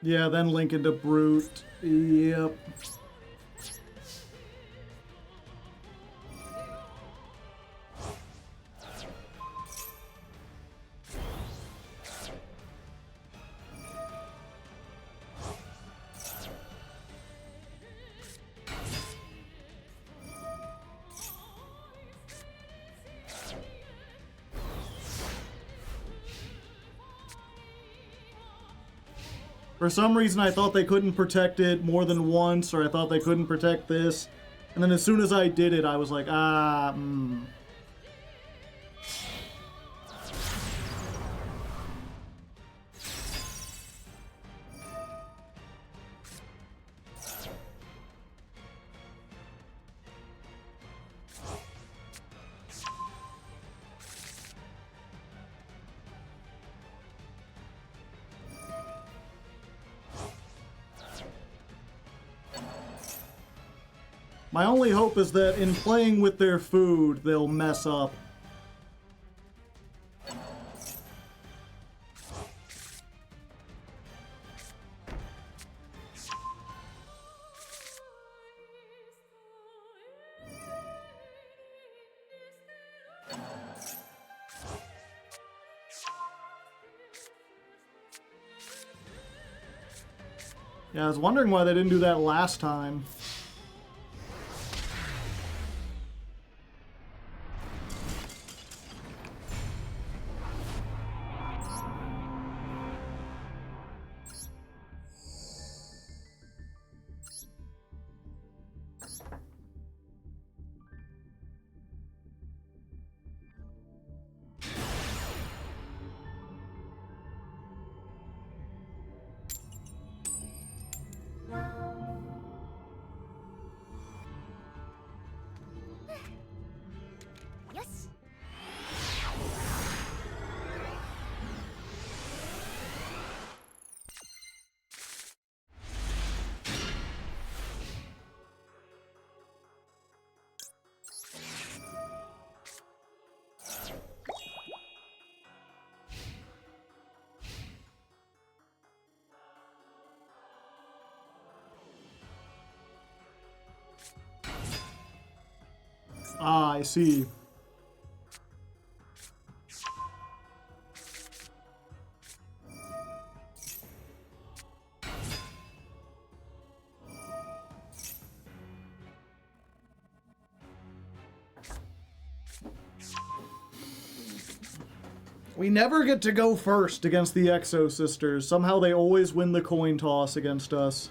Yeah, then link into Brute. Yep. For some reason, I thought they couldn't protect it more than once, or I thought they couldn't protect this. And then as soon as I did it, I was like, My only hope is that in playing with their food, they'll mess up. Yeah, I was wondering why they didn't do that last time. Yes. Ah, I see. We never get to go first against the Exo Sisters. Somehow they always win the coin toss against us.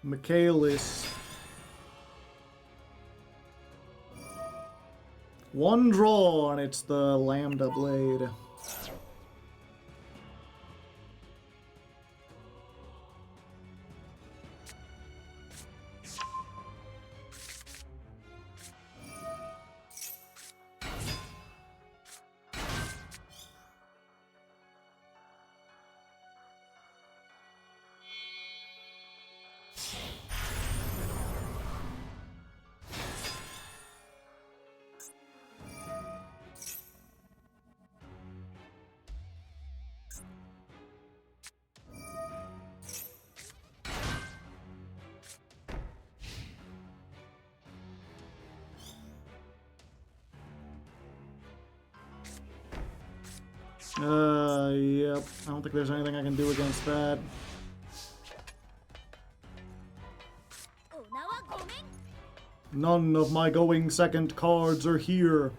Michaelis. One draw, and it's the Lambda Blade. Yep. I don't think there's anything I can do against that. Oh, now going. None of my going second cards are here.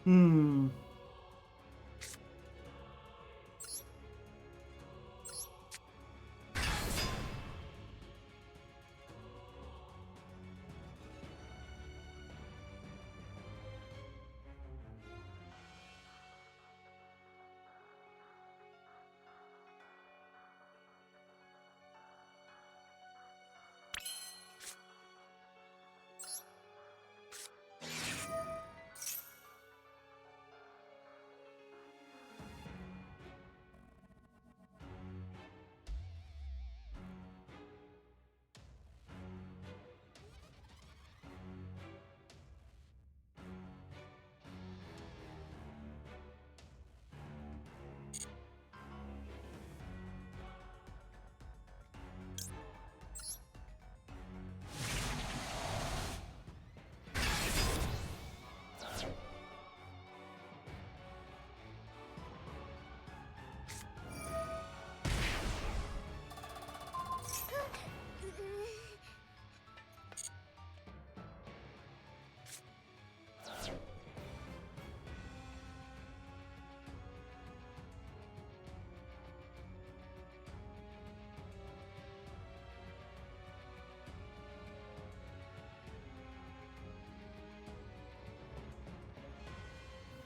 Hmm.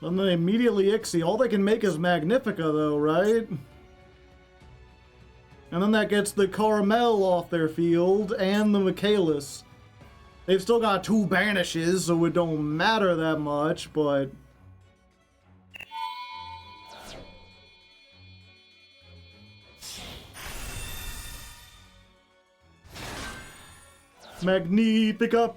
Then they immediately Ixie. All they can make is Magnifica, though, right? And then that gets the Caramel off their field, and the Michaelis. They've still got 2 banishes, so it don't matter that much, but... Magnifica!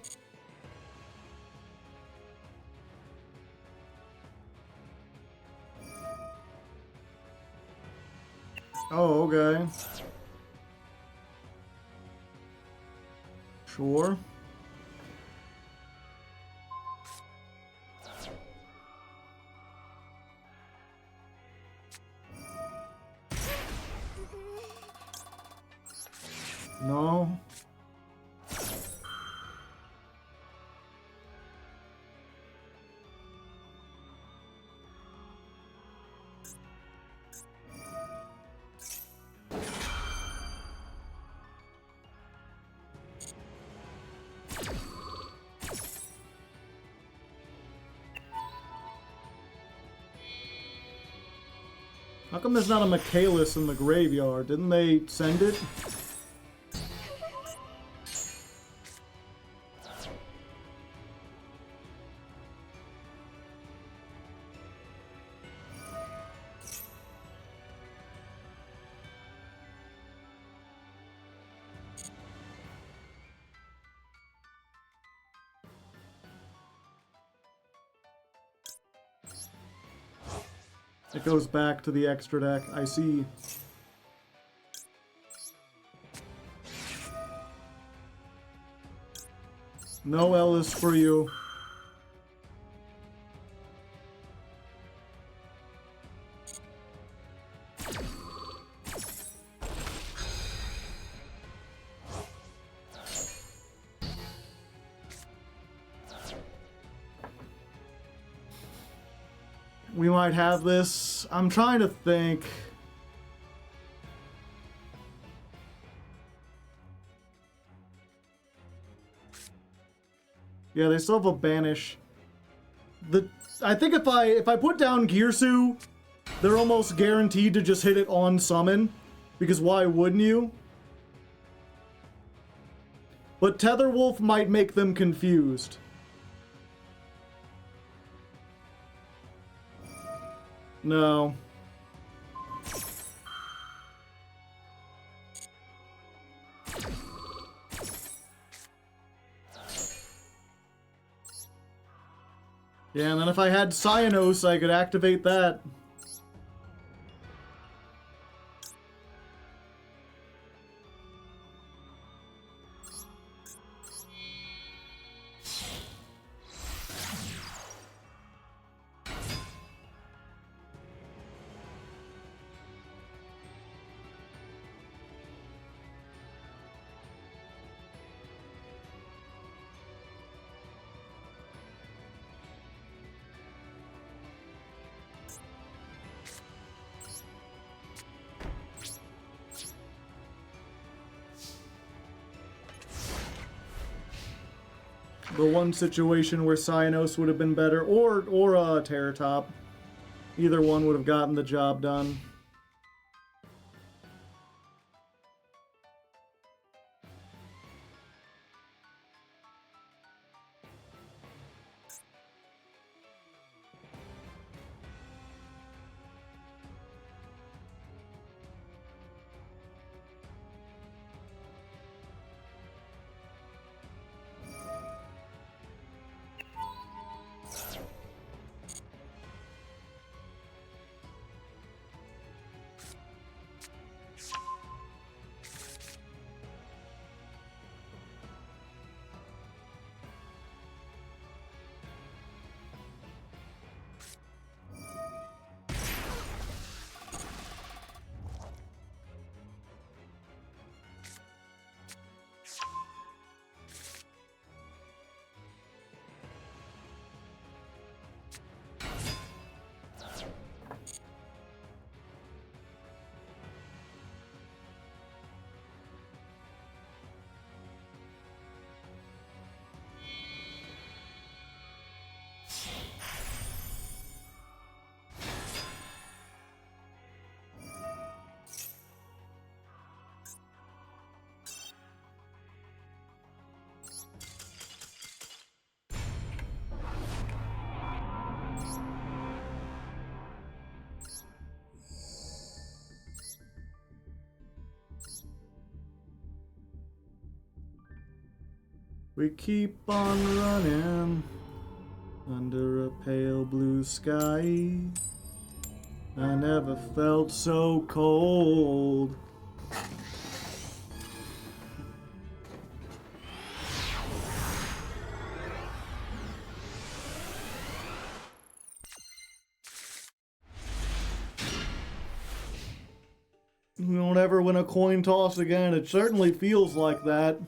Oh, okay. Sure. No. How come there's not a Michaelis in the graveyard? Didn't they send it? It goes back to the extra deck. I see. No Ellis for you. We might have this. I'm trying to think. Yeah, they still have a banish. I think if I put down Gearsu, they're almost guaranteed to just hit it on summon, because why wouldn't you? But Tetherwolf might make them confused. No. Yeah, and then if I had Cyanos, I could activate that. The one situation where Cyanos would have been better, or Terror Top. Either one would have gotten the job done. We keep on running under a pale blue sky. I never felt so cold. We don't ever win a coin toss again. It certainly feels like that.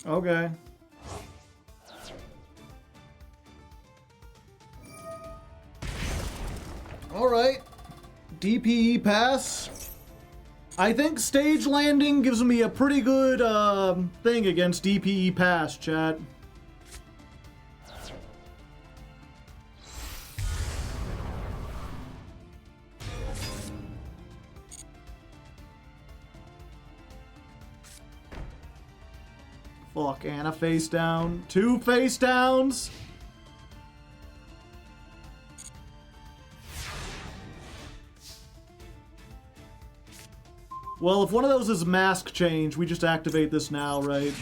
Okay. Alright. DPE pass. I think stage landing gives me a pretty good thing against DPE pass, chat. Fuck, and a face down. 2 face downs! Well, if one of those is mask change, we just activate this now, right?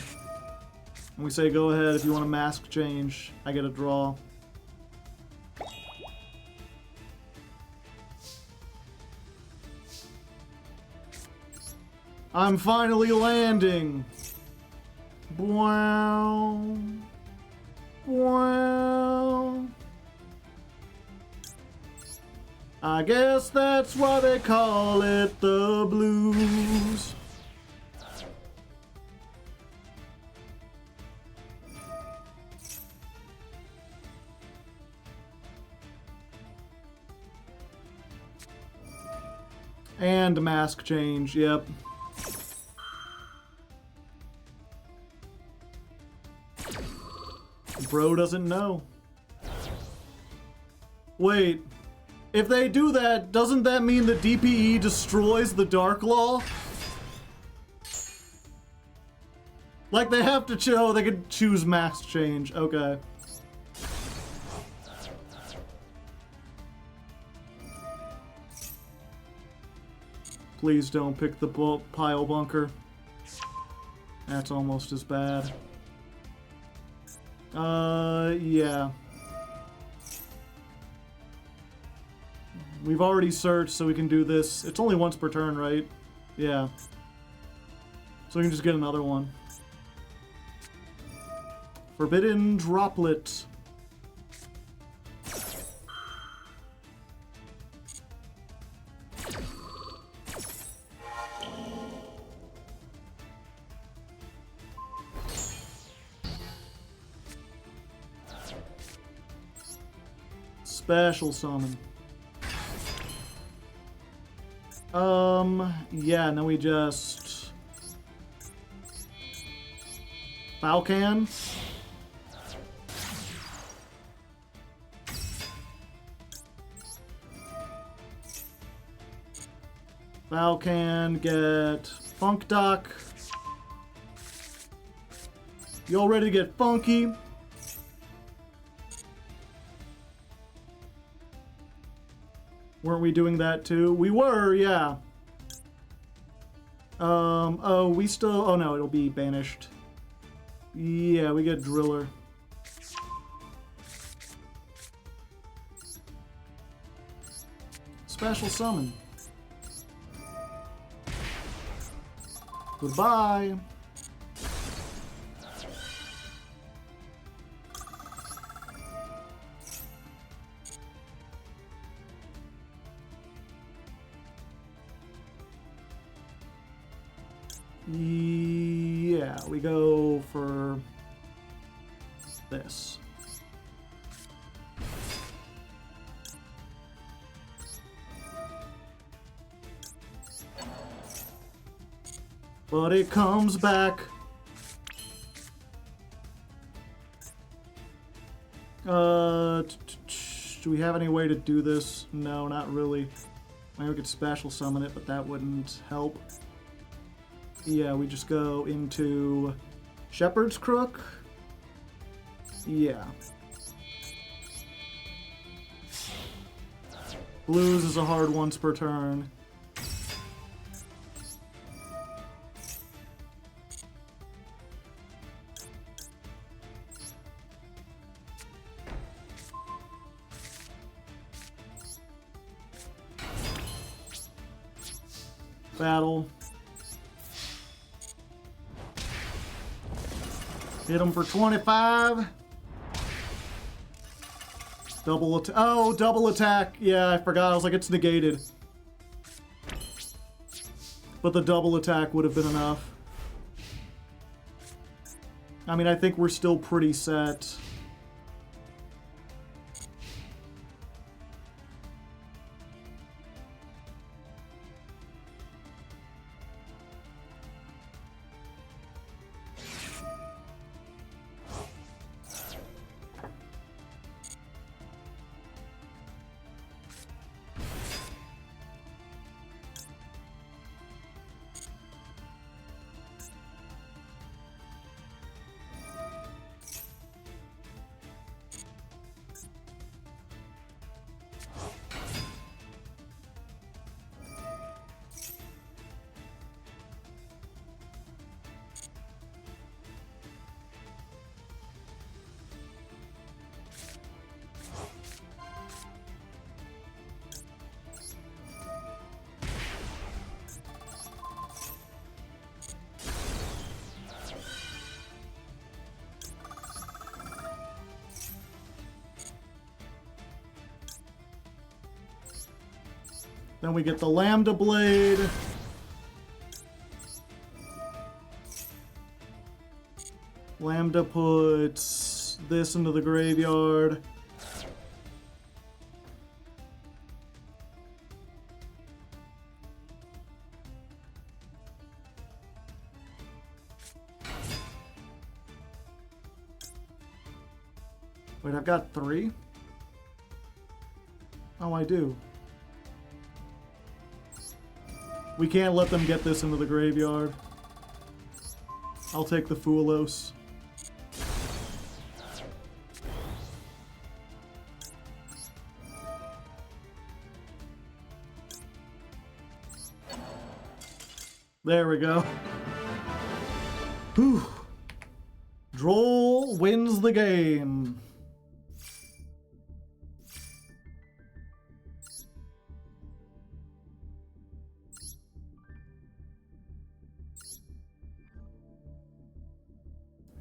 And we say, go ahead if you want a mask change. I get a draw. I'm finally landing! Wow. Wow. I guess that's why they call it the blues. And mask change, yep. Bro doesn't know. Wait, if they do that, doesn't that mean the DPE destroys the Dark Law? Like they have to oh, they could choose max change. Okay. Please don't pick the pile bunker. That's almost as bad. Yeah. We've already searched, so we can do this. It's only once per turn, right? Yeah. So we can just get another one. Forbidden Droplet. Special summon. Yeah, and then we just... Falcon. Falcon, get Funk Duck. Y'all ready to get funky? Weren't we doing that too? We were, yeah. Oh, we still... Oh no, it'll be banished. Yeah, we get Driller. Special summon. Goodbye. Yeah, we go for this. But it comes back. Do we have any way to do this? No, not really. Maybe we could special summon it, but that wouldn't help. Yeah, we just go into Shepherd's Crook. Yeah. Blues is a hard once per turn. Battle. Hit him for 25. Double attack. Oh, double attack. Yeah, I forgot. I was like, it's negated. But the double attack would have been enough. I mean, I think we're still pretty set. Then we get the Lambda Blade. Lambda puts this into the graveyard. Wait, I've got 3? Oh, I do. We can't let them get this into the graveyard. I'll take the Fuelos. There we go. Whew. Droll wins the game.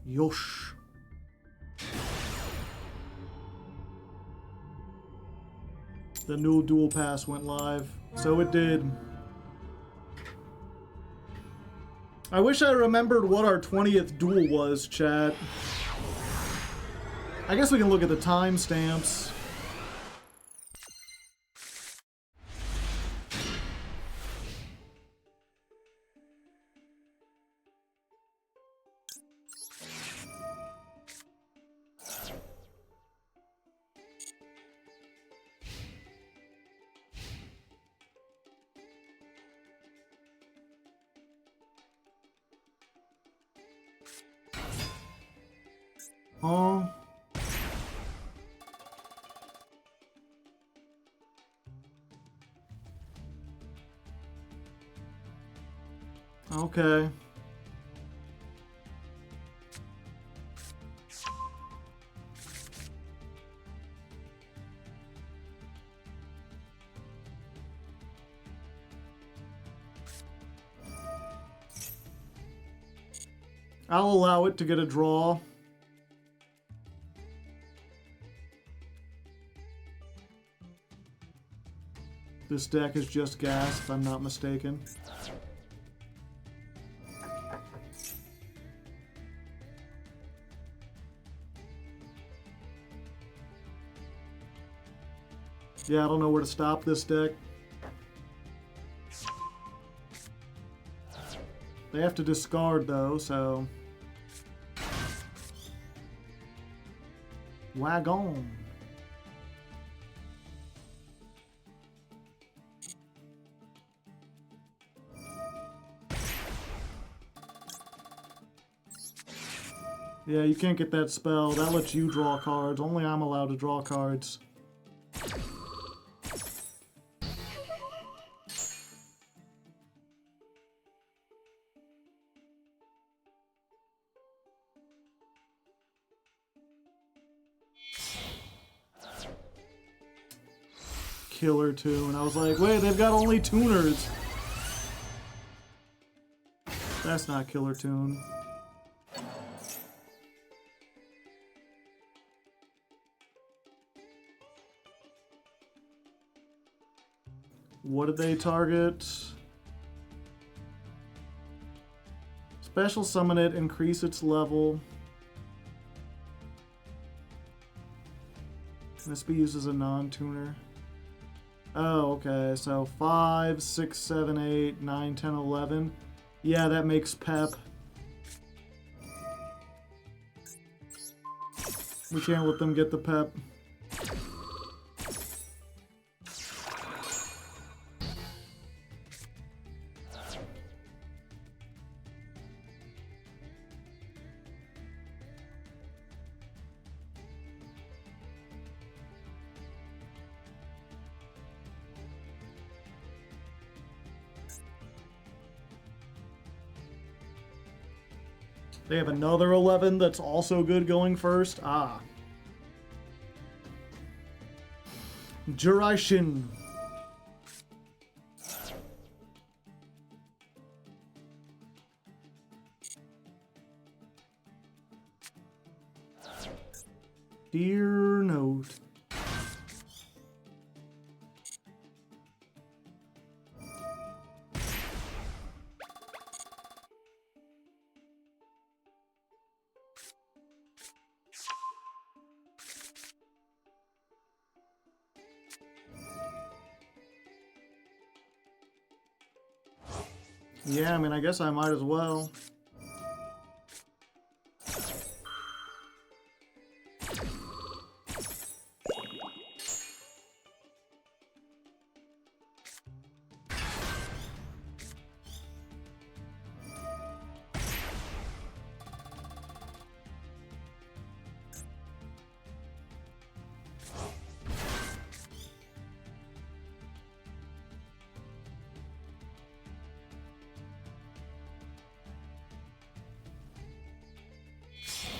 Yosh. The new dual pass went live. So it did. I wish I remembered what our 20th duel was, chat. I guess we can look at the timestamps. Okay. I'll allow it to get a draw. This deck is just gas, if I'm not mistaken. Yeah, I don't know where to stop this deck. They have to discard, though, so... Wagon. Yeah, you can't get that spell. That lets you draw cards. Only I'm allowed to draw cards. Killer Tune. I was like, wait, they've got only tuners. That's not Killer Tune. What did they target? Special summon it, increase its level. Can this be used as a non-tuner? Oh, okay. So 5, 6, 7, 8, 9, 10, 11. Yeah, that makes Pep. We can't let them get the Pep. They have another 11 that's also good going first. Ah. Jiraishin. Dear note. Yeah, I mean, I guess I might as well.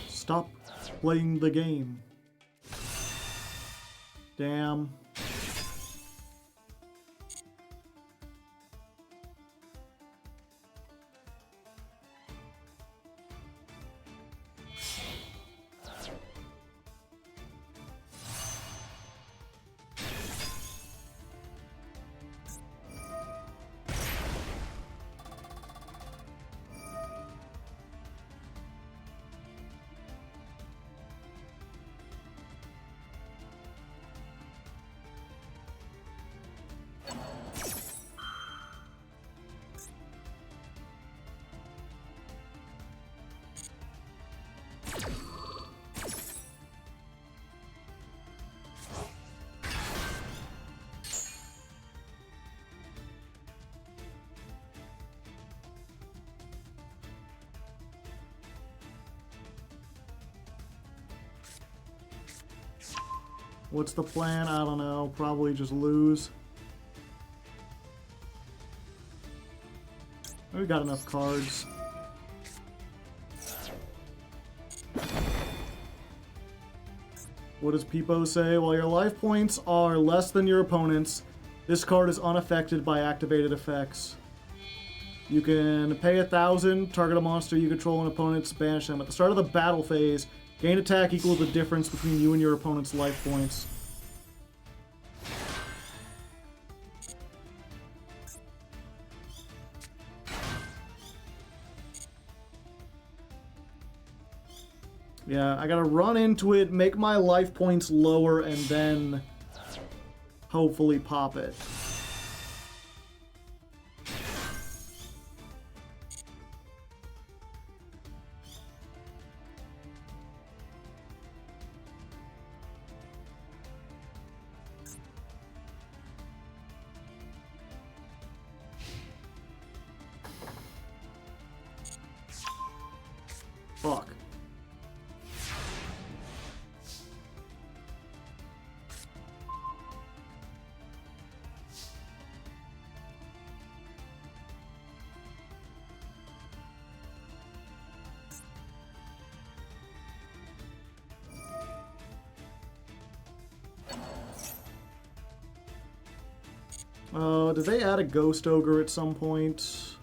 Stop playing the game. Damn. What's the plan? I don't know. Probably just lose. We got enough cards. What does Peepo say? While your life points are less than your opponent's, this card is unaffected by activated effects. You can pay 1,000, target a monster you control an opponent's, banish them. At the start of the battle phase, gain attack equal to the difference between you and your opponent's life points. Yeah, I gotta run into it, make my life points lower, and then hopefully pop it. Fuck. Did they add a Ghost Ogre at some point?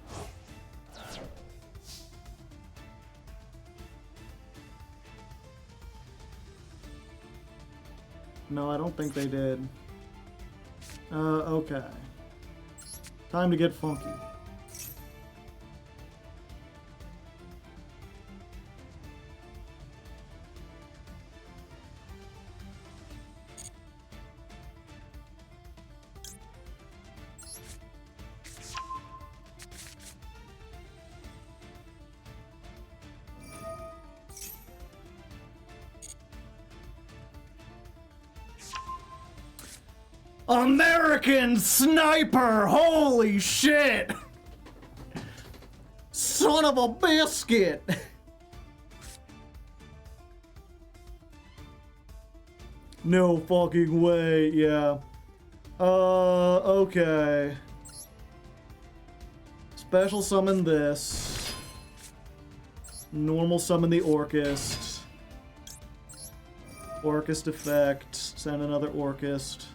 No, I don't think they did. Okay. Time to get funky. American Sniper! Holy shit! Son of a biscuit! No fucking way, yeah. Okay. Special summon this. Normal summon the Orchist. Orchist effect. Send another Orchist.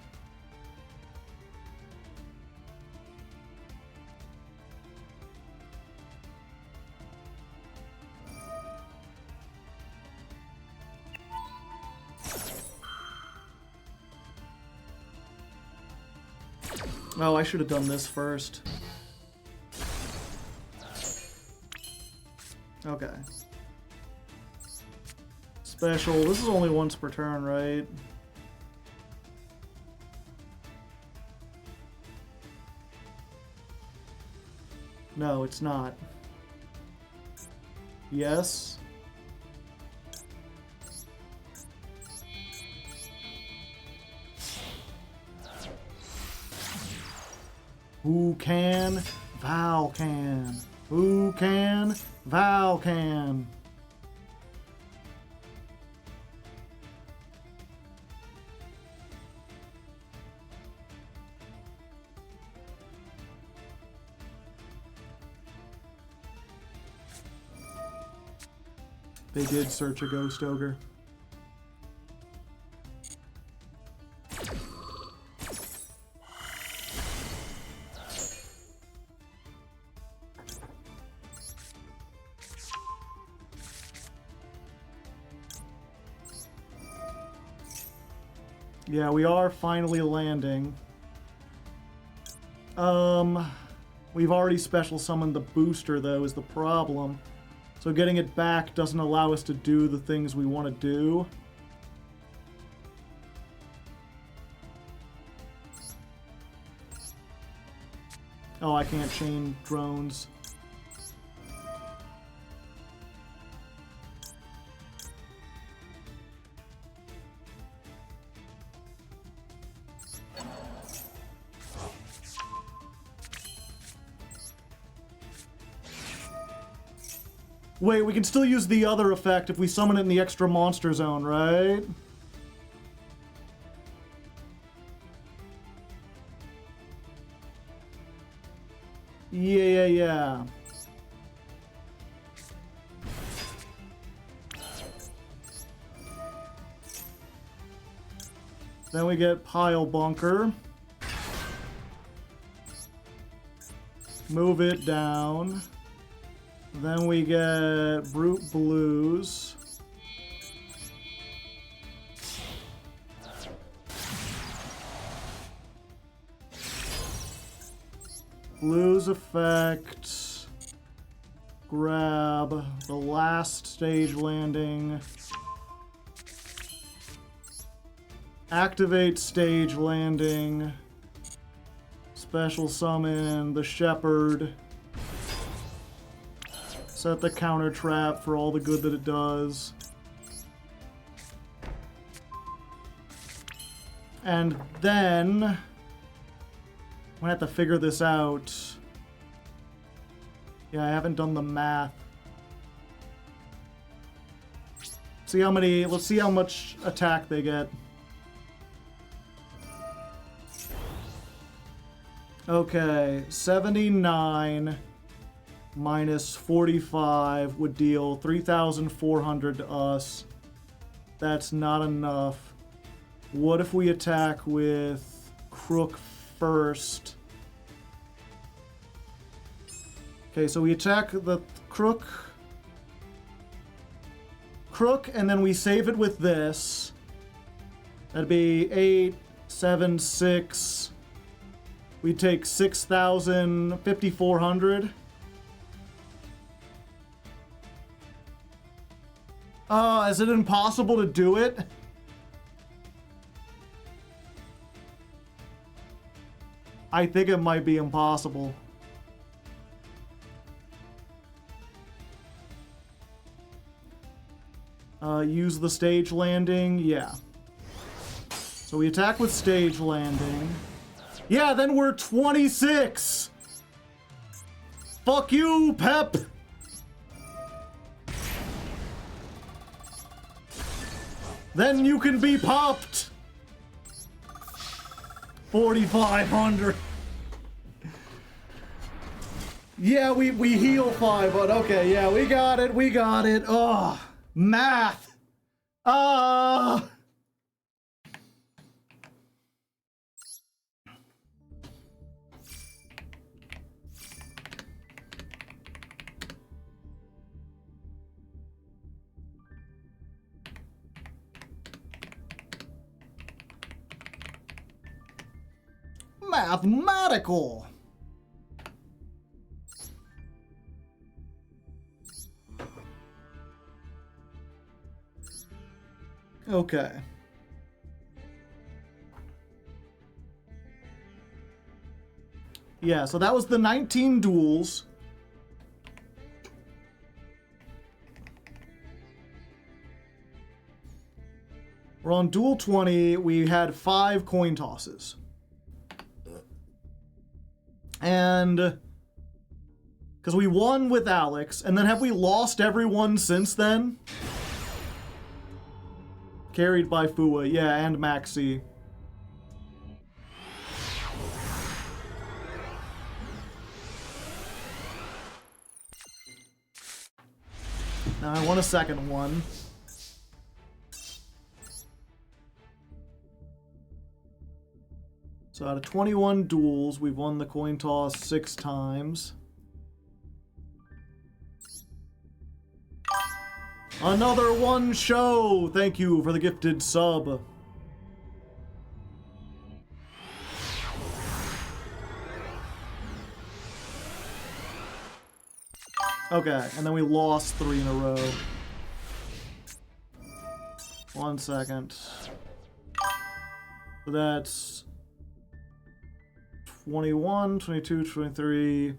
Oh, I should have done this first. Okay. Special. This is only once per turn, right? No, it's not. Yes. Who can? Val can. Who can? Val can. They did search a Ghost Ogre. Yeah, we are finally landing. We've already special summoned the booster, though, is the problem. So getting it back doesn't allow us to do the things we want to do. Oh, I can't chain drones. Wait, we can still use the other effect if we summon it in the extra monster zone, right? Yeah. Then we get Pile Bunker. Move it down. Then we get Brute Blues. Blues effect. Grab the last stage landing. Activate stage landing. Special summon the Shepherd. Set the counter trap for all the good that it does. And then I'm gonna have to figure this out. Yeah, I haven't done the math. See how many, let's see how much attack they get. Okay, 79 minus 45 would deal 3,400 to us. That's not enough. What if we attack with Crook first? Okay, so we attack the Crook, and then we save it with this. That'd be 8, 7, 6. We take 6,000, 5,400. Is it impossible to do it? I think it might be impossible. Use the stage landing, yeah. So we attack with stage landing. Yeah, then we're 26! Fuck you, Pep! Then you can be popped! 4,500. Yeah, we heal 5, but okay, yeah, we got it, we got it. Oh, math! Mathematical. Okay. Yeah, so that was the 19 duels. We're on duel 20. We had 5 coin tosses. And because we won with Alex, and then have we lost everyone since then? Carried by Fua, yeah, and Maxi. Now I want a second one. So out of 21 duels, we've won the coin toss 6 times. Another one show! Thank you for the gifted sub. Okay, and then we lost 3 in a row. 1 second. So that's 21, 22, 23.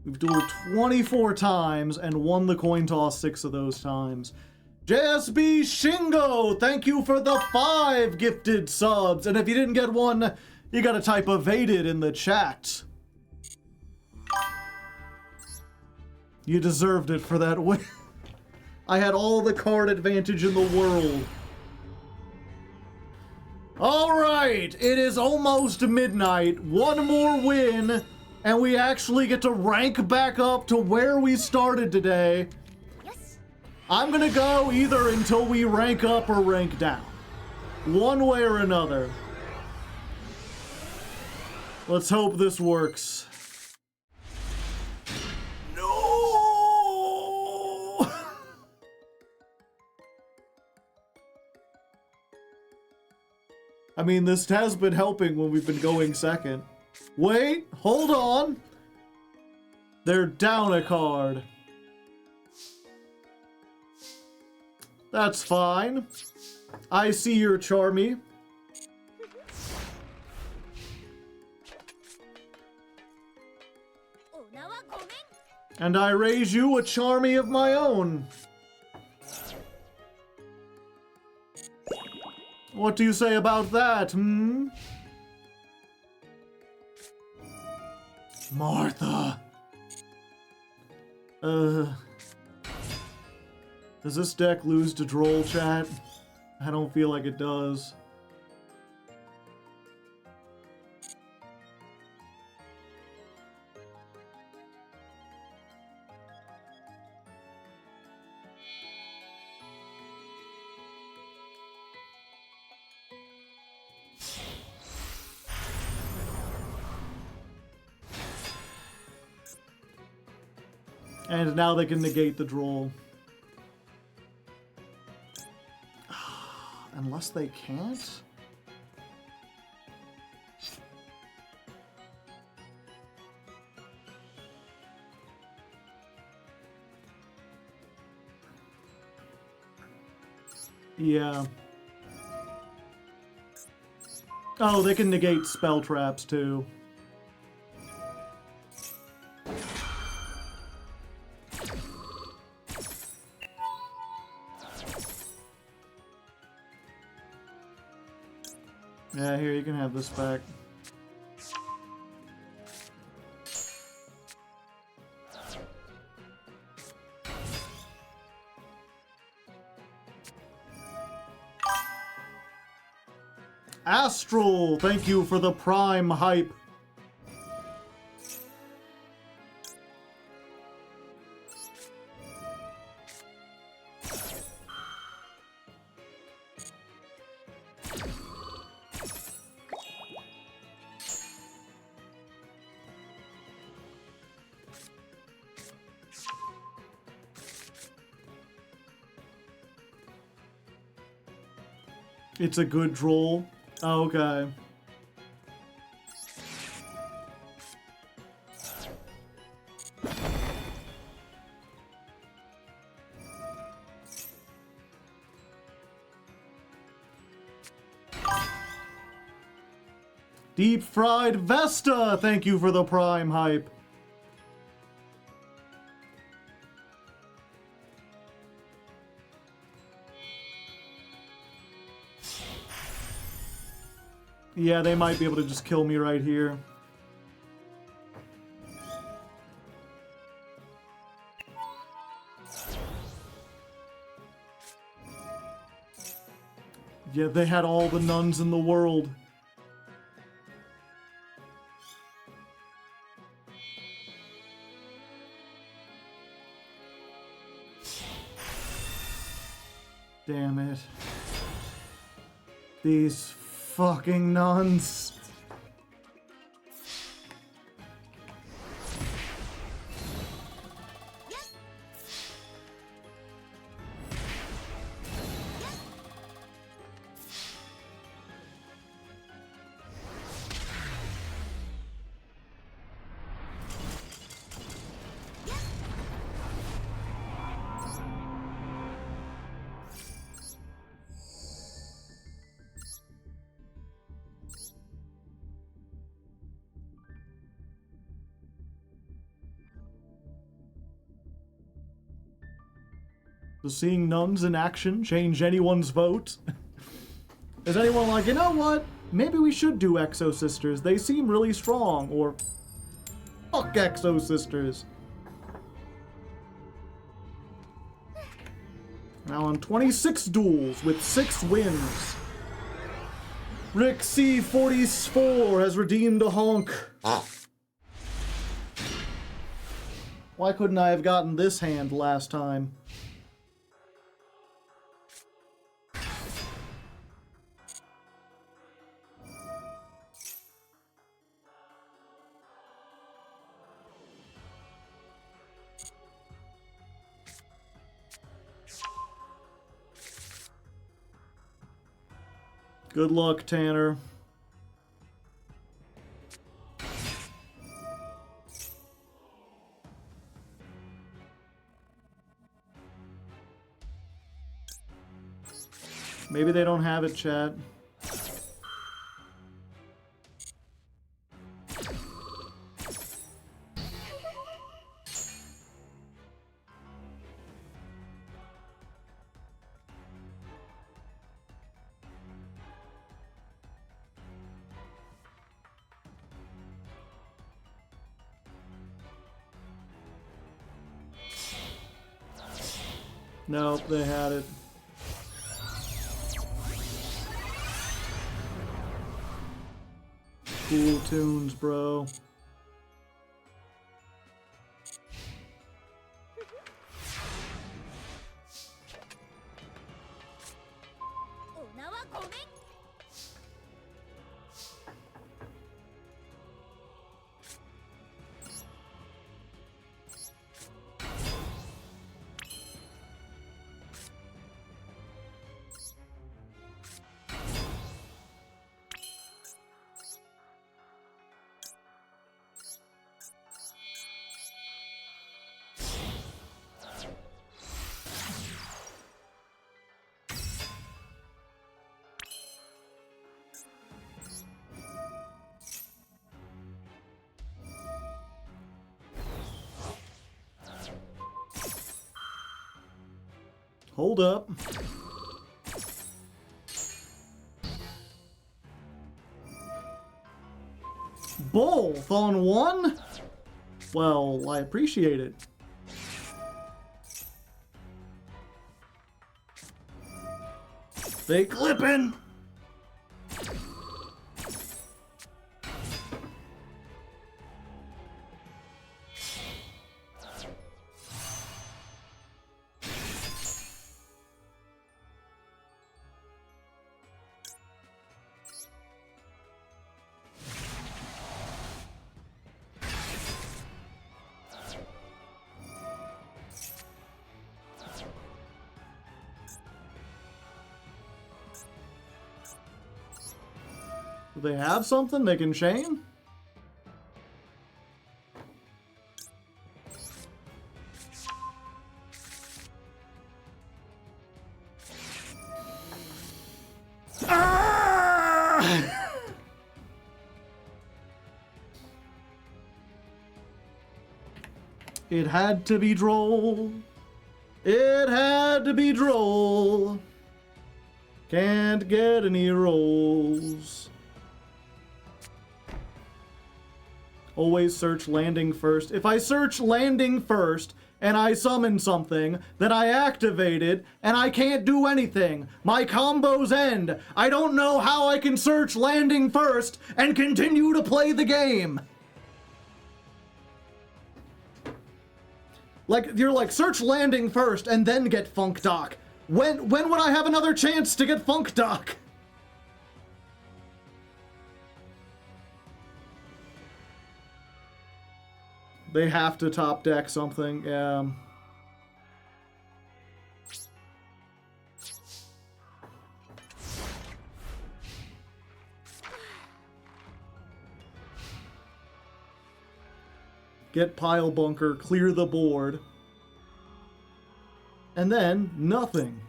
We've dueled 24 times and won the coin toss 6 of those times. JSB Shingo, thank you for the 5 gifted subs. And if you didn't get one, you gotta type evaded in the chat. You deserved it for that win. I had all the card advantage in the world. Alright, it is almost midnight. One more win, and we actually get to rank back up to where we started today. Yes. I'm gonna go either until we rank up or rank down. One way or another. Let's hope this works. No! I mean, this has been helping when we've been going second. Wait, hold on. They're down a card. That's fine. I see your Charmy. And I raise you a Charmy of my own. What do you say about that, hmm? Martha. Does this deck lose to Droll, chat? I don't feel like it does. And now they can negate the Droll. Unless they can't? Yeah. Oh, they can negate spell traps too. Yeah, here, you can have this back. Astral, thank you for the Prime hype. It's a good Droll. Oh, okay. Deep Fried Vesta, thank you for the Prime hype. Yeah, they might be able to just kill me right here. Yeah, they had all the nuns in the world. Damn it. These fucking nuns. Does seeing nuns in action change anyone's vote? Is anyone like, you know what? Maybe we should do Exo Sisters. They seem really strong. Or, fuck Exo Sisters. Now on 26 duels with 6 wins. Rick C44 has redeemed a honk. Why couldn't I have gotten this hand last time? Good luck, Tanner. Maybe they don't have it, chat. Nope, they had it. Cool tunes, bro. Hold up. Both on one? Well, I appreciate it. They clippin'! Do they have something they can chain? Ah! It had to be droll. It had to be droll. Can't get any rolls. Always search landing first. If I search landing first and I summon something, then I activate it and I can't do anything. My combos end. I don't know how I can search landing first and continue to play the game. Like, you're like, search landing first and then get Funk Doc. When would I have another chance to get Funk Doc? They have to top deck something, yeah. Get Pile Bunker, clear the board. And then, nothing.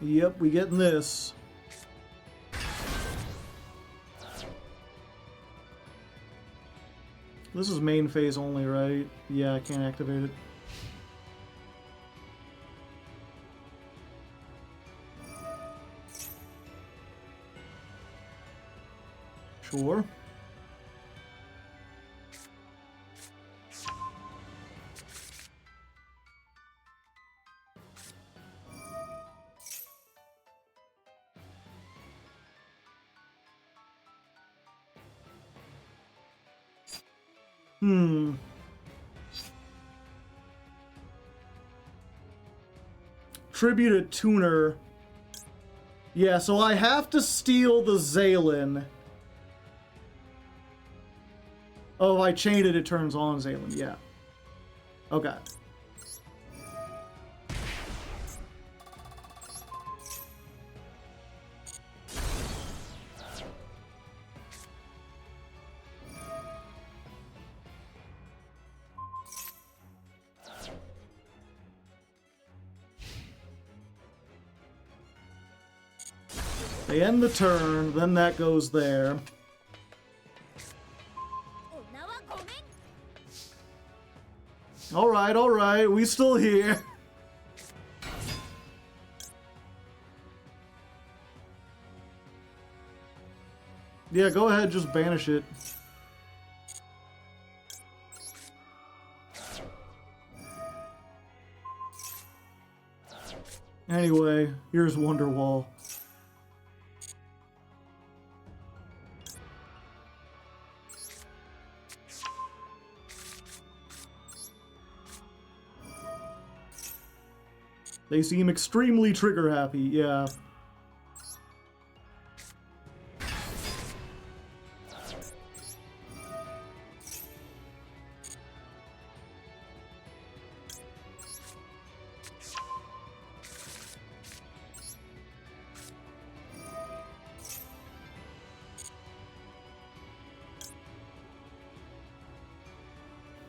Yep, we getting this. This is main phase only, right? Yeah, I can't activate it. Sure. Tribute a tuner. Yeah, so I have to steal the Zaylin. Oh, if I chain it, it turns on Zaylen. Yeah. Okay. They end the turn, then that goes there. お名はごめん。 Alright, we still here. Yeah, go ahead, just banish it. Anyway, here's Wonderwall. They seem extremely trigger happy, yeah.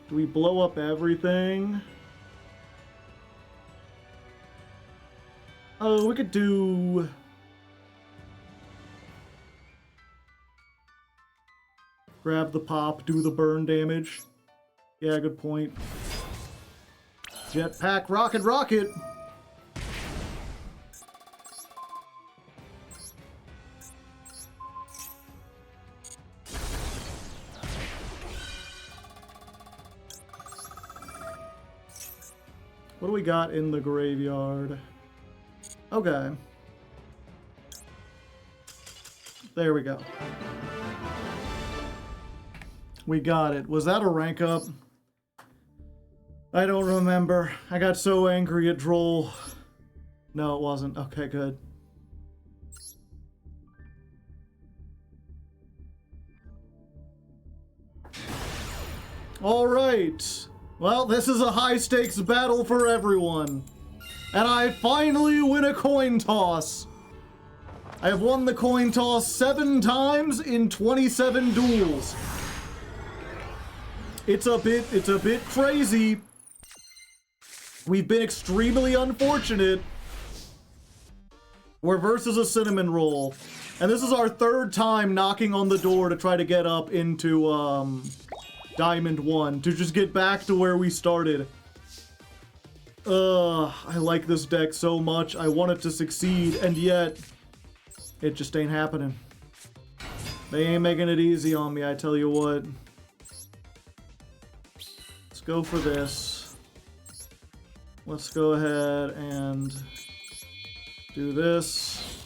Do we blow up everything? Oh, we could do... Grab the pop, do the burn damage. Yeah, good point. Jetpack, rocket, rocket! What do we got in the graveyard? Okay. There we go. We got it. Was that a rank up? I don't remember. I got so angry at Droll. No, it wasn't. Okay, good. Alright. Well, this is a high-stakes battle for everyone. And I finally win a coin toss. I have won the coin toss 7 times in 27 duels. It's a bit crazy. We've been extremely unfortunate. We're versus a cinnamon roll. And this is our 3rd time knocking on the door to try to get up into, Diamond 1. To just get back to where we started. I like this deck so much. I want it to succeed, and yet it just ain't happening. They ain't making it easy on me, I tell you what. Let's go for this. Let's go ahead and do this.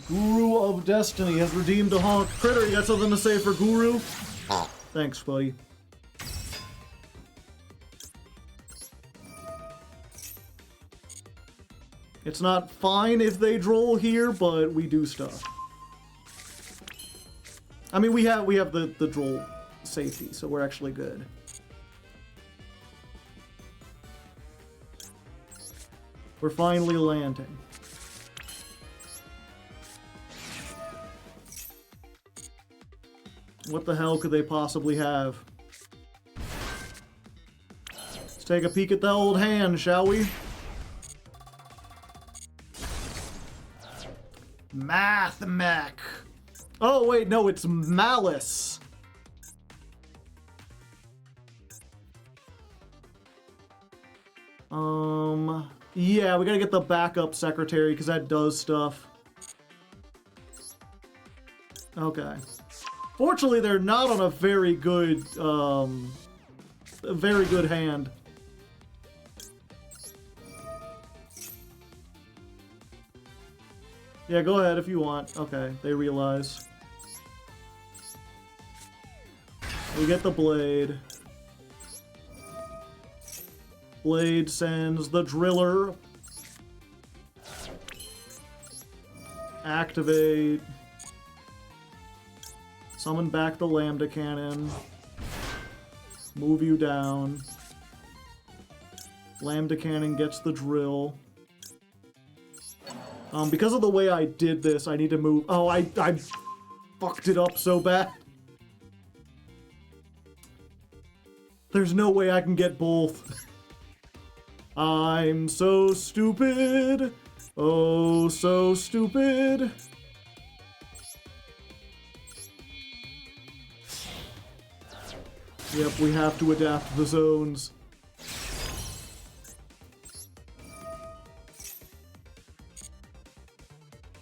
Guru of Destiny has redeemed a honk. Critter, you got something to say for Guru? Thanks, buddy. It's not fine if they droll here, but we do stuff. I mean, we have the droll safety, so we're actually good. We're finally landing. What the hell could they possibly have? Let's take a peek at the old hand, shall we? Math mech. Oh wait, no, it's Malice. Yeah, we gotta get the backup secretary because that does stuff. Okay. Fortunately, they're not on a very good hand. Yeah, go ahead if you want. Okay, they realize. We get the blade. Blade sends the driller. Activate. Summon back the Lambda Cannon. Move you down. Lambda Cannon gets the drill. Because of the way I did this, I need to move... Oh, I fucked it up so bad. There's no way I can get both. I'm so stupid. Oh, so stupid. Yep, we have to adapt the zones.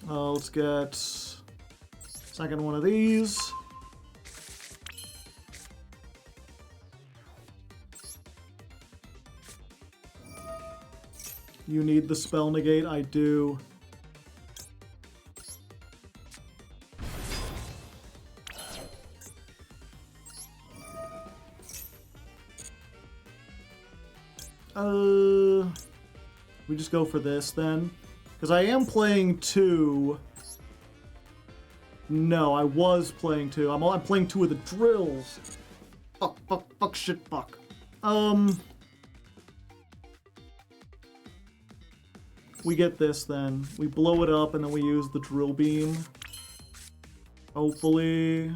Let's get second one of these. You need the spell negate, I do. We just go for this then. Because I am playing 2. No, I was playing 2. I'm playing 2 of the drills. Fuck, shit, fuck. We get this then. We blow it up and then we use the drill beam. Hopefully.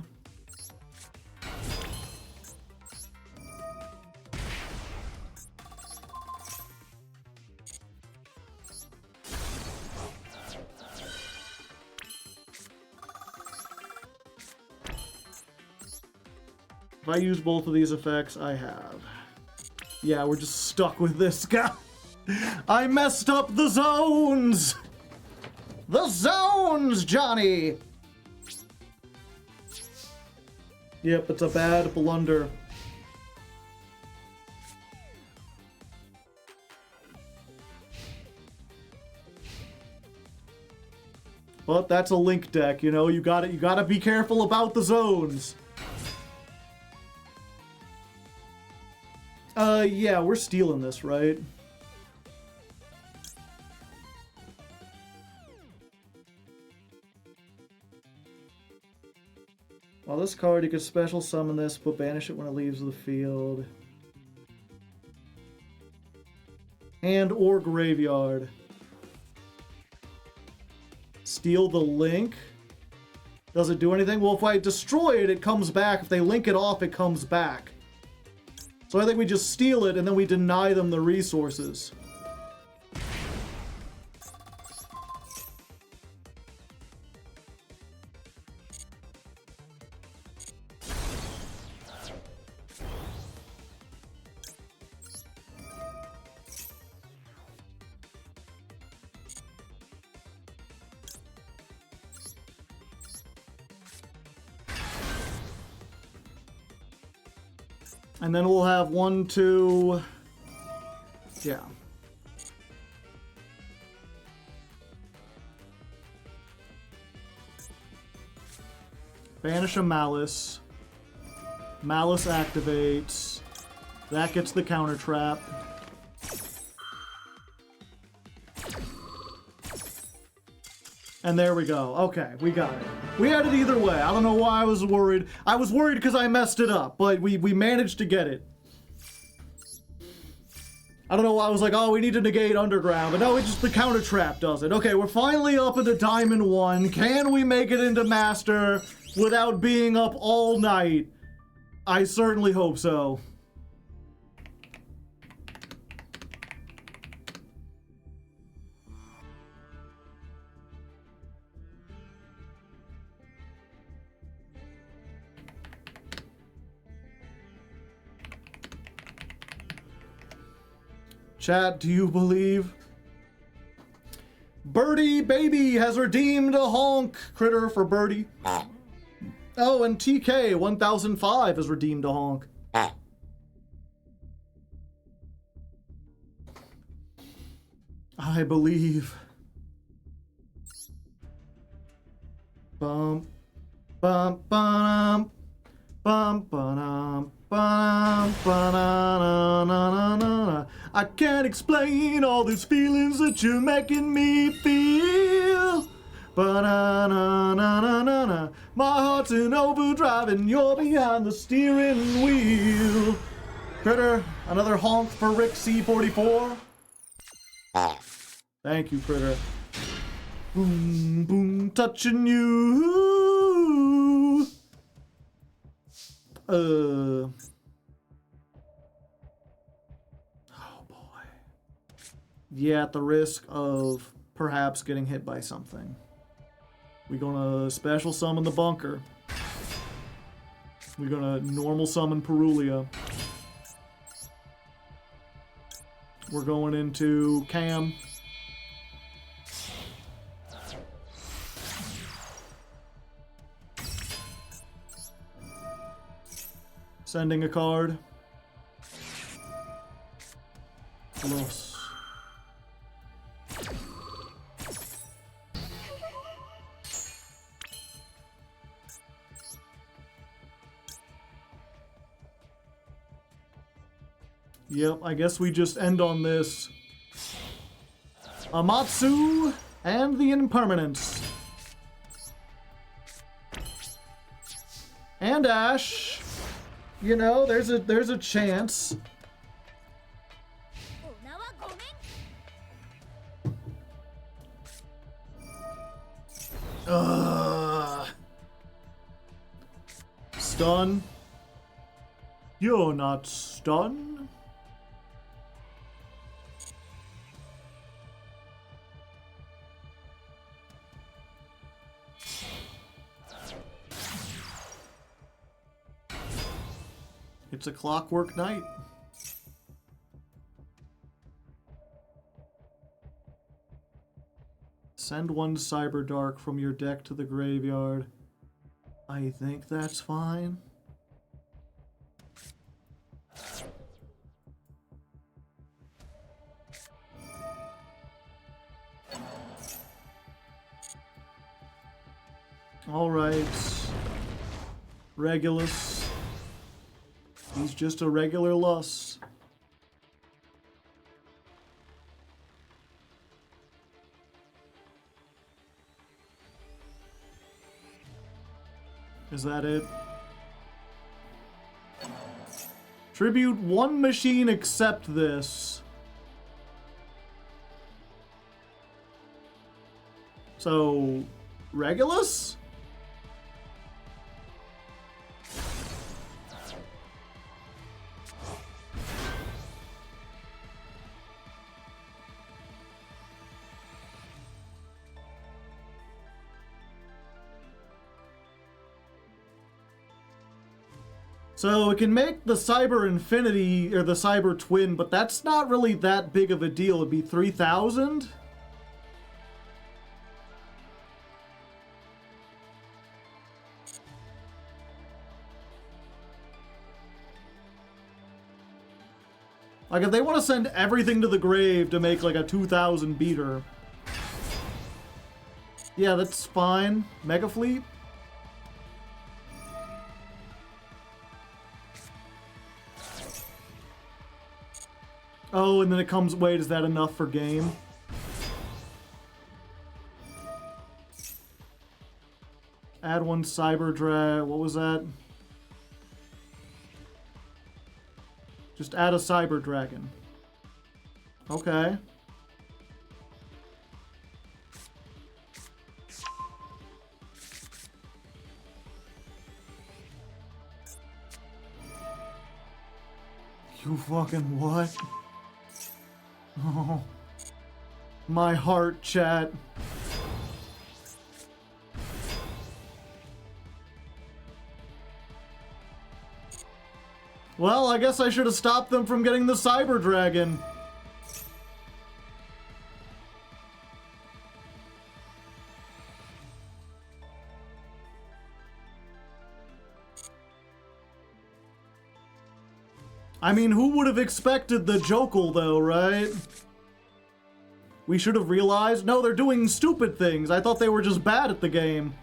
If I use both of these effects, I have. Yeah, we're just stuck with this guy. I messed up the zones! The zones, Johnny! Yep, it's a bad blunder. But that's a Link deck, you know, you gotta be careful about the zones. Yeah, we're stealing this, right? While this card, you can special summon this, but banish it when it leaves the field. And or graveyard. Steal the link. Does it do anything? Well, if I destroy it, it comes back. If they link it off, it comes back. So I think we just steal it, and then we deny them the resources. And then we'll have 1, 2... Yeah. Banish a Malice. Malice activates. That gets the counter trap. And there we go. Okay, we got it. We had it either way. I don't know why I was worried. I was worried because I messed it up, but we managed to get it. I don't know why I was like, oh, we need to negate Underground, but no, it's just the counter trap does it. Okay, we're finally up into Diamond 1. Can we make it into Master without being up all night? I certainly hope so. Chat, do you believe? Birdie Baby has redeemed a honk critter for Birdie. Oh, and TK 1005 has redeemed a honk. I believe. Bum, bum, bum, bum, bum, bum, ba-na-na-na-na-na. I can't explain all these feelings that you're making me feel. Ba-na-na-na-na-na-na. My heart's in overdrive and you're behind the steering wheel. Critter, another honk for Rick C44. Thank you, Critter. Boom, boom, touching you. Oh boy. Yeah, at the risk of perhaps getting hit by something. We're gonna special summon the bunker. We're gonna normal summon Perulia. We're going into Cam. Sending a card. Los. Yep, I guess we just end on this. Amatsu and the Impermanence. And Ash. You know, there's a chance. お名はごめん。 Stun. You're not stunned. It's a clockwork night. Send one Cyber Dark from your deck to the graveyard. I think that's fine. All right. Regulus. He's just a regular Lus. Is that it? Tribute one machine except this. So, Regulus? So it can make the Cyber Infinity, or the Cyber Twin, but that's not really that big of a deal. It'd be 3,000? Like, if they want to send everything to the grave to make, like, a 2,000 beater. Yeah, that's fine. Mega Fleet? Oh, and then it comes... Wait, is that enough for game? Add one Cyber Drag... What was that? Just add a Cyber Dragon. Okay. You fucking what? Oh, my heart, chat. Well, I guess I should have stopped them from getting the Cyber Dragon. I mean, who would have expected the Jokel, though, right? We should have realized. No, they're doing stupid things. I thought they were just bad at the game.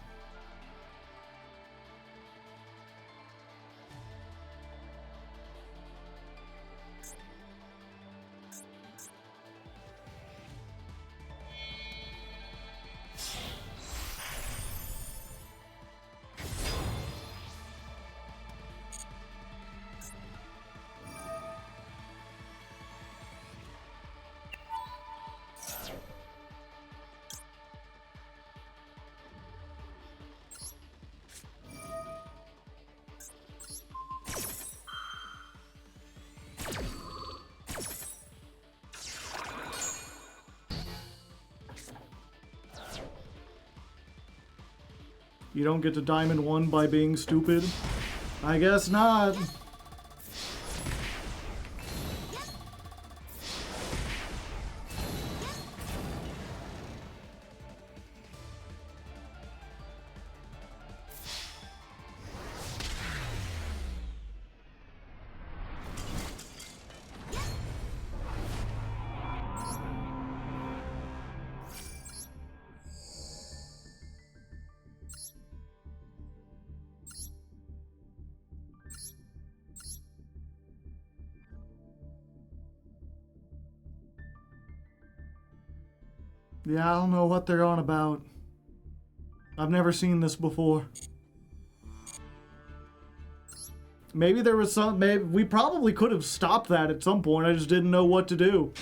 You don't get to Diamond 1 by being stupid? I guess not. Yeah, I don't know what they're on about. I've never seen this before. Maybe there was some... Maybe we probably could have stopped that at some point. I just didn't know what to do.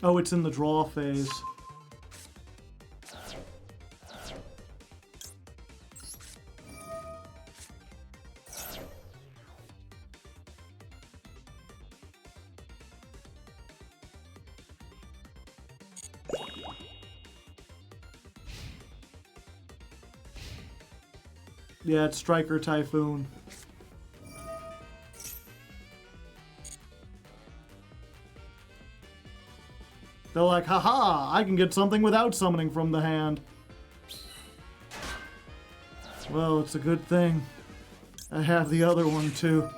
Oh, it's in the draw phase. Yeah, it's Striker Typhoon. They're like, haha, I can get something without summoning from the hand. Well, it's a good thing I have the other one too.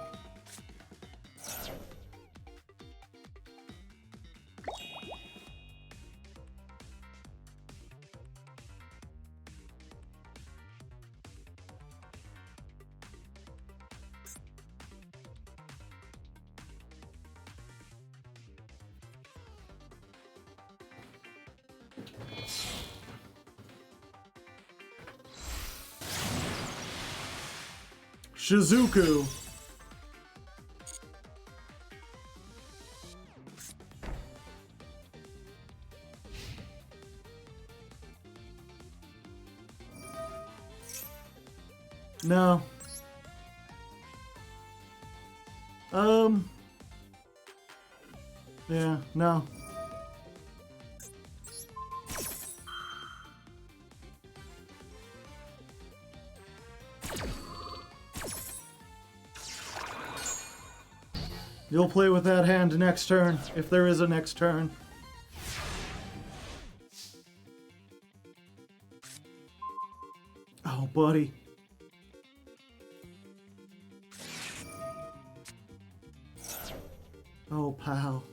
Shizuku. No. Yeah, no. You'll play with that hand next turn, if there is a next turn. Oh, buddy. Oh, pal.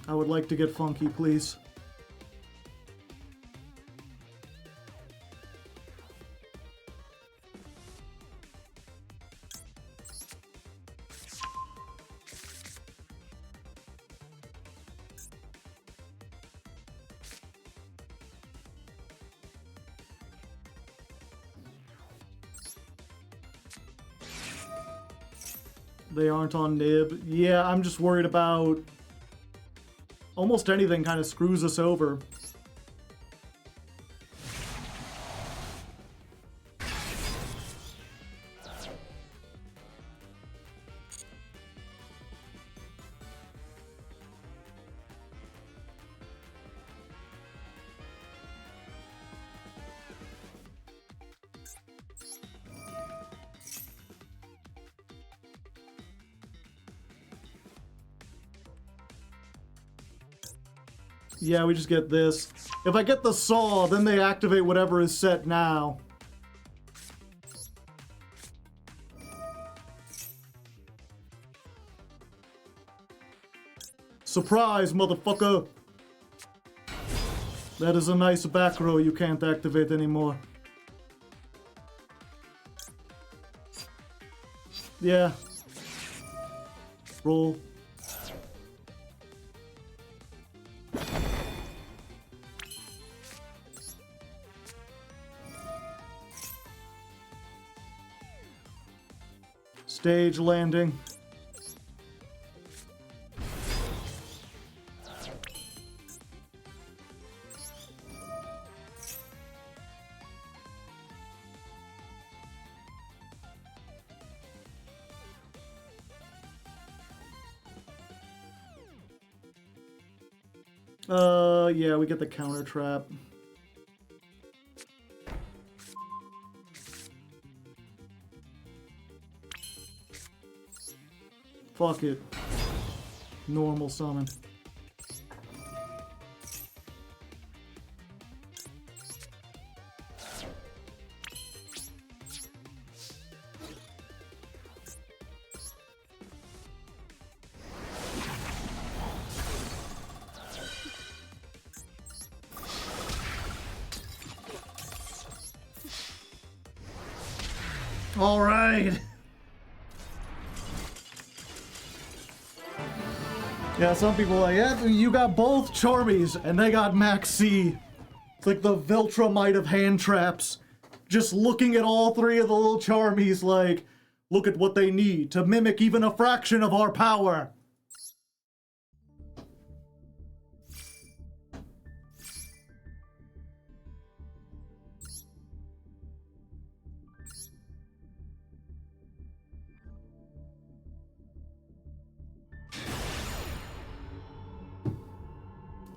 I would like to get funky, please. They aren't on nib. Yeah, I'm just worried about... Almost anything kind of screws us over. Yeah, we just get this. If I get the saw, then they activate whatever is set now. Surprise, motherfucker! That is a nice back row you can't activate anymore. Yeah. Roll. Stage landing. Yeah, we get the counter trap. Fuck it. Normal summon. All right. Yeah, some people are like, yeah, you got both Charmies, and they got Max C. It's like the Viltrumite of hand traps. Just looking at all three of the little Charmies like, look at what they need to mimic even a fraction of our power.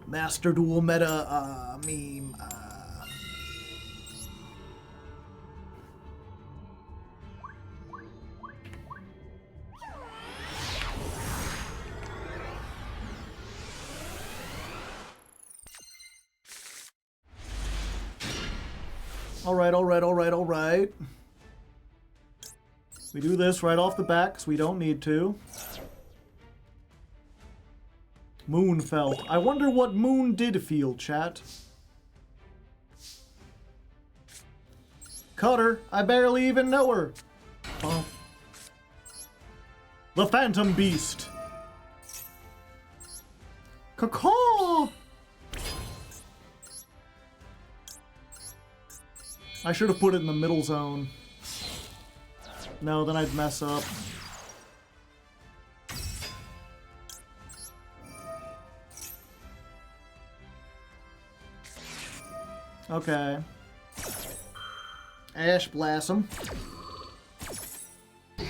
Master Duel meta meme. All right. We do this right off the bat because we don't need to. Moon felt. I wonder what Moon did feel, chat. Cutter, I barely even know her. Oh. The Phantom Beast. Caw. I should have put it in the middle zone. No, then I'd mess up. Okay. Ash Blossom.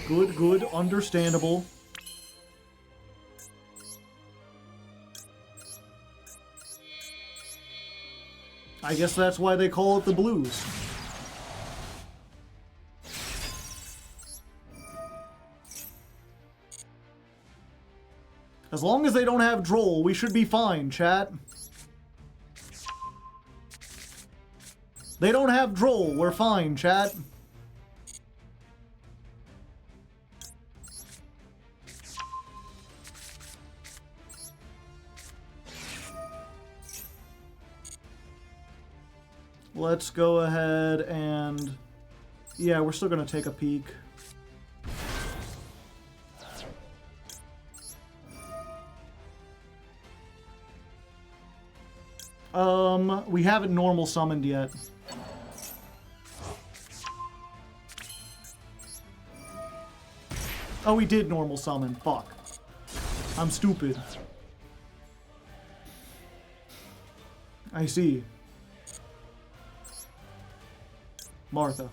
Good, understandable. I guess that's why they call it the blues. As long as they don't have Droll, we should be fine, chat. They don't have Droll, we're fine, chat. Let's go ahead and... yeah, we're still gonna take a peek. We haven't normal summoned yet. Oh, we did normal summon. Fuck. I'm stupid. I see. Martha.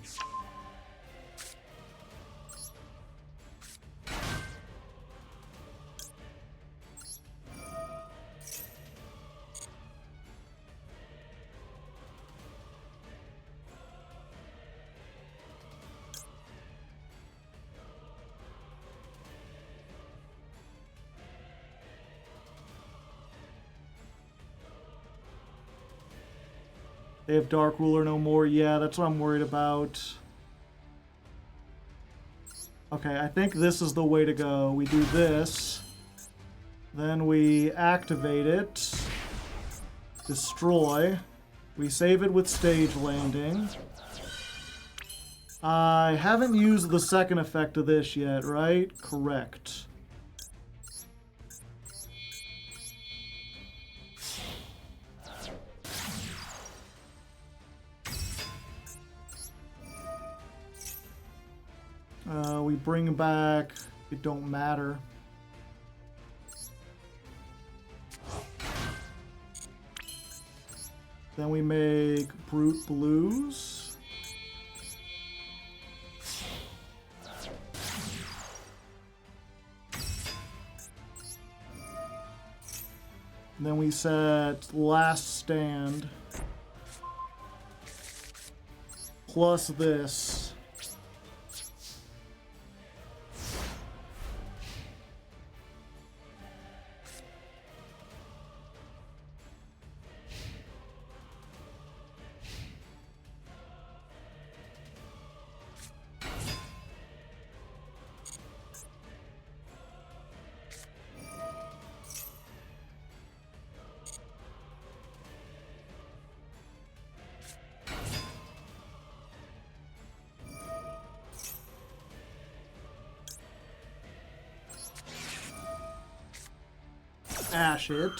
They have Dark Ruler no more. Yeah, that's what I'm worried about. Okay, I think this is the way to go. We do this. Then we activate it. Destroy. We save it with stage landing. I haven't used the second effect of this yet, right? Correct. We bring back... It don't matter. Then we make Brute Blues. And then we set Last Stand. Plus this. Ash it.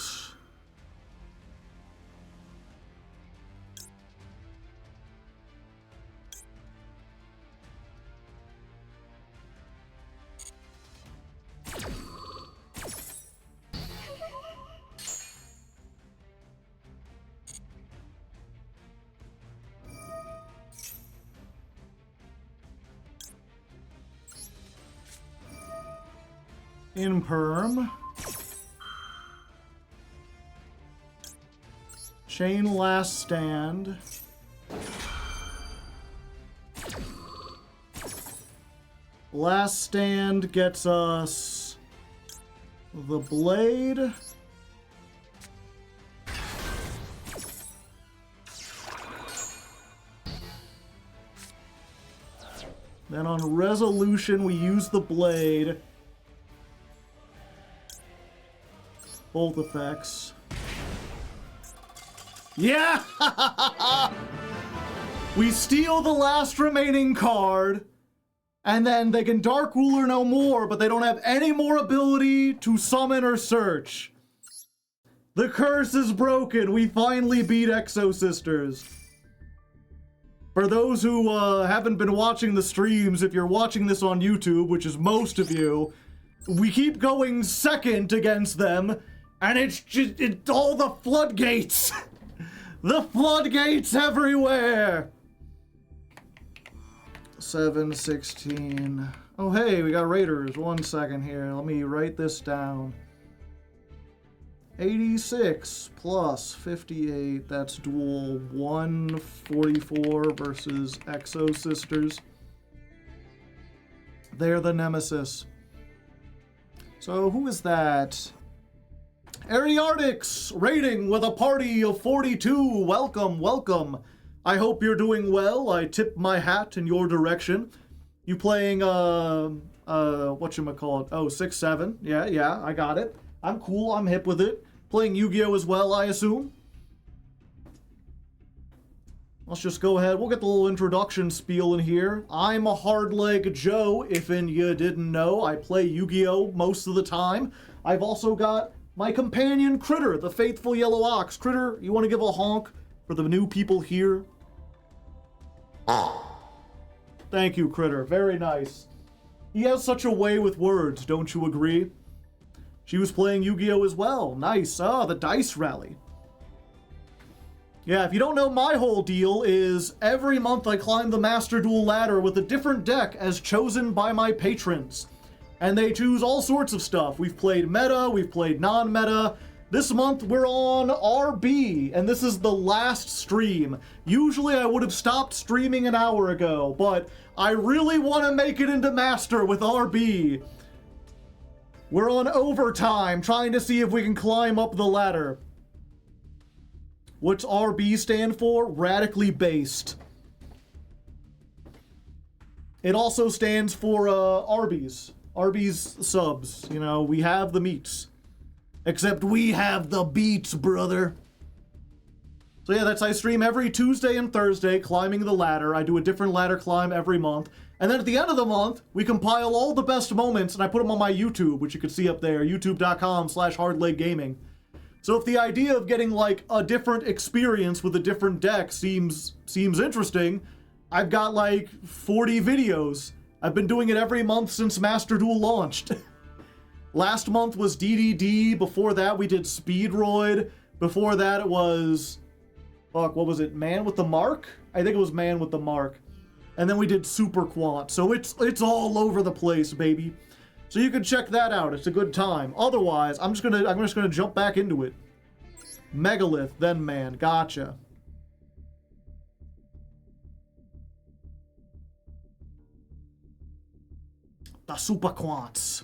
Imperm. Chain Last Stand. Last Stand gets us the blade. Then on Resolution, we use the blade. Both effects. Yeah! We steal the last remaining card, and then they can Dark Ruler no more, but they don't have any more ability to summon or search. The curse is broken. We finally beat Exo Sisters. For those who haven't been watching the streams, if you're watching this on YouTube, which is most of you, we keep going second against them, and it's just all the floodgates. The floodgates everywhere! 716. Oh, hey, we got Raiders. 1 second here. Let me write this down. 86 plus 58. That's duel 144 versus Exo Sisters. They're the nemesis. So, who is that? Ariartix raiding with a party of 42. Welcome, welcome. I hope you're doing well. I tip my hat in your direction. You playing, whatchamacallit? Oh, 6-7. Yeah, I got it. I'm cool, I'm hip with it. Playing Yu-Gi-Oh! As well, I assume. Let's just go ahead. We'll get the little introduction spiel in here. I'm a Hardleg Joe, if you didn't know. I play Yu-Gi-Oh! Most of the time. I've also got my companion, Critter, the faithful yellow ox. Critter, you want to give a honk for the new people here? Thank you, Critter. Very nice. He has such a way with words, don't you agree? She was playing Yu-Gi-Oh! As well. Nice. Ah, the dice rally. Yeah, if you don't know, my whole deal is every month I climb the Master Duel ladder with a different deck as chosen by my patrons. And they choose all sorts of stuff. We've played meta, we've played non-meta. This month we're on RB, and this is the last stream. Usually I would have stopped streaming an hour ago, but I really want to make it into Master with RB. We're on overtime, trying to see if we can climb up the ladder. What's RB stand for? Radically Based. It also stands for Arby's. Arby's subs. You know, we have the meats. Except we have the beats, brother. So yeah, I stream every Tuesday and Thursday, climbing the ladder. I do a different ladder climb every month. And then at the end of the month, we compile all the best moments, and I put them on my YouTube, which you can see up there, youtube.com/hardleggaming. So if the idea of getting, like, a different experience with a different deck seems interesting, I've got, like, 40 videos. I've been doing it every month since Master Duel launched. Last month was DDD, before that we did Speedroid, before that it was... Fuck, what was it? Man with the Mark? I think it was Man with the Mark. And then we did Super Quant. So it's all over the place, baby. So you can check that out. It's a good time. Otherwise, I'm just gonna jump back into it. Megalith, then Man. Gotcha. The Super Quants.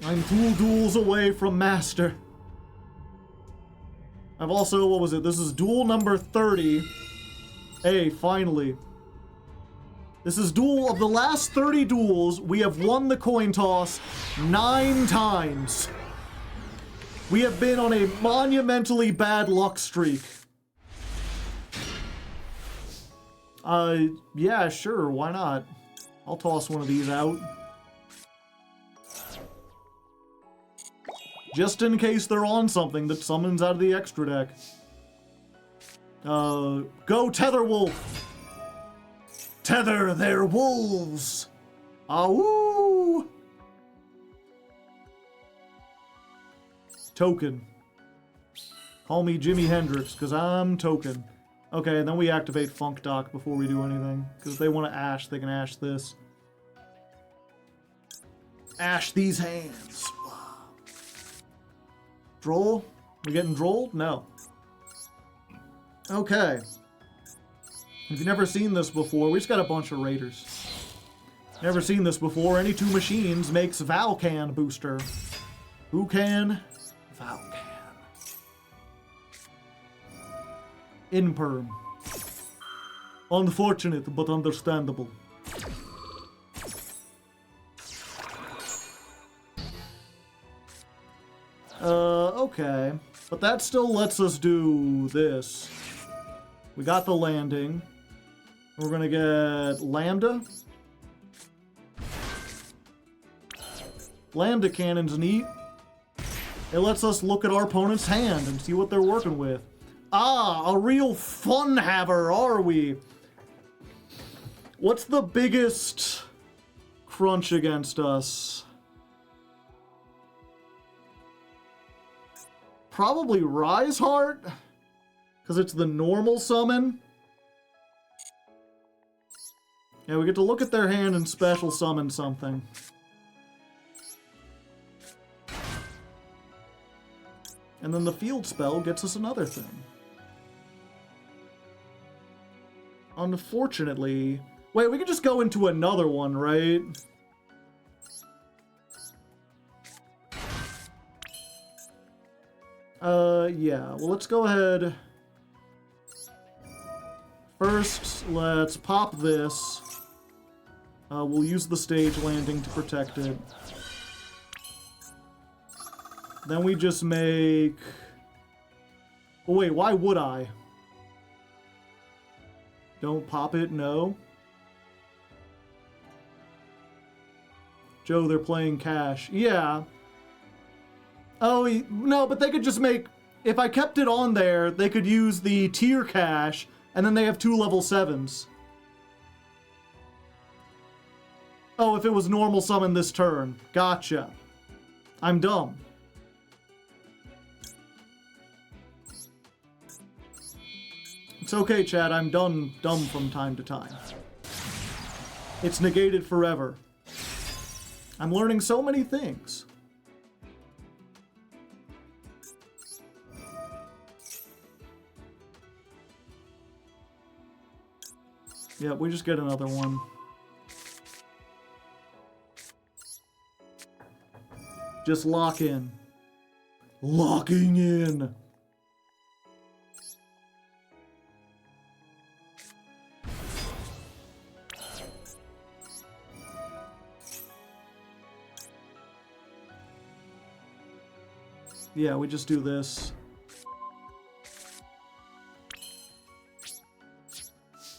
I'm 2 duels away from Master. I've also, what was it? This is duel number 30. Hey, finally. This is duel of the last 30 duels. We have won the coin toss 9 times. We have been on a monumentally bad luck streak. Yeah, sure, why not? I'll toss one of these out. Just in case they're on something that summons out of the extra deck. Go Tetherwolf! Tether their wolves! Awoo! Token. Call me Jimi Hendrix, because I'm token. Okay, and then we activate Funk Dock before we do anything. Because if they want to ash, they can ash this. Ash these hands. Droll? We getting drolled? No. Okay. If you've never seen this before, we just got a bunch of raiders. Never seen this before. Any 2 machines makes Valcan booster. Who can? Valcan. Imperm. Unfortunate, but understandable. Okay. But that still lets us do this. We got the landing. We're gonna get Lambda. Lambda Cannon's neat. It lets us look at our opponent's hand and see what they're working with. Ah, a real fun haver, are we? What's the biggest crunch against us? Probably Rise Heart, because it's the normal summon. Yeah, we get to look at their hand and special summon something. And then the field spell gets us another thing. Unfortunately... Wait, we can just go into another one, right? Yeah. Well, let's go ahead. First, let's pop this. We'll use the stage landing to protect it. Then we just make... Oh, wait, why would I? Don't pop it, no. Joe, they're playing cash. Yeah. Oh, no, but they could just make... If I kept it on there, they could use the tier cash, and then they have 2 level 7s. Oh, if it was normal summon this turn. Gotcha. I'm dumb. It's okay, Chad. I'm dumb from time to time. It's negated forever. I'm learning so many things. Yeah, we just get another one. Just lock in. Locking in. Yeah, we just do this.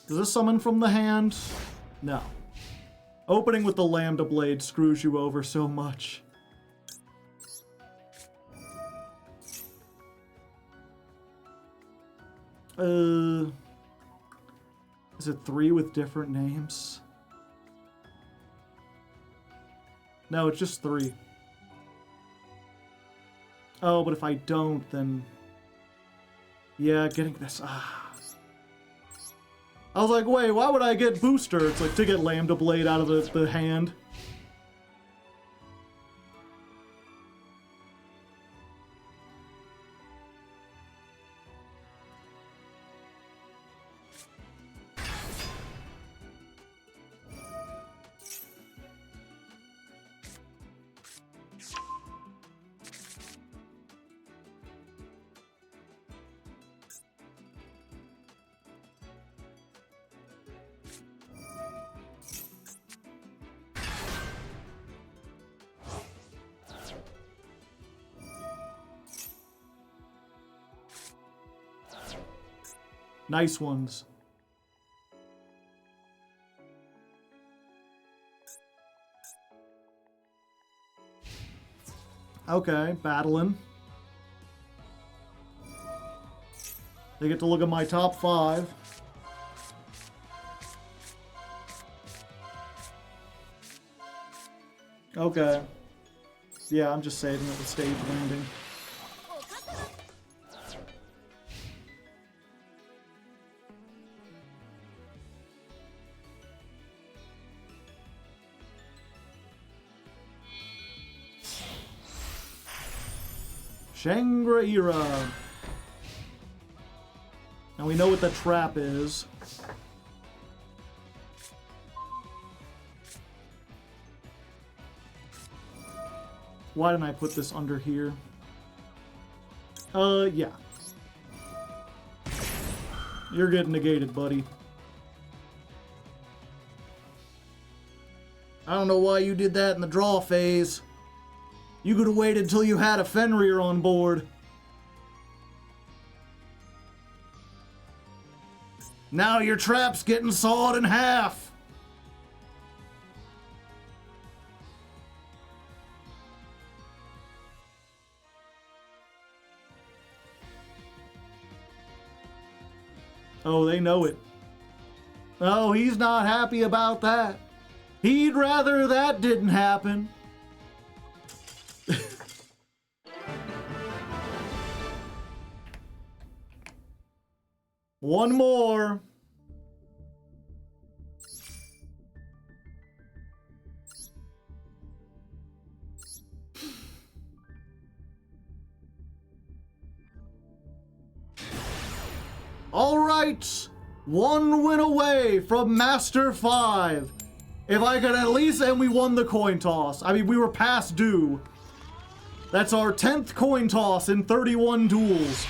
Does this summon from the hand? No. Opening with the Lambda Blade screws you over so much. Is it 3 with different names? No, it's just 3. Oh, but if I don't, then... Yeah, getting this... I was like, wait, why would I get Booster? It's like to get Lambda Blade out of the hand. Nice ones. Okay, battling. They get to look at my top 5. Okay. Yeah, I'm just saving it with stage landing. Shangri-La. Now we know what the trap is. Why didn't I put this under here? Yeah. You're getting negated, buddy. I don't know why you did that in the draw phase. You could have waited until you had a Fenrir on board. Now your trap's getting sawed in half. Oh, they know it. Oh, he's not happy about that. He'd rather that didn't happen. One more. All right. One win away from Master 5. If I could at least, and we won the coin toss. I mean, we were past due. That's our 10th coin toss in 31 duels.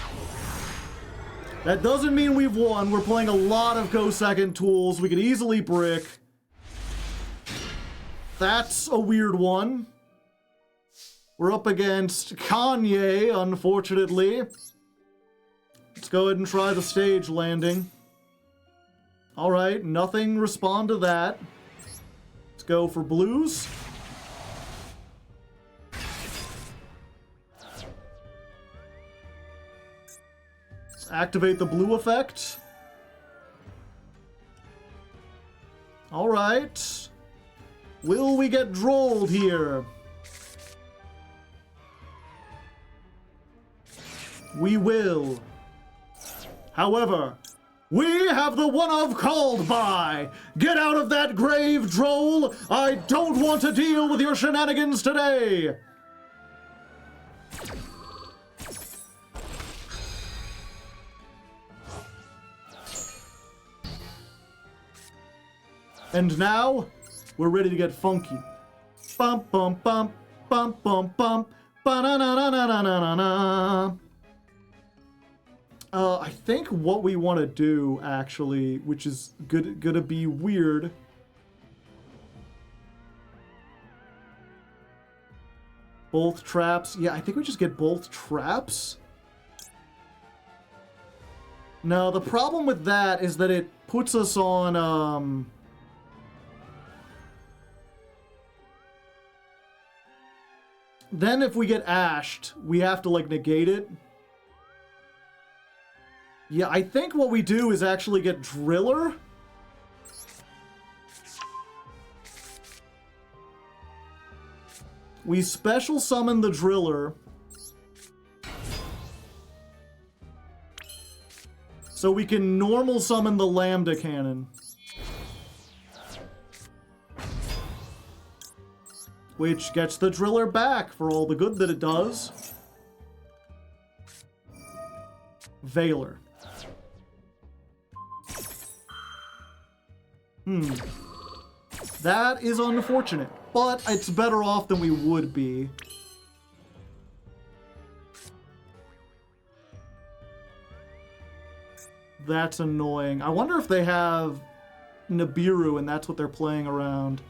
That doesn't mean we've won. We're playing a lot of Go Second tools. We could easily brick. That's a weird one. We're up against Kanye, unfortunately. Let's go ahead and try the stage landing. Alright, nothing respond to that. Let's go for blues. Activate the blue effect. All right. Will we get drolled here? We will. However, we have the one of called by. Get out of that grave, droll. I don't want to deal with your shenanigans today. And now, we're ready to get funky. Bum bum bum bum bum bum ba na na na na na na na. I think what we want to do, actually, which is gonna be weird. Both traps. Yeah, I think we just get both traps. No, the problem with that is that it puts us on, Then if we get ashed, we have to, like, negate it. Yeah, I think what we do is actually get Driller. We special summon the Driller. So we can normal summon the Lambda Cannon. Which gets the Driller back for all the good that it does. Veiler. That is unfortunate, but it's better off than we would be. That's annoying. I wonder if they have Nibiru and that's what they're playing around.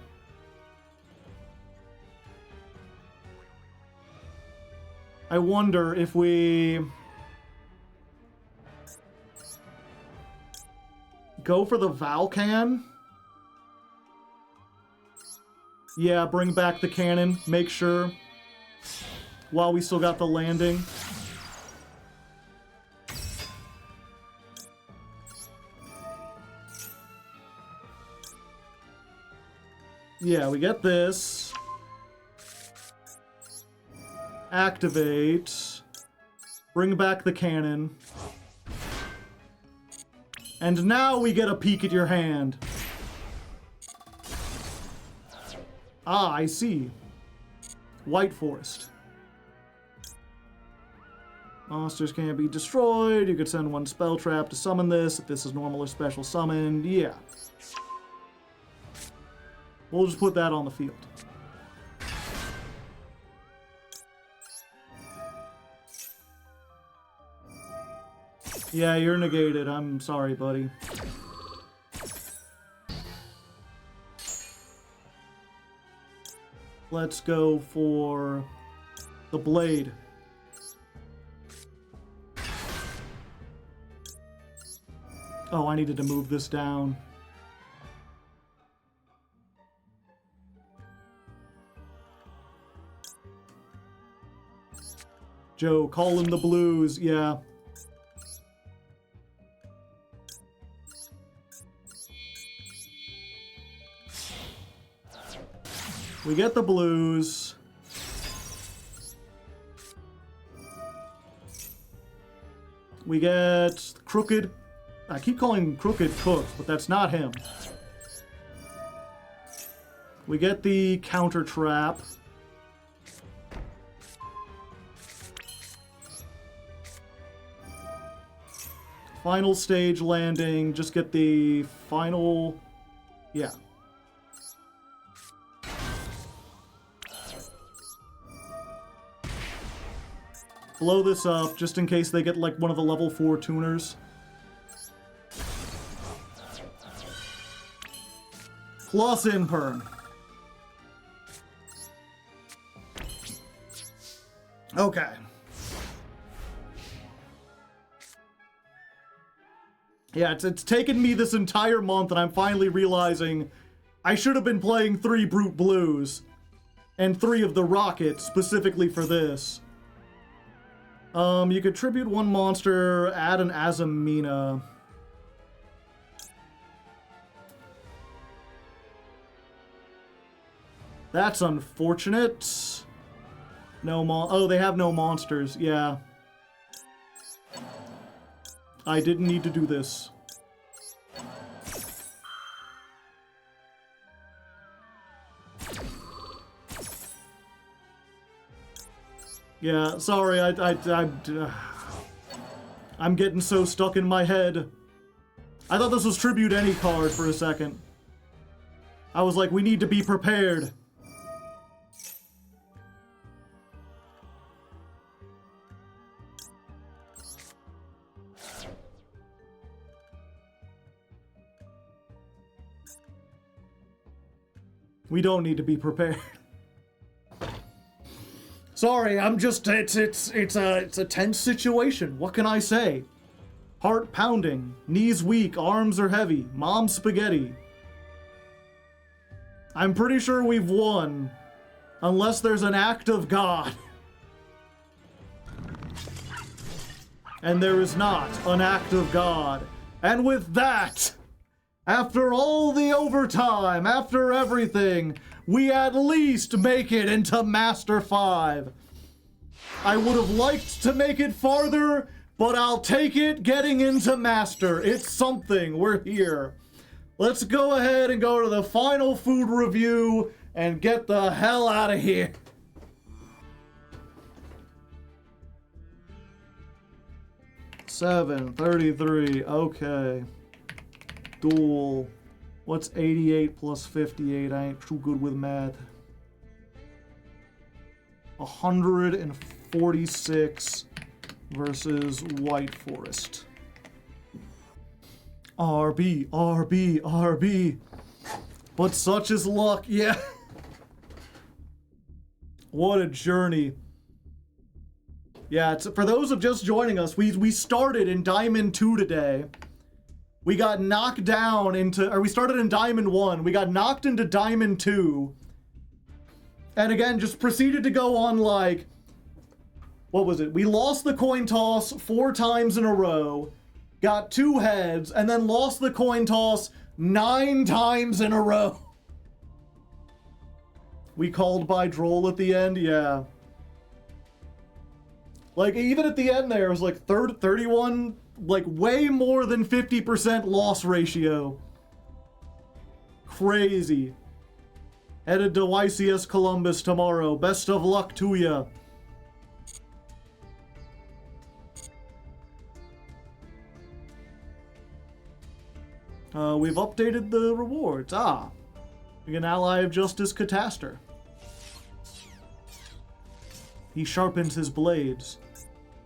I wonder if we go for the Valcan. Yeah, bring back the cannon. Make sure. While we still got the landing. Yeah, we get this. Activate. Bring back the cannon. And now we get a peek at your hand. Ah, I see. White Forest. Monsters can't be destroyed. You could send one spell trap to summon this. If this is normal or special summoned, yeah. We'll just put that on the field. Yeah, you're negated. I'm sorry, buddy. Let's go for the blade. Oh, I needed to move this down. Joe, call in the blues. Yeah. We get the blues. We get Crooked. I keep calling Crooked Cook, but that's not him. We get the counter trap. Final stage landing. Just get the final... Yeah. Blow this up, just in case they get, like, one of the level 4 tuners. Plus Imperm. Okay. Yeah, it's taken me this entire month, and I'm finally realizing I should have been playing 3 Brute Blues. And 3 of the Rocket, specifically for this. You could tribute 1 monster, add an Azamina. That's unfortunate. Oh, they have no monsters. Yeah. I didn't need to do this. Yeah, sorry, I'm getting so stuck in my head. I thought this was Tribute Any card for a second. I was like, we need to be prepared. We don't need to be prepared. Sorry, I'm just, it's a tense situation. What can I say? Heart pounding, knees weak, arms are heavy, mom spaghetti. I'm pretty sure we've won, unless there's an act of God. And there is not an act of God. And with that, after all the overtime, after everything, we at least make it into Master 5. I would have liked to make it farther, but I'll take it getting into Master. It's something. We're here. Let's go ahead and go to the final food review and get the hell out of here. $7.33. Okay. Duel. What's 88 plus 58? I ain't too good with math. 146 versus White Forest. RB, RB, RB. But such is luck, yeah. What a journey. Yeah, for those of just joining us, we started in Diamond 2 today. We got knocked down into, or we started in Diamond 1. We got knocked into Diamond 2. And again, just proceeded to go on like, what was it? We lost the coin toss 4 times in a row, got 2 heads, and then lost the coin toss 9 times in a row. We called by Droll at the end, yeah. Like, even at the end there, it was like 31, like way more than 50% loss ratio. Crazy. Headed to YCS Columbus tomorrow. Best of luck to ya. We've updated the rewards. Ah. An ally of Justice Cataster. He sharpens his blades.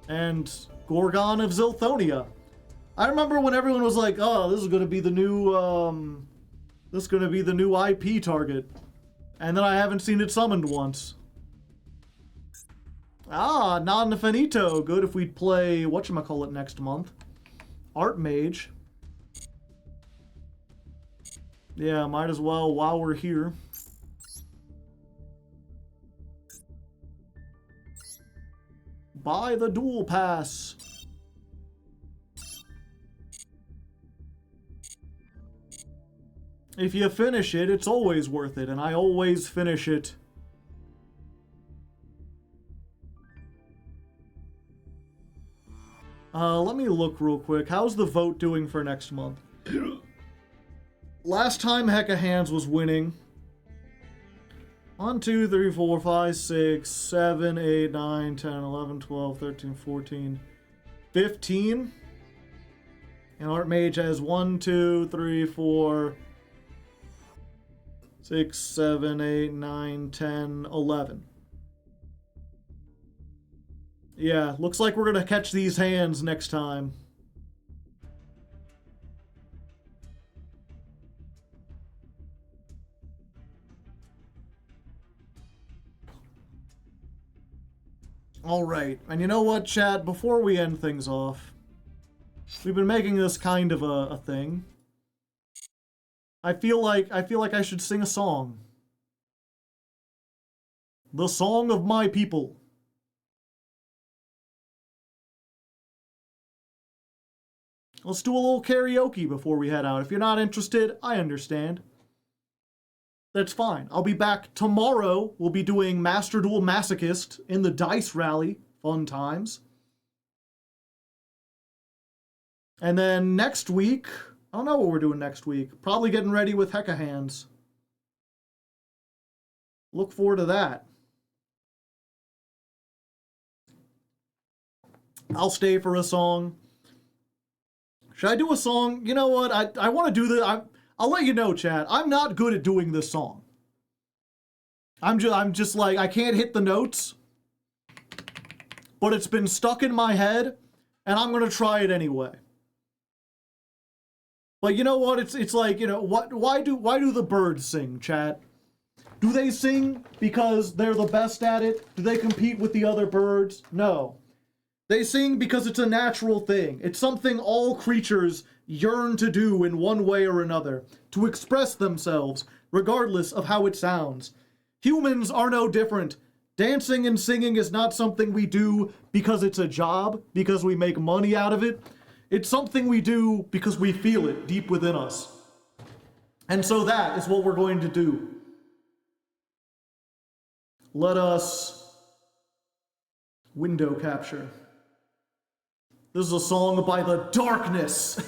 And Gorgon of Zilthonia. I remember when everyone was like, oh, this is gonna be the new, this is gonna be the new IP target. And then I haven't seen it summoned once. Ah, non finito. Good if we'd play whatchamacallit next month. Art Mage. Yeah, might as well while we're here. Buy the duel pass. If you finish it, it's always worth it, and I always finish it. Let me look real quick. How's the vote doing for next month? Last time Hecka Hands was winning. 1, 2, 3, 4, 5, 6, 7, 8, 9, 10, 11, 12, 13, 14, 15. And Art Mage has 1, 2, 3, 4, 6, 7, 8, 9, 10, 11. Yeah, looks like we're gonna catch these hands next time. Alright, and you know what, chat? Before we end things off, we've been making this kind of a thing. I feel like I should sing a song. The song of my people. Let's do a little karaoke before we head out. If you're not interested, I understand. That's fine. I'll be back tomorrow. We'll be doing Master Duel Masochist in the Dice Rally. Fun times. And then next week, I don't know what we're doing next week. Probably getting ready with Hecka Hands. Look forward to that. I'll stay for a song. Should I do a song? You know what? I want to do the... I'll let you know, chat. I'm not good at doing this song. I'm just like, I can't hit the notes. But it's been stuck in my head, and I'm going to try it anyway. But you know what? It's like, you know, why do the birds sing, chat? Do they sing because they're the best at it? Do they compete with the other birds? No. They sing because it's a natural thing. It's something all creatures yearn to do in one way or another, to express themselves, regardless of how it sounds. Humans are no different. Dancing and singing is not something we do because it's a job, because we make money out of it. It's something we do because we feel it deep within us. And so that is what we're going to do. Let us window capture. This is a song by the Darkness.